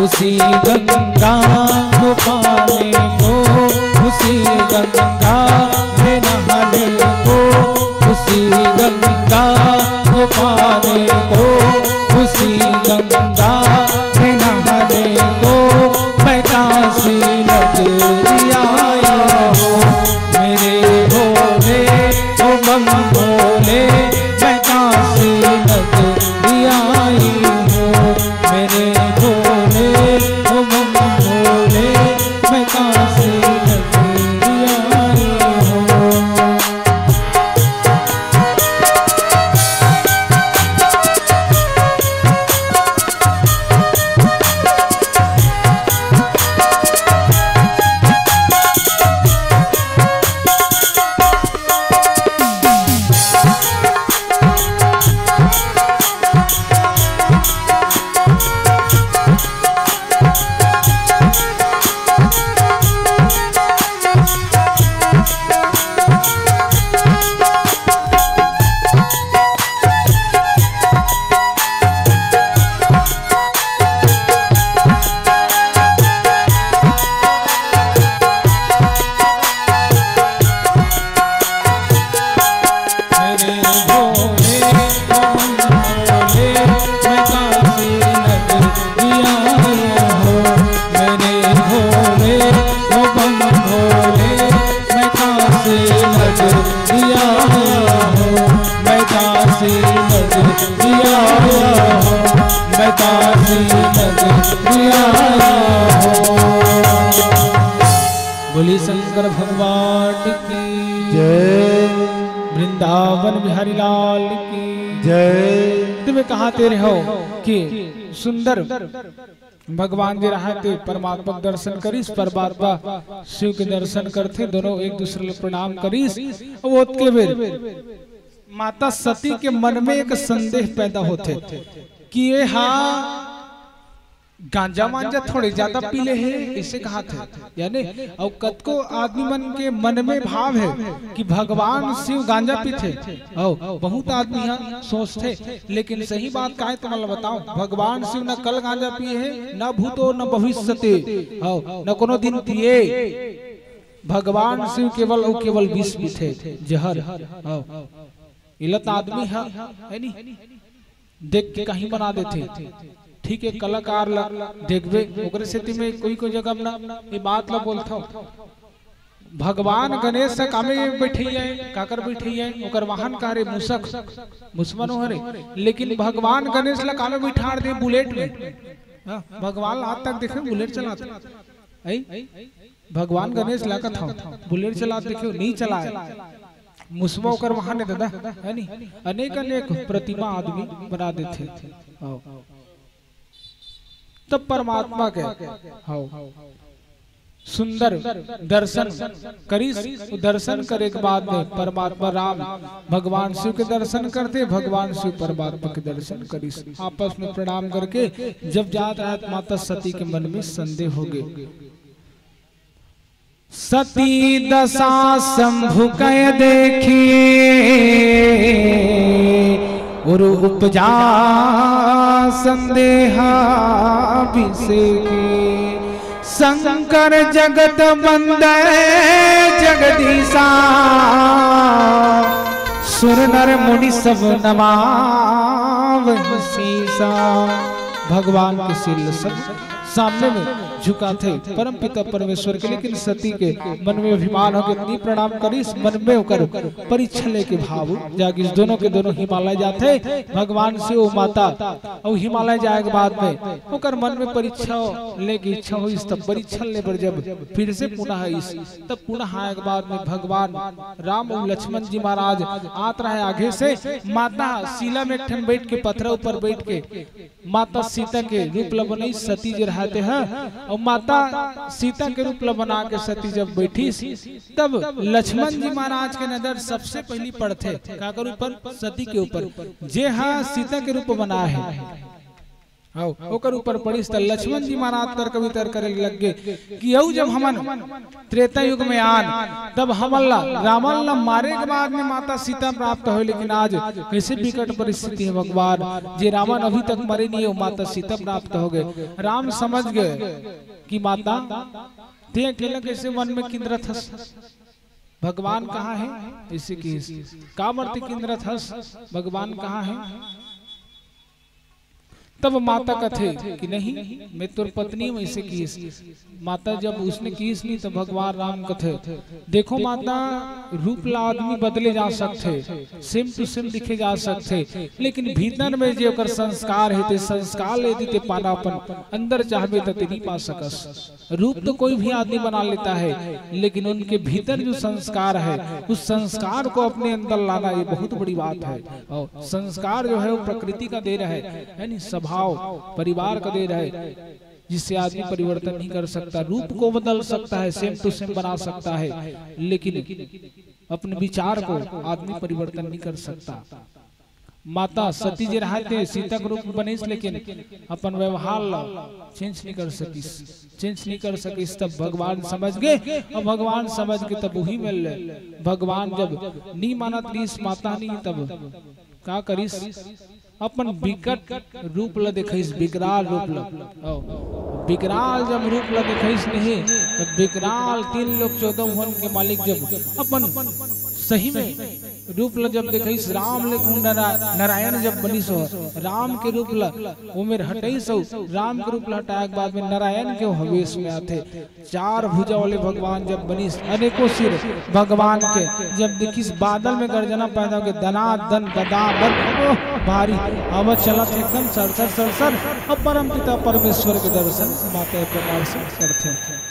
उसी गंगा को पाने को, उसी गंगा में नहाने को, उसी गंगा को पाने को, उसी गंगा में नहाने को मैं काशी नगरी आया हूँ। मेरे भोले ओ बम भोले मैं काशी नगरी आई हूँ। मेरे भोले ओ बम भोले मैं काशी नगरी आई हूँ। बोली शंकर भगवान की जय, वृंदावन बिहारी लाल की जय। तुम्हें कहा तेरे हो कि सुंदर भगवान जी रहते परमात्मा के दर्शन करीस, परमात्मा शिव के दर्शन करते, दोनों एक दूसरे को प्रणाम करीस। वो के बेर माता सती के मन में एक संदेह पैदा होते कि ये हाँ गांजा मांजा थोड़े ज्यादा पीले हैं, इसे कहा था। यानी और कद को आदमी मन में भाव है कि भगवान शिव गांजा पीते, और बहुत आदमी यहाँ सोचते, लेकिन सही बात का है तुम्हारा बताओ, भगवान शिव न कल गांजा पिए है, न भूतो न भविष्यते, न कोनो दिन पिए। भगवान शिव केवल विष पीते, जहर। इलत आदमी है नहीं, देख के कहीं बना देते। ठीक है, कलाकार देखबे ओकरे स्थिति में कोई जगह ना ये बात ला बोलता हूँ। भगवान गणेश कामे बैठी है, काकर बैठी है, ओकर वाहन कारे मुसक मुसमनो हरे, लेकिन भगवान गणेश ला कामे बैठा दे बुलेट में। भगवान आज तक देखे बुलेट चलाते, भगवान गणेश ला था बुलेट चलाते, देखो नहीं चलाया, मुसवा ओकर वाहन है दादा, है नहीं। अनेक प्रतिमा आदमी बना देते। तब परमात्मा के सुंदर दर्शन करीस। दर्शन करे के बाद में परमात्मा राम भगवान शिव के दर्शन करते, भगवान शिव परमात्मा के दर्शन करीस। आपस में प्रणाम करके जब जात आयत माता सती के मन में संदेह हो गए। सती दशा शंभु कह देखिए और उपजा संदेहा विषेके। शंकर जगत बंदे जगदीशा, सुर नर मुनि सब नमावहि शीसा। भगवान के सिर सब सामने में झुका थे परम पिता परमेश्वर के, लेकिन सती के मन में अभिमान हो के इतनी प्रणाम करी, मन में होकर परीक्षा लेके भाव जागिस। दोनों के दोनों हिमालय जाते, भगवान से वो माता और हिमालय जाए के बाद में होकर मन में परीक्षा लेके इच्छा हुई। तब परीक्षा ले पर जब फिर से पुनः इस तब पुनः आए के बाद में भगवान राम और लक्ष्मण जी महाराज आत रहे आगे से। माता शीला में बैठ के पत्थर ऊपर बैठ के माता सीता के रूप ला बनाई सती जी रहते हैं, और माता सीता के रूप ला बना के सती जब बैठी, तब लक्ष्मण जी महाराज के नजर सबसे पहली पड़ते काकर ऊपर, सती के ऊपर, जे हाँ सीता के रूप बना है। ओकर ऊपर पड़िस त लक्ष्मण जी महाराज तर्क वितर्क करे लग गए कि यऊ जब हमन त्रेता युग में आन तब हमन रावण ला मारे के बाद में माता सीता प्राप्त हो, लेकिन आज कैसे विकट परिस्थिति है भगवान जे रावण अभी तक मरे नहीं हो, माता सीता प्राप्त हो गए। राम समझ गए कि माता ते अकेला कैसे वन में किंद्रत हस, भगवान कहाँ है, इसी की का मरते किंद्रत हस, भगवान कहाँ है। तब माता कथे कि नहीं मैं तुर पत्नी हूं, ऐसे कीस। माता जब उसने कीस नहीं तो भगवान राम कथे देखो माता रूप ला आदमी बदले जा सकते, सेम टू सेम दिखे जा सकते, लेकिन भीतर में जो कर संस्कार है ते संस्कार ले देते पानापन अंदर चाहबे तो नहीं पा सकस। रूप तो कोई भी आदमी बना लेता है, लेकिन उनके भीतर जो संस्कार है उस संस्कार को अपने अंदर लाना ये बहुत बड़ी बात है। और संस्कार जो है वो प्रकृति का दे रहा है नहीं, स्वभाव परिवार का दे रहा है, जिससे आदमी परिवर्तन नहीं कर सकता। रूप को बदल सकता है, सेम टू सेम बना सकता है, लेकिन अपने विचार को आदमी परिवर्तन नहीं कर सकता। माता सती जी रहते सीता के रूप बनिस, लेकिन अपन व्यवहार चेंज नहीं कर सकिस, चेंज नहीं कर सकिस। तब भगवान समझ गए, और भगवान समझ के तब वही मिल भगवान जब नहीं मानत रीस माता नहीं, तब का करिस अपन विकट रूप ला देखिस, विकराल रूप ला। विकराल जब रूप ला देखिस नहीं तब विकराल 3 लोग 14 भुवन के मालिक जब अपन सही में रूप ला जब देखिस, राम ले नारायण जब बनिस हो, राम के रूप ला उमेर हटइस हो, राम के रूप ला हटाए के बाद में नारायण के हवेश में आते। 4 भुजा वाले भगवान जब बनिस, अनेकों सिर भगवान के जब देखिस, बादल में गर्जना पैदा हो गए, दना दन ददा बन भारी आवाज चला एकदम सरसर सरसर। अब परम पिता परमेश्वर के दर्शन माता प्रकार से करते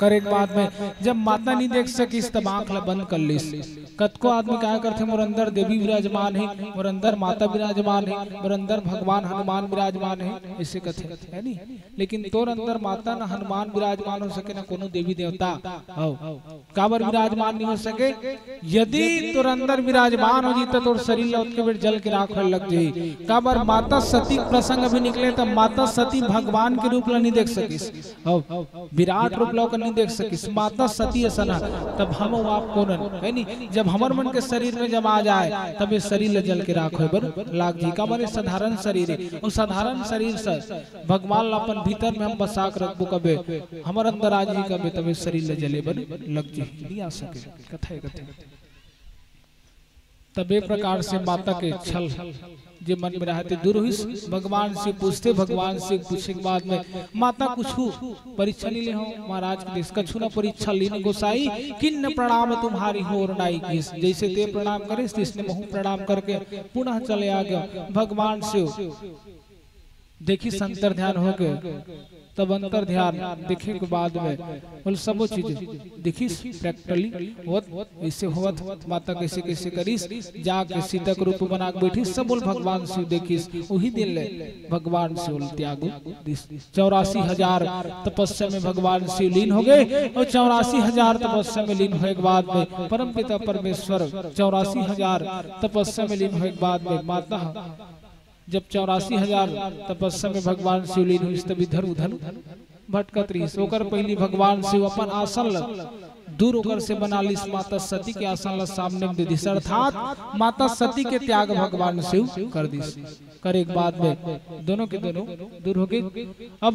करे के बाद में जब माता नहीं देख सकिस तब आंख ला बंद कर लिस। कतको आदमी क्या करते मोर अंदर देवी विराजमान है, मोर अंदर माता विराजमान है, मोर अंदर भगवान हनुमान विराजमान है, ऐसे कथे है नहीं। लेकिन तोर अंदर माता ना हनुमान विराजमान हो सके ना कोनो देवी देवता काबर विराजमान नहीं हो सके। यदि तोर अंदर विराजमान हो जी तो तोर शरीर ला उनके बेर जल के राख लग जाई। काबर माता सती प्रसंग अभी निकले तब माता सती भगवान के रूप ला नहीं देख सकिस, विराट रूप ला नहीं देख सकिस, माता सती सना। तब हम आप कौन है नहीं, जब हमर मन के शरीर में जब आ जाए तब ये शरीर ले जल के राख बर लाग जी। का माने साधारण शरीर है, और साधारण शरीर से भगवान अपन भीतर में हम बसा कर रखबो कबे हमर अंदर आ जी कबे तब शरीर ले जले बर लग जी नहीं आ सके। कथे कथे तबे प्रकार से माता के छल जे मन में रहते दूर हुई। भगवान से पूछते, भगवान से पूछे के बाद में माता कुछ परीक्षा ले हो महाराज के देश कछु न परीक्षा लीन गोसाई, किन्न प्रणाम तुम्हारी हो नाई किस। जैसे ते प्रणाम करे इसने महू प्रणाम करके पुनः चले आ गया भगवान से। देखी संतर ध्यान हो गए, तब अंतर ध्यान देखे के बाद में बोल सब चीज देखी प्रैक्टिकली होत ऐसे होत माता कैसे कैसे करीस, जाके सीता के रूप बना के बैठी सब बोल भगवान शिव देखिस। वही दिन ले भगवान शिव त्याग 84,000 तपस्या में भगवान शिव लीन हो गए, और 84,000 तपस्या में लीन होने के बाद में परम पिता परमेश्वर 84,000 तपस्या में लीन होने के बाद में माता जब 84,000 तपस्या में भगवान शिव लीन हुई तब इधर उधर भटकत रही। सोकर पहली भगवान शिव अपन आसन दूर होकर से बना ली, माता सती के आसन सामने में दे दी, अर्थात माता सती के त्याग भगवान शिव कर दी। करे एक बाद में दोनों के दोनों दूर हो गए। अब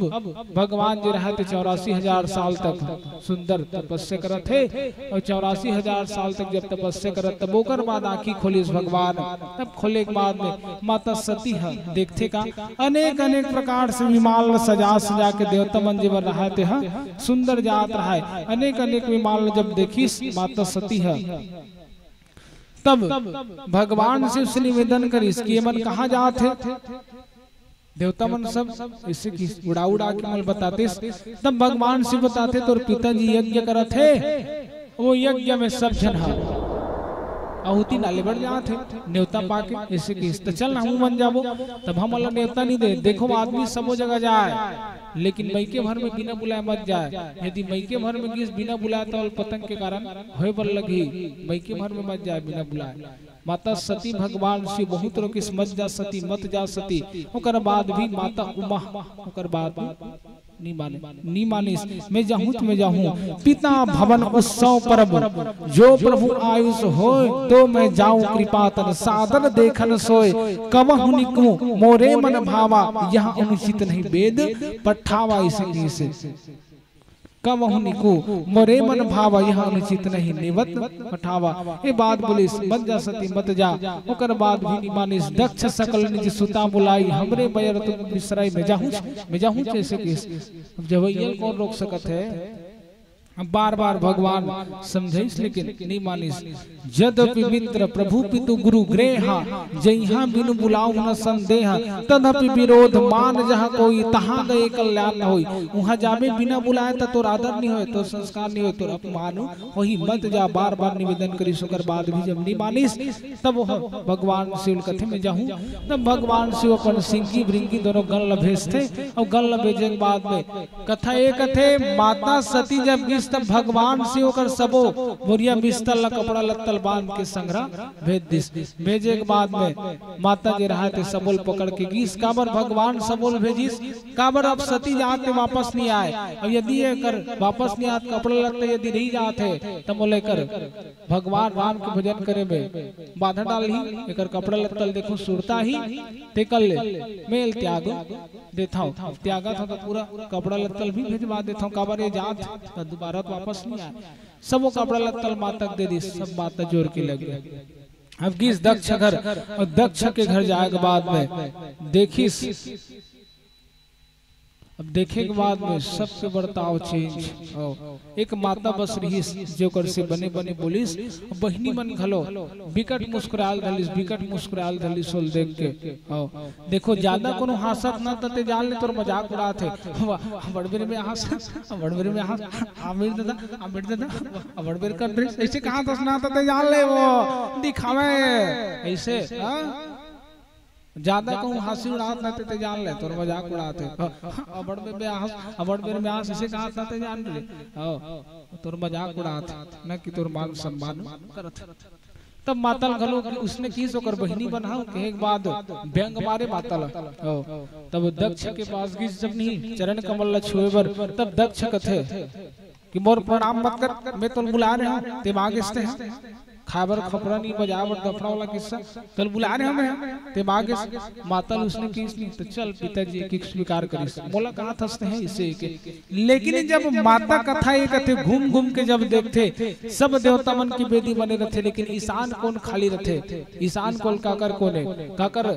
भगवान जी रहते 84,000 साल तक सुंदर तपस्या करत थे, और 84,000 साल तक जब तपस्या करत तब ओकर बाद आंखी खोली भगवान। तब खोले के बाद में माता सती है देखते का अनेक अनेक प्रकार से विमान सजा सजा के देवता मन जीवन रहते हैं सुंदर जात रहा है। अनेक अनेक विमान जब देखी माता सती है तब भगवान से उससे निवेदन करीस कि मन कहाँ जाते देवता मन सब इसे उड़ा उड़ा के मल बताते। तब भगवान से बताते तो पिताजी यज्ञ करत है, वो यज्ञ में सब जन आहुति नाले बढ़ जाते न्योता पाके ऐसे किस तो चल हम बन जाबो। तब हम अल्लाह न्योता नहीं दे। देखो आदमी सबो जगह जाए, लेकिन मईके भर में बिना बुलाए मत जाए। यदि मईके भर में किस बिना बुलाए तो पतंग के कारण होए बर लगी, मईके भर में मत जाए बिना बुलाए। माता सती भगवान शिव बहुत लोग किस मत जा सती मत जा सती ओकर बाद भी माता उमा ओकर बाद नहीं माने मैं जाहूँ तो मैं जाहूँ पिता भवन उत्सव परब जो प्रभु आयुष हो तो मैं जाऊं कृपा तन सादर देखन सोय कवहु निकू मोरे मन भावा यहाँ अनुचित नहीं वेद पठावा इसे कवहु निकू मोरे मन भावा यहाँ अनुचित नहीं निवत पठावा ये बात बोलिस मत जा सती मत जा ओकर बाद भी नहीं मानिस दक्ष सकल निज सुता बुलाई हमरे बयर तुम बिसराई मैं जाहूँ कैसे किस अब जब ये कौन रोक सकत है बार बार भगवान समझाइस लेकिन नहीं मानिस यद्यपि मित्र प्रभु पितु गुरु ग्रेहा जहाँ बिनु बुलाऊ न संदेह तदपि विरोध मान जहाँ कोई तहाँ गए कल्याण न होई वहाँ जावे बिना बुलाए तो तोर आदर नहीं होए तो संस्कार नहीं होए तो अपमान वही मत जा बार बार निवेदन करी सुकर बाद भी जब नहीं मानिस तब भगवान शिव कथे में जाहूँ तब भगवान शिव अपन सिंकी भृंगी दोनों गल भेजते और गल भेजे के बाद में कथा एक कथे माता सती जब तब भगवान से होकर सबो बोरिया बिस्तर कपड़ा लत्तल बांध के संग्रह भेज दिस भेजे के बाद में माता जी रहा थे सबोल पकड़ के गीस काबर भगवान सबोल भेजिस काबर अब सती जाते वापस नहीं आए अब यदि कर वापस नहीं आते कपड़ा लत्ते यदि नहीं जाते तब बोले कर भगवान राम के भजन करे में बाधा डाल ही एक कपड़ा लत्तल देखो सुरता ही टेकल ले मेल त्याग देता हूँ त्यागा था तो पूरा कपड़ा लत्तल भी भेजवा देता हूँ काबर ये जात दोबारा वापस नहीं आया सब वो कपड़ा लत्तल मातक दे दी सब माता जोर के लगे अब किस दक्ष घर और दक्ष के घर जाए के बाद में देखिस अब देखे के बाद में सबके बर्ताव चेंज एक माता बस रही जो कर से बने बने बोलिस बहिनी मन घलो बिकट मुस्कुराल धलिस बिकट मुस्कुराल धलिस सोल देख के देखो ज्यादा कोनो हासत ना तते जान ले तोर मजाक उड़ाते बड़बेर में हास बड़बेर में हास आमिर दादा बड़बेर कर दे ऐसे कहां दस ना तते जान ले वो दिखावे ऐसे ज्यादा कहूँ हंसी उड़ात ना ते जान ले तोर मजाक उड़ाते अबड़ में हंस इसे कहा था ते जान ले तोर मजाक उड़ात न कि तोर मान सम्मान करत तब मातल घलो उसने की सोकर बहिनी बनाओ कहे के बाद व्यंग मारे मातल तब दक्ष के पास की जब नहीं चरण कमल छुए बर तब दक्ष कथे कि मोर प्रणाम मत कर मैं तो बुला रहा हूं ते मांगते हैं खाबर खपरा नहीं बजावर दफड़ा वाला किस्सा कल बुला रहे हमें ते मागे मातल उसने किस नहीं तो चल पिताजी की स्वीकार करिस बोला कहा थसते हैं इसे के लेकिन जब माता कथा ये कथे घूम घूम के जब देखते सब देवता मन की बेदी बने रहते लेकिन ईशान कौन खाली रहते ईशान कौन काकर कोने काकर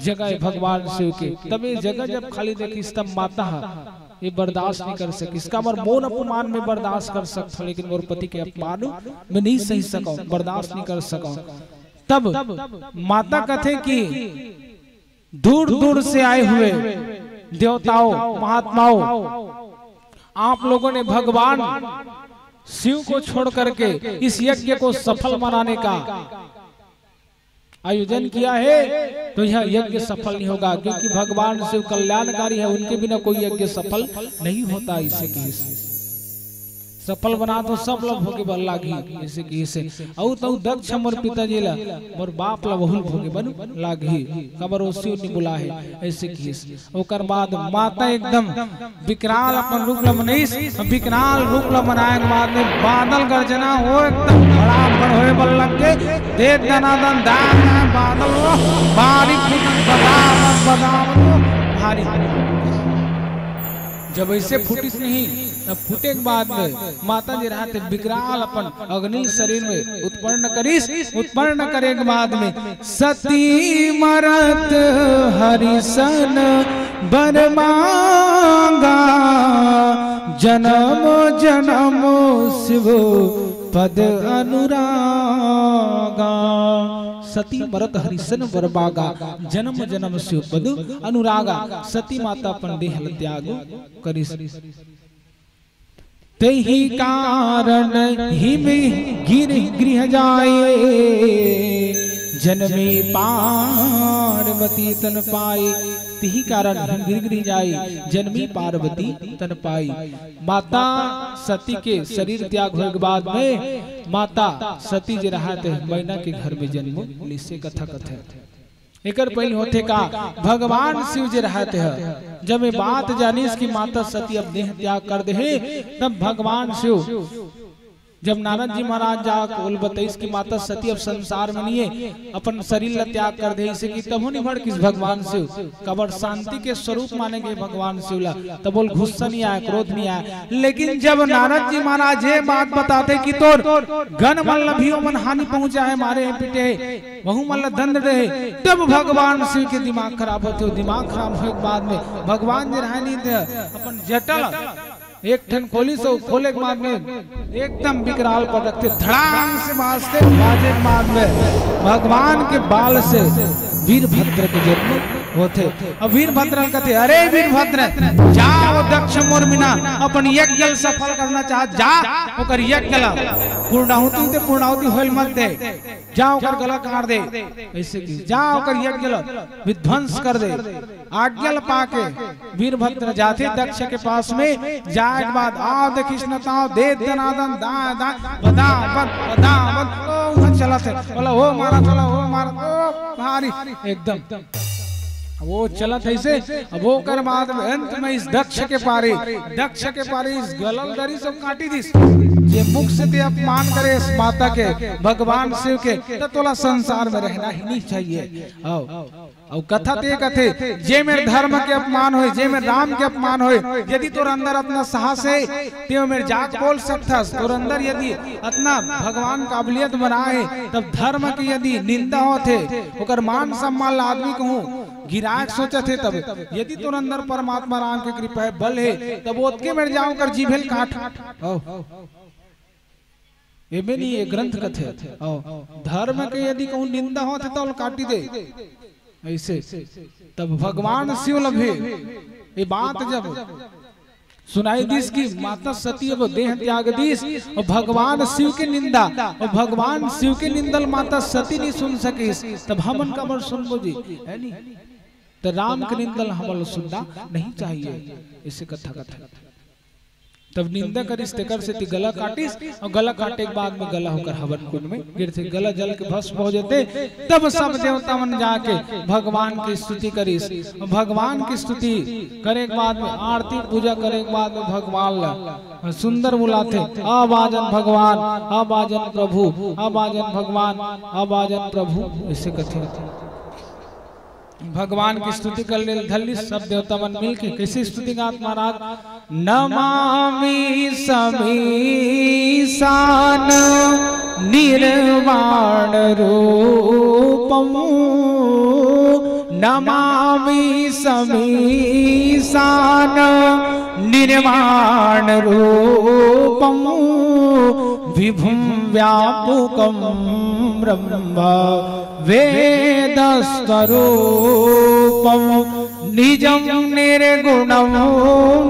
जगह भगवान शिव के तब ये जगह जब खाली देखी तब माता ये बर्दाश्त नहीं कर सकी इसका मोर अपमान में बर्दाश्त कर सकता लेकिन मोर पति के अपमान में नहीं सही सका बर्दाश्त नहीं कर सका तब माता कथे कि दूर दूर से आए हुए देवताओं महात्माओं आप लोगों ने भगवान शिव को छोड़ करके इस यज्ञ को सफल बनाने का आयोजन किया है तो यह यज्ञ सफल नहीं होगा क्योंकि भगवान शिव कल्याणकारी है उनके बिना कोई यज्ञ सफल नहीं होता इसे की सफल बना तो सब लोग भोगे बन लागी इसे की से औ तो दक्ष मोर पिताजी ला मोर बाप ला बहुल भोगे बन लागी कबर ओसी ने बुला है ऐसे की ओकर बाद माता एकदम विकराल अपन रूप ला मनीस विकराल रूप ला बनाए के बाद में बादल गर्जना हो एकदम बड़ा बड़ होए बल लग के दे दनादन दान बादल बारिक बदाम बदाम भारी जब ऐसे फूटिस नहीं तब फूटे के बाद में माता जी रहते विकराल अपन अग्नि शरीर में उत्पन्न करे के बाद में सती मरत हरिसन बर मांगा जन्म जन्म शिव पद अनुरागा सती मरत हरिसन बरबागा जन्म जन्म शिव पद अनुरागा सती माता अपन देह त्याग करिस तेहि कारण ही में गिर गृह जाए जन्मी पार्वती तन पाई, तिही कारण गिर जाई, जन्मी पार्वती तन पाई। माता सती के शरीर त्याग होने के बाद में माता सती जी रहत मैना के घर में जन्म लिसे कथा कथे। एकर पहले होते का भगवान शिव जी रहते हैं। जब ये बात जानिस कि माता सती अब देह त्याग कर दे, तब भगवान शिव जब नारद जी महाराज जा बोल बताइस कि माता सती अब संसार में नहीं है, अपन शरीर ला त्याग कर दे, इसे कि तब नहीं भड़ किस भगवान शिव कबर शांति के स्वरूप मानेंगे भगवान शिव ला, तब बोल गुस्सा नहीं आया, क्रोध नहीं आया। लेकिन जब नारद जी महाराज ये बात बताते कि तोर गण मल्ल भी मन हानि पहुंचा है, मारे पिटे वहु मल्ल दंड दे, तब भगवान शिव के दिमाग खराब होते हो। दिमाग खराब होने के बाद में भगवान जी रह नहीं थे, अपन जटल एक ठन खोली से खोले के बाद में एकदम विकराल पर रखते, धड़ाम से मारते, बाजे के बाद में भगवान के बाल से वीरभद्र के जन्म होते। अब वीरभद्र कहते, अरे वीरभद्र जाओ दक्ष मुर्मिना अपन यज्ञ सफल करना चाह, जा ओकर यज्ञ पूर्णाहुति ते पूर्णाहुति होल मत दे, जाओ कर गला काट दे, ऐसे की जाओ कर यज्ञ विध्वंस कर दे। आज्ञा पाके वीरभद्र जाते दक्ष के पास में, जाए के बाद आओ दे कृष्णताओ दे दनादन दा दा बदा बदा बद चला थे, बोला हो मारा चला हो मारा ओ भारी एकदम वो चला था इसे। अब वो कर बाद में अंत में इस दक्ष के पारे इस गलल दरी सब काटी दिस, ये मुख से ते अपमान करे इस माता के भगवान शिव के, तो तोला संसार में रहना ही नहीं चाहिए। और कथा ते कथे जे मेरे धर्म के अपमान होए, जे मेरे राम के अपमान होए, यदि तोर अंदर अपना साहस है ते मेरे जाग बोल सकता, तोर अंदर यदि अपना भगवान काबिलियत बनाए, तब धर्म की यदि निंदा होते ओकर मान सम्मान आदमी कहूँ गिराक सोचा थे, तब यदि तोर अंदर परमात्मा राम की कृपा है बल है, तब वो के मेरे जाऊं कर जीभेल काट ये में नहीं, ये ग्रंथ कथे धर्म के यदि कहूँ निंदा होते तो काटी दे ऐसे। तब भगवान शिव लभे ये बात जब सुनाई दिस की माता सती अब देह त्याग दिस, और भगवान शिव के निंदा, और भगवान शिव के निंदल माता सती नहीं सुन सकीस, तब हमन कबर सुनबो जी है नहीं, तो राम के निंदल हमन सुनना नहीं चाहिए, इसे कथा कथा। तब निंदा करिस तेकर से गला काटिस, और गला काटे के बाद में गला होकर हवन कुंड में गिर थे, गला जल के भस्म हो जाते। तब सब देवता मन जाके भगवान की स्तुति करिस, भगवान की स्तुति करे के बाद में आरती पूजा करे के बाद में भगवान ला सुंदर बुलाते, आबाजन भगवान, आबाजन प्रभु, आबाजन भगवान, आबाजन प्रभु, ऐसे कथे भगवान की स्तुति कर ले धल्ली। सब देवता मन मिलके कैसी स्तुति गात महाराज, नमामि समीसान निर्वाण रूपम, नमामि समीसान निर्वाण रूपम, विभुं व्यापकं ब्रह्म वेदस्वरूपं, निजं निर्गुणं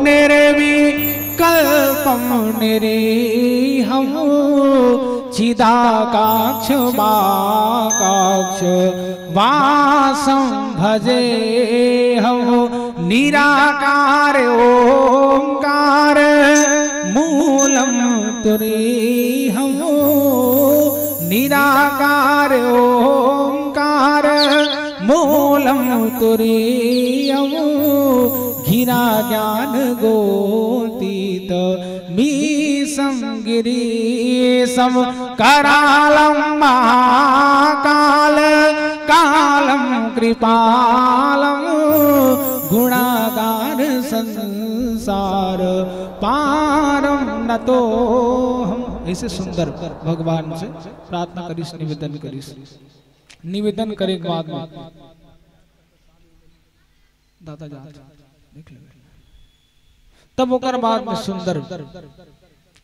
निर्विकल्पं निरीहं, चिदाकाक्षमाकाक्ष वासं भजेऽहं, निराकार ओंकार मूलं तुरीहं, निराकार ओंकार मूलं तुरीयं, घिरा ज्ञान गोतीत मीसं गिरीशं, करालं महाकाल कालं कृपालं, गुणागार संसार पारम नतोहम। ऐसे सुंदर भगवान से प्रार्थना करिस, निवेदन करिस। निवेदन करे के बाद में दादा जा देख ले, तब ओकर बाद में सुंदर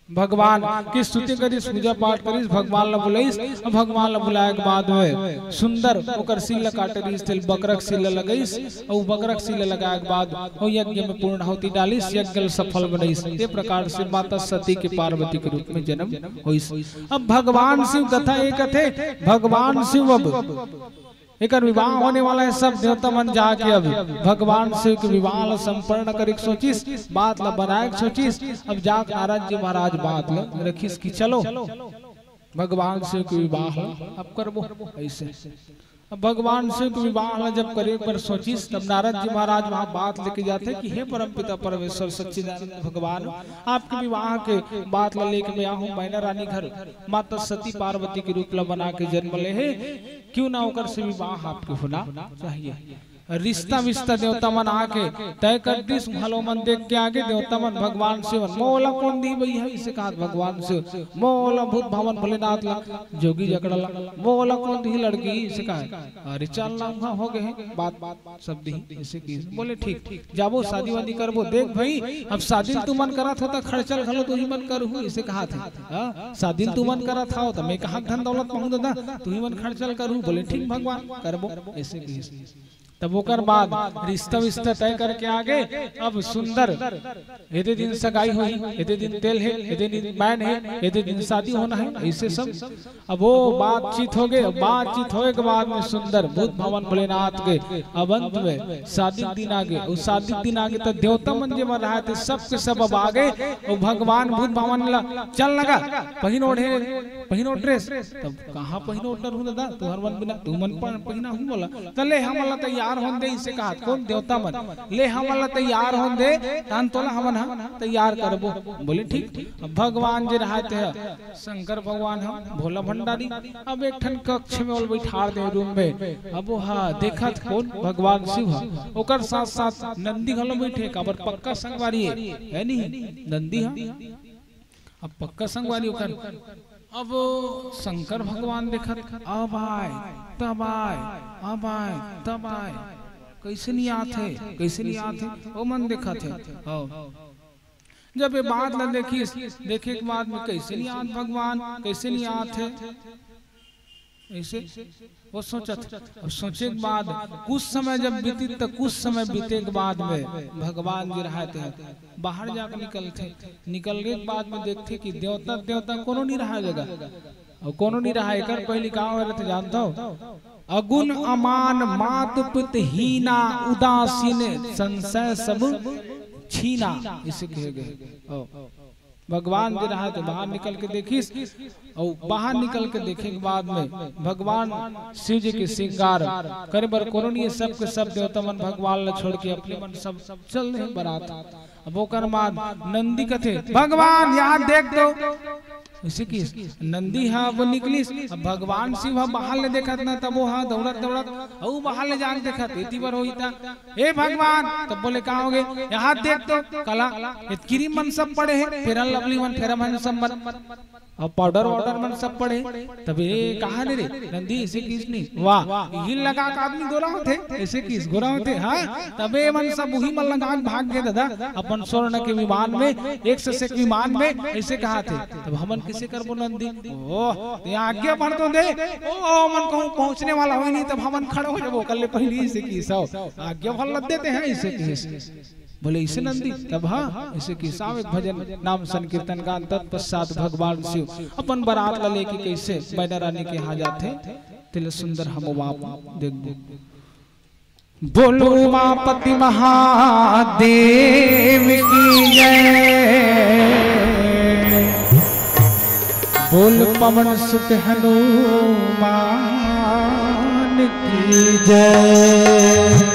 भगवान की स्तुति करीस, पूजा पाठ करीस, भगवान ला बुलाईस, भगवान ला बुलाए के बाद में सुंदर ओकर सील काटे रहीस, तेल बकरक सील लगईस, और बकरक सील लगाए के बाद ओ यज्ञ में पूर्णाहुति डालिस, यज्ञ सफल बनईस। ये प्रकार से माता सती के पार्वती के रूप में जन्म होइस। अब भगवान शिव कथा एक थे, भगवान शिव अब एक विवाह होने वाला है, सब देवता मन जाके अब भगवान शिव के विवाह संपन्न कर सोचिस, बात ला बनाए सोचिस। अब जाक नारद जी महाराज बात ला रखिस कि चलो भगवान शिव के विवाह अब करबो ऐसे। अब भगवान शिव के विवाह जब करे पर सोचिस, तब नारद जी महाराज वहाँ बात लेके जाते कि हे परमपिता परमेश्वर सच्चिदानंद भगवान, आपके विवाह के बात ला लेके मैं हूँ मैना रानी घर, माता सती पार्वती के रूप ला बना के जन्म ले है, क्यों ना होकर से विवाह आपके होना चाहिए। रिश्ता विश्ता देवता मन आके तय कर दिस, भलो मन देख के आगे देवता मन भगवान शिव मोला कौन दी भई है, इसे कहा भगवान शिव मोला भूत भवन भोलेनाथ ला जोगी जकड़ा ला मोला कौन दी लड़की, इसे कहा अरे चल ना हो गए बात सब दी, इसे की बोले ठीक जाबो शादी वादी करबो, देख भाई अब शादी तू मन करत होता खर्चल खलो तू ही मन करू, इसे कहा था शादी तू मन करत हो तो मैं कहा धन दौलत पाऊं दादा तू ही मन खर्चल करू, बोले ठीक भगवान करबो ऐसे की। तब ओकर बाद रिश्ता विश्ता तय करके आगे अब सुंदर एदे दिन सगाई हुई, एदे दिन तेल है, एदे दिन बैन है, एदे दिन शादी होना है, ऐसे सब अब वो बातचीत हो गए। बातचीत होए के बाद में सुंदर भूत भवन भोलेनाथ के अब अंत में शादी दिन आगे, उस शादी दिन आगे तो देवता मन जे मन रहा थे सब के सब अब आगे, और भगवान भूत भवन ला चल लगा पहिनो ड्रेस, तब कहाँ पहिनो हूँ दादा तुहर मन बिना तू मन पहिना हूँ बोला, चले हम तैयार हों दे, इसे कहा कौन देवता मन ले हम तैयार हों दे तान तोला हमन तैयार करबो, बोले ठीक। अब भगवान जे रहते है शंकर भगवान हम भोला भंडारी, अब एक ठन कक्ष में ओल बैठा दे रूम में, अब हाँ देखत कौन भगवान शिव है, ओकर साथ साथ नंदी घलो बैठे, काबर पक्का संगवारी है नहीं नंदी हा, अब पक्का संगवारी ओकर। अब शंकर भगवान देखत अब आए तब आए, अब आए तब आए, कैसे नहीं आते कैसे नहीं आते, वो मन देखा थे। जब ये बात न देखी देखे के बाद में कैसे नहीं आते भगवान, कैसे नहीं आते ऐसे वो सोचत। अब सोचे के बाद कुछ समय जब बीती तो कुछ समय बीते के बाद में भगवान जी रहते हैं बाहर जाकर निकलने के बाद में देखते कि देवता कोनो नहीं रहा जगह, और कोनो नहीं रहा एक पहले कहा हो रहे थे जानता हो, अगुण अमान मात पित हीना उदासीन संशय सब छीना, इसे कहे गए। भगवान जी रहा तो बाहर निकल के देखिस, और बाहर निकल के देखे के बाद में भगवान शिव जी के श्रृंगार करे बर कोनो नहीं, सब के सब देवता मन भगवान ला छोड़ के अपने मन सब चल रहे बारात। अब ओकर बाद नंदी कथे भगवान यहाँ देख दो, इसे की नंदी हाँ वो निकलिस, अब भगवान शिव हाँ बाहर ले देखत ना, तब वो हाँ दौड़त और बाहर ले जाके देखत इतनी बार होई था ए भगवान, तब बोले कहाँ हो गए यहाँ देख दो कला इतनी मन सब पड़े हैं, फेरा लवली मन फेरा मन सब मन और पाउडर वाउडर मन सब पड़े, तब ये कहा रे नंदी ऐसे किस नहीं वाह ये लगा के आदमी गोरा होते ऐसे किस गोरा होते, हाँ तब ये मन सब वही मन लगा भाग गए दादा अपन स्वर्ण के विमान में, एक से विमान में ऐसे कहा थे। तब हमन किसे करबो नंदी, ओह आगे बढ़ तो दे, ओ मन कहूं पहुंचने वाला हो नहीं, तब हमन खड़े हो जाबो कल पहले ऐसे की सब आगे भर लग देते हैं ऐसे की, बोले इसे नंदी। तब हाँ इसे की साविक भजन नाम संकीर्तन गान, तत्पश्चात भगवान शिव अपन बारात ला लेके कैसे मैना रानी के यहाँ जाते, तिल सुंदर हम बाप देख दो। बोलो उमापति महादेव की जय, बोल पवन सुत हनुमान की जय।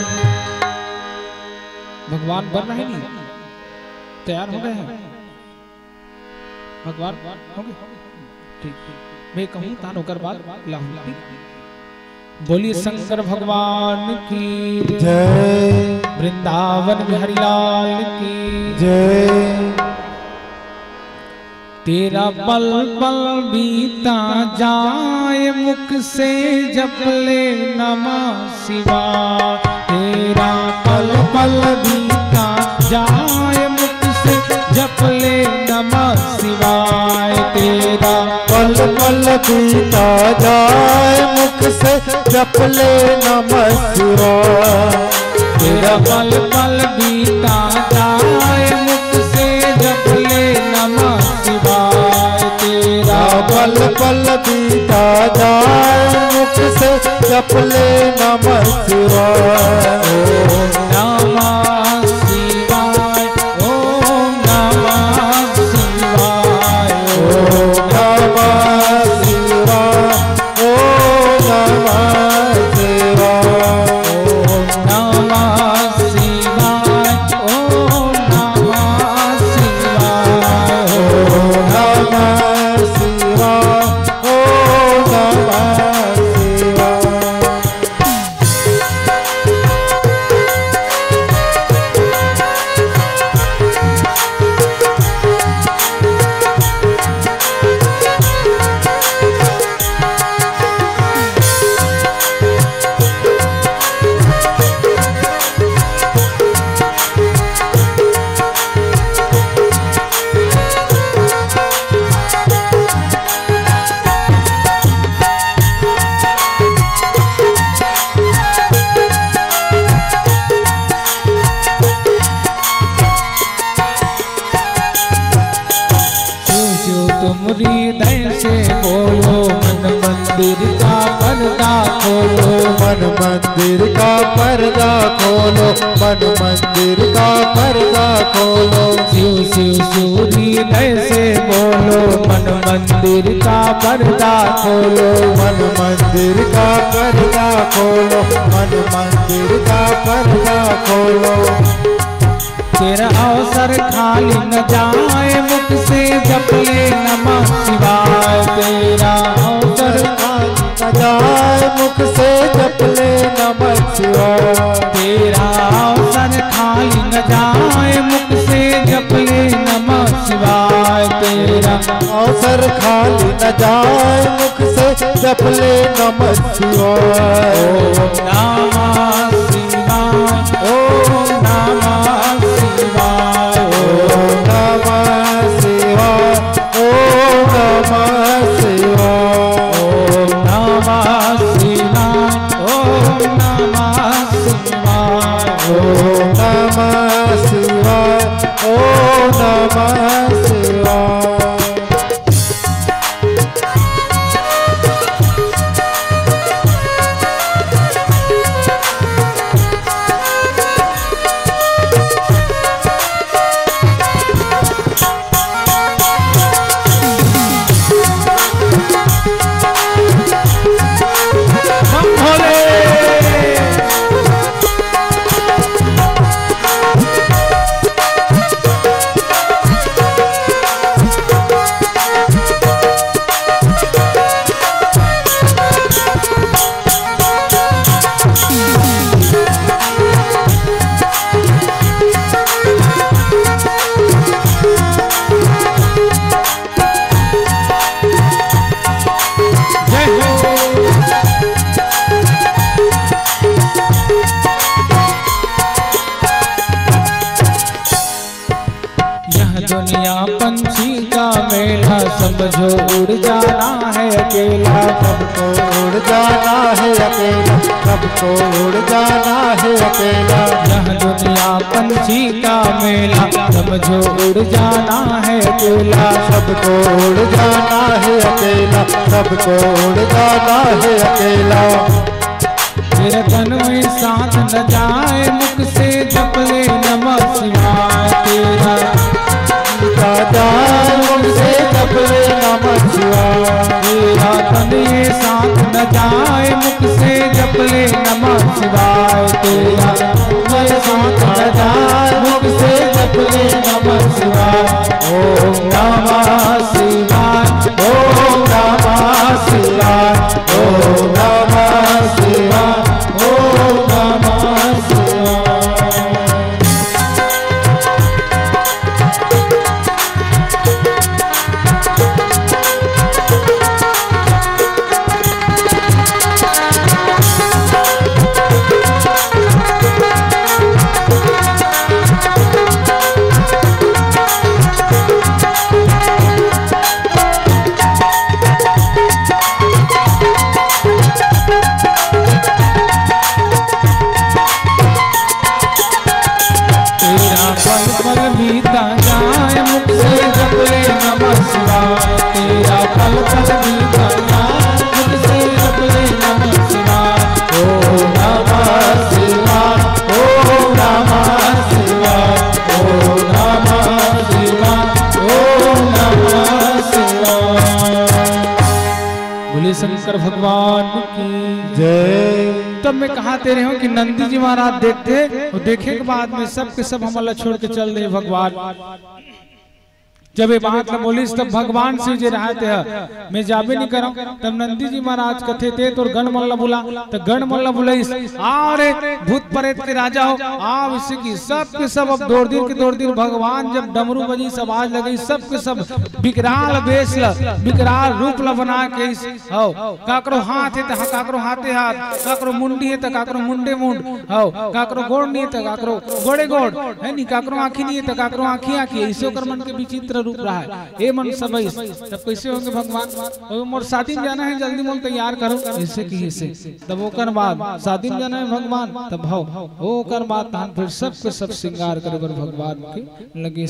भगवान बन रहे नहीं, तैयार हो गए हैं भगवान हो गए, ठीक मैं कहूँ तान होकर बात लाहूं। बोलिए शंकर भगवान की जय, वृंदावन बिहारी लाल की जय। तेरा पल पल बीता जाए मुख से जप ले नमः शिवाय, तेरा पल पल बीता जाए मुख से जप ले नमः शिवाय। बीता जाए मुख से जप ले नमः शिवाय। तेरा पल पल बीता जाए मुख से जप ले नमः शिवाय। तेरा पल पल बीता जाए मुख से जप ले नमः शिवाय। ओम नमः शिवाय, ओम नमः शिवाय, ओम नमः शिवाय, ओम नमः शिवाय, ओम नमः शिवाय, ओम नमः शिवाय, ओम नमः शिवाय, ओम नमः शिवाय। तुम हृदय से बोलो मन मंदिर का पर्दा खोलो। मन मंदिर का पर्दा खोलो, मन मंदिर का पर्दा खोलो। शिव शिव शिव हृदय से बोलो मन मंदिर का पर्दा खोलो। मन मंदिर का पर्दा खोलो, मन मंदिर का पर्दा खोलो। तेरा अवसर खाली न जाए मुख से जप ले नमः शिवाय। तेरा अवसर न जाए मुख से जप ले नमः शिवाय। तेरा अवसर खाली न जाए मुख से जप ले नमः शिवाय। तेरा अवसर खाली न जाए मुख से जप ले नमः शिवाय। ओम नमः शिवाय, ओम नमः शिवाय, ओम नमः शिवाय, ओम नमः शिवाय, ओम नमः शिवाय, ओम नमः शिवाय, ओम नमः शिवाय, ओम नमः शिवाय। दुनिया पंछी का मेला समझो उड़ जाना है अकेला। सबको उड़ जाना है अकेला, सबको उड़ जाना है अकेला। यह दुनिया पंछी का मेला समझो उड़ जाना है अकेला। सबको उड़ जाना है अकेला, सबको उड़ जाना है अकेला। तेरे तन में साथ न जाए मुख से जप ले नमः शिवाय। तेरा जाए मुख से जप ले नमः शिवाय। तेरा तन में साथ न जाए मुख से जप ले नमः शिवाय। तेरा तन साथ न जाए मुख से जप ले नमः शिवाय। ओम नमः शिवाय, ओम नमः शिवाय, ओम नमः शिवाय, ओम नमः शिवाय। शंकर भगवान की जय। तब मैं कहा तेरे हूँ कि नंदी जी महाराज देखते और देखे के बाद में सब के सब हमला छोड़ के चल दे भगवान। जब ये बात न बोली तब भगवान शिव जी रहते हैं मैं जाबे नहीं करूं। तब नंदी जी महाराज कथे थे तो गण मल्ला बुला तो गण मल्ला बुलाइस अरे भूत प्रेत के राजा हो आओ इसे की सब के सब अब दौड़ दिन भगवान जब डमरू बजी सब आवाज लगी सब के सब विकराल वेश विकराल रूप ला बना के हो काकरो हाथ है तो काकरो हाथे हाथ काकरो मुंडी है तो काकरो मुंडे मुंड हो काकरो गोड़ नहीं है तो काकरो गोड़े गोड़ है नहीं काकरो आंखी नहीं है तो काकरो आंखी आंखी ऐसे कर मन के विचित्र रूप रहा है ए मन सब तब कैसे होंगे भगवान। मोर शादी में जाना है जल्दी मोल तैयार करो ऐसे की ऐसे तब ओकर बाद शादी में जाना है भगवान तब हो ओकर बाद फिर सब के सब श्रृंगार करे भगवान के लगे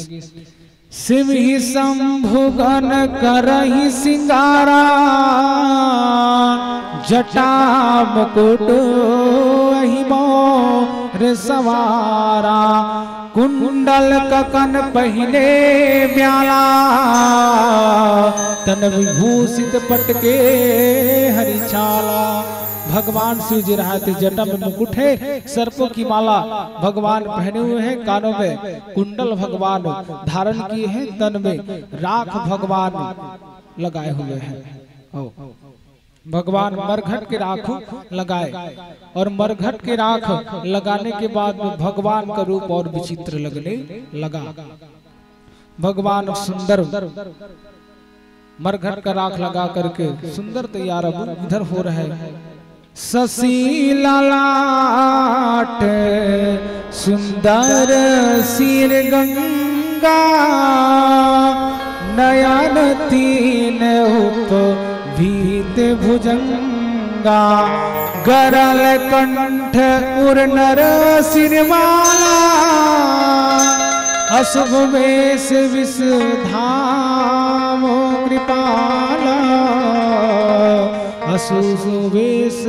शिव ही शंभु गण करहि सिंगारा जटा मुकुट अहि मोर सवारा कुंडल ककन पहने ब्याला तन विभूषित पटके हरिछाला। भगवान शिव जी रहते जटा में मुकुट है सर्पों की माला भगवान पहने हुए हैं कानों में कुंडल भगवान धारण किए हैं तन में राख भगवान लगाए हुए हैं। भगवान मरघट के राख लगाए और मरघट के राख लगाने के बाद में भगवान का रूप और विचित्र लगने लगा। भगवान सुंदर मरघट का राख लगा करके सुंदर तैयार अब इधर हो रहे शशि ललाट सुंदर सिर गंगा नयन तीन उप भीत भुजंगा गरल कंठ उर्नर सिरवाला अशुभ वेश विष धाम कृपाला अशुभ वेश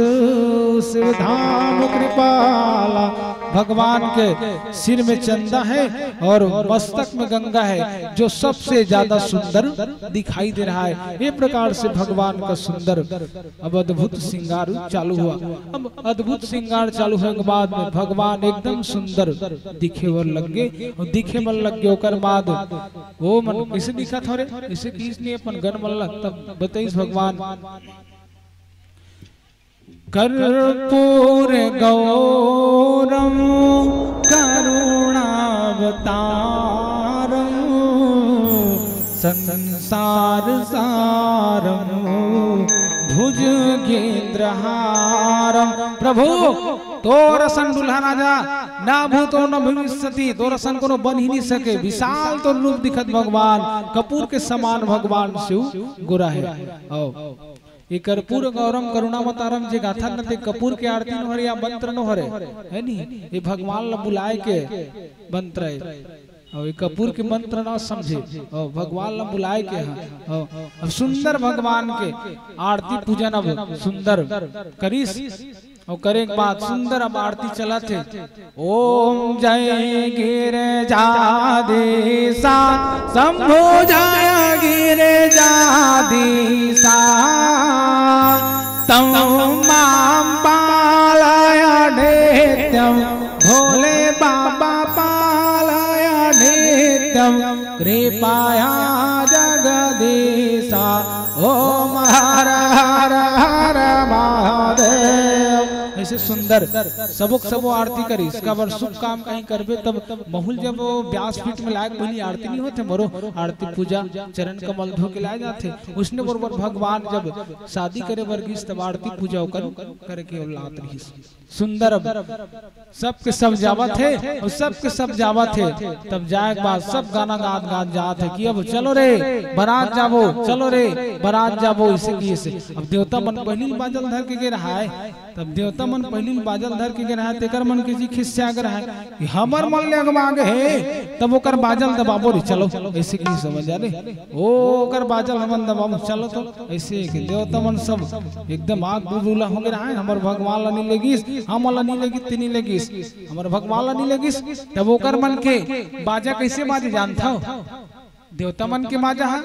शिव धाम कृपाला। भगवान के सिर में चंदा है और मस्तक में गंगा है जो सबसे ज्यादा सुंदर दिखाई दे रहा है। ये प्रकार से भगवान का सुंदर अब अद्भुत श्रृंगार चालू हुआ। अब अद्भुत श्रृंगार चालू होने के बाद में भगवान एकदम सुंदर दिखे वर लगे और दिखे मन लग गए ओकर बाद वो मन कैसे दिखा था रे इसे किस ने अपन गन मल्ला तब बताइस भगवान कर्पूर गौरम करुणावतारम संसार सारम भुजगेंद्रहारम। प्रभु तोरसन दुल्हा राजा ना भूतो न भविष्यति तोरसन को बन ही नहीं सके विशाल तो रूप दिखत भगवान कपूर के समान भगवान शिव गोरा है। ये कर्पूर गौरम करुणावतारम जे गाथा न ते कपूर के आरती न हरे या मंत्र न हरे है नी ये भगवान ला बुलाए के मंत्र है और ये कपूर के मंत्र ना समझे और भगवान ला बुलाए के अब सुंदर भगवान के आरती पूजन अब सुंदर करीस और करे के बाद सुंदर अब आरती चला थे ओम जय गिरिजाधीशा शंभो जय गिरिजाधीशा तम मां पालय नित्यम भोले बाबा पालय नित्यम कृपया जगदीशा ओम हर हर हर महादेव। ऐसे सुंदर सबक सबो आरती करी इसका वर शुभ काम कहीं करबे तब बहुल जब व्यासपीठ में लायक पहली आरती नहीं होते मरो आरती पूजा चरण कमल धो के लाए जाते उसने बरोबर भगवान जब शादी करे वर्गीस तब आरती पूजा करके लात रही सुंदर सबके सब जावा थे और सबके सब जावा थे तब जाए के बाद सब गाना गात गात जात है कि अब चलो रे बारात जाबो चलो रे बारात जाबो इसे की से अब देवता मन पहली बाजल धर के रहा है तब देवता मन पहली बाजल धर के रहा है तेकर मन के जी खिस्सा कर रहा है कि हमर मन ले मांगे है तब ओकर बाजल दबाबो रे चलो ऐसे की समझ आ रे ओ ओकर बाजल हमन दबाबो चलो तो ऐसे कि देवता मन सब एकदम आग बुबुला हो रहा है हमर भगवान ला नहीं लगी हमला नहीं लगी तिनी लगी हमर भगवान ला नहीं लगी तब ओकर मन के बाजा कैसे बाजे जानता हो देवता मन के माजा है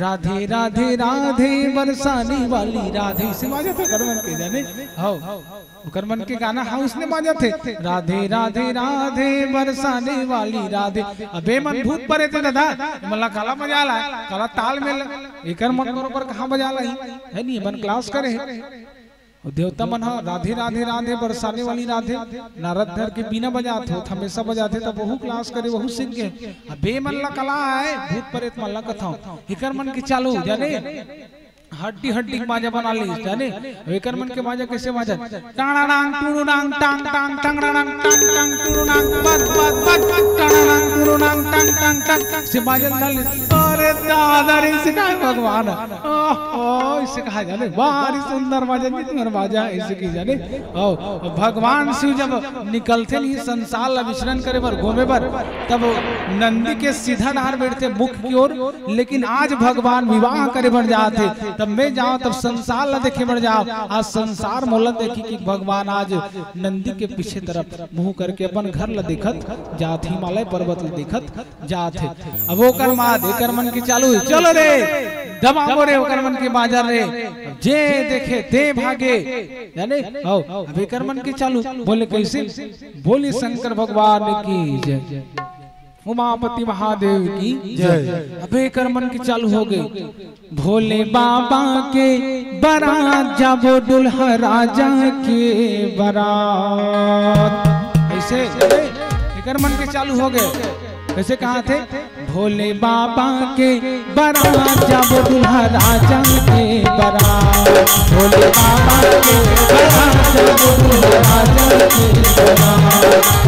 राधे राधे राधे बरसाने वाली राधे से माजा था कर मन के जाने हो कर मन के गाना हाँ उसने माजा थे राधे राधे राधे बरसाने वाली राधे अबे मन भूत परे थे दादा मला काला बजा ला काला ताल में एक मन बरोबर कहाँ बजा ला है नहीं मन क्लास करे देवता मन राधे राधे राधे बरसाने वाली राधे नारद धर के बिना बजाते हो हमेशा बजाते तब बहु क्लास करे बहु सिंह के अबे मन ला कला है भूत प्रेत मन ला कथा एकर मन के चालू जाने हड्डी हड्डी माजा बना ली जाने एकर मन के माजा कैसे माजा टांग टुनु नांग टांग टांग टांग टांग टांग टुनु नांग बद बद बद टांग टुनु नांग टांग टांग टांग से माजा डाल अरे दादा रे से का भगवान ओ इसे कहा जाने बारी सुंदर माजा जी तुम्हारा माजा ऐसे की जाने ओ भगवान शिव जब निकलते नहीं संसार ला विचरण करे पर घूमे पर तब नंदी के सीधा डार बैठते मुख की ओर लेकिन आज भगवान विवाह करे बढ़ जाते तब मैं जाऊं तब संसार ला देखे बढ़ जाओ आज संसार मोला देखी कि भगवान आज नंदी के पीछे तरफ मुंह करके अपन घर ला देखत जात हिमालय पर्वत ला देखत जात है अब वो कर्मा देकर मन की चालू चलो रे दबाओ रे ओकर मन के बाजार रे जे देखे ते भागे जाने आओ अब एकर मन के चालू बोले कैसे बोले शंकर भगवान की जय उमापति महादेव की जय अबे कर मन के चालू हो गए भोले बाबा के बारात जाबो दुल्हा राजा के बारात ऐसे एकर मन के चालू हो गए कैसे कहा थे भोले बाबा के बारात जाबो दुल्हा राजा के बारात भोले बाबा के बारात जाबो दुल्हा राजा के बारात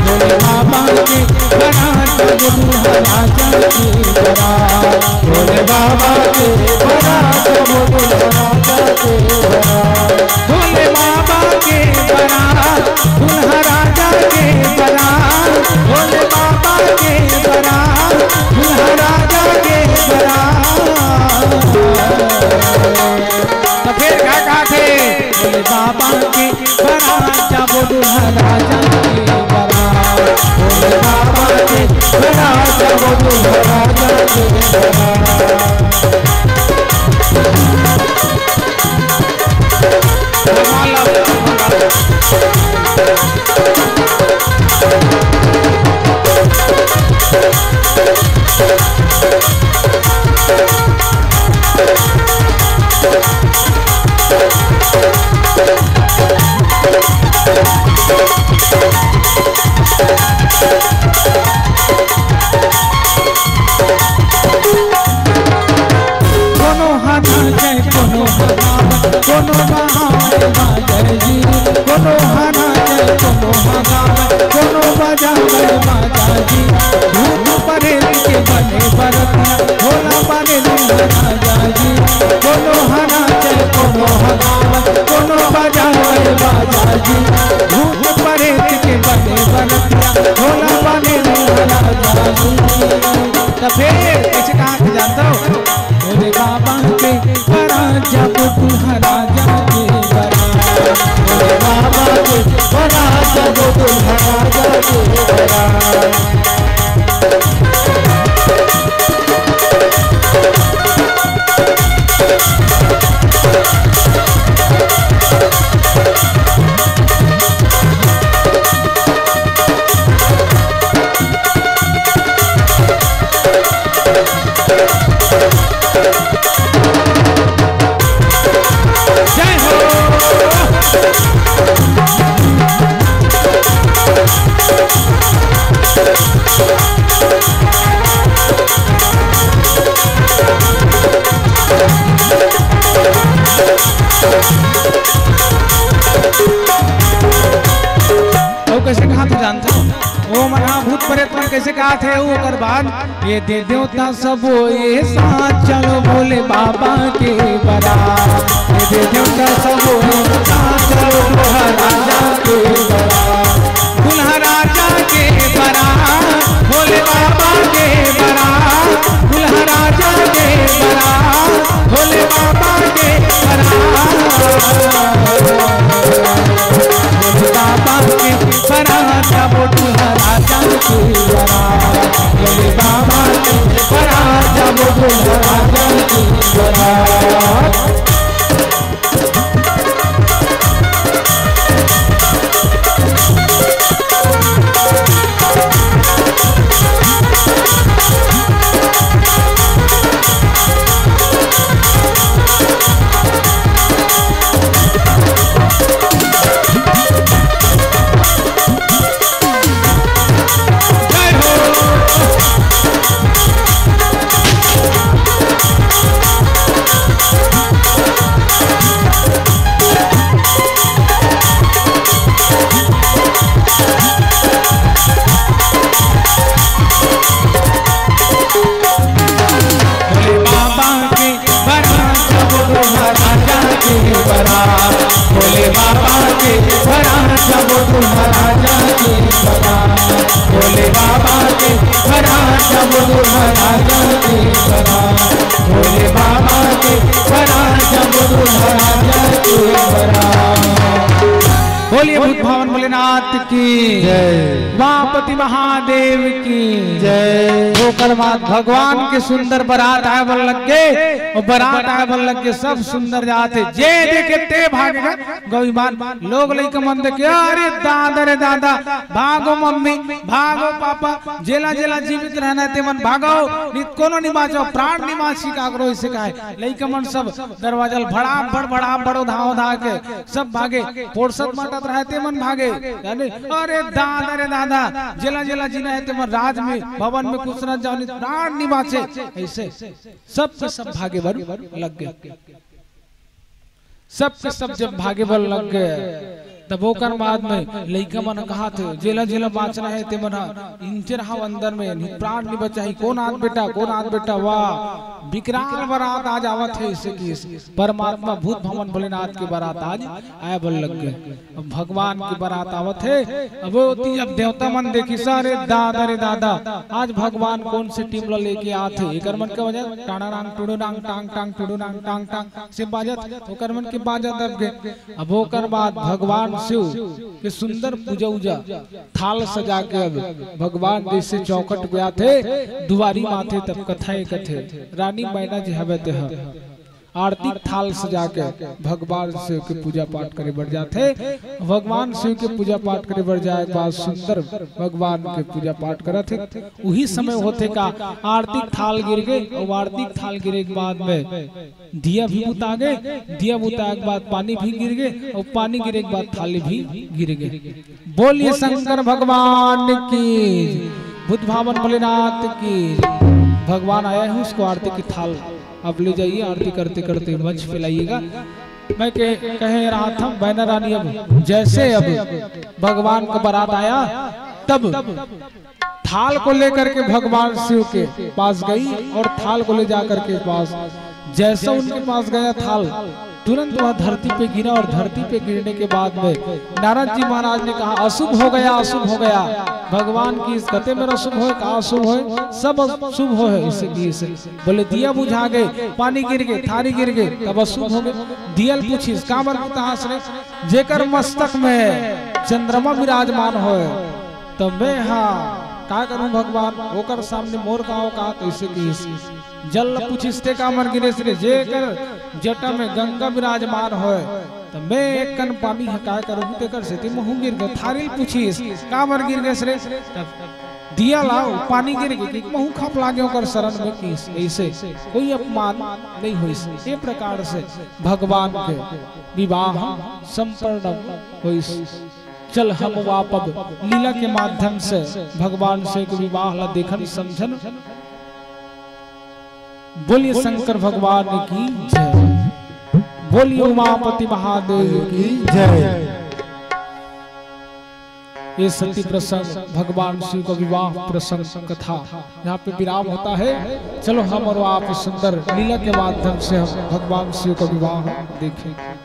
भोले बाबा के बारात जाबो दुल्हा राजा के बारात भोले बाबा के बारात जाबो दुल्हा राजा के बारात भोले बाबा के बारात दुल्हा राजा के बारात भोले बाबा के बारात दुल्हा राजा के बारात तो फिर क्या कहा थे भोले बाबा के बारात जाबो दुल्हा राजा के बारात भोले बाबा के बारात जाबो दुल्हा राजा के बारात कोनो बहावे बाजर जी कोनो हना जय कोनो हगावे कोनो बजावे बाजा जी धूप परे के बने बरतिया भोला बने राजा जी कोनो हना जय कोनो हगावे कोनो बजावे बाजा जी धूप परे के बने बरतिया भोला बने राजा जी तो फिर कैसे कहा जानता हो भोले बाबा के बारात जाबो दुल्हा राजा के बारात भोले बाबा के बारात जाबो दुल्हा राजा के बारात कैसे कहा तू जानता वो मना भूत प्रेत मन कैसे कहा थे वो कर बाद ये दे देवता सब ये साथ चलो भोले बाबा के बारात ये दे देवता सब ये साथ चलो दुल्हा राजा के बारात दुल्हा राजा के बारात भोले बाबा के बारात दुल्हा राजा के बारात भोले बाबा के बारात बाबा के बारात जाबो दुल्हा राजा के बारात भोले बाबा के बारात जाबो बाबा के भरा जब तुम्हारा जाके भरा, भोले बाबा के भरा जब तुम्हारा जाके भरा, भोले बाबा के भरा जब तुम्हारा जाके भरा। बोलिए भूत भावन भोलेनाथ की जय, उमापति महादेव की जय। होकर बात भगवान के सुंदर बारात आए बल लग गए, और बारात आए बल लग के सब सुंदर जाते जे देखे ते भागे गौमान लोग लेके मन देखे अरे दादा रे दादा भागो मम्मी भागो पापा जेला जेला जीवित रहना ते मन भागो नित कोनो निमाचो प्राण निमासी का करो इसे काहे लेके मन सब दरवाजा बड़ा बड़ो धाव धा के सब भागे पोरसत माता रहते मन भागे यानी अरे दादा रे दादा जेला जेला जीना है ते मन राज में भवन में कुछ न जाओ प्राण निमाचे ऐसे सब के सब भागे बर लग गए, सब के सब जब भागे बर लग गए तब ओकर बाद में लइका मन कहा थे जेला जेला बाँचना है ते मन इंचर हाव अंदर में प्राण नहीं बचाई कौन आद बेटा वाह विकराल बारात आज आवत है इसे की परमात्मा भूत भवन भोलेनाथ की बारात आज आया बल लग गए। अब भगवान की बारात आवत है, अब जब देवता मन देखी सारे दादा रे दादा आज भगवान कौन से टीम ला लेके आते एकर मन के वजह टाणा नांग टुडू नांग टांग टांग टुडू नांग टांग टांग से बाजत ओकर मन के बाजा दब गए। अब ओकर बाद भगवान शिव के सुंदर पूजा उजा थाल सजा के अब भगवान जैसे चौकट गया थे दुआरी माथे तब कथे कथे रानी मैना जी हवे ते आरती थाल सजा के भगवान शिव के पूजा पाठ करे बढ़ जाते। भगवान शिव के पूजा पाठ करे बढ़ जाए बाद सुंदर भगवान के पूजा पाठ करते वही समय होते का आरती थाल गिर गए, और आरती थाल गिरे के बाद में दिया भी बुता गए, दिया बुता के बाद पानी भी गिर गए, और पानी गिरे के बाद थाली भी गिर गए। बोलिए शंकर भगवान की, बुद्ध भावन भोलेनाथ की। भगवान आया है उसको आरती की थाल अब ले जाइए, आरती करते करते मंच फैलाइएगा। मैं कह रहा था बैना रानी अब जैसे अब भगवान का बारात आया तब थाल को लेकर के भगवान शिव के पास गई, और थाल को ले जाकर के पास जैसा उनके पास गया थाल तुरंत वह धरती पे गिरा, और धरती पे गिरने के बाद में नारद जी महाराज ने कहा अशुभ हो गया, अशुभ हो गया। भगवान की इस कथे में अशुभ हो कहा अशुभ हो सब शुभ हो है इसे बोले दिया बुझा गए, पानी गिर गए, थारी गिर गए तब अशुभ हो गए। दियल पूछी कामर जेकर मस्तक में चंद्रमा विराजमान हो तो मैं हाँ का करूं भगवान ओकर सामने मोर गाँव का कैसे की जल पूछिस्ते कामर गिरेश रे जेकर जटा में गंगा विराजमान हो तो मैं एक कन पानी है का करूं तेकर से मुँह गिर गए। थारी पूछिस कामर गिर गए रे तब दिया लाओ पानी गिर गई मुँह खप लागे ओकर शरण में किस ऐसे कोई अपमान नहीं हो। इस प्रकार से भगवान के विवाह संपन्न हो। चल हम वापब लीला के माध्यम से भगवान से विवाह ला देखन समझन। बोलिए शंकर भगवान की जय, बोलिए उमापति महादेव की जय। ये सती प्रसंग भगवान शिव का विवाह प्रसंग कथा यहाँ पे विराम होता है। चलो हम और आप सुंदर लीला के माध्यम से हम भगवान शिव का विवाह देखें।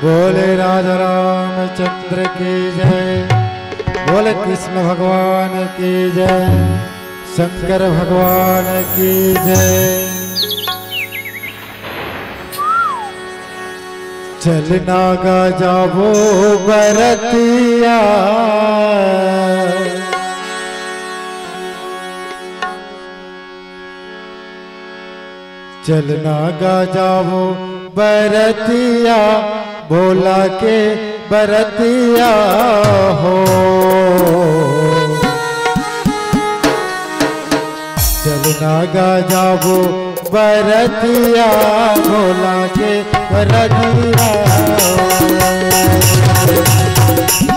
बोले राजा रामचंद्र की जय, बोले कृष्ण भगवान की जय, शंकर भगवान की जय। चलना गा जाबो बरतिया, चलना गा जाबो बरतिया, भोला के बरतिया हो। चलना गा जाबो बरतिया, भोला के बरतिया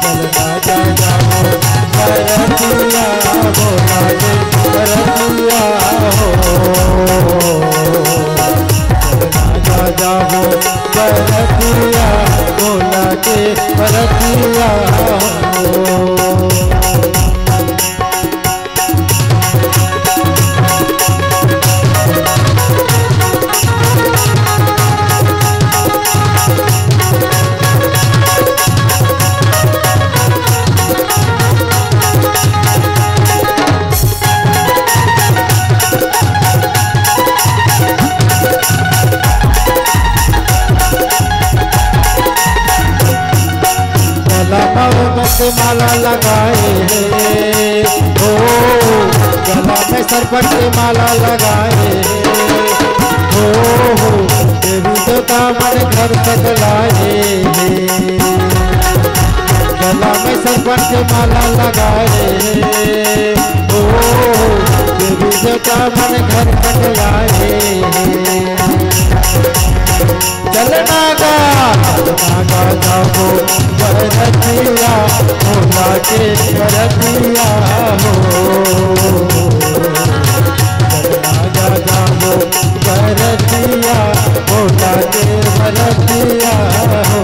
चलना गा जाबो बरतिया, भोला के बरतिया हो। जाबो बरतिया, भोला के बरतिया हो। माला लगाए हो, गला में सरपट के माला लगाए हो, देवी देवता मन घर तक लाए। गला में सरपट के माला लगाए हो, देवी देवता मन घर तक लाए। चलना गा जाबो बरतिया, भोला के बरतिया हो। चलना गा जाबो बरतिया, भोला के बरतिया हो।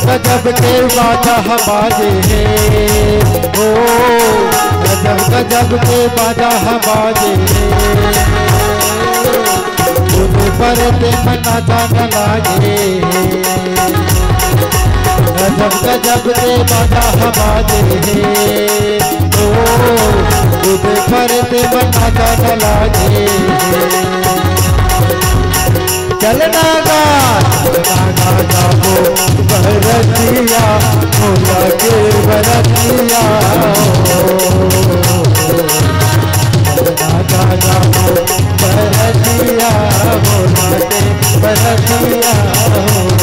गजब के बाजा बाजे हो, गजब गजब के बाजा बाजे, उन पर के मना जान लागे। गजब गजब के बाजा बाजे हो, उन पर के मना जान लागे। चलना गा जाबो बरतिया, भोला के बरतिया हो। चलना गा जाबो बरतिया, भोला के बरतिया हो।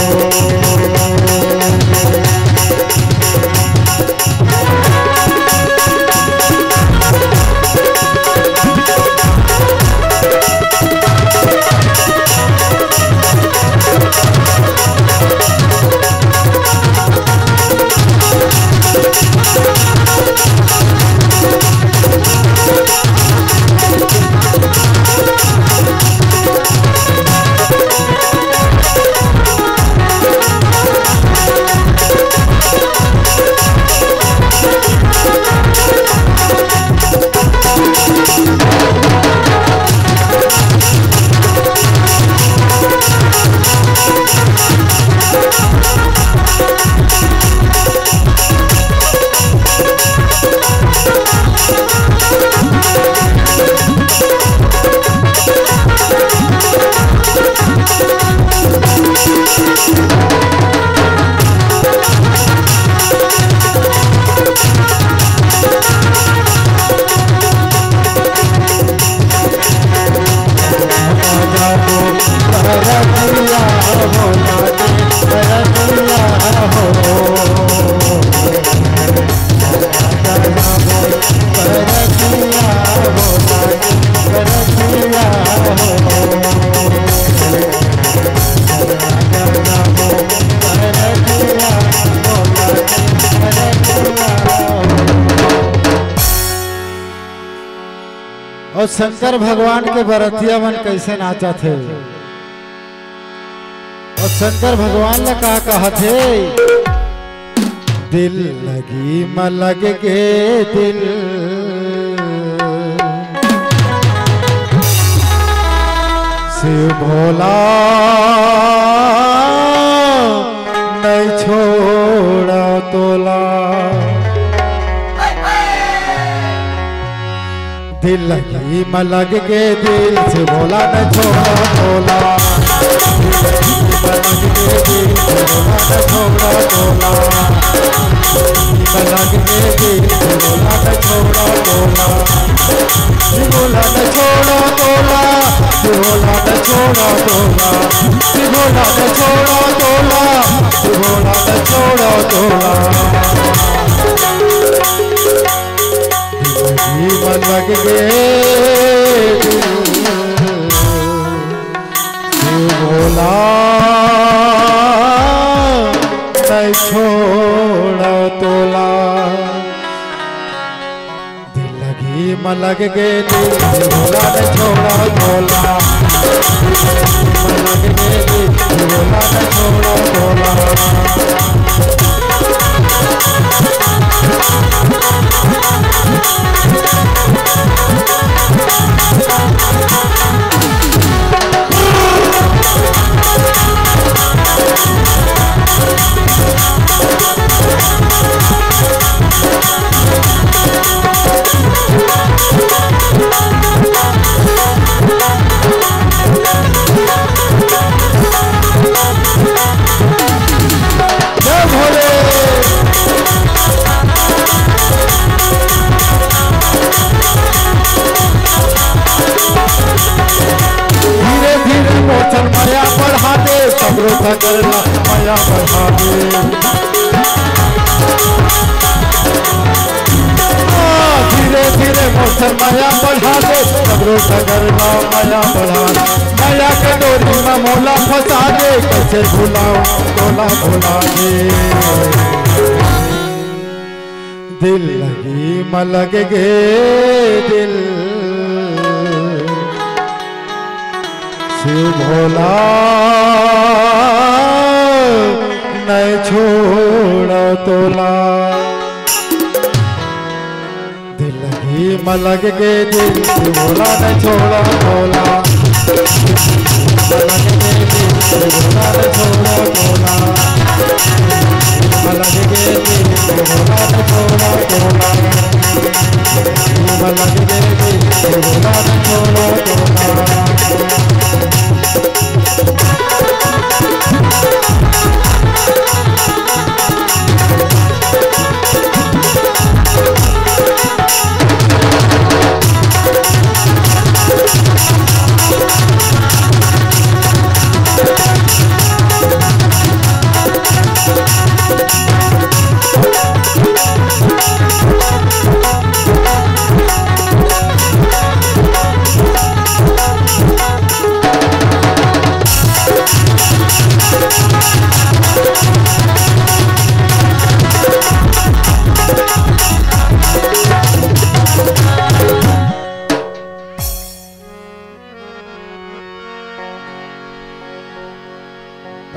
और शंकर भगवान के बरतिया मन कैसे नाचा थे और शंकर भगवान ने कहा थे दिल लगी मलग के दिल शिव भोला नहीं छोड़ा तोला दिल लगी मलग के दिल से भोला न छोड़ा तोला मलग के दिल से भोला न छोड़ा तोला मलग के दिल से भोला न छोड़ा तोला भोला न छोड़ा तोला भोला न छोड़ा तोला भोला न छोड़ा तोला भोला न छोड़ा तोला जीवन लग गए भोला नहीं छोड़ा तोला दिल लगी मलग गए भोला नहीं छोड़ा तोला मलग गए भोला नहीं छोड़ा तोला माया बढ़ा दे सबरो करना माया बढ़ा दे धीरे धीरे मोटर माया बढ़ा दे सबरो करना माया बढ़ा दे माया के डोरी में मोला फंसा दे कैसे भुलाओ तोला भुला दे दिल लगी मलग गे दिल शिव भोला नहीं छोड़ा तोला दिल लगी मलग के दिल शिव भोला नहीं छोड़ा तोला मलग के दिल शिव भोला नहीं छोड़ा तोला मलग के दिल शिव भोला नहीं छोड़ा तोला मलग के दिल शिव भोला नहीं छोड़ा तोला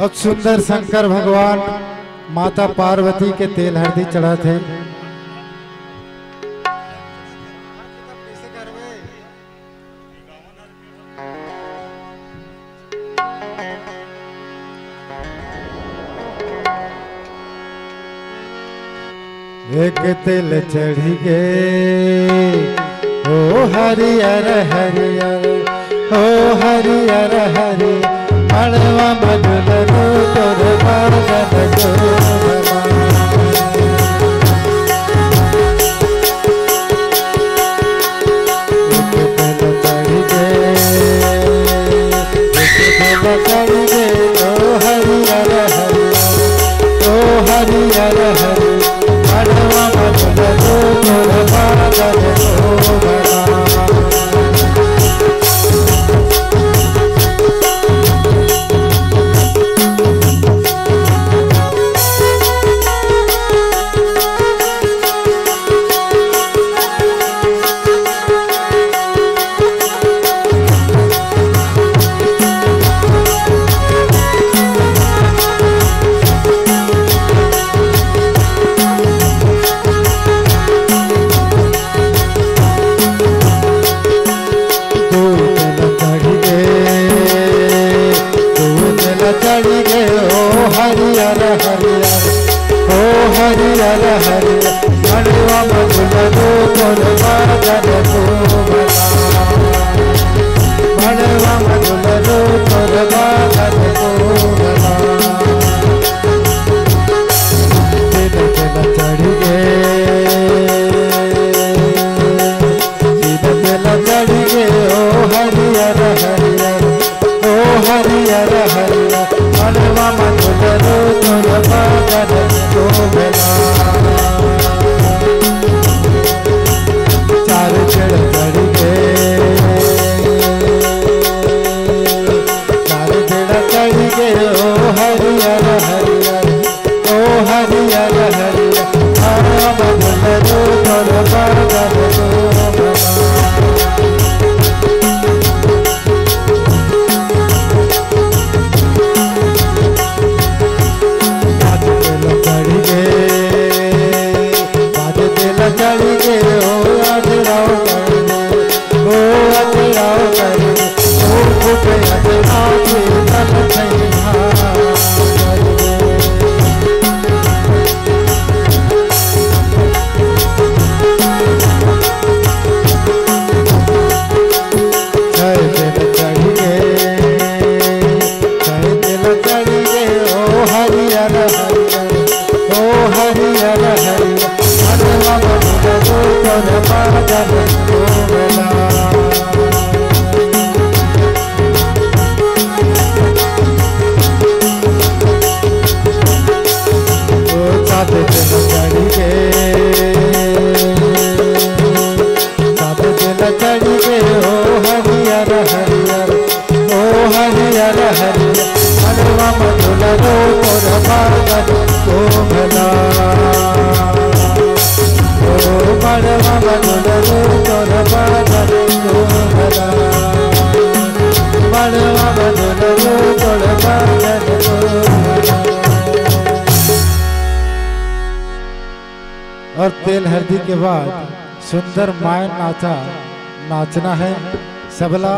अब सुंदर शंकर भगवान माता पार्वती के तेल हल्दी चढ़ाते एक तिल चढ़ी गए ओ हरियर हरियर ओ हरियर हरियर अड़वा बदल तोर बादल हरियर हरि अड़वा बदल तोर बादल ओ हरियर हरियर मनवा मधुलो तोर बादल को बना मनवा मधुलो तोर बादल को बना दिल दिल चढ़ गए दिल चढ़ गए ओ हरियर हरियर ओ हरियर हरियर मनवा मधुलो तोर बादल को बना चार चढ़ चढ़ गए चार चढ़ चढ़ गए ओ हरियर हरियर ओ हरियर हरियर मनवा मधुलो तोर बादल को बना और तेल हल्दी के बाद सुंदर मायन नाचना है। सबला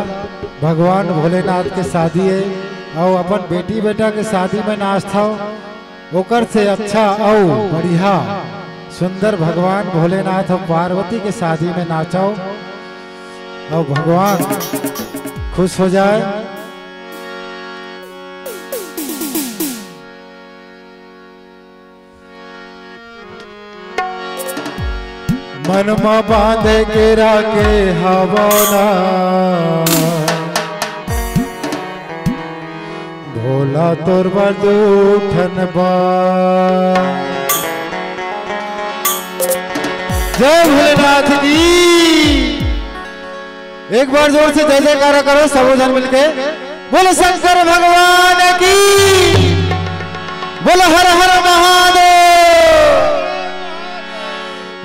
भगवान भोलेनाथ के शादी है और अपन बेटी बेटा के शादी में नाचता ओकर से अच्छा और बढ़िया सुंदर भगवान भोलेनाथ और पार्वती के शादी में नाचाओ और भगवान खुश हो जाए। मन में बांधे के राके हवाना भोला तोर बदूठन बा। जय भोलेनाथ जी। एक बार जोर से जय जयकारा करो सब जन मिलके। बोलो शंकर भगवान की, बोलो हर हर महादेव।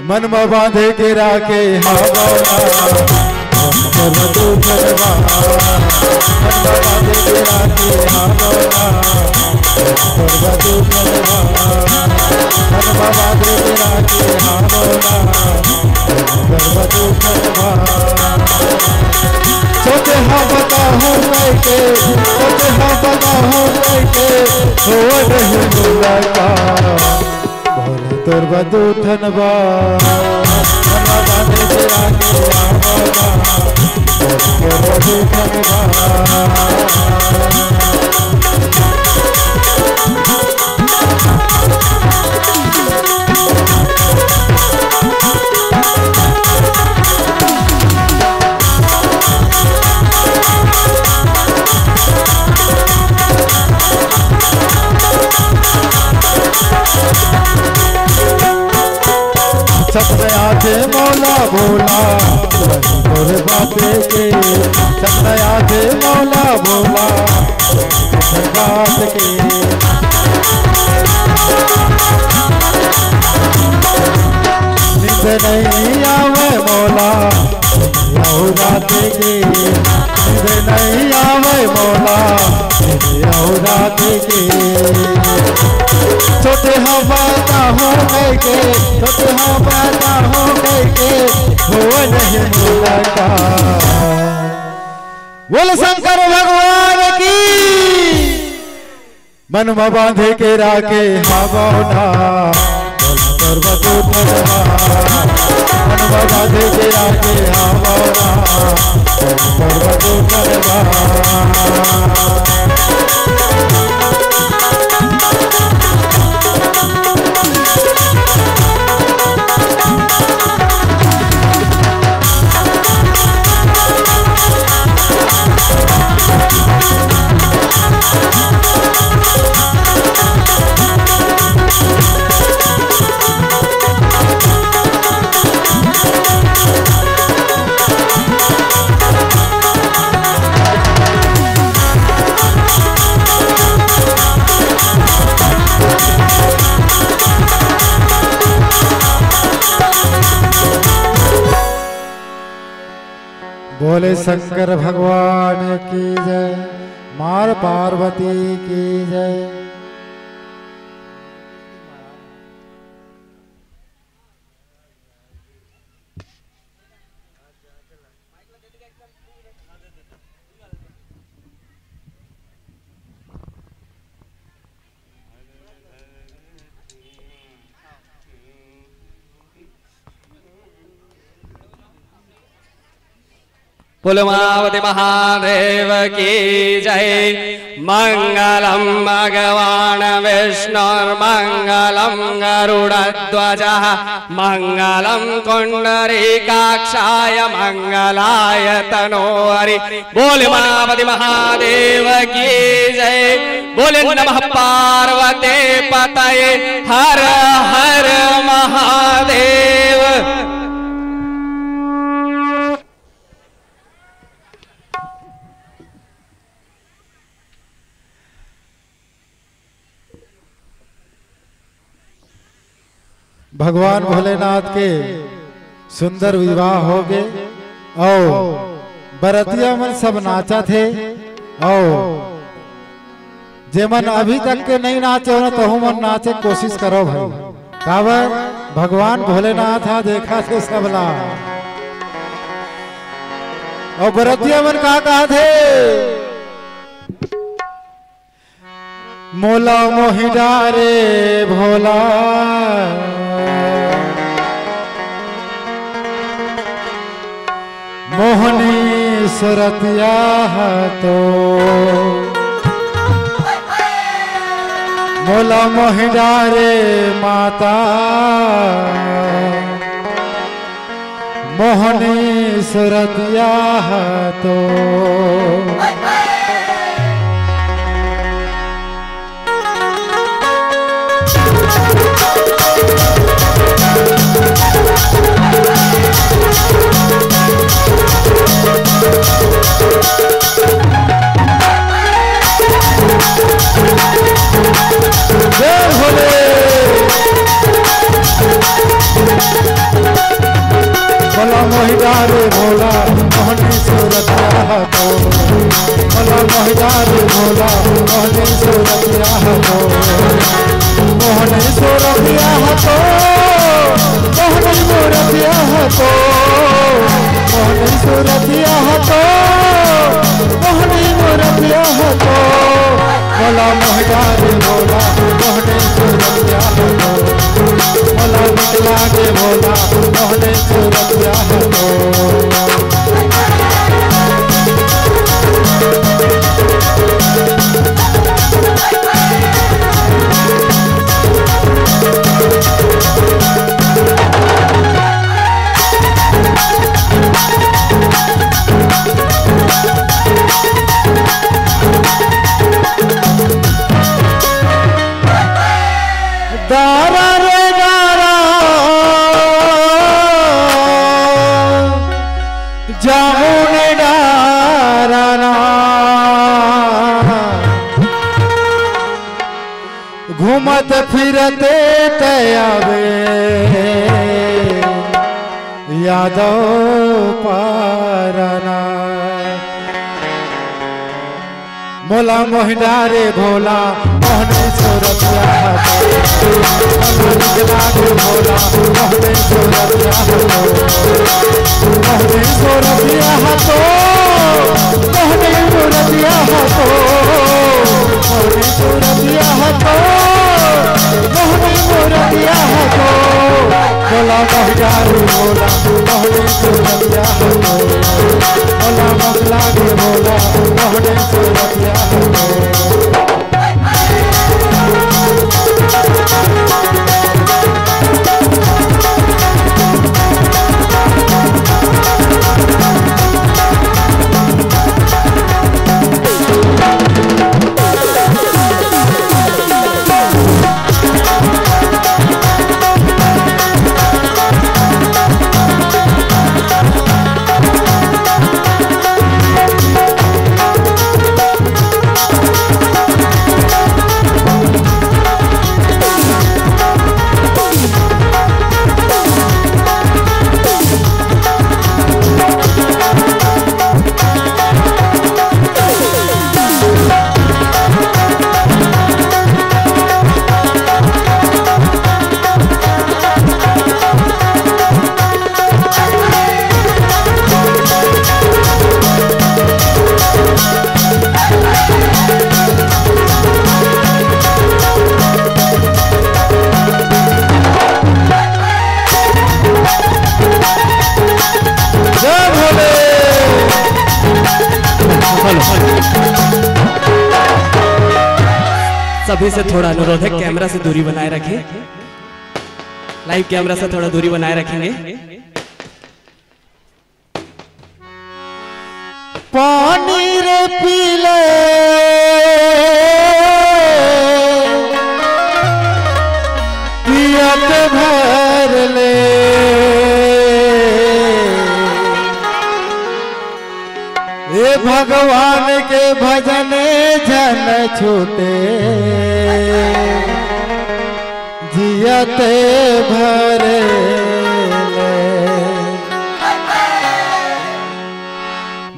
मन में बांधे के राके हवाना सोचे हाँ बताओ कैके, सोचे हाँ बताओ कैके हो नहीं मुलाकात भोला तोर बदूठन बा। सपने आते मौला भोला तोरे बाते के, सपने आते मौला भोला तोरे बात के। नींद नहीं आवे मौला यहू रात के, नींद नहीं आवे मौला यहू रात के। छोटे हाँ बाता हो गए के, छोटे हाँ बाता हो गए के हो नहीं मुलाकात। बोल शंकर भगवान की। मन में बांधे के राखे हावना पर्वत उठवा मन में बांधे के राखे हावना पर्वत उठवा बोले शंकर भगवान की जय, मार पार्वती की जय। पुलमावती महादेव की जय। मंगलम भगवान विष्णुर्मंगलम गरुड़ध्वजः मंगलम कुंडरीकाक्षाय मंगलाय तनोहरि। बोले उमापति महादेव की जय। बोले नमः पार्वती पतये हर हर महादेव। भगवान भोलेनाथ के सुंदर विवाह हो गए और बरतिया मन सब नाचा थे और जे मन अभी तक के नहीं नाचे हो तो मन नाचे कोशिश करो भाई। काबर भगवान भोलेनाथ हा देखा थे सबला और बरतिया मन कहा थे मोला मोहि डारे भोला मोहनी सुरतिया तो मोला मोहि डारे माता मोहनी सुरतिया तो भोला मोहिदारे भोला मोहनी सूरतिया तो भोला मोहिदारे भोला मोहनी सूरतिया तो मोहनी सूरतिया तो मोहनी सूरतिया तो मोहनी सूरतिया तो मोहनी सूरतिया तो भोला मोहिदारे भोला मोहनी सूरतिया तो भोला निकला के भोला मोहनी सूरतिया तो दारा रे दारा जामुने डारा घूमत फिरते तयावे यादव पारना मोला मोहिदारे भोला मोहनी सूरतिया भोला मोहनी सूरतिया मोहनी सूरतिया तो मोहनी सूरतिया तो मोहनी सूरतिया हतो मोहनी मूर्तिया हतो बोला महिदारी बोला मोहनी सूरतिया हतो बोला मंगला के बोला मोहनी सूरतिया हतो सभी से थोड़ा अनुरोध है, कैमरा से दूरी बनाए रखें। लाइव कैमरा से थोड़ा दूरी बनाए रखेंगे। पानी रे पी ले पियत भर ले ए भगवान के भजन जन छूटे जियते भरे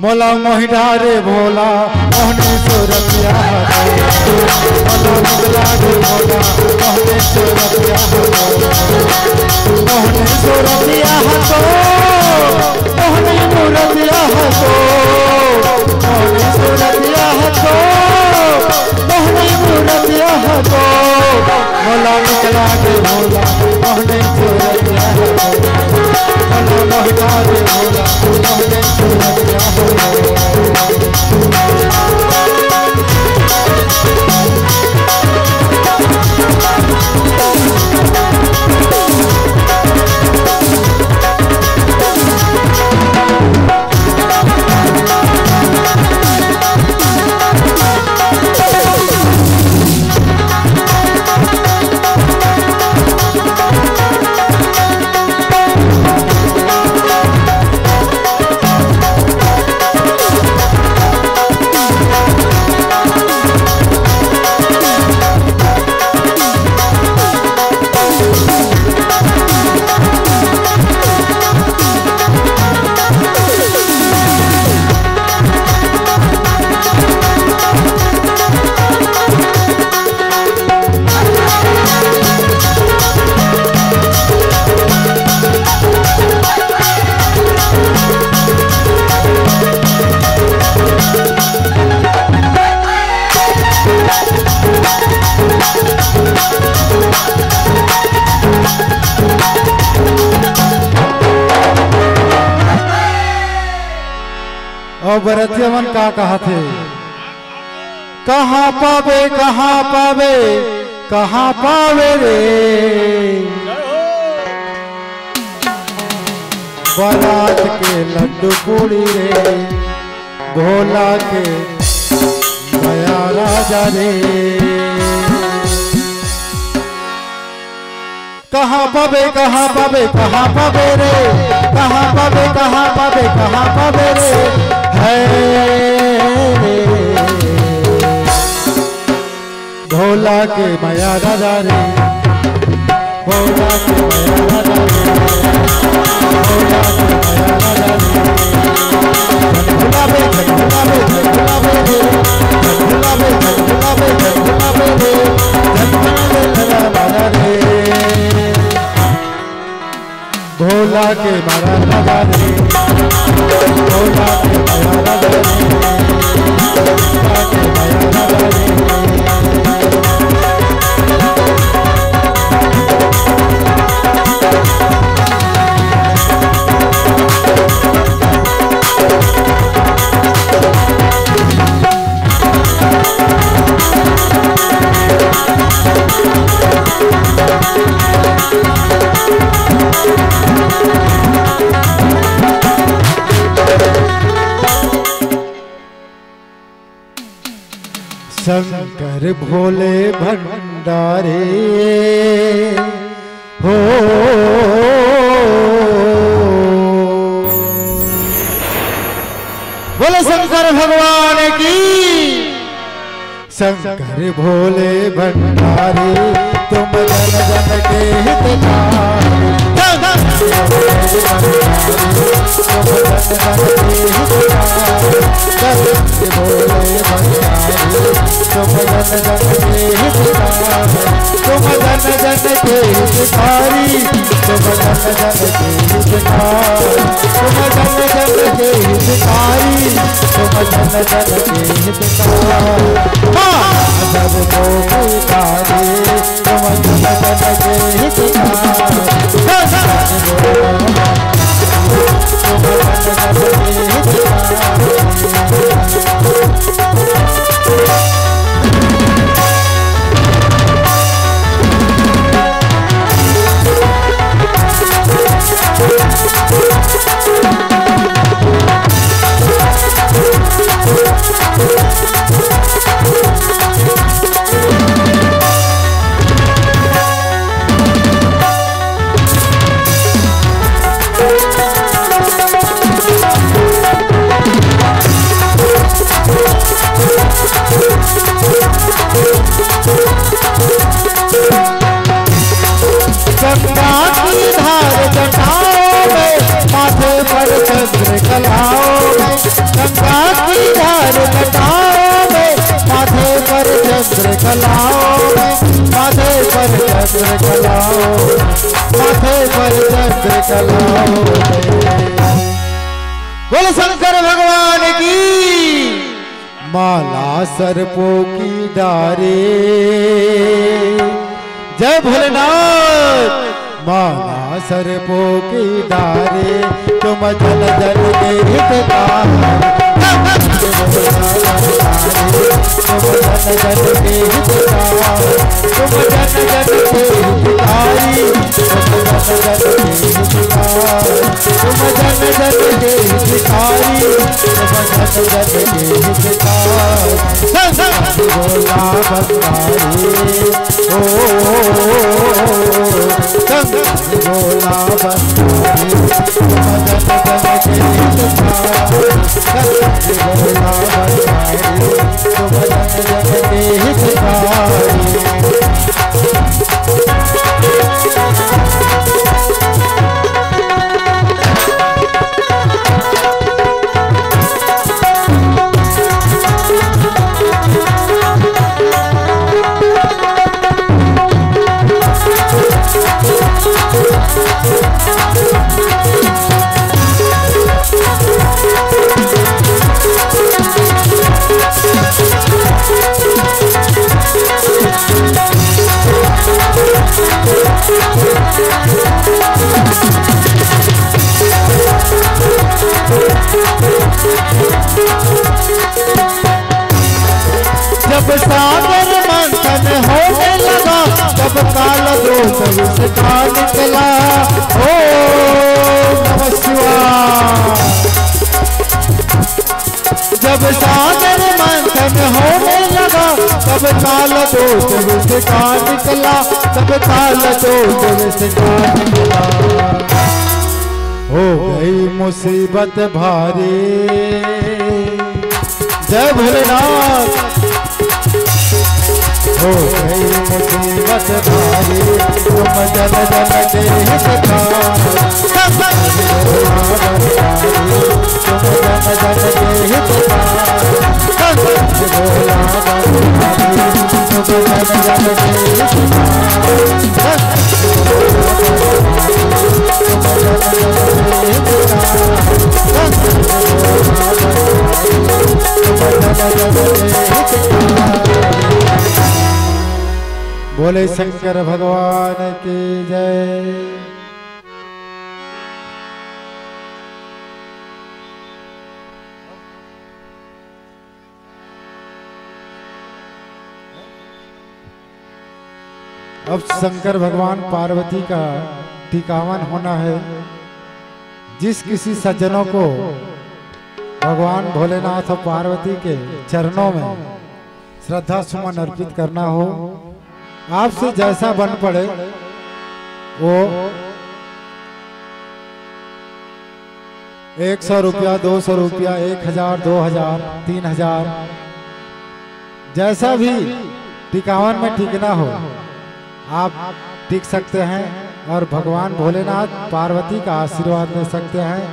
मोला मोहिडारे भोला मोहने सूरतिया मोला मंगला रे भोला मोहने सूरतिया मोहने सूरतिया हतो मोहने मूर्तिया हतो मोहने सूरतिया हतो मोहने मूर्तिया हतो मोला मंगला रे भोला मोहने सूरतिया मोला मोहिडारे भोला मोहने सूरतिया और बरतिया मन का कहा थे कहाँ पावे रे बारात के लड्डू पूड़ी रे भोला के दया राजा रे कहाँ पावे रे कहाँ पावे रे है भोला के माया राजा रे भोला के माया राजा रे भोला के माया राजा रे झगड़ावे रे भोला के मारा राजा रे भोला के माया राजा रे भोला के माया राजा रे शंकर भोले भंडारे हो बोले शंकर भगवान की। शंकर भोले भंडारे तुम जन जन के हितकारी, तुम जन जन के हितकारी, भोले भंडारे तुम जन जन के हितकारी, तुम जन जन के हितकारी, तुम जन जन के हितकारी, तुम जन जन के हितकारी, तुम जन जन के हितकारी, जब तो हितकारी, तुम जन जन के हितकारी, तुम जन जन के हितकारी। गंगा की धार जटाओ में माथे पर चंद्र कलाओ में, गंगा की धार जटाओ में माथे पर चंद्र कलाओ में, माथे पर चंद्र कलाओ, माथे पर चंद्र कलाओ में। बोले शंकर भगवान की। माला सर्पों की डारे, जय भोलेनाथ। माला सर्पों की डारे तुम जन जन के हितकारी, तुम जन जन के हितकारी, तुम जन जन के हितकारी, तुम जन जन के हितकारी, तुम जन जन के हितकारी, तुम जन जन के हितकारी। भोला भंडारी ओ भोला भंडारी तुम जन जन के हितकारी, भोला भंडारी तुम जन जन के हितकारी। जब सागर मंथन होने लगा, तब काल दोष विषका निकला। ओम नमः शिवाय। जब सागर मंथन होने लगा, तब काल दोष विषका निकला, तब काल दोष विषका निकला। हो गई मुसीबत भारी, जय भोलेनाथ। हो गई मुसीबत भारी तुम जन जन के हितकारी, तुम जन जन के हितकारी, भोला भंडारी तुम जन जन के बोले शंकर भगवान की जय। अब शंकर भगवान पार्वती का टिकावन होना है। जिस किसी सज्जनों को भगवान भोलेनाथ और पार्वती के चरणों में श्रद्धा सुमन अर्पित करना हो, आपसे जैसा बन पड़े वो 100 रुपया, 200 रुपया, 1000, 2000, 3000, जैसा भी टिकावन में टिकना हो आप टिक सकते हैं और भगवान भोलेनाथ पार्वती का आशीर्वाद ले सकते हैं।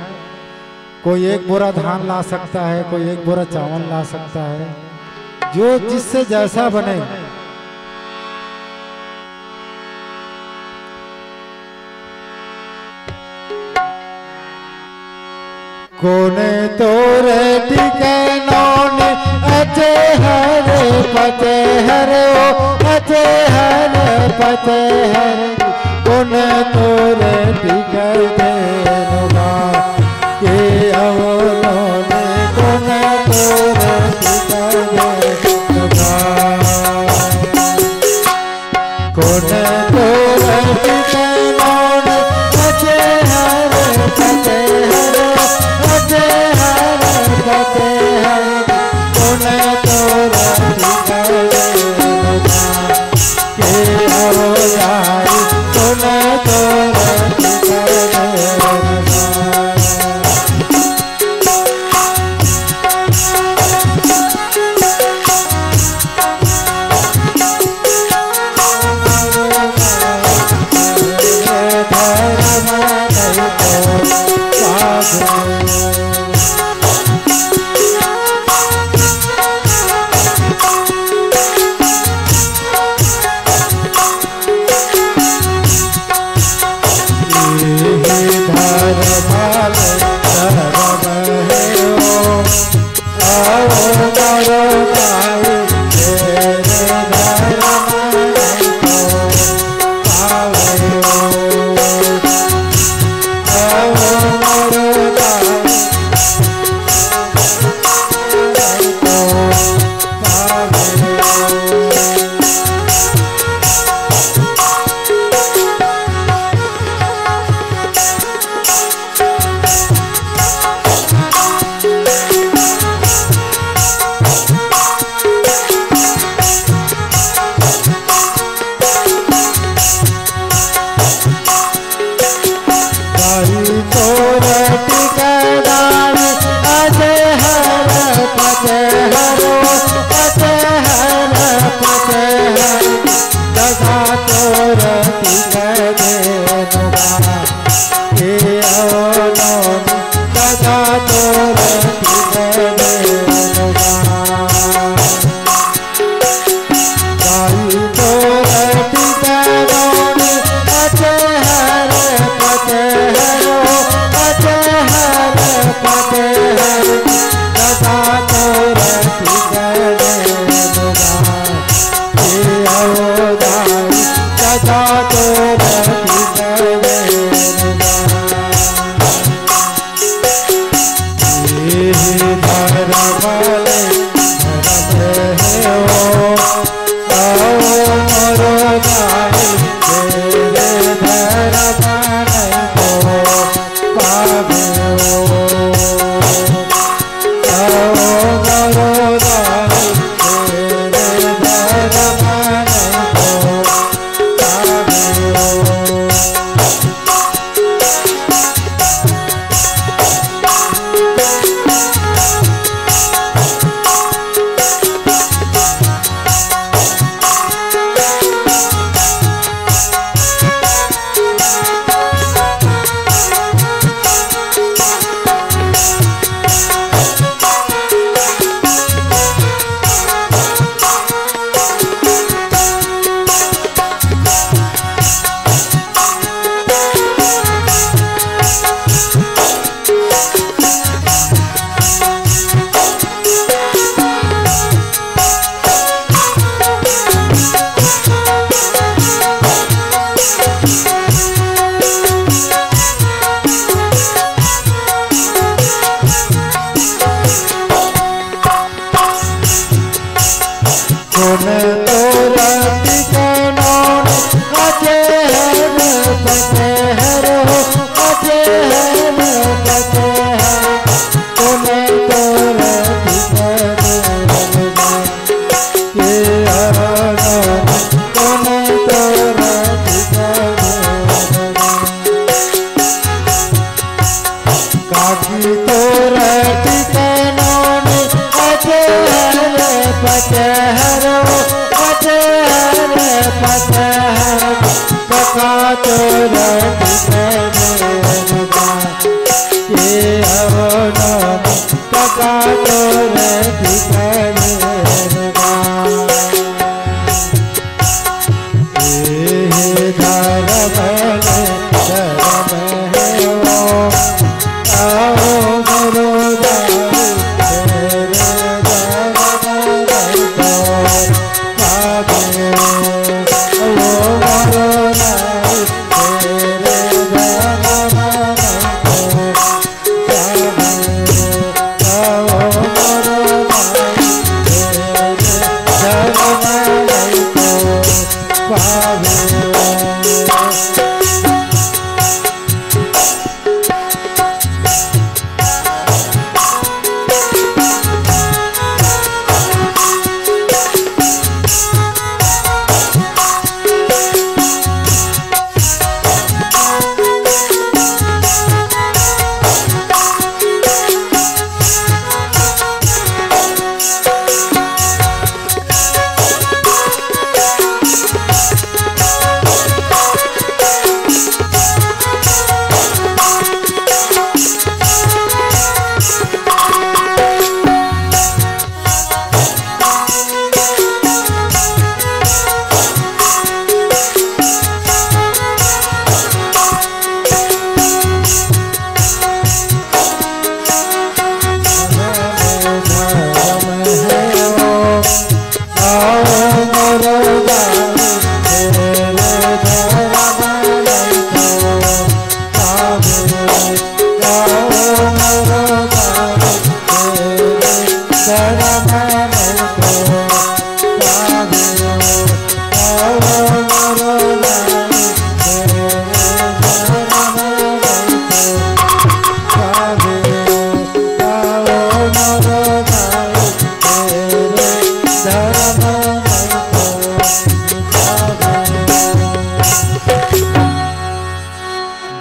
कोई 1 बोरा धान ला सकता है, कोई 1 बोरा चावल ला सकता है, जो जिससे जैसा बने। कोने तोरे टिकनौने अचे हरे पते हरे ओ अचे हरे पते हरे। कोने तोरे टिकर देनुगा के अवलोने कोने तोरे टिकर देनुगा। कोने तोरे टिकनौने अचे हरे पते हरे अचे हरे पते हरे। कोने तोरे टिकर देनुगा के अवलोने कोने तोरे टिकर देनुगा। तोर ठिकाना के हो नाम कका तोर ठिकाना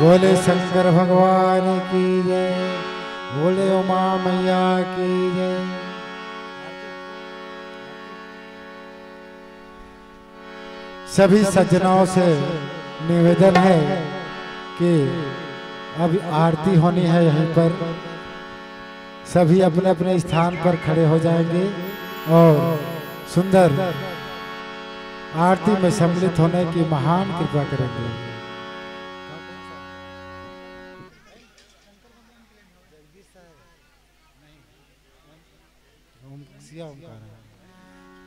बोले शंकर भगवान की जय, बोले उमा मैया की जय। सभी सज्जनों से निवेदन है कि अब आरती होनी है, यहीं पर सभी अपने अपने स्थान पर खड़े हो जाएंगे और सुंदर आरती में सम्मिलित होने की महान कृपा करेंगे।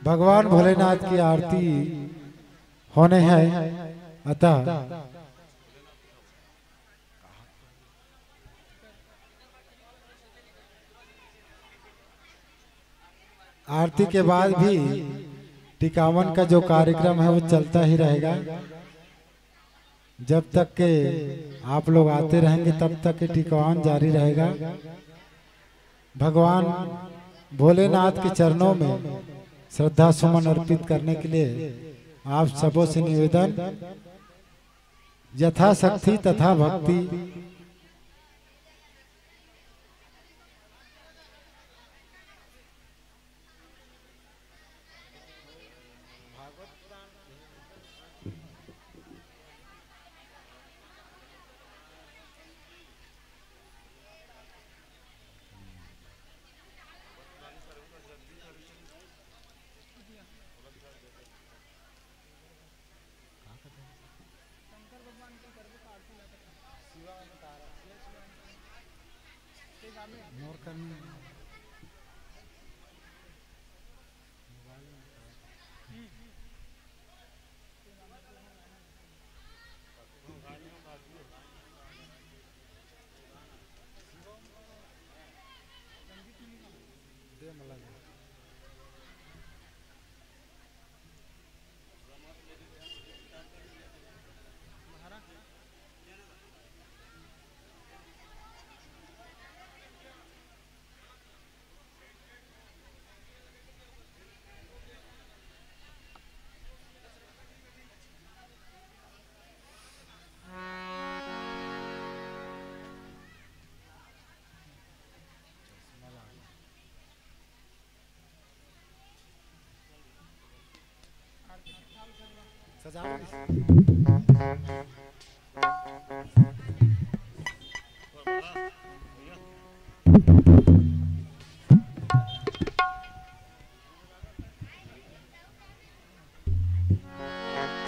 भगवान भोलेनाथ की आरती होने हैं, अतः आरती के बाद भी टिकावन का जो कार्यक्रम है वो चलता ही रहेगा। जब तक के आप लोग आते रहेंगे तब तक के टिकावन जारी रहेगा। भगवान भोलेनाथ के चरणों में श्रद्धा सुमन अर्पित करने के लिए आप सबों से निवेदन, यथाशक्ति तथा भक्ति सजा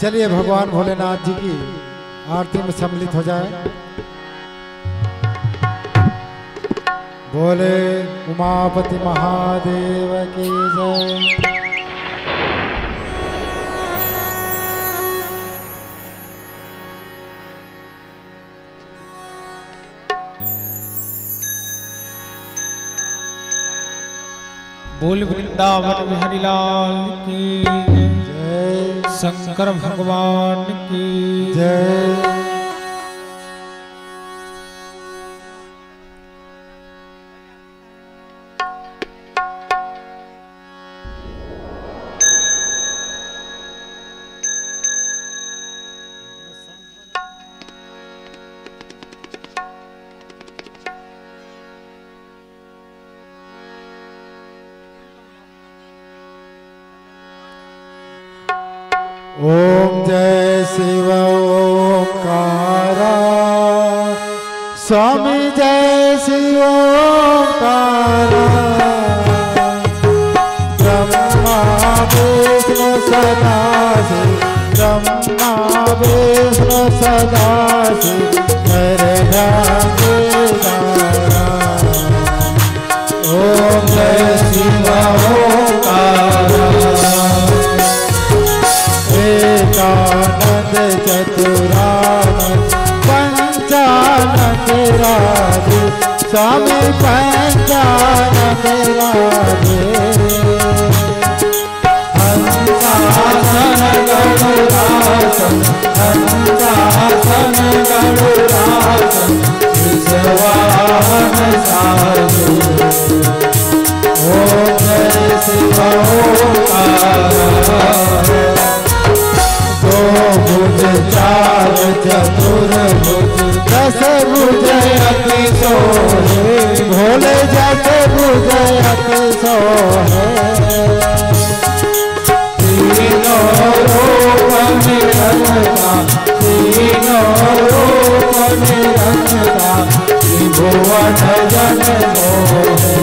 चलिए भगवान भोलेनाथ जी की आरती में सम्मिलित हो जाए। बोले उमापति महादेव की जय। बोल वृंदावन बिहारी लाल की जय। शंकर भगवान की जय। ओम जय शिव ओंकारा स्वामी जय शिव ओंकारा ब्रह्मा विष्णु सदा शिव ब्रह्मा विष्णु सदा शिव हरे ओम जय शिव ओंकारा एकानंद चतुरानंद पंचानंद राधे स्वामी पंचानंद राधे हंसासन गरुड़ासन हंसासन गरुड़ासन विश्ववाहन साधु ओम जय शिव ओंकारा दो भुज चार चतुर्भुज दस भुज अति सोहे भोले जट भुज अति सोहे तीनों रूप निरंता तीनों रूप निरंता त्रिभुवन जन मोहे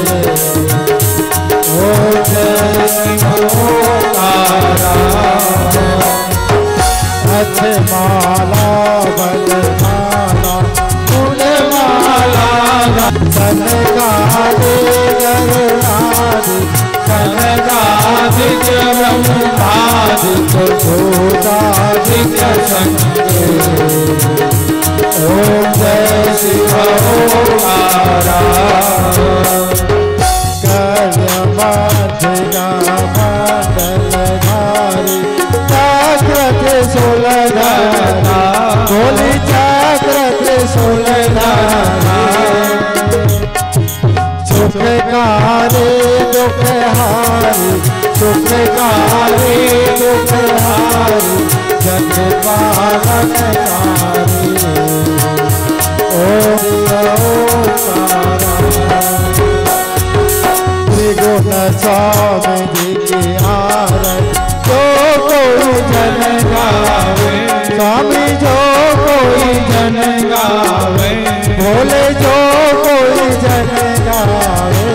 ओम जय शिव ओंकारा अच्छे माला बल माला फूल माला कनकादि गरुड़ादि कनकादि ब्रह्मादि भूतादि शंकर ओम जय शिव ओंकारा कर्य मध्यगा मंडलधारी त्रिशूलधारा बोली चक्र त्रिशूलधारा सुखकारी दुखहारी सुखकारी दुखहारी जग पालनकारी ओम ओंकारा त्रिगुण स्वामी जी की आरती जो कोई जन गावे स्वामी जो कोई जन गावे भोले जो कोई जन गावे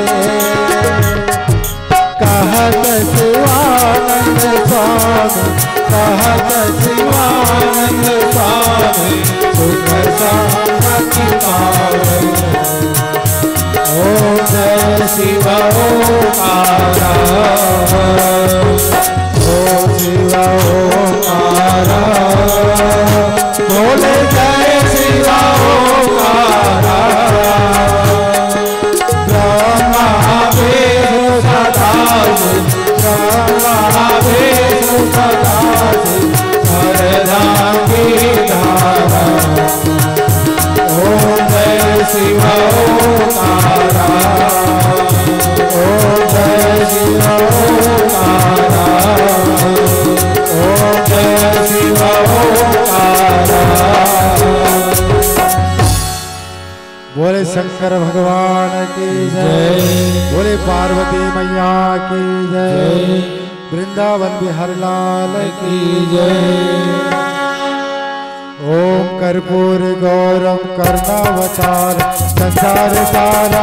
कहत शिवानंद स्वामी कहत शिवानंद स्वामी सुख शांति पावे ओम जय शिव ओंकारा ओम शिव ओंकारा बोले जय शिव ओंकारा ब्रह्मा विष्णु सदा शिव ब्रह्मा विष्णु सदा शिव हरधाम की धारा ओम जय शिव ओंकारा ओम जय शिव ओंकारा ओम जय शिव ओंकारा बोले शंकर भगवान की जय बोले पार्वती मैया की जय वृंदावन बिहारी लाल की जय ओम कर्पूर गौरम कर्णावतार संसार सारा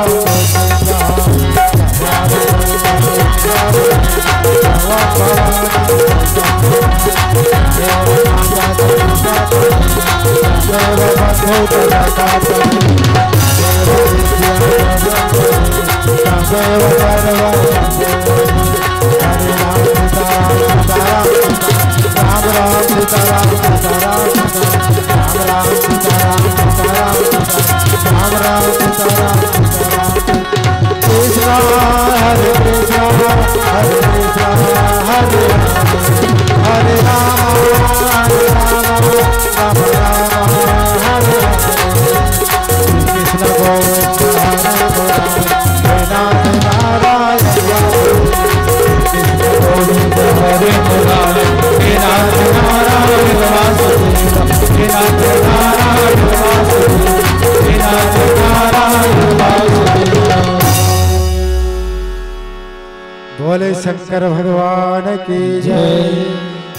बोले शंकर भगवान की जय,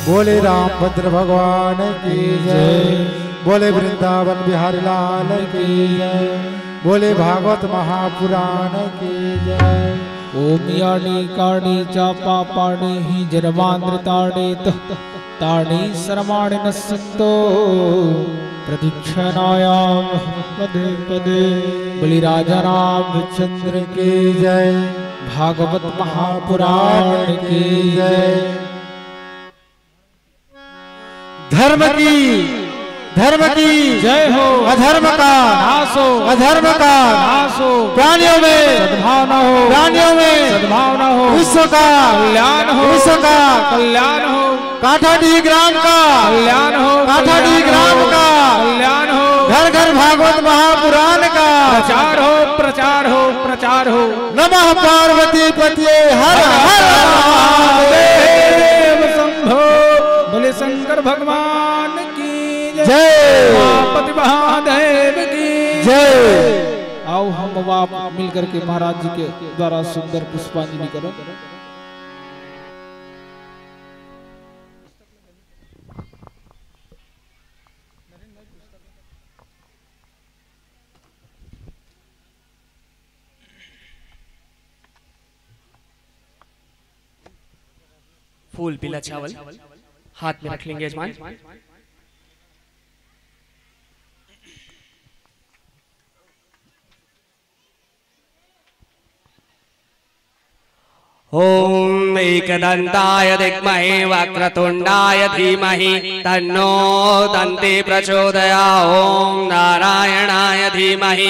बोले रामभद्र भगवान की जय, बोले वृंदावन बिहारी लाल की जय, बोले भागवत महापुराण की जय। ओम यानी काणी चापा पाणी ही जरमान्द्रताड़े ताणी सर्वाणि नश्यन्तो प्रदीक्षणायां पदे पदे। बलि राजा रामचंद्र की जय, भागवत महापुराण की जय। धर्म की जय हो, अधर्म का नाश हो, अधर्म का नाश हो, प्राणियों में सद्भावना हो, प्राणियों में सद्भावना हो, विश्व का कल्याण हो, विश्व का कल्याण हो, काठाडी ग्राम का कल्याण हो, काठाडी ग्राम का कल्याण हो, घर घर भागवत महापुराण का प्रचार हो, प्रचार हो, प्रचार हो। नमः पार्वती पतिये हर हर महादेव शंभो। बोले शंकर भगवान की जय, उमापति महादेव की जय। आओ हम आप मिलकर के महाराज जी के द्वारा सुंदर पुष्पांजलि करो। फूल पीला चावल हाथ में रख लेंगे यजमान। ओम एकदंताय विद्महे वक्रतुंडाय धीमहि तन्नो दन्ति प्रचोदयात्। ओम नारायणाय धीमहि